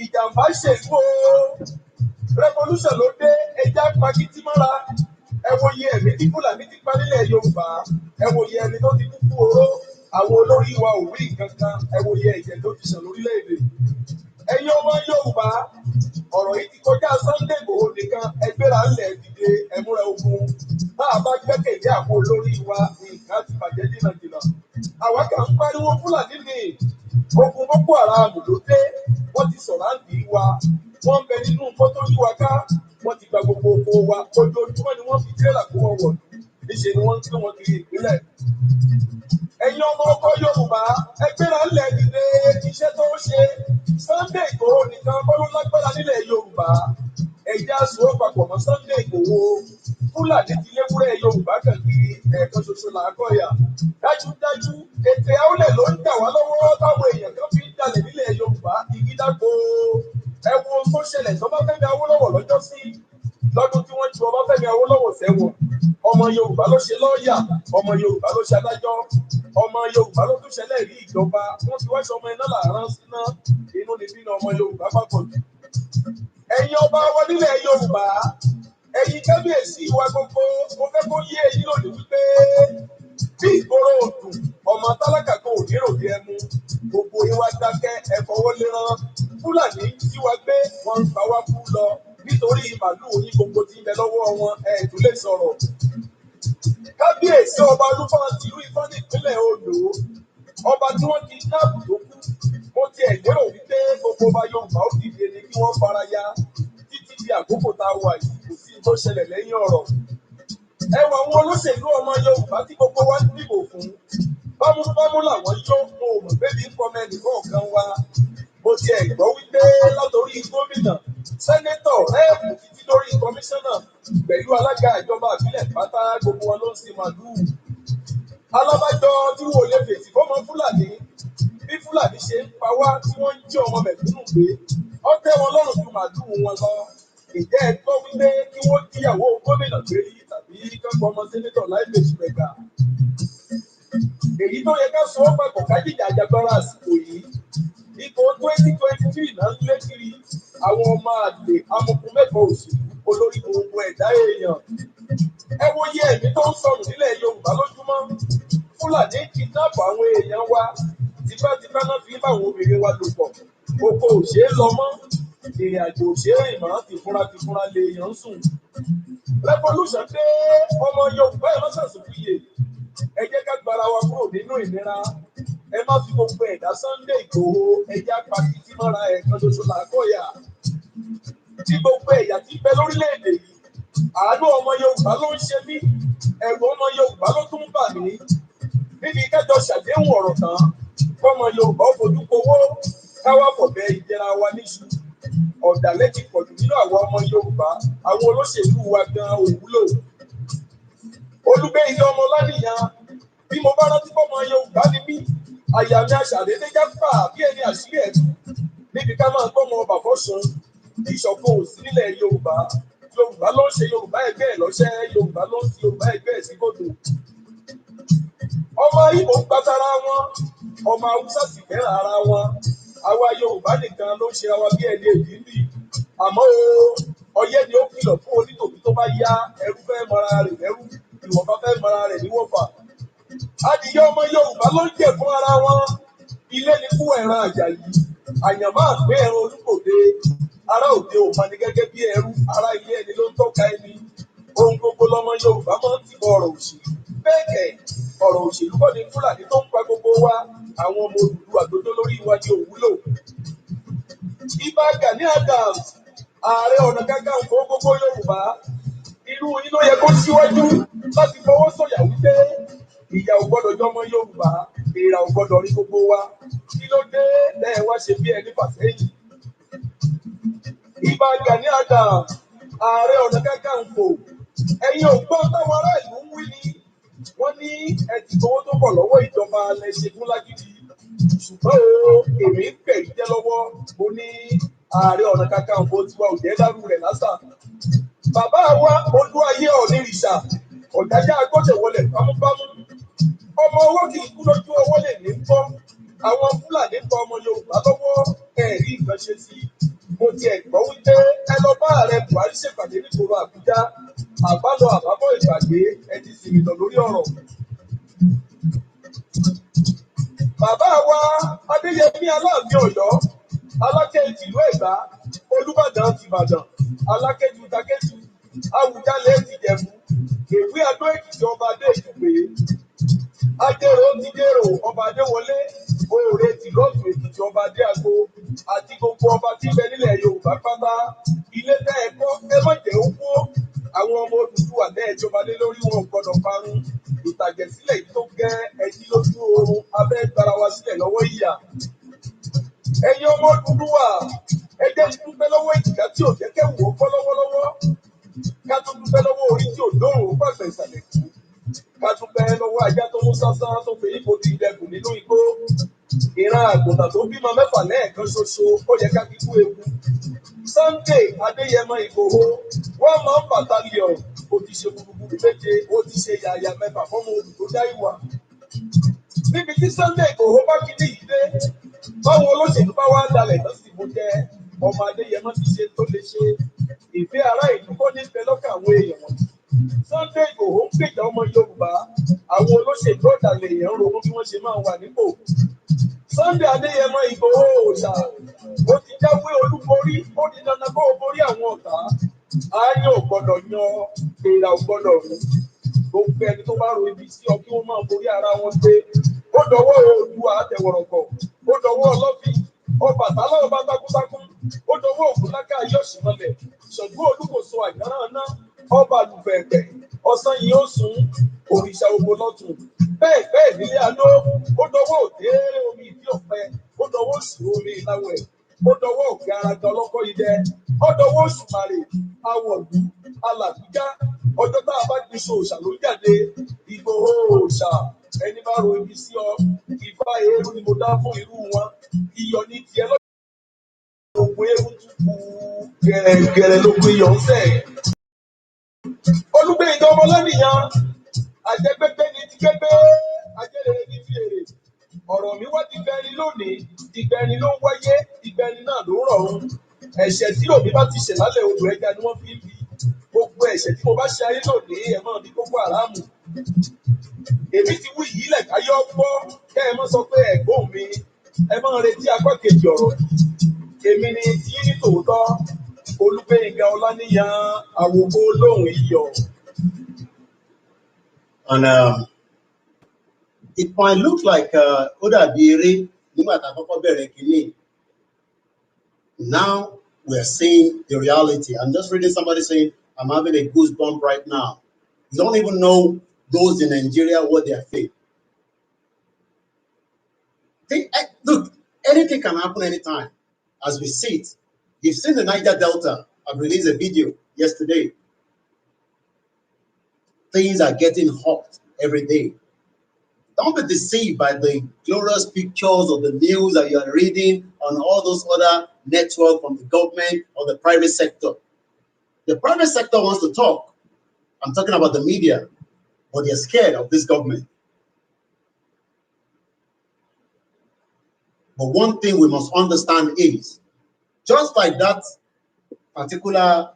Ìjàmbá ṣèlú o. Revolution ló dé ẹja pagidi mọ́ra. Ẹ wo iye ẹ̀mí tí Fúlàní ti pa nílẹ̀ Yorùbá. Ẹ wo iye ẹni tó ti kú fún oró. Àwọn olórí wa ò wí kankan. Ẹ wo iye ẹ̀jẹ̀ tó ti sàn lórílẹ̀-èdè. Ẹ̀yin ọmọ Yorùbá, ọ̀rọ̀ yìí ti kọjá Sunday Igboho nìkan ẹgbẹ́ra ńlẹ̀ dìde ẹ̀múra ogun. Bá a bá gbẹ́kẹ̀lé àwọn olórí wa, nǹkan ti bàjẹ́ dínàdínà. Àwa kà ń pariwo Fúlàní ni. Ogun Boko Haram ló dé. Wọ́n ti sọ̀rọ̀ àǹdí wa. Wọ́n ń bẹ nínú fọ́tò yí wa ká. Wọ́n ti gba gbogbo oko wa. Ojoojúmọ́ ni wọ́n fi tírélà kó wọn wọ̀. Níṣe ni wọ́n ń gbé wọn kiri ìpínlẹ̀. Ẹ̀yin ọmọ ọkọ Yorùbá, ẹgbẹ́ra ńlẹ̀ dìde iṣẹ́ tó ń ṣe. Sunday Igboho nìkan kọ́ ló lágbára nílẹ̀ Yorùbá. Ẹ̀já sùn ó papọ̀ mọ́ Sunday Igboho. Fúlàní ti léwúrẹ́ Yorùbá kàn kiri ẹ̀ẹ̀kan ṣoṣo làákọ̀yà. Dájúdájú, ètè àwùlẹ̀ ló ń jà wá lọ́wọ́ táwọn èèyàn kan fi ń jalè nílẹ̀ Yorùbá. Ìgídàgbò ẹ wo ohun tó ṣẹlẹ̀ sọ́báfẹ́mi Awólọ́wọ̀ lọ́jọ́ sí. Lọ́dún tí wọ́n ju Ọbáfẹ́mi Awólọ́wọ̀ sẹ́wọ̀n. Ọmọ Yorùbá ló ṣe lọ́ọ̀yà, ọmọ Yorùbá ló ṣe adájọ́, ọmọ Yorùbá ló tún ṣẹlẹ̀ rí ìjọba. Wọ́n ti wá ṣọmọ iná làárán síná. Inú ni bínú ọmọ Yorùbá papọ̀ jù. Ẹ̀yin ọba wa nílẹ̀ Yorùbá, ẹ̀yin kábíyèsí wa gbogbo, mo fẹ́ kó yé ẹ̀yin lòdì wípé bí ìgboro ọmọ tálákà kan ò ní ròde ẹmu gbogbo yín wá dákẹ́ ẹ fọwọ́ léran Fúlàní tí wàá gbé wọn ń pa wá kú lọ nítorí màlúù yín gbogbo tí ń bẹ lọ́wọ́ wọn ẹ̀ tún lè sọ̀rọ̀. Kábíyèsí ọba Olúfọ́n tìlú Ifọ̀n nípínlẹ̀ Oǹdó ọba tí wọ́n ti dáàbò tó kú mo ti ẹ̀ lérò wípé gbogbo ọba Yorùbá ó dìde ni kí wọ́n fara ya títí di àkókò tá a wà yìí kò sí tó ṣẹlẹ̀ lẹ́yìn ọ̀rọ̀. Ẹ wọ àwọn olóṣèlú ọmọ Yorùbá tí gbogbo wa ń dìbò fún bámúbámú làwọn yóò mú òmò bébí kọ́mọ ẹnìkan kan wá mo ti ẹ̀ gbọ́ wípé látòrí gómìnà sẹ́nétọ̀ rẹ́ẹ̀mù títí lórí kọmíṣánná pẹ̀lú alága ìjọba ìbílẹ̀ pátá gbogbo wọn ló ń sin màlúù. Alábàjọ tí wò lè fèsì fọmọ Fúlàní bí Fúlàní ṣe ń pa wá tí wọ́n ń jí ọmọ mẹ̀kúnnù gbé ó tẹ́ wọn lọ́rùn ju màlúù wọn lọ. Ìjẹ́ ẹ gbọ́ wípé kí wọ́n jíyàwó gómìnà gbé rí tàbí kẹ́kọ̀ọ́ ọmọ sẹ́nétọ̀ láì fèsì rẹ̀ gbà. Èyí tó yẹ ká sọ ọ́ pẹ̀kọ̀ kájíjà àjàgbára àsìkò yìí ipò 2023 náà ń lé kiri àwọn ọmọ àgbè amọ̀kùn mẹ́kọ̀ọ́ òṣèlú olórí gbogbo ẹ̀dá èèyàn. Ẹ wo iye ẹ̀mí tó ń sọnù nílẹ̀ Yorùbá lójúmọ́. Fúlàní kidnap àwọn èèyàn wa tipátipá náà fi bá àwọn obìnrin wa lò pọ̀. Oko ò ṣeé lọ mọ́, ìrìn àjò ò ṣeé rìn mọ́, tìfura lè yàn ń sùn. Revolution dé ọmọ Yorùbá ẹ̀ lọ́sàsùnfìyè. Ẹ jẹ́ ká gbára wa kúrò nínú ìnira. Ẹ má fi gbogbo ẹ̀dá Sunday Ìgbòho ẹ̀yà pàkìtì mọ́ra ẹ̀kan ṣoṣo làákọ̀yà. Tí gbogbo ẹ̀yà ti bẹ lórílẹ̀‐èdè yìí, àánú ọmọ Yorùbá ló ń ṣe mí, ẹ̀rù ọmọ Yorùbá ló tún bà mí. Níbi kẹjọ ṣàdéhùn ọ̀rọ̀ tán, fọmọ Yorùbá ó fojú kowó, káwá fọ̀bẹ ìjẹra wa níṣu. Ọ̀dàlẹ̀ ti pọ̀jù nínú àwọn ọmọ Yorùbá, àwọn olóṣèlú wa gan-an ò wúlò. Olúgbé ilé ọmọ lánìyàn, bí mo bá rántí fọmọ Yorùbá ni mí, àyà mi aṣàdédé jáfà bí ẹni àṣírí ẹ̀ tú. Níbi ká máa gbọ́mọ ọba fọ́sùn, ìṣọ̀kan ò sí nílẹ̀ Yorùbá. Yorùbá ló ń ṣe Yorùbá ẹgbẹ́ ẹ̀ lọ́ṣẹ́, Yorùbá ló ń ti Yorùbá ẹgbẹ́ ẹ̀ sí kòtò. Ọmọ Ìgbò ń gbàtara wọn, ọmọ Haúsá sì fẹ́ràn ara wọn. Àwa Yorùbá nìkan ló ń ṣe àwa bí ẹni èdè nì. Àmọ́ ọyẹ́ ni ó kìlọ̀ fún onítòbí tó bá yá ẹrú fẹ́ mọra rẹ̀ lẹ́rú, ìwọ̀nba fẹ́ mọra rẹ̀ níwọ̀nba. Adìyẹ ọmọ Yorùbá ló ń jẹ fún ara wọn. Ilé ni fún ẹran Àjàyí. Àyànmọ́ àgbé ẹran Olúkòde. Ará òde ò mọ̀ ní gẹ́gẹ́ bí ẹrú. Ará ilé ẹni ló ń tọ́ka ẹni. Ohun gbogbo lọmọ Yorùbá máa ń tìbọ̀ ọ̀rọ̀ òṣèlú. Bẹ́ẹ̀ kẹ̀, ọ̀rọ̀ òṣèlú kọ́ ni Fúlàní tó ń pa gbogbo wa. Àwọn ọmọ Odùduwà àgbójó lórí wa ni òwúlò. Ìbà Gani Adams, Ààrẹ Ọ̀nà Kakanfò gbogbo Yorùbá. Irú yín ló yẹ kó síwájú láti fọwọ́ sọ̀yà wípé ìyà ò gbọ́dọ̀ jọmọ Yorùbá, èèrà ò gbọ́dọ̀ rí gbogbo wa. Kí ló dé lẹ́ẹ̀ wá ṣe bí ẹni fàsẹ́yìn? Ìbà Gani Adams, Ààrẹ Ọ̀nà Kakanfò, ẹ̀yin ò gbọ́ táwọn ará ìlú ń wí ni. Wọ́n ní ẹ ti gbowó tó pọ̀ lọ́wọ́ ìjọba lẹ́sẹ̀ fún lágídí. Ṣùgbọ́n èmi ń pè jẹ́ lọ́wọ́, mo ní Ààrẹ Ọ̀nà Kakanfò tiwa ò jẹ́ dárú rẹ̀ lásà. Bàbá wa Olúayé Ọ̀nìrìṣà, ọ̀dájà agbọ́dẹ̀wọlé bámúbámú. Ọmọ ọwọ́ kì í kú lójú ọwọ́ lè ní gbọ́. Àwọn Fúlàní pa ọmọ Yorùbá lọ́wọ́ ẹ̀rí nǹkan ṣe sí. Mo ti ẹ̀ gbọ́ wípé ẹ lọ bá Ààrẹ Buhari ṣèpàdé nígboro Àbújá. Àbálọ àbábọ̀ ìpàdé ẹ ti sì rìnà lórí ọ̀rọ̀. Bàbá wa Adéyẹmí Aláàfin Ọ̀yọ́, Aláké tìlú Ẹ̀gbá, Olúbàdàn tìbàdàn, Aláké tùtàkẹ́tù, Àwùjalẹ̀ tìjẹ̀bú, Èwí Adó Èkìtì ọba Adé Èkìtì, Ajérò ti dèrò ọba Adéwọlé, Òòrè tìlọ́ọ̀tù Èkìtì ọba Adé Àgbo, àti gbogbo ọba tí ń bẹ nílẹ̀ Yorùbá pátá. Ilé tẹ́ ẹ kọ́ ẹ má jẹ́ ó kú. Àwọn ọmọ Odùduwà tẹ́ ẹ jọba lé lórí wọn ò gbọdọ̀ parun. Ìtàjẹ̀sílẹ̀ yìí tó gẹ́ ẹjí lójú oorun abẹ́ gbára wa sílẹ̀ lọ́wọ́ ìyà. Ẹ̀yin ọmọ Odùduwà, ẹ jẹ́ dúpẹ́ lọ́wọ́ ìjìká tí ò jẹ́ kẹ́wù ó fọ́ lọ́wọ́lọ́wọ́. Ká tún dúpẹ́ lọ́wọ́ orí tí ò dóòrùn ó pàṣẹ ìsàlẹ̀ kú. Ká dúpẹ́ lọ́wọ́ ajá tó mú sánsán tó fi ipò ti ilẹ̀kùn nínú igbó. Ìran àgùntàn tó bímọ mẹ́fà lẹ́ẹ̀kan ṣoṣo ó yẹ ká kíkú ewu. Sunday Adéyẹmọ Ìgbòho, 1 battalion, ó ti ṣe gbùgbùgbù méje, ó ti ṣe yàyà mẹ́fà fọ́mọ olù tó dá ìwà. Níbi tí Sunday Ìgbòho bá kìíní yìí dé, báwo olóṣèlú bá wá dalẹ̀ tó sì mú jẹ, ọmọ Adéyẹmọ ti ṣe tó lè ṣe. Ìfẹ́ ará ìlú kọ́ ní bẹ lọ́kàn àwọn èèyàn wọn. Sunday Igboho ń gbèjà ọmọ Yorùbá àwọn olóṣèlú ọ̀dàlẹ̀ èèyàn ronú bí wọ́n ṣe máa wà nípò. Sunday Adéyẹmọ Ìgbòho òòṣà ó ti jáwé olúborí ó di dandan kó o borí àwọn ọ̀tá. Ayé ò gbọ́dọ̀ yan èèrà ò gbọ́dọ̀ rú. Gbogbo ẹni tó bá ro ibi sí ọ kí wọ́n máa borí ara wọn gbé. Ó dọwọ́ Oòduà àtẹ̀wọ̀rọ̀kọ̀, ó dọwọ́ Ọlọ́fin, Ọbàtálá ọba takuntakun, ó dọwọ́ Ògúnláká Ayọ̀ṣìmọlẹ̀, Ṣàngó Olúkòso Àjàràná, ọba àlùfẹ̀ẹ̀gbẹ̀, ọ̀sán yìí ó sùn, òrìṣà ògbó lọ́tún. Bẹ́ẹ̀ nílé Adó, ó dọwọ́ Òtéèrè omi ìdí ọ̀pẹ, ó dọwọ́ sí omi ìláwẹ̀, ó dọwọ́ Òkè Araga ọlọ́kọ́ idẹ, ó dọwọ́ Òṣùmàrè, Awọ̀lú, Alàbíjá, ọjọ́ tá a bá gbé ṣòòṣà ló jáde. Ìgbòho òòṣà ẹni bá ro ibi sí ọ ìfá eérú ni mo dá fún irú wọn. Iyọ̀ ní tiẹ̀ lọ́jọ́ ògùn eérú tún kú gẹ̀rẹ́gẹ̀rẹ́ ló gbé iyọ̀ ń sẹ̀. Olúgbénga Ọmọlánìyàn àjẹgbẹ́gbẹ́ ni ti gbẹ́gbẹ́ ajẹ́rere ní ti èrè. Ọ̀rọ̀ mi wá ti bẹni lónìí, ìgbẹ́ni ló ń wáyé, ìgbẹ́ni náà ló rọ̀run. Ẹ̀ṣẹ̀ tí òbí bá ti ṣẹ̀ lálẹ́ odò ẹja ni wọ́n fi ń bí. Gbogbo ẹ̀ṣẹ̀ tí mo bá ṣe ayé lónìí ẹ̀ máa bí Boko Haram. Èmi ti wí yìí lẹ̀ka yọ gbọ́ kẹ́ ẹ mọ́ sọ pé ẹ̀gbọ́n mi ẹ máa retí apá kejì ọ̀rọ̀. Èmi ni tí ní tòótọ́ Olúgbénga Ọláníyàn àwòkọ́ olóhùn iyọ̀. And it might look like ó dàbí eré nígbà tá a kọ́kọ́ bẹ̀rẹ̀ kínní. Now we're seeing the reality. I'm just reading somebody saying, I'm having a goosebump right now. You don't even know those in Nigeria what they are feeling. Look, anything can happen anytime as we see it. You've seen the Niger Delta. I've released a video yesterday. Things are getting hot every day. Don't be deceived by the glorious pictures of the news that you are reading on all those other networks from the government or the private sector. The private sector wants to talk. I'm talking about the media, but they're scared of this government. But one thing we must understand is, just like that particular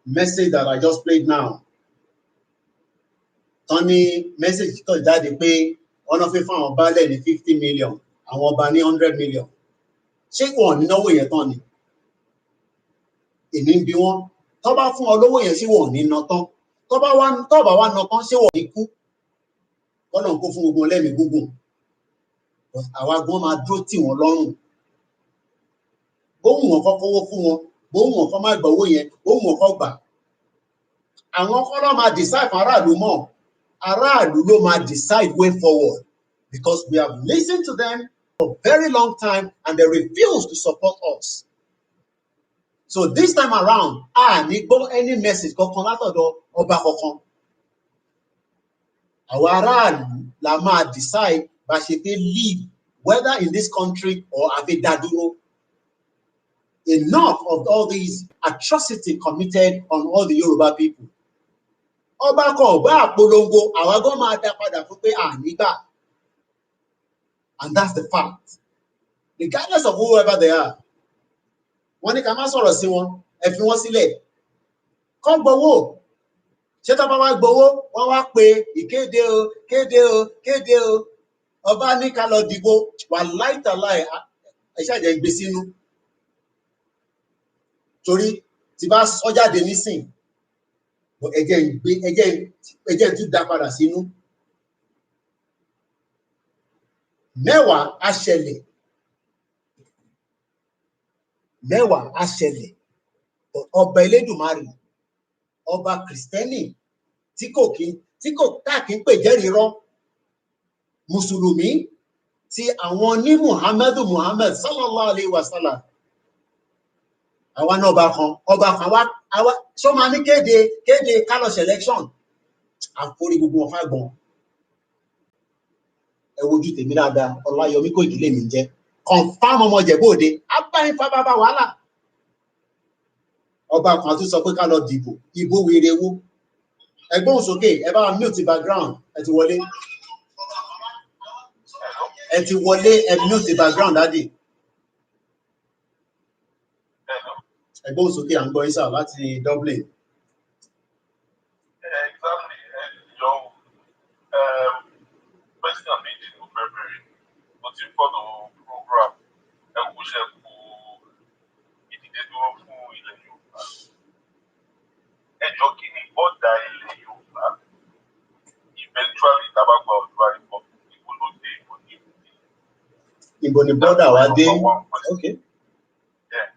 message that I just played now, Tony message tó jáde pé ọ̀nà fífún àwọn baálẹ̀ ní 50 million, àwọn ọba ní 100 million. Ṣé wọn ní náwó yẹn tán ni? Èmi ń bi wọ́n, tó bá fún ọ lówó yẹn sí wọn ní ná tán. Tó bá wá ná tán ṣé wọn ní kú? Kọ́nà kó fún gbogbo lẹ́mìí gúngùn. Àwa gan máa dúró tì wọ́n lọ́rùn. Bóhùn wọn kọ́ kówó fún wọn, bóhùn wọn kọ́ má gbà owó yẹn, bóhùn wọn kọ́ gbà. Àwọn kọ́ ló máa decide fún aráàlú mọ́. Aráàlú ló máa decide way forward, because we have listened to them for a very long time and they refuse to support us. So this time around, ní gbọ́ any message kankan látọ̀dọ̀ ọba kankan. Àwọn aráàlú la máa decide bá ṣe pé live whether in this country or àfi dá dúró. Enough of all these atrocities committed on all the Yoruba people. Ọba kan ọba àpolongo àwa gan máa dá padà fún pé nígbà. And that's the fact. Regardless of whoever they are. Wọ́n ní ká má sọ̀rọ̀ sí wọn, ẹ fi wọ́n sílẹ̀. Kọ́ gbowó. Ṣé tó bá wá gbowó, wọ́n wá pe ìkéde o, kéde o, kéde o. Ọba ní ká lọ dìbò, wà láìtàláì, ẹ ṣàjẹ́ gbé sínú. Torí tí bá sọ jáde nísìn, ẹjẹ́ tún dá padà sínú. Mẹ́wàá á ṣẹlẹ̀. Mẹ́wàá á ṣẹlẹ̀. Ọba Elédùmarè, ọba Kristẹni tí kò káàkiri pè jẹ́rìí rọ́. Mùsùlùmí tí àwọn ní Muhammad sallallahu alaihi wasallam. Àwa náà ọba kan wá ṣó máa ní kéde kálọ̀ṣ election. Àforí gbogbo wọn fágbọn. Ẹ wojú tèmi dáadáa, Ọláyọmí kò ìdílé mi jẹ́. Confirm ọmọ Ìjẹ̀bú-Òde, abáyín fa bàbá wàhálà. Ọba kan tún sọ pé ká lọ dìbò, ìbò wèrè wo. Ẹgbọ́n sókè, ẹ bá mute background, ẹ ti wọlé. Ẹ mute background dádì. Ẹgbọ́n sókè à ń gbọ́ Isa láti Dublin. Ibo ni border wa dé. Okay. Yeah.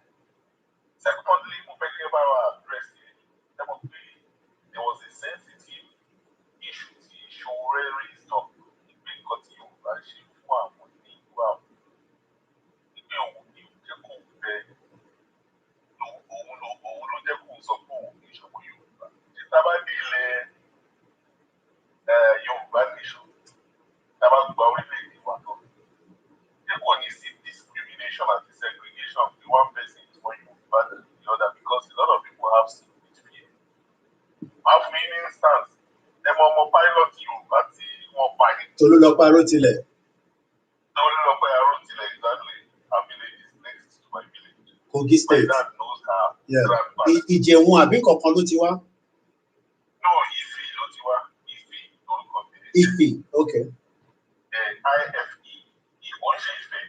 Secondly, there was a sensitive issue raised up because you actually form Yoruba nation. Discrimination and segregation of the one person is more Yoruba than the other because a lot of people have seen it fear. For instance, the Momo pilot Yoruba tí wọ́n pa ní. Tolúlọpọ̀ Arótilẹ̀. Tolúlọpọ̀ Arótilẹ̀, exactly. Her village is next to my village. Kogi State. My dad knows her. Yeah. Ìjẹ̀wọ̀n àbí kankan ló ti wá? No, Ife ló ti wá. Ife lórúkọ mi. Ife, okay. IFE. Ìwọ́n ṣe Ife.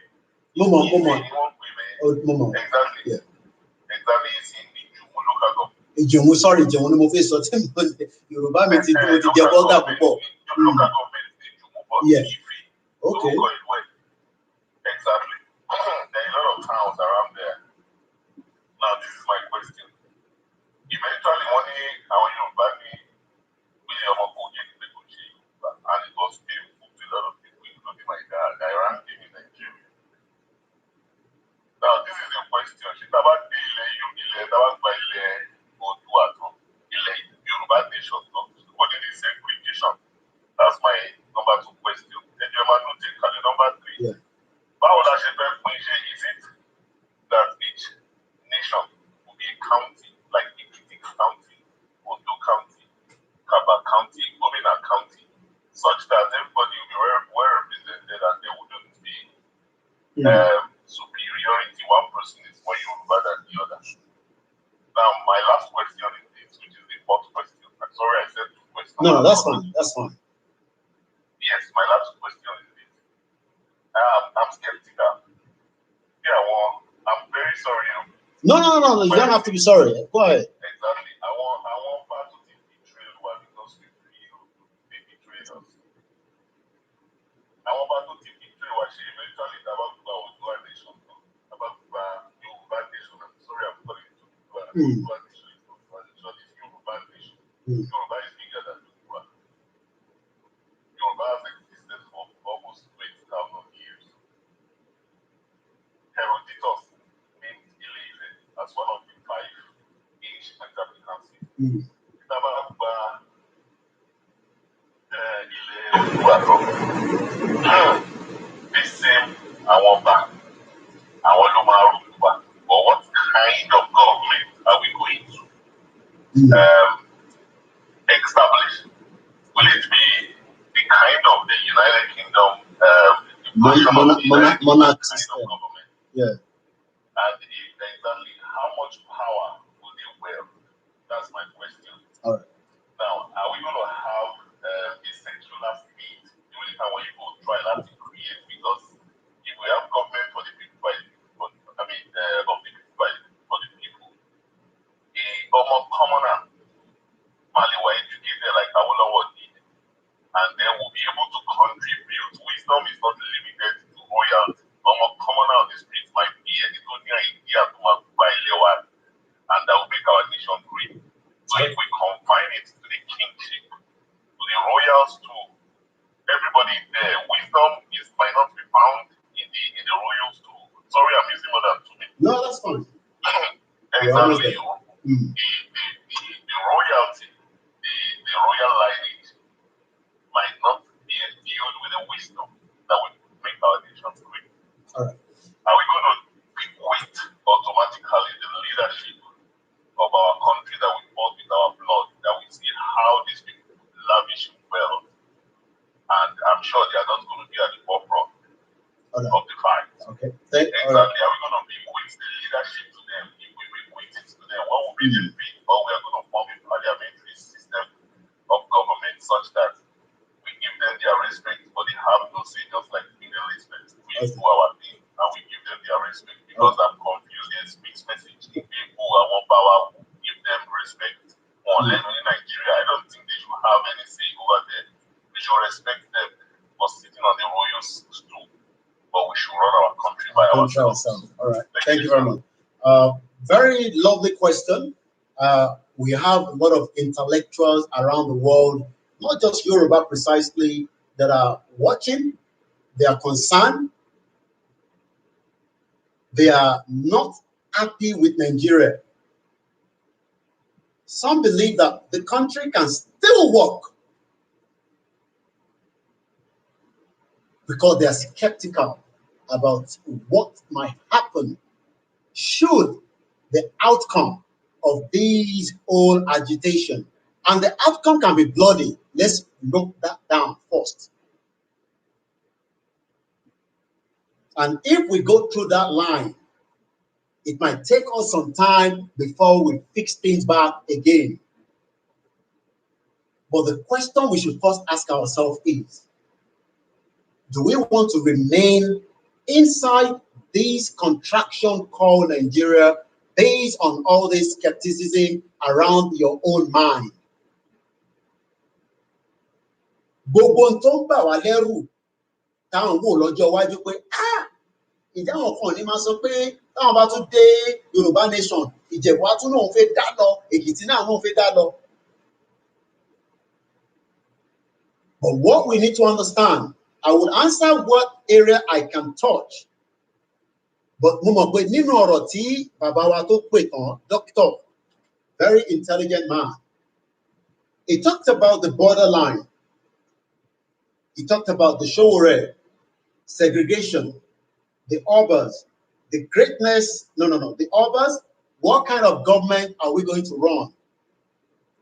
Mo mọ̀. Exactly. Yeah. Exactly. It's in Ìjùmú local government. Ìjẹ̀wọ̀n, sorry, Ìjẹ̀wọn ni mo fẹ́ sọ tí mo lè Yorùbá mi ti jẹ bọ́gà púpọ̀. Local government Ìjùmú, but Yeah. Ife. Okay. Exactly. There are a lot of towns around there. Now, this is my question. Eventually, one day, our Yoruba and it was painful to a lot of people, including my dad. I ran him in Nigeria. Now, this is a question. She's about the Yoruba nation. What is the segregation? That's my number 2 question. And you ever know the number 3? Yeah. Is it that each nation will be a county, like Ikiti County, Ondo County, Kaba County, Gomina County, such that everybody will be well represented and there wouldn't be superiority. One person is more Yoruba than the other. Now, my last question is this, which is the 4th question. I'm sorry I said 2 questions. No, that's fine. That's fine. Yes, my last question is this. I'm skeptical. Yeah, well, I'm very sorry. No. You don't have to be sorry. Go ahead. Exactly. I want part of the betrayal because we feel they betrayed us. I want part of the betrayal what she eventually about Yoruba nation. About Yoruba nation. I'm sorry, I'm calling it Yoruba nation. It's Yoruba nation. Yoruba is bigger than Yoruba. Yoruba has existed for almost 20,000 years. Herodotus named Ile-Ife as one of the 5 ancient African cities. This same Awamba, Awolomaruba, but what kind of government are we going to establish? Will it be the kind of the United Kingdom, monarch system? Government? Yeah. And exactly how much power will they wield? That's my question. All right. Now, are we going to have a secular state? The only time when you go try not to create, because if we have government for the people, of the people for the people, a commoner, Mali were educated like Awolowo did, and then we'll be able to contribute. Wisdom is not limited to royalty. Commoner on the streets might be an idea to buy Lewan, and that will make our nation great. So if we confine it to the kingship, to the royals, to everybody there, wisdom might not be found in the royals too. Sorry, I'm using more than 2 minutes. No, that's fine. Exactly. The royalty, the royal lineage might not be endued with the wisdom that will make our nation great. All right. Are we going to equate automatically the leadership of our country that we fought with our blood, that we see how these people lavish wealth, and I'm sure they are not going to be at the forefront of the fight. Okay. Exactly. Are we going to bequeath the leadership to them? If we bequeath it to them, what will be the big? Or we are going to form a parliamentary system of government such that we give them their respect, but they have no say, just like female respect. We do our thing and we give them their respect because I'm confused. There's mixed messaging. People who want power give them respect. More than in Nigeria, I don't think they should have any say over there. We should respect them for sitting on the royal stool, but we should run our control ourselves. All right. Thank you very much. Very lovely question. We have a lot of intellectuals around the world, not just Yoruba precisely, that are watching. They are concerned. They are not happy with Nigeria. Some believe that the country can still work because they are skeptical about what might happen should the outcome of these whole agitation, and the outcome can be bloody. Let's note that down first. And if we go through that line, it might take us some time before we fix things back again. But the question we should first ask ourselves is, do we want to remain inside this contraction called Nigeria based on all this skepticism around your own mind? Gbogbo tó ń bà wá lẹ́rù táwọn wò lọ́jọ́ iwájú pé ìjà àwọn kan ní máa sọ pé táwọn bá tún dé Yorùbá nation Ìjẹ̀bú á tún náà fẹ́ dá lọ, Èkìtì náà fẹ́ dá lọ. But what we need to understand, I would answer what area I can touch. But mo mọ̀ pé nínú ọ̀rọ̀ tí bàbá wa tó pè tán, doctor, very intelligent man, he talked about the borderline. He talked about the Showore, segregation, the Orbas, the greatness, the Orbas, what kind of government are we going to run?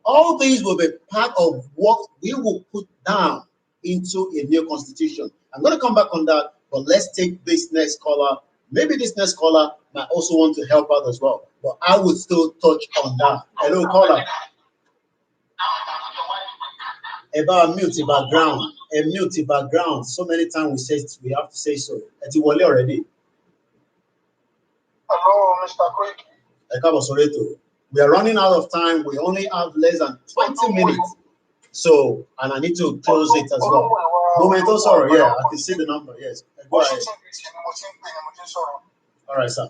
All these will be part of what we will put down into a new constitution. I'm going to come back on that, but let's take this next caller. Maybe this next caller might also want to help out as well, but I would still touch on that. Hello, caller. About mute the background, mute the background. So many times we have to say so. It's already. Hello, Mr. Quick. We are running out of time. We only have less than 20 minutes. So, and I need to close it as well. Momento, sorry, yeah, I can see the number. Yes. Go ahead. All right, sir.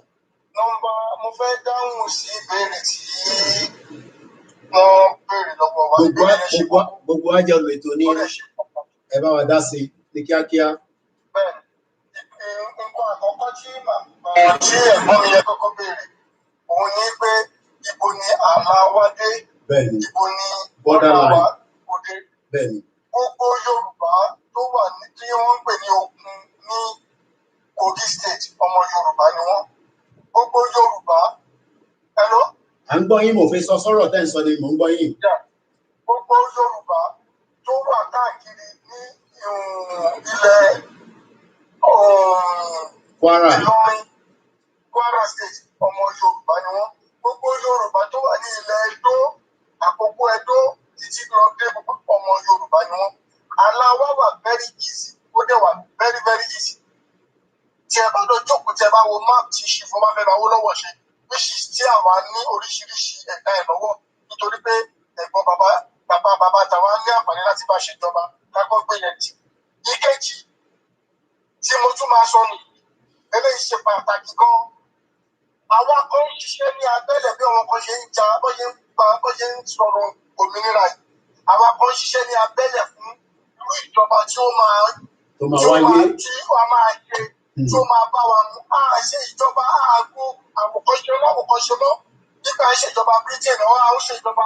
Gbogbo àjọ ètò ní ẹ bá wa dá sí ní kíákíá. Nǹkan àkọ́kọ́ tí ẹ̀gbọ́n mi yẹ kọ́kọ́ béèrè òun ni pé ibo ni àlà wa dé, ibo ni borderline wa dé. Gbogbo Yorùbá tó wà ní tí wọ́n ń pè ní Ògùn ní Kogi State ọmọ Yorùbá ni wọ́n. Gbogbo Yorùbá. Hello? À ń gbọ́ yín, mo fi sọ sọ́rọ̀ tẹ́ ń sọ ni mò ń gbọ́ yín. Gbogbo Yorùbá tó wà káàkiri ní ilẹ̀ Kwara. Ìlọrin, Kwara State ọmọ Yorùbá ni wọ́n. Gbogbo Yorùbá tó wà ní ilẹ̀ Ẹdó, Àkókò Ẹdó títí lọ dé ọmọ Yorùbá ni wọ́n. Àlà wa wà very easy, ó dẹ̀ wà very very easy. Tí ẹ bá lọ jókòó, tí ẹ bá wo máàpù tí ṣì fún Báfẹ́mi Awólọ́wọ̀ ṣe, which is tí àwa ní oríṣiríṣi ẹ̀ka ẹ̀ lọ́wọ́ nítorí pé ẹ̀gbọ́n bàbá tàwa ní àǹfààní láti bá ṣèjọba kákọ́ gbé yẹn tì. Ìkejì tí mo tún máa sọ nìyí, eléyìí ṣe pàtàkì gan-an. Àwa kan ń ṣiṣẹ́ ní abẹ́lẹ̀ bí àwọn kan ṣe ń jà, bó ṣe ń sọ̀rọ̀ òmìnira yìí. Àwa kan ń ṣiṣẹ́ ní abẹ́lẹ̀ fún irú ìjọba tí ó máa ṣe, tí ó máa bá wa mú. Ṣe ìjọba àgbo àwòkọ́ṣe lọ́. Nígbà ìṣèjọba Britain ọ̀hún, àwọn ṣèjọba.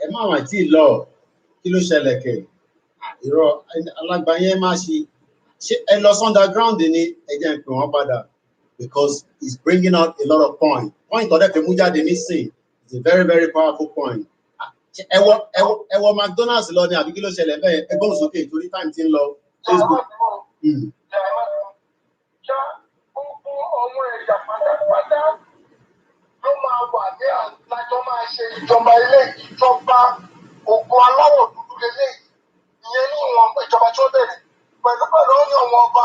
Ẹ má wà tí ì lọ, kí ló ṣẹlẹ̀ kẹ̀? Irọ́ alágbàáyé má ṣe ẹ lọ underground ni ẹ jẹ́ n pè wọ́n padà because it's bringing out a lot of points. Point ọ̀dẹ́ fi mú jáde nísìn is a very very powerful point. Ẹ wọ McDonald's lọ ni àbí kí ló ṣẹlẹ̀ bẹ́ẹ̀ ẹ gbóhùn sókè torí time ti ń lọ Facebook. Gbogbo ọmọ ẹ̀yà pátápátá ló máa wà ní àlájọ máa ṣe ìjọba ilé ìjọba ògùn aláwọ̀ dúdú lélẹ̀. Ìyẹn ní ìwọ̀n ìjọba tí ó bẹ̀rẹ̀ pẹ̀lú ó ní ọ̀wọ́n ọba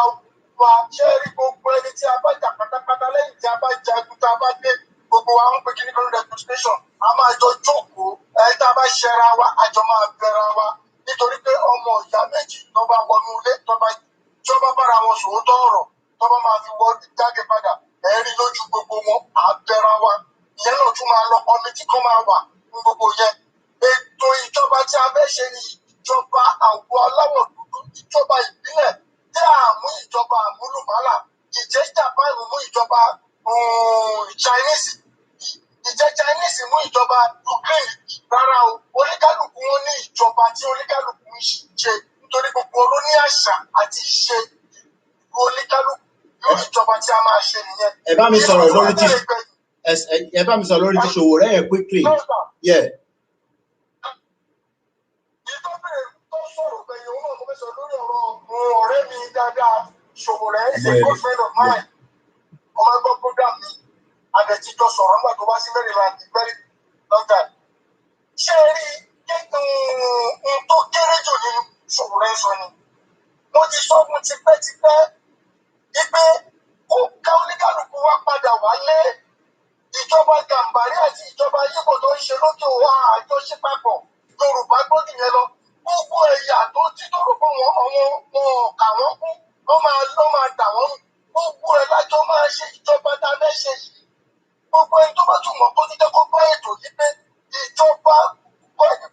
wa ṣé rí gbogbo ẹni tí a bá jà pátápátá lẹ́yìn tí a bá jagun tá a bá dé gbogbo wa ń pè kí ní kan reputation a máa jọ jókòó ẹni tá a bá ṣẹra wa àjọ máa bẹ̀rẹ̀ wa nítorí pé ọmọ ìyá méjì tó bá wọnú ilé tó bá bára wọn sòótọ́ ọ̀rọ̀ tó bá máa fi wọ jáde padà ẹ̀rí lójú gbogbo wọn àbẹ̀rẹ̀ wa ìyẹn náà tún máa lọ kọ́mítì kan máa wà ní gbogbo yẹn. Ètò ìjọba tí a fẹ́ ṣe ni ìjọba àwọn aláwọ̀ dúdú, ìjọba ìbílẹ̀ tí a mú ìjọba àmúlùmálà, ìjẹ́ Japan mú ìjọba Chinese, ìjẹ́ Chinese mú ìjọba Ukraine. Rárá o, oníkálukú wọn ní ìjọba tí oníkálukú ń ṣe nítorí gbogbo ló ní àṣà àti ìṣe oníkálukú. Irú ìjọba tí a máa ṣe nìyẹn. Ẹ bá mi sọ̀rọ̀ lórí ti Sowore yẹn quickly. Yeah. Ọ̀rẹ́ mi dáadáa Sowore is a good friend of mine. Ọmọ ẹgbẹ́ program mi àdẹ̀tíjọ sọ̀rọ̀ nígbà tó wá sí Maryland very long time. Ṣé rí ohun tó kéré jù nínú Sowore sọ ni? Mo ti sọ fún tipẹ́tipẹ́ wípé kó ká oníkálukú wá padà wálé. Ìjọba Gàmbàrí àti ìjọba Yíbò tó ń ṣe lókè òwò àjọṣe papọ̀ Yorùbá gbọ́dọ̀ yẹn lọ. Gbogbo ẹ̀yà tó ti tó rò fún wọn kà wọ́n kú ló máa dà wọ́n. Gbogbo ẹ̀ lájọ máa ṣe ìjọba tá a fẹ́ ṣe yìí. Gbogbo ẹni tó bá tún mọ̀ tó ti jẹ́ kó gbọ́ ètò yìí pé ìjọba kọ́ni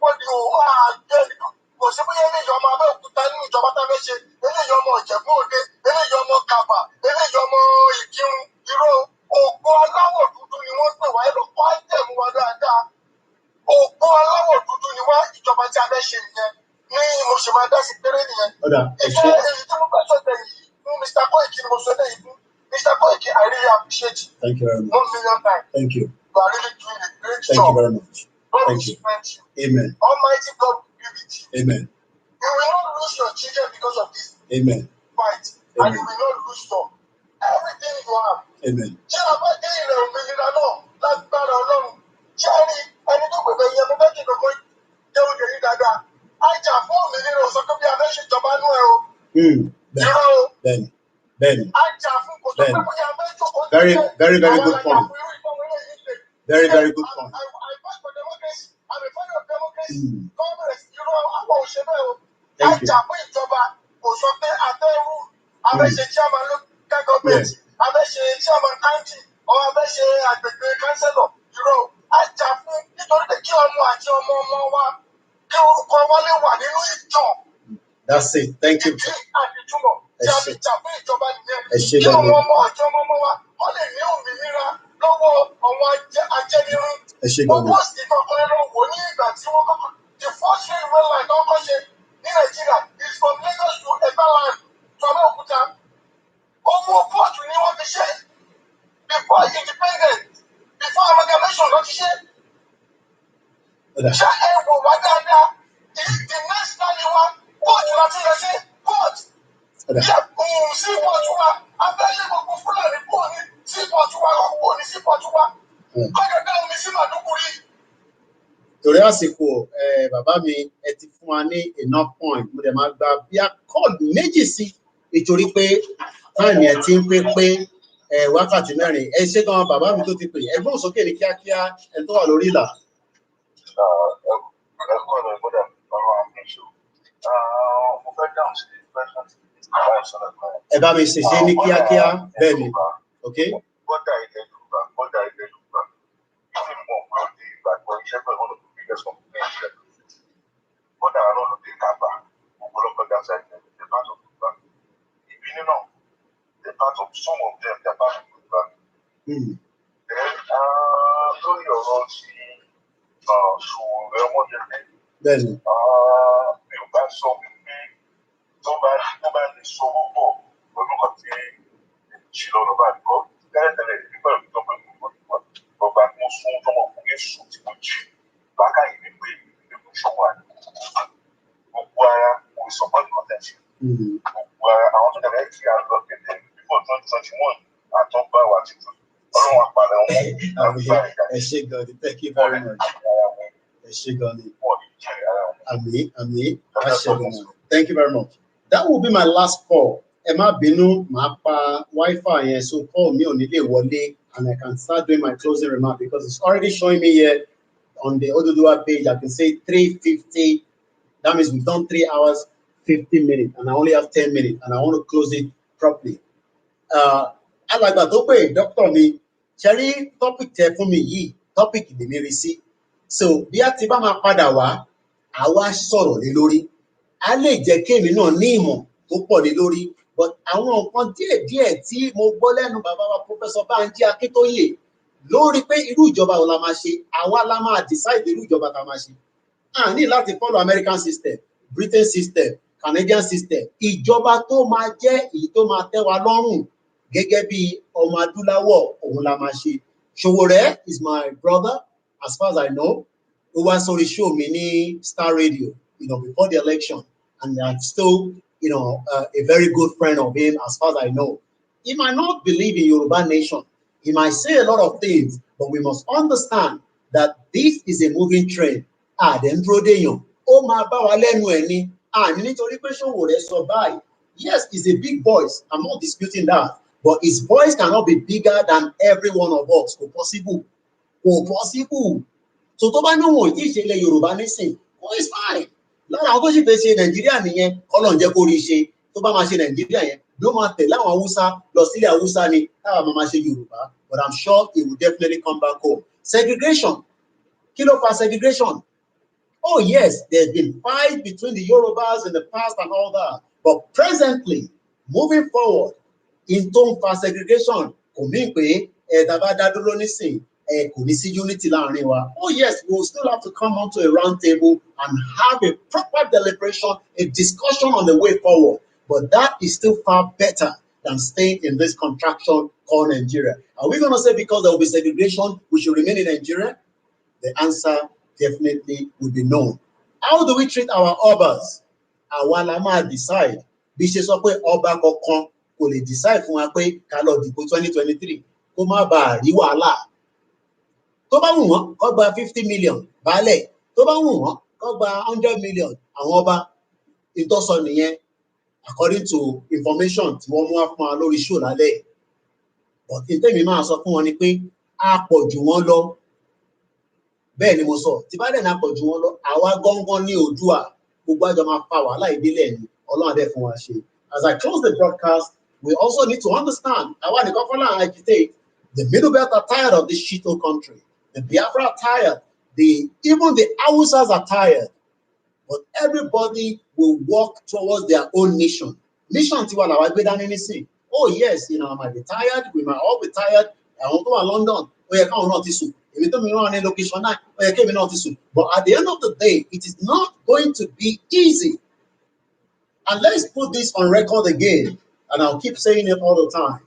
àjẹ́ ìlú kò sí bóyá eléyìí ọmọ Abẹ́òkúta nínú ìjọba tá a fẹ́ ṣe, eléyìí ọmọ Ìjẹ̀bú Òde, eléyìí ọmọ Kàbà, eléyìí ọmọ Ìkírun. Irọ́ ògbó aláwọ̀ dúdú ni wọ́n pè wá ẹ̀rọ kọ́ àìtẹ̀mú wa dáadáa. Ògbó aláwọ̀ dúdú ni wá ìjọba tí a fẹ́ ṣe nìyẹn. Ní mo ṣe máa dá sí péré nìyẹn. Ìfẹ́ èyí tí mo fẹ́ sọ̀tẹ̀ yìí fún Mr. Koiki ni mo sọ lẹ́yìn fún Mr. Koiki. I really appreciate you. Thank you very much. 1 million times. Thank you. You are really doing a great job. Thank you very much. God Thank will you. strengthen you. Amen. Almighty God will be with you. Amen. You will not lose your children because of this Amen. fight. Amen. And you will not lose your everything you have. Amen. Ṣé a bá dé ilẹ̀ òmìnira náà lágbára Ọlọ́run? Ṣé a rí ẹni tó gbẹ̀gbẹ̀ yẹn mo fẹ́ kí kankan jẹ́ oúnjẹ yìí dáadáa? Ajá fún òmìnira sọ pé bí a fẹ́ ṣèjọba nú ẹ o. Irọ́ o. Bẹ́ẹ̀ni. Ajá fún kò sọ pé bóyá a fẹ́ jókòó. Very good point. Very good point. I fight for democracy. I'm a fan of democracy. Congress, àwọn òṣèlú o. Ajá fún ìjọba kò sọ pé a fẹ́ rú. A fẹ́ ṣe chairman local government. A fẹ́ ṣe chairman county. Or a fẹ́ ṣe àgbègbè councillor. Ajá fún nítorí pé kí ọmọ àti ọmọ wa kí orúkọ wọn lè wà nínú ìtàn. That's it. Thank you. Ìdí àdìtúmọ̀ tí a fi jà fún ìjọba nìyẹn. Ẹ ṣé Kí gan-an. ọmọ àti ọmọ wa wọ́n lè ní òmìnira lọ́wọ́ àwọn ajẹnirun. Ẹ ṣé gan-an. Gbogbo òsì kankan ẹ̀rọ wò ní ìgbà tí wọ́n kọ́kọ́ the first railway line tó kọ́ ṣe ní Nàìjíríà is from Lagos to Ebaland to Abẹ́òkúta. Owó pọ́ọ̀tù ni wọ́n fi ṣe before independent before amalgamation ló ti ṣe. Ṣé ẹ wò wá dáadáa? The next time wa pọ́ọ̀tù láti lọ sí pọ́ọ̀tù. Yẹ sí pọ́ọ̀tù wa abẹ́lé gbogbo Fúlàní kúrò ní sí pọ́ọ̀tù wa kúrò ní sí pọ́ọ̀tù wa. Kọ́kẹ́ dá omi sí Màdúgùrí. Torí àsìkò bàbá mi ẹ ti fún wa ní enough point mo dẹ̀ máa gba bí akọ́ọ̀dù méjì sí nítorí pé táìmì ẹ ti ń pé wákàtí mẹ́rin. Ẹ ṣé gan bàbá mi tó ti pè ẹgbọ́n sókè ní kíákíá ẹ tó wà lórí ìlà. Ẹ bá mi ṣèṣe ní kíákíá bẹ́ẹ̀ ni. Okay. Bọ́dà ilẹ̀ Yorùbá ìfì mọ̀ pé ìgbàgbọ́ iṣẹ́ pẹ̀lú one of the biggest companies in the bọ́dà náà ló dé kábà ọ̀pọ̀lọpọ̀ gàṣà ìjẹ̀bù the part of Yorùbá ìbínú náà the part of some of them the part of Yorùbá. Lórí ọ̀rọ̀ tí Sowore ọmọdé Bẹ́ẹ̀ni. Yorùbá sọ wípé tó bá lè sọ púpọ̀ lọ́dún kan tí ìṣìlọ́nà bá kọ́ tẹ́lẹ̀tẹ́lẹ̀ nígbà tó pé ọba tó sún tọmọ fún Yéṣu tí mo jì bákàyè ní pé ìlú ìṣòwò àná gbogbo ara kò sọpọ́ nǹkan tẹ̀sí gbogbo ara àwọn tó dàbẹ́ kí a lọ tẹ̀lé before 2021 àtọ́gbà wà títún ọlọ́run àpàlẹ̀ wọn àgbà ìjà. Ẹ ṣé gan ni. Thank you very much. Ẹ ṣé gan ni. Àmín. Thank you very much. That will be my last call. Ẹ má bínú, màá pa Wi-Fi yẹn so call mi ò ní lè wọlé and I can start doing my closing remark because it's already showing me here on the Oduduwa page. I can say 3:50 That means we've done 3 hours, 15 minutes, and I only have 10 minutes, and I want to close it properly. Alàgbà tó pè dókítà mi, ṣe rí topic tẹ fún mi yìí, topic lèmi rí sí. So bí a ti bá máa padà wá, àwa sọ̀rọ̀ lé lórí. A lè jẹ́ kéèmí náà ní ìmọ̀ tó pọ̀ lé lórí. But àwọn nǹkan díẹ̀díẹ̀ tí mo gbọ́ lẹ́nu bàbá wa Professor Banji Akíntóyè lórí pé irú ìjọba wo la máa ṣe, àwa la máa decide irú ìjọba tá máa ṣe. A ní láti follow American system, Britain system, Canadian system. Ìjọba tó máa jẹ́ èyí tó máa tẹ́ wa lọ́rùn gẹ́gẹ́ bí ọmọ adúláwọ̀ òun la máa ṣe. Sowore is my brother, as far as I know. Ó wá sórí show mi ní Star Radio, before the election, and I'm still, a very good friend of him, as far as I know. He might not believe in Yoruba nation. He might say a lot of things, but we must understand that this is a moving train. Dentro deyan, ó máa bá wa lẹ́nu ẹ̀ ni. Nítorí pé Sowore sọ báyìí. Yes, he's a big voice. I'm not disputing that. But his voice cannot be bigger than every one of us. Kò possible. Kò possible. So tó bá ní wọn ò tí ì ṣe ilẹ̀ Yorùbá nísìn, it's fine. Lára àwọn tó sì fẹ́ ṣe Nàìjíríà nìyẹn, Ọlọ́run jẹ́ kó rí ṣe. Tó bá máa ṣe Nàìjíríà yẹn, ló máa tẹ̀lé àwọn Haúsá lọ sílẹ̀ Haúsá ni táwa máa ṣe Yorùbá. But I'm sure he will definitely come back home. Segregation. Kí ló fa segregation? Oh yes, there's been fight between the Yorubas in the past and all that. But presently, moving forward, in tó ń fa segregation, kò mí pé tàbá dá dúró nísìn, kò ní sí unity láàrin wa. Oh yes, we will still have to come onto a round table and have a proper deliberation, a discussion on the way forward. But that is still far better than staying in this contraction called Nigeria. Are we going to say because there will be segregation, we should remain in Nigeria? The answer definitely will be known. How do we treat our obas? Àwa la máa decide. Bí ṣe sọ pé ọba kankan kò lè decide fún wa pé ká lọ dìbò 2023 kó má bàa rí wàhálà. Tó bá wù wọ́n kó gba 50 million baálẹ̀. Tó bá wù wọ́n kó gba 100 million àwọn ọba. Ìtọ́sọ nìyẹn according to information tí wọ́n mú wá fún wa lórí show lálẹ́. But ìtẹ́mi máa sọ fún wọn ni pé a pọ̀ jù wọ́n lọ. Bẹ́ẹ̀ ni mo sọ, tí bá dẹ̀ náà pọ̀ jù wọ́n lọ, àwa gángan ní Oòduà, gbogbo àjọ máa fa wàhálà ìdílé ni, Ọlọ́run adé fún wa ṣe. As I close the broadcast, we also need to understand, àwa nìkan kọ́ là ń agitate, the Middle Belt are tired of this shithole country, the Biafra are tired, even the Hausas are tired, but everybody will work towards their own mission. Mission tiwa làwa gbé dání nísìn. Oh yes, I might be tired, we might all be tired, àwọn tó wà London, ó yẹ káwọn náà ti sùn. Location 9, but at the end of the day, it is not going to be easy. And let's put this on record again, and I'll keep saying it all the time.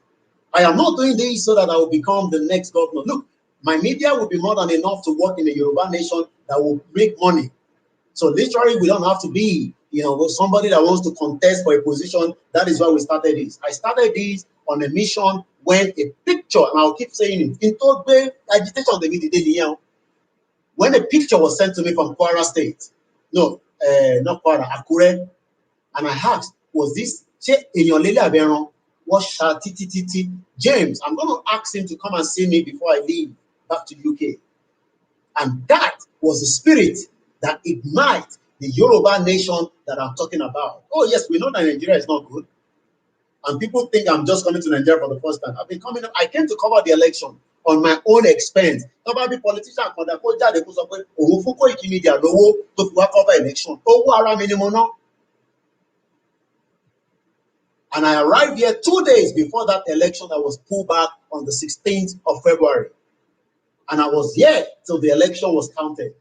I am not doing this so that I will become the next governor. Look, my media will be more than enough to work in a Yoruba nation that will make money. So literally, we don't have to be, somebody that wants to contest for a position. That is why we started this. I started this on a mission when a picture, and I'll keep saying it, in Togbe agitation the media, when a picture was sent to me from Kwara State, not Kwara, Akure, and I asked, was this James? I'm going to ask him to come and see me before I leave back to UK. And that was the spirit that ignites the Yoruba nation that I'm talking about. Oh yes, we know that Nigeria is not good. And people think I'm just coming to Nigeria for the first time. I've been coming, I came to cover the election on my own expense. Probably politicians cover election. And I arrived here 2 days before that election that was pulled back on the 16th of February. And I was here till the election was counted.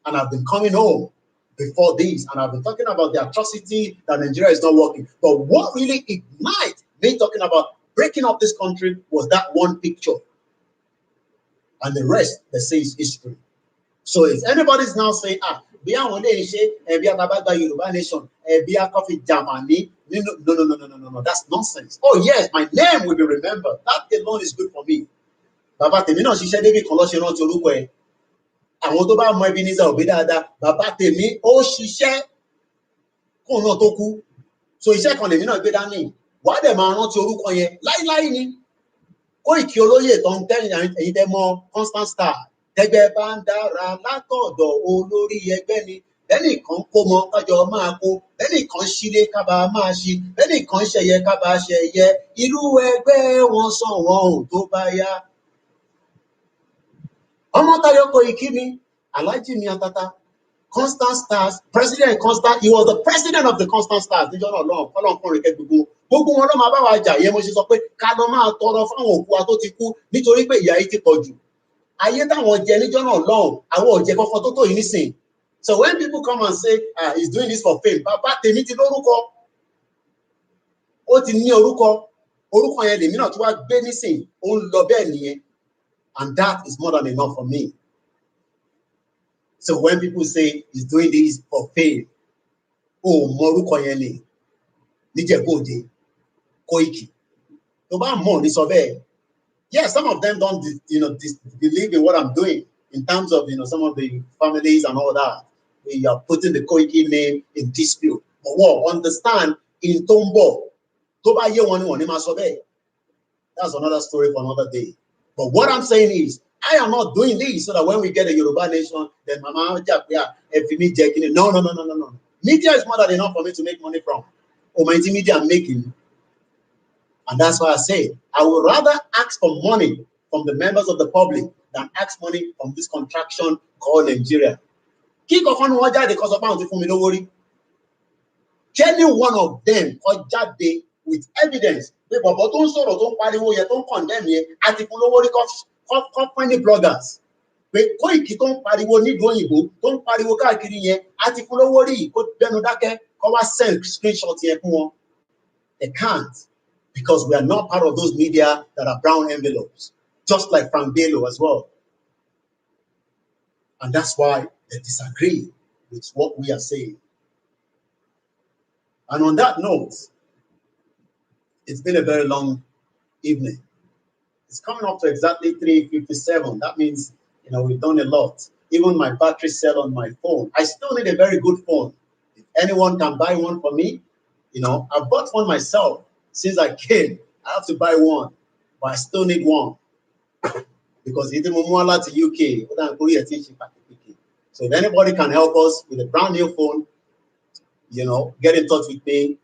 And I've been coming home before this, and I've been talking about the atrocity that Nigeria is not working. But what really ignited me talking about breaking up this country was that one picture. And the rest, they say, is history. So if anybody's now saying, no, that's nonsense. Oh yes, my name will be remembered. That alone is good for me. Àwọn tó bá mọ Ebenezer Obey dáadáa, bàbá tèmi ó ṣiṣẹ́ kóun náà tó kú. So iṣẹ́ kan lèmi náà gbé dání. Wàá dẹ̀ máa rántí orúkọ yẹn láíláí ni. Kóìkí olóyè tó ń tẹ́yìn ẹ̀yin tẹ́ mọ Constant Star. Tẹ́gbẹ́ bá ń dára látọ̀dọ̀ olórí ẹgbẹ́ ni. bẹ́nìkan kó mọ kájọ máa kó, bẹ́nìkan ṣílé kábà máa ṣí, bẹ́nìkan ṣẹyẹ kábà ṣẹyẹ, irú ẹgbẹ́ wọn sàn wọn ò tó bá yá. Ọmọ Táyọ̀ Koiki ni Alhaji mi Atata, Constant Stars, President Constant, he was the president of the Constant Stars níjọ́ náà lọ́hùn, fọlọ́nkùnrin kẹ́ gbogbo wọn ló máa bá wa jà. Yẹn mo ṣe sọ pé ká lọ máa tọrọ fáwọn òkú wa tó ti kú nítorí pé ìyà yìí ti pọ̀ jù. Ayé táwọn jẹ níjọ́ náà lọ́hùn, àwọn ò jẹ kankan tó tó yìí nísìn. So when people come and say he's doing this for fame, bàbá tèmi ti lórúkọ, ó ti ní orúkọ yẹn lèmi náà tó wá gbé nísìn, ó ń lọ bẹ́ẹ̀ nìyẹn, and that is more than enough for me. So when people say he's doing this for fame, oh, mọ orúkọ yẹn ni níjẹ̀bú-Òde Koiki, tó bá mọ̀ ní sọ bẹ́ẹ̀. Yes, some of them don't believe in what I'm doing in terms of some of the families and all that. We are putting the Koiki name in dispute. But what? Understand in Tombo, Toba ye one ni ma sọ bẹ́ẹ̀. That's another story for another day. But what I'm saying is, I am not doing this so that when we get a Yoruba nation, then Mama no. Media is more than enough for me to make money from. Almighty media I'm making. And that's why I say, I would rather ask for money from the members of the public than ask money from this contraction called Nigeria. Kick off on one jáde because of bounty for me, no worry. Any one of them or jáde with evidence. But don't sort of don't pariwo yet, don't condemn ye. Article no worry company bloggers. But Koiki don't pariwo ní òyìnbó, don't pariwo káàkiri yẹn. Article no worry, kó bẹnu dákẹ́, kó wá send screenshot yẹn fún wọn. They can't. Because we are not part of those media that are brown envelopes, just like Frank Bello as well. And that's why they disagree with what we are saying. And on that note, it's been a very long evening. It's coming up to exactly 3:57. That means, we've done a lot. Even my battery cell on my phone, I still need a very good phone. If anyone can buy one for me, I bought one myself. Since I came, I have to buy one, but I still need one because it's more to UK. So if anybody can help us with a brand new phone, get in touch with me.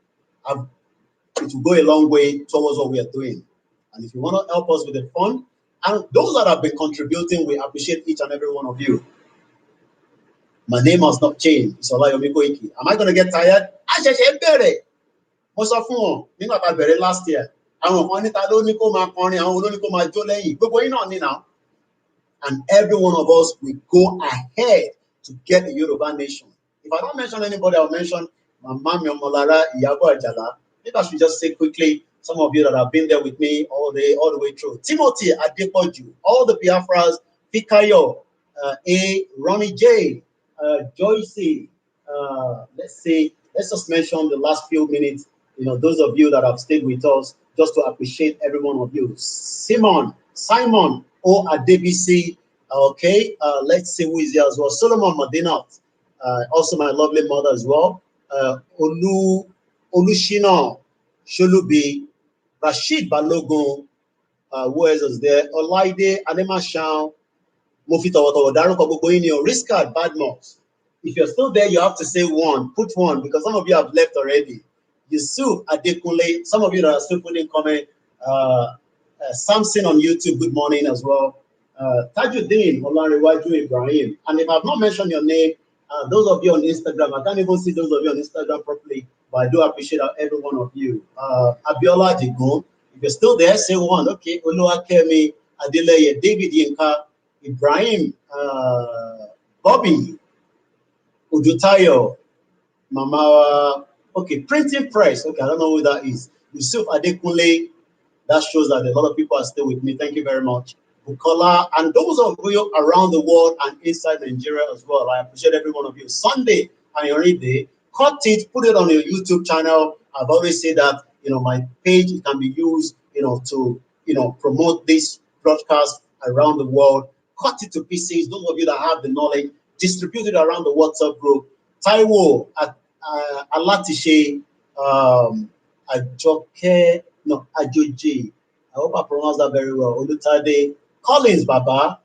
It will go a long way towards what we are doing. And if you want to help us with the fund, and those that have been contributing, we appreciate each and every one of you. My name has not changed. It's Olayomi Koiki. Am I going to get tired? Mo sọ fún wọn nígbà tá a bẹ̀rẹ̀ last year, àwọn kan níta ló ní kó máa kọrin, àwọn ló ní kó máa jó lẹ́yìn, gbogbo yín náà ní now. And every one of us will go ahead to get a Yoruba nation. If I don't mention anybody, I'll mention Mama Molara Iyabo Ajala. Maybe I should just say quickly, some of you that have been there with me all the way through. Timothy Adepoju, all the Biafras, Fikayo, Ronnie J, Joycey, let's just mention the last few minutes. Those of you that have stayed with us, just to appreciate every one of you. Simon O Adebisi, okay, let's see who is here as well. Solomon Madinat, also my lovely mother as well. Olushina Sholubi, Rashid Balogun, who else is there? Olaide Ademashan, Mofitawato Daruko Bogoinio, Riscard Badmos. If you're still there, you have to say one, put one, because some of you have left already. Yusuf Adekunle, some of you that are still putting comment, Samson on YouTube, good morning as well. Tajuddin Olanrewaju Ibrahim. And if I've not mentioned your name, those of you on Instagram, I can't even see those of you on Instagram properly, but I do appreciate every one of you. Abiola Digun, if you're still there, say one. Okay, Oluwakemi Adeleye, David Yinka, Ibrahim, Bobby, Udutayo, Mama, okay, printing press. Okay, I don't know who that is. Yusuf Adekunle, that shows that a lot of people are still with me. Thank you very much. Bukola, and those of you around the world and inside Nigeria as well. I appreciate every one of you. Sunday, Ayoride, cut it, put it on your YouTube channel. I've always said that, my page can be used, to, promote this broadcast around the world. Cut it to pieces. Those of you that have the knowledge, distribute it around the WhatsApp group. Taiwo, Alatishe, Ajoke, no, Ajoji. I hope I pronounced that very well. Olutade, Collins Baba,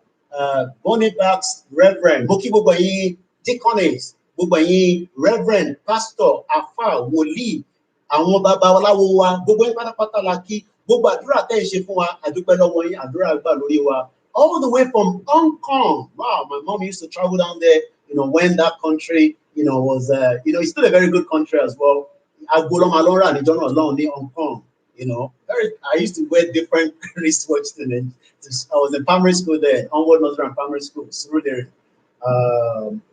Bonifax, Reverend, Mokibobayi, Deaconess, gbogbo ẹ̀yin reverend pastor afa wòlíì àwọn babaláwo wa gbogbo yín pátápátá la kí gbogbo àdúrà tẹ́ ẹ ṣe fún wa àdúpẹ́ lọ́wọ́ yín àdúrà gbà lórí wa all the way from Hong Kong. Wow, my mom used to travel down there, you know, when that country, you know, was, you know, it's still a very good country as well. Agboloma and John alone in Hong Kong, you know, I used to wear different wristwatches. I was in primary school there, Onward Northern Primary School, through there.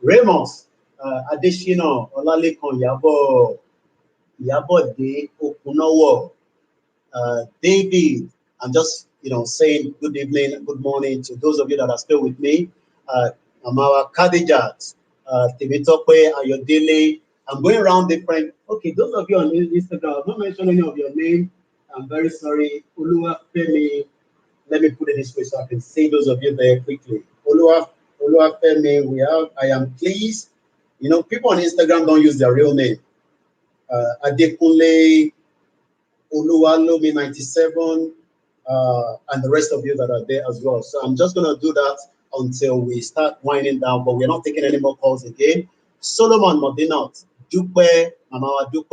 Ramos, Adeshino, Olalekan, Yabo De, Okunowo, David, I'm just, you know, saying good evening, good morning to those of you that are still with me. Amawa Kadijat, Timitope, Ayodele. I'm going around different. Okay, those of you on Instagram, I've not mentioned any of your name. I'm very sorry. Oluwa Femi, let me put it this way so I can say those of you there quickly. Oluwa Femi, we have, I am pleased. You know, people on Instagram don't use their real name. Adekunle, Oluwalomi 97, and the rest of you that are there as well. So I'm just going to do that until we start winding down, but we're not taking any more calls again. Solomon Modinot, Dupe, Mama Dupe,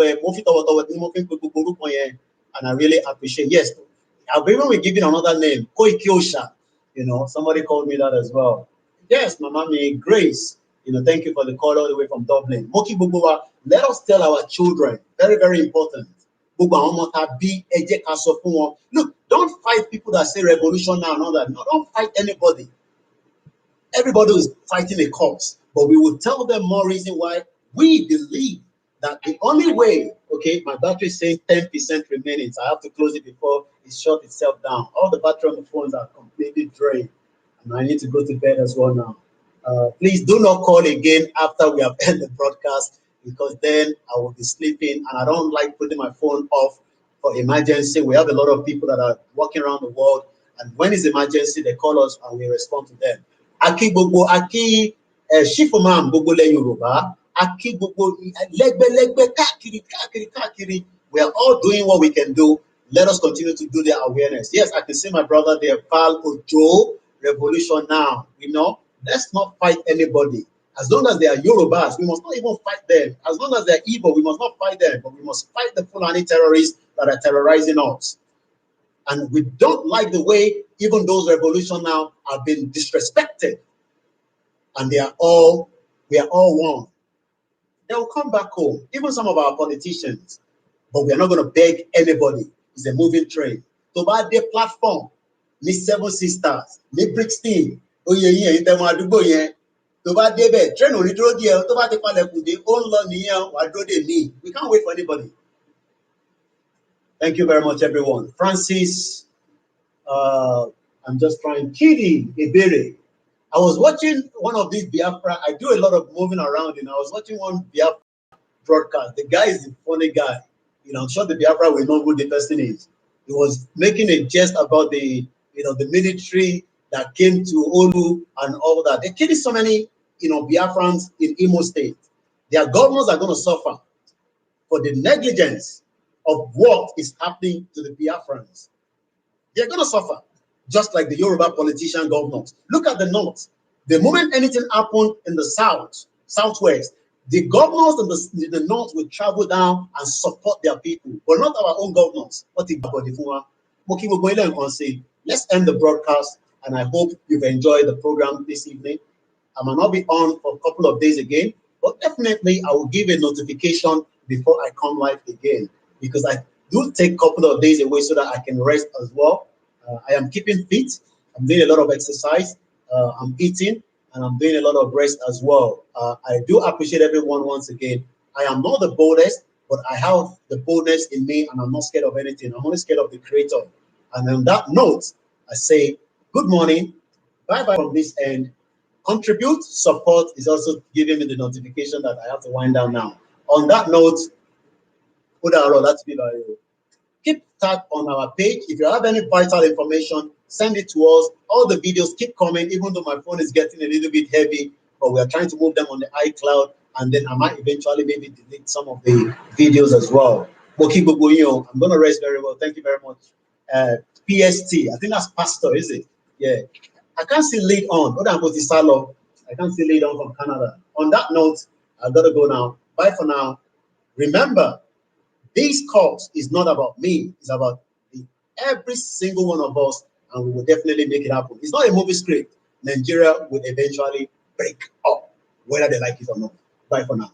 and I really appreciate. Yes, I'll even be giving another name, Koikyosha. You know, somebody called me that as well. Yes, Mama me Grace. You know, thank you for the call all the way from Dublin. Moki Bubuwa, let us tell our children, very, very important. Look, don't fight people that say revolution now and all that. No, don't fight anybody. Everybody is fighting a cause, but we will tell them more reason why we believe that the only way, okay, my battery is saying 10% remaining, so I have to close it before it shuts itself down. All the battery on the phones are completely drained, and I need to go to bed as well now. Please do not call again after we have ended the broadcast, because then I will be sleeping, and I don't like putting my phone off for emergency. We have a lot of people that are walking around the world, and when it's emergency, they call us and we respond to them. Aki gbogbo aki shifumam gbogbo le Yoruba, aki gbogbo legbe kakiri. We are all doing what we can do. Let us continue to do the awareness. Yes, I can see my brother there, Pal Ojo, Revolution Now. You know, let's not fight anybody. As long as they are Yorubas, we must not even fight them. As long as they're evil, we must not fight them. But we must fight the Fulani terrorists that are terrorizing us. And we don't like the way even those revolution now have been disrespected. And we are all one. They will come back home, even some of our politicians. But we are not going to beg anybody. It's a moving train. To buy the platform, the Seven Sisters, the Brixton, to buy the train on the road here, to buy the Palekude, own law, we can't wait for anybody. Thank you very much, everyone. Francis, I'm just trying. Kidi Ebere. I was watching one of these Biafra. I do a lot of moving around, and I was watching one Biafra broadcast. The guy is a funny guy. You know, I'm sure the Biafra will know who the person is. He was making a jest about the, you know, the military that came to Olu and all that. They killed so many, you know, Biafrans in Imo State. Their governors are going to suffer for the negligence of what is happening to the Biafrans. They're going to suffer, just like the Yoruba politician governors. Look at the north. The moment anything happened in the south, southwest, the governors in the north will travel down and support their people, but not our own governors. Let's end the broadcast, and I hope you've enjoyed the program this evening. I might not be on for a couple of days again, but definitely I will give a notification before I come live again, because I do take a couple of days away so that I can rest as well. I am keeping fit. I'm doing a lot of exercise. I'm eating, and I'm doing a lot of rest as well. I do appreciate everyone once again. I am not the boldest, but I have the boldness in me, and I'm not scared of anything. I'm only scared of the Creator. And on that note, I say good morning. Bye-bye from this end. Contribute, support is also giving me the notification that I have to wind down now. On that note, keep tab on our page. If you have any vital information, send it to us. All the videos keep coming, even though my phone is getting a little bit heavy, but we are trying to move them on the iCloud, and then I might eventually maybe delete some of the videos as well. But keep going. I'm going to rest very well. Thank you very much. PST, I think that's Pastor, is it? Yeah. I can't see lead on. I can't see lead on from Canada. On that note, I gotta go now. Bye for now. Remember, this cause is not about me. It's about every single one of us, and we will definitely make it happen. It's not a movie script. Nigeria will eventually break up, whether they like it or not. Bye for now.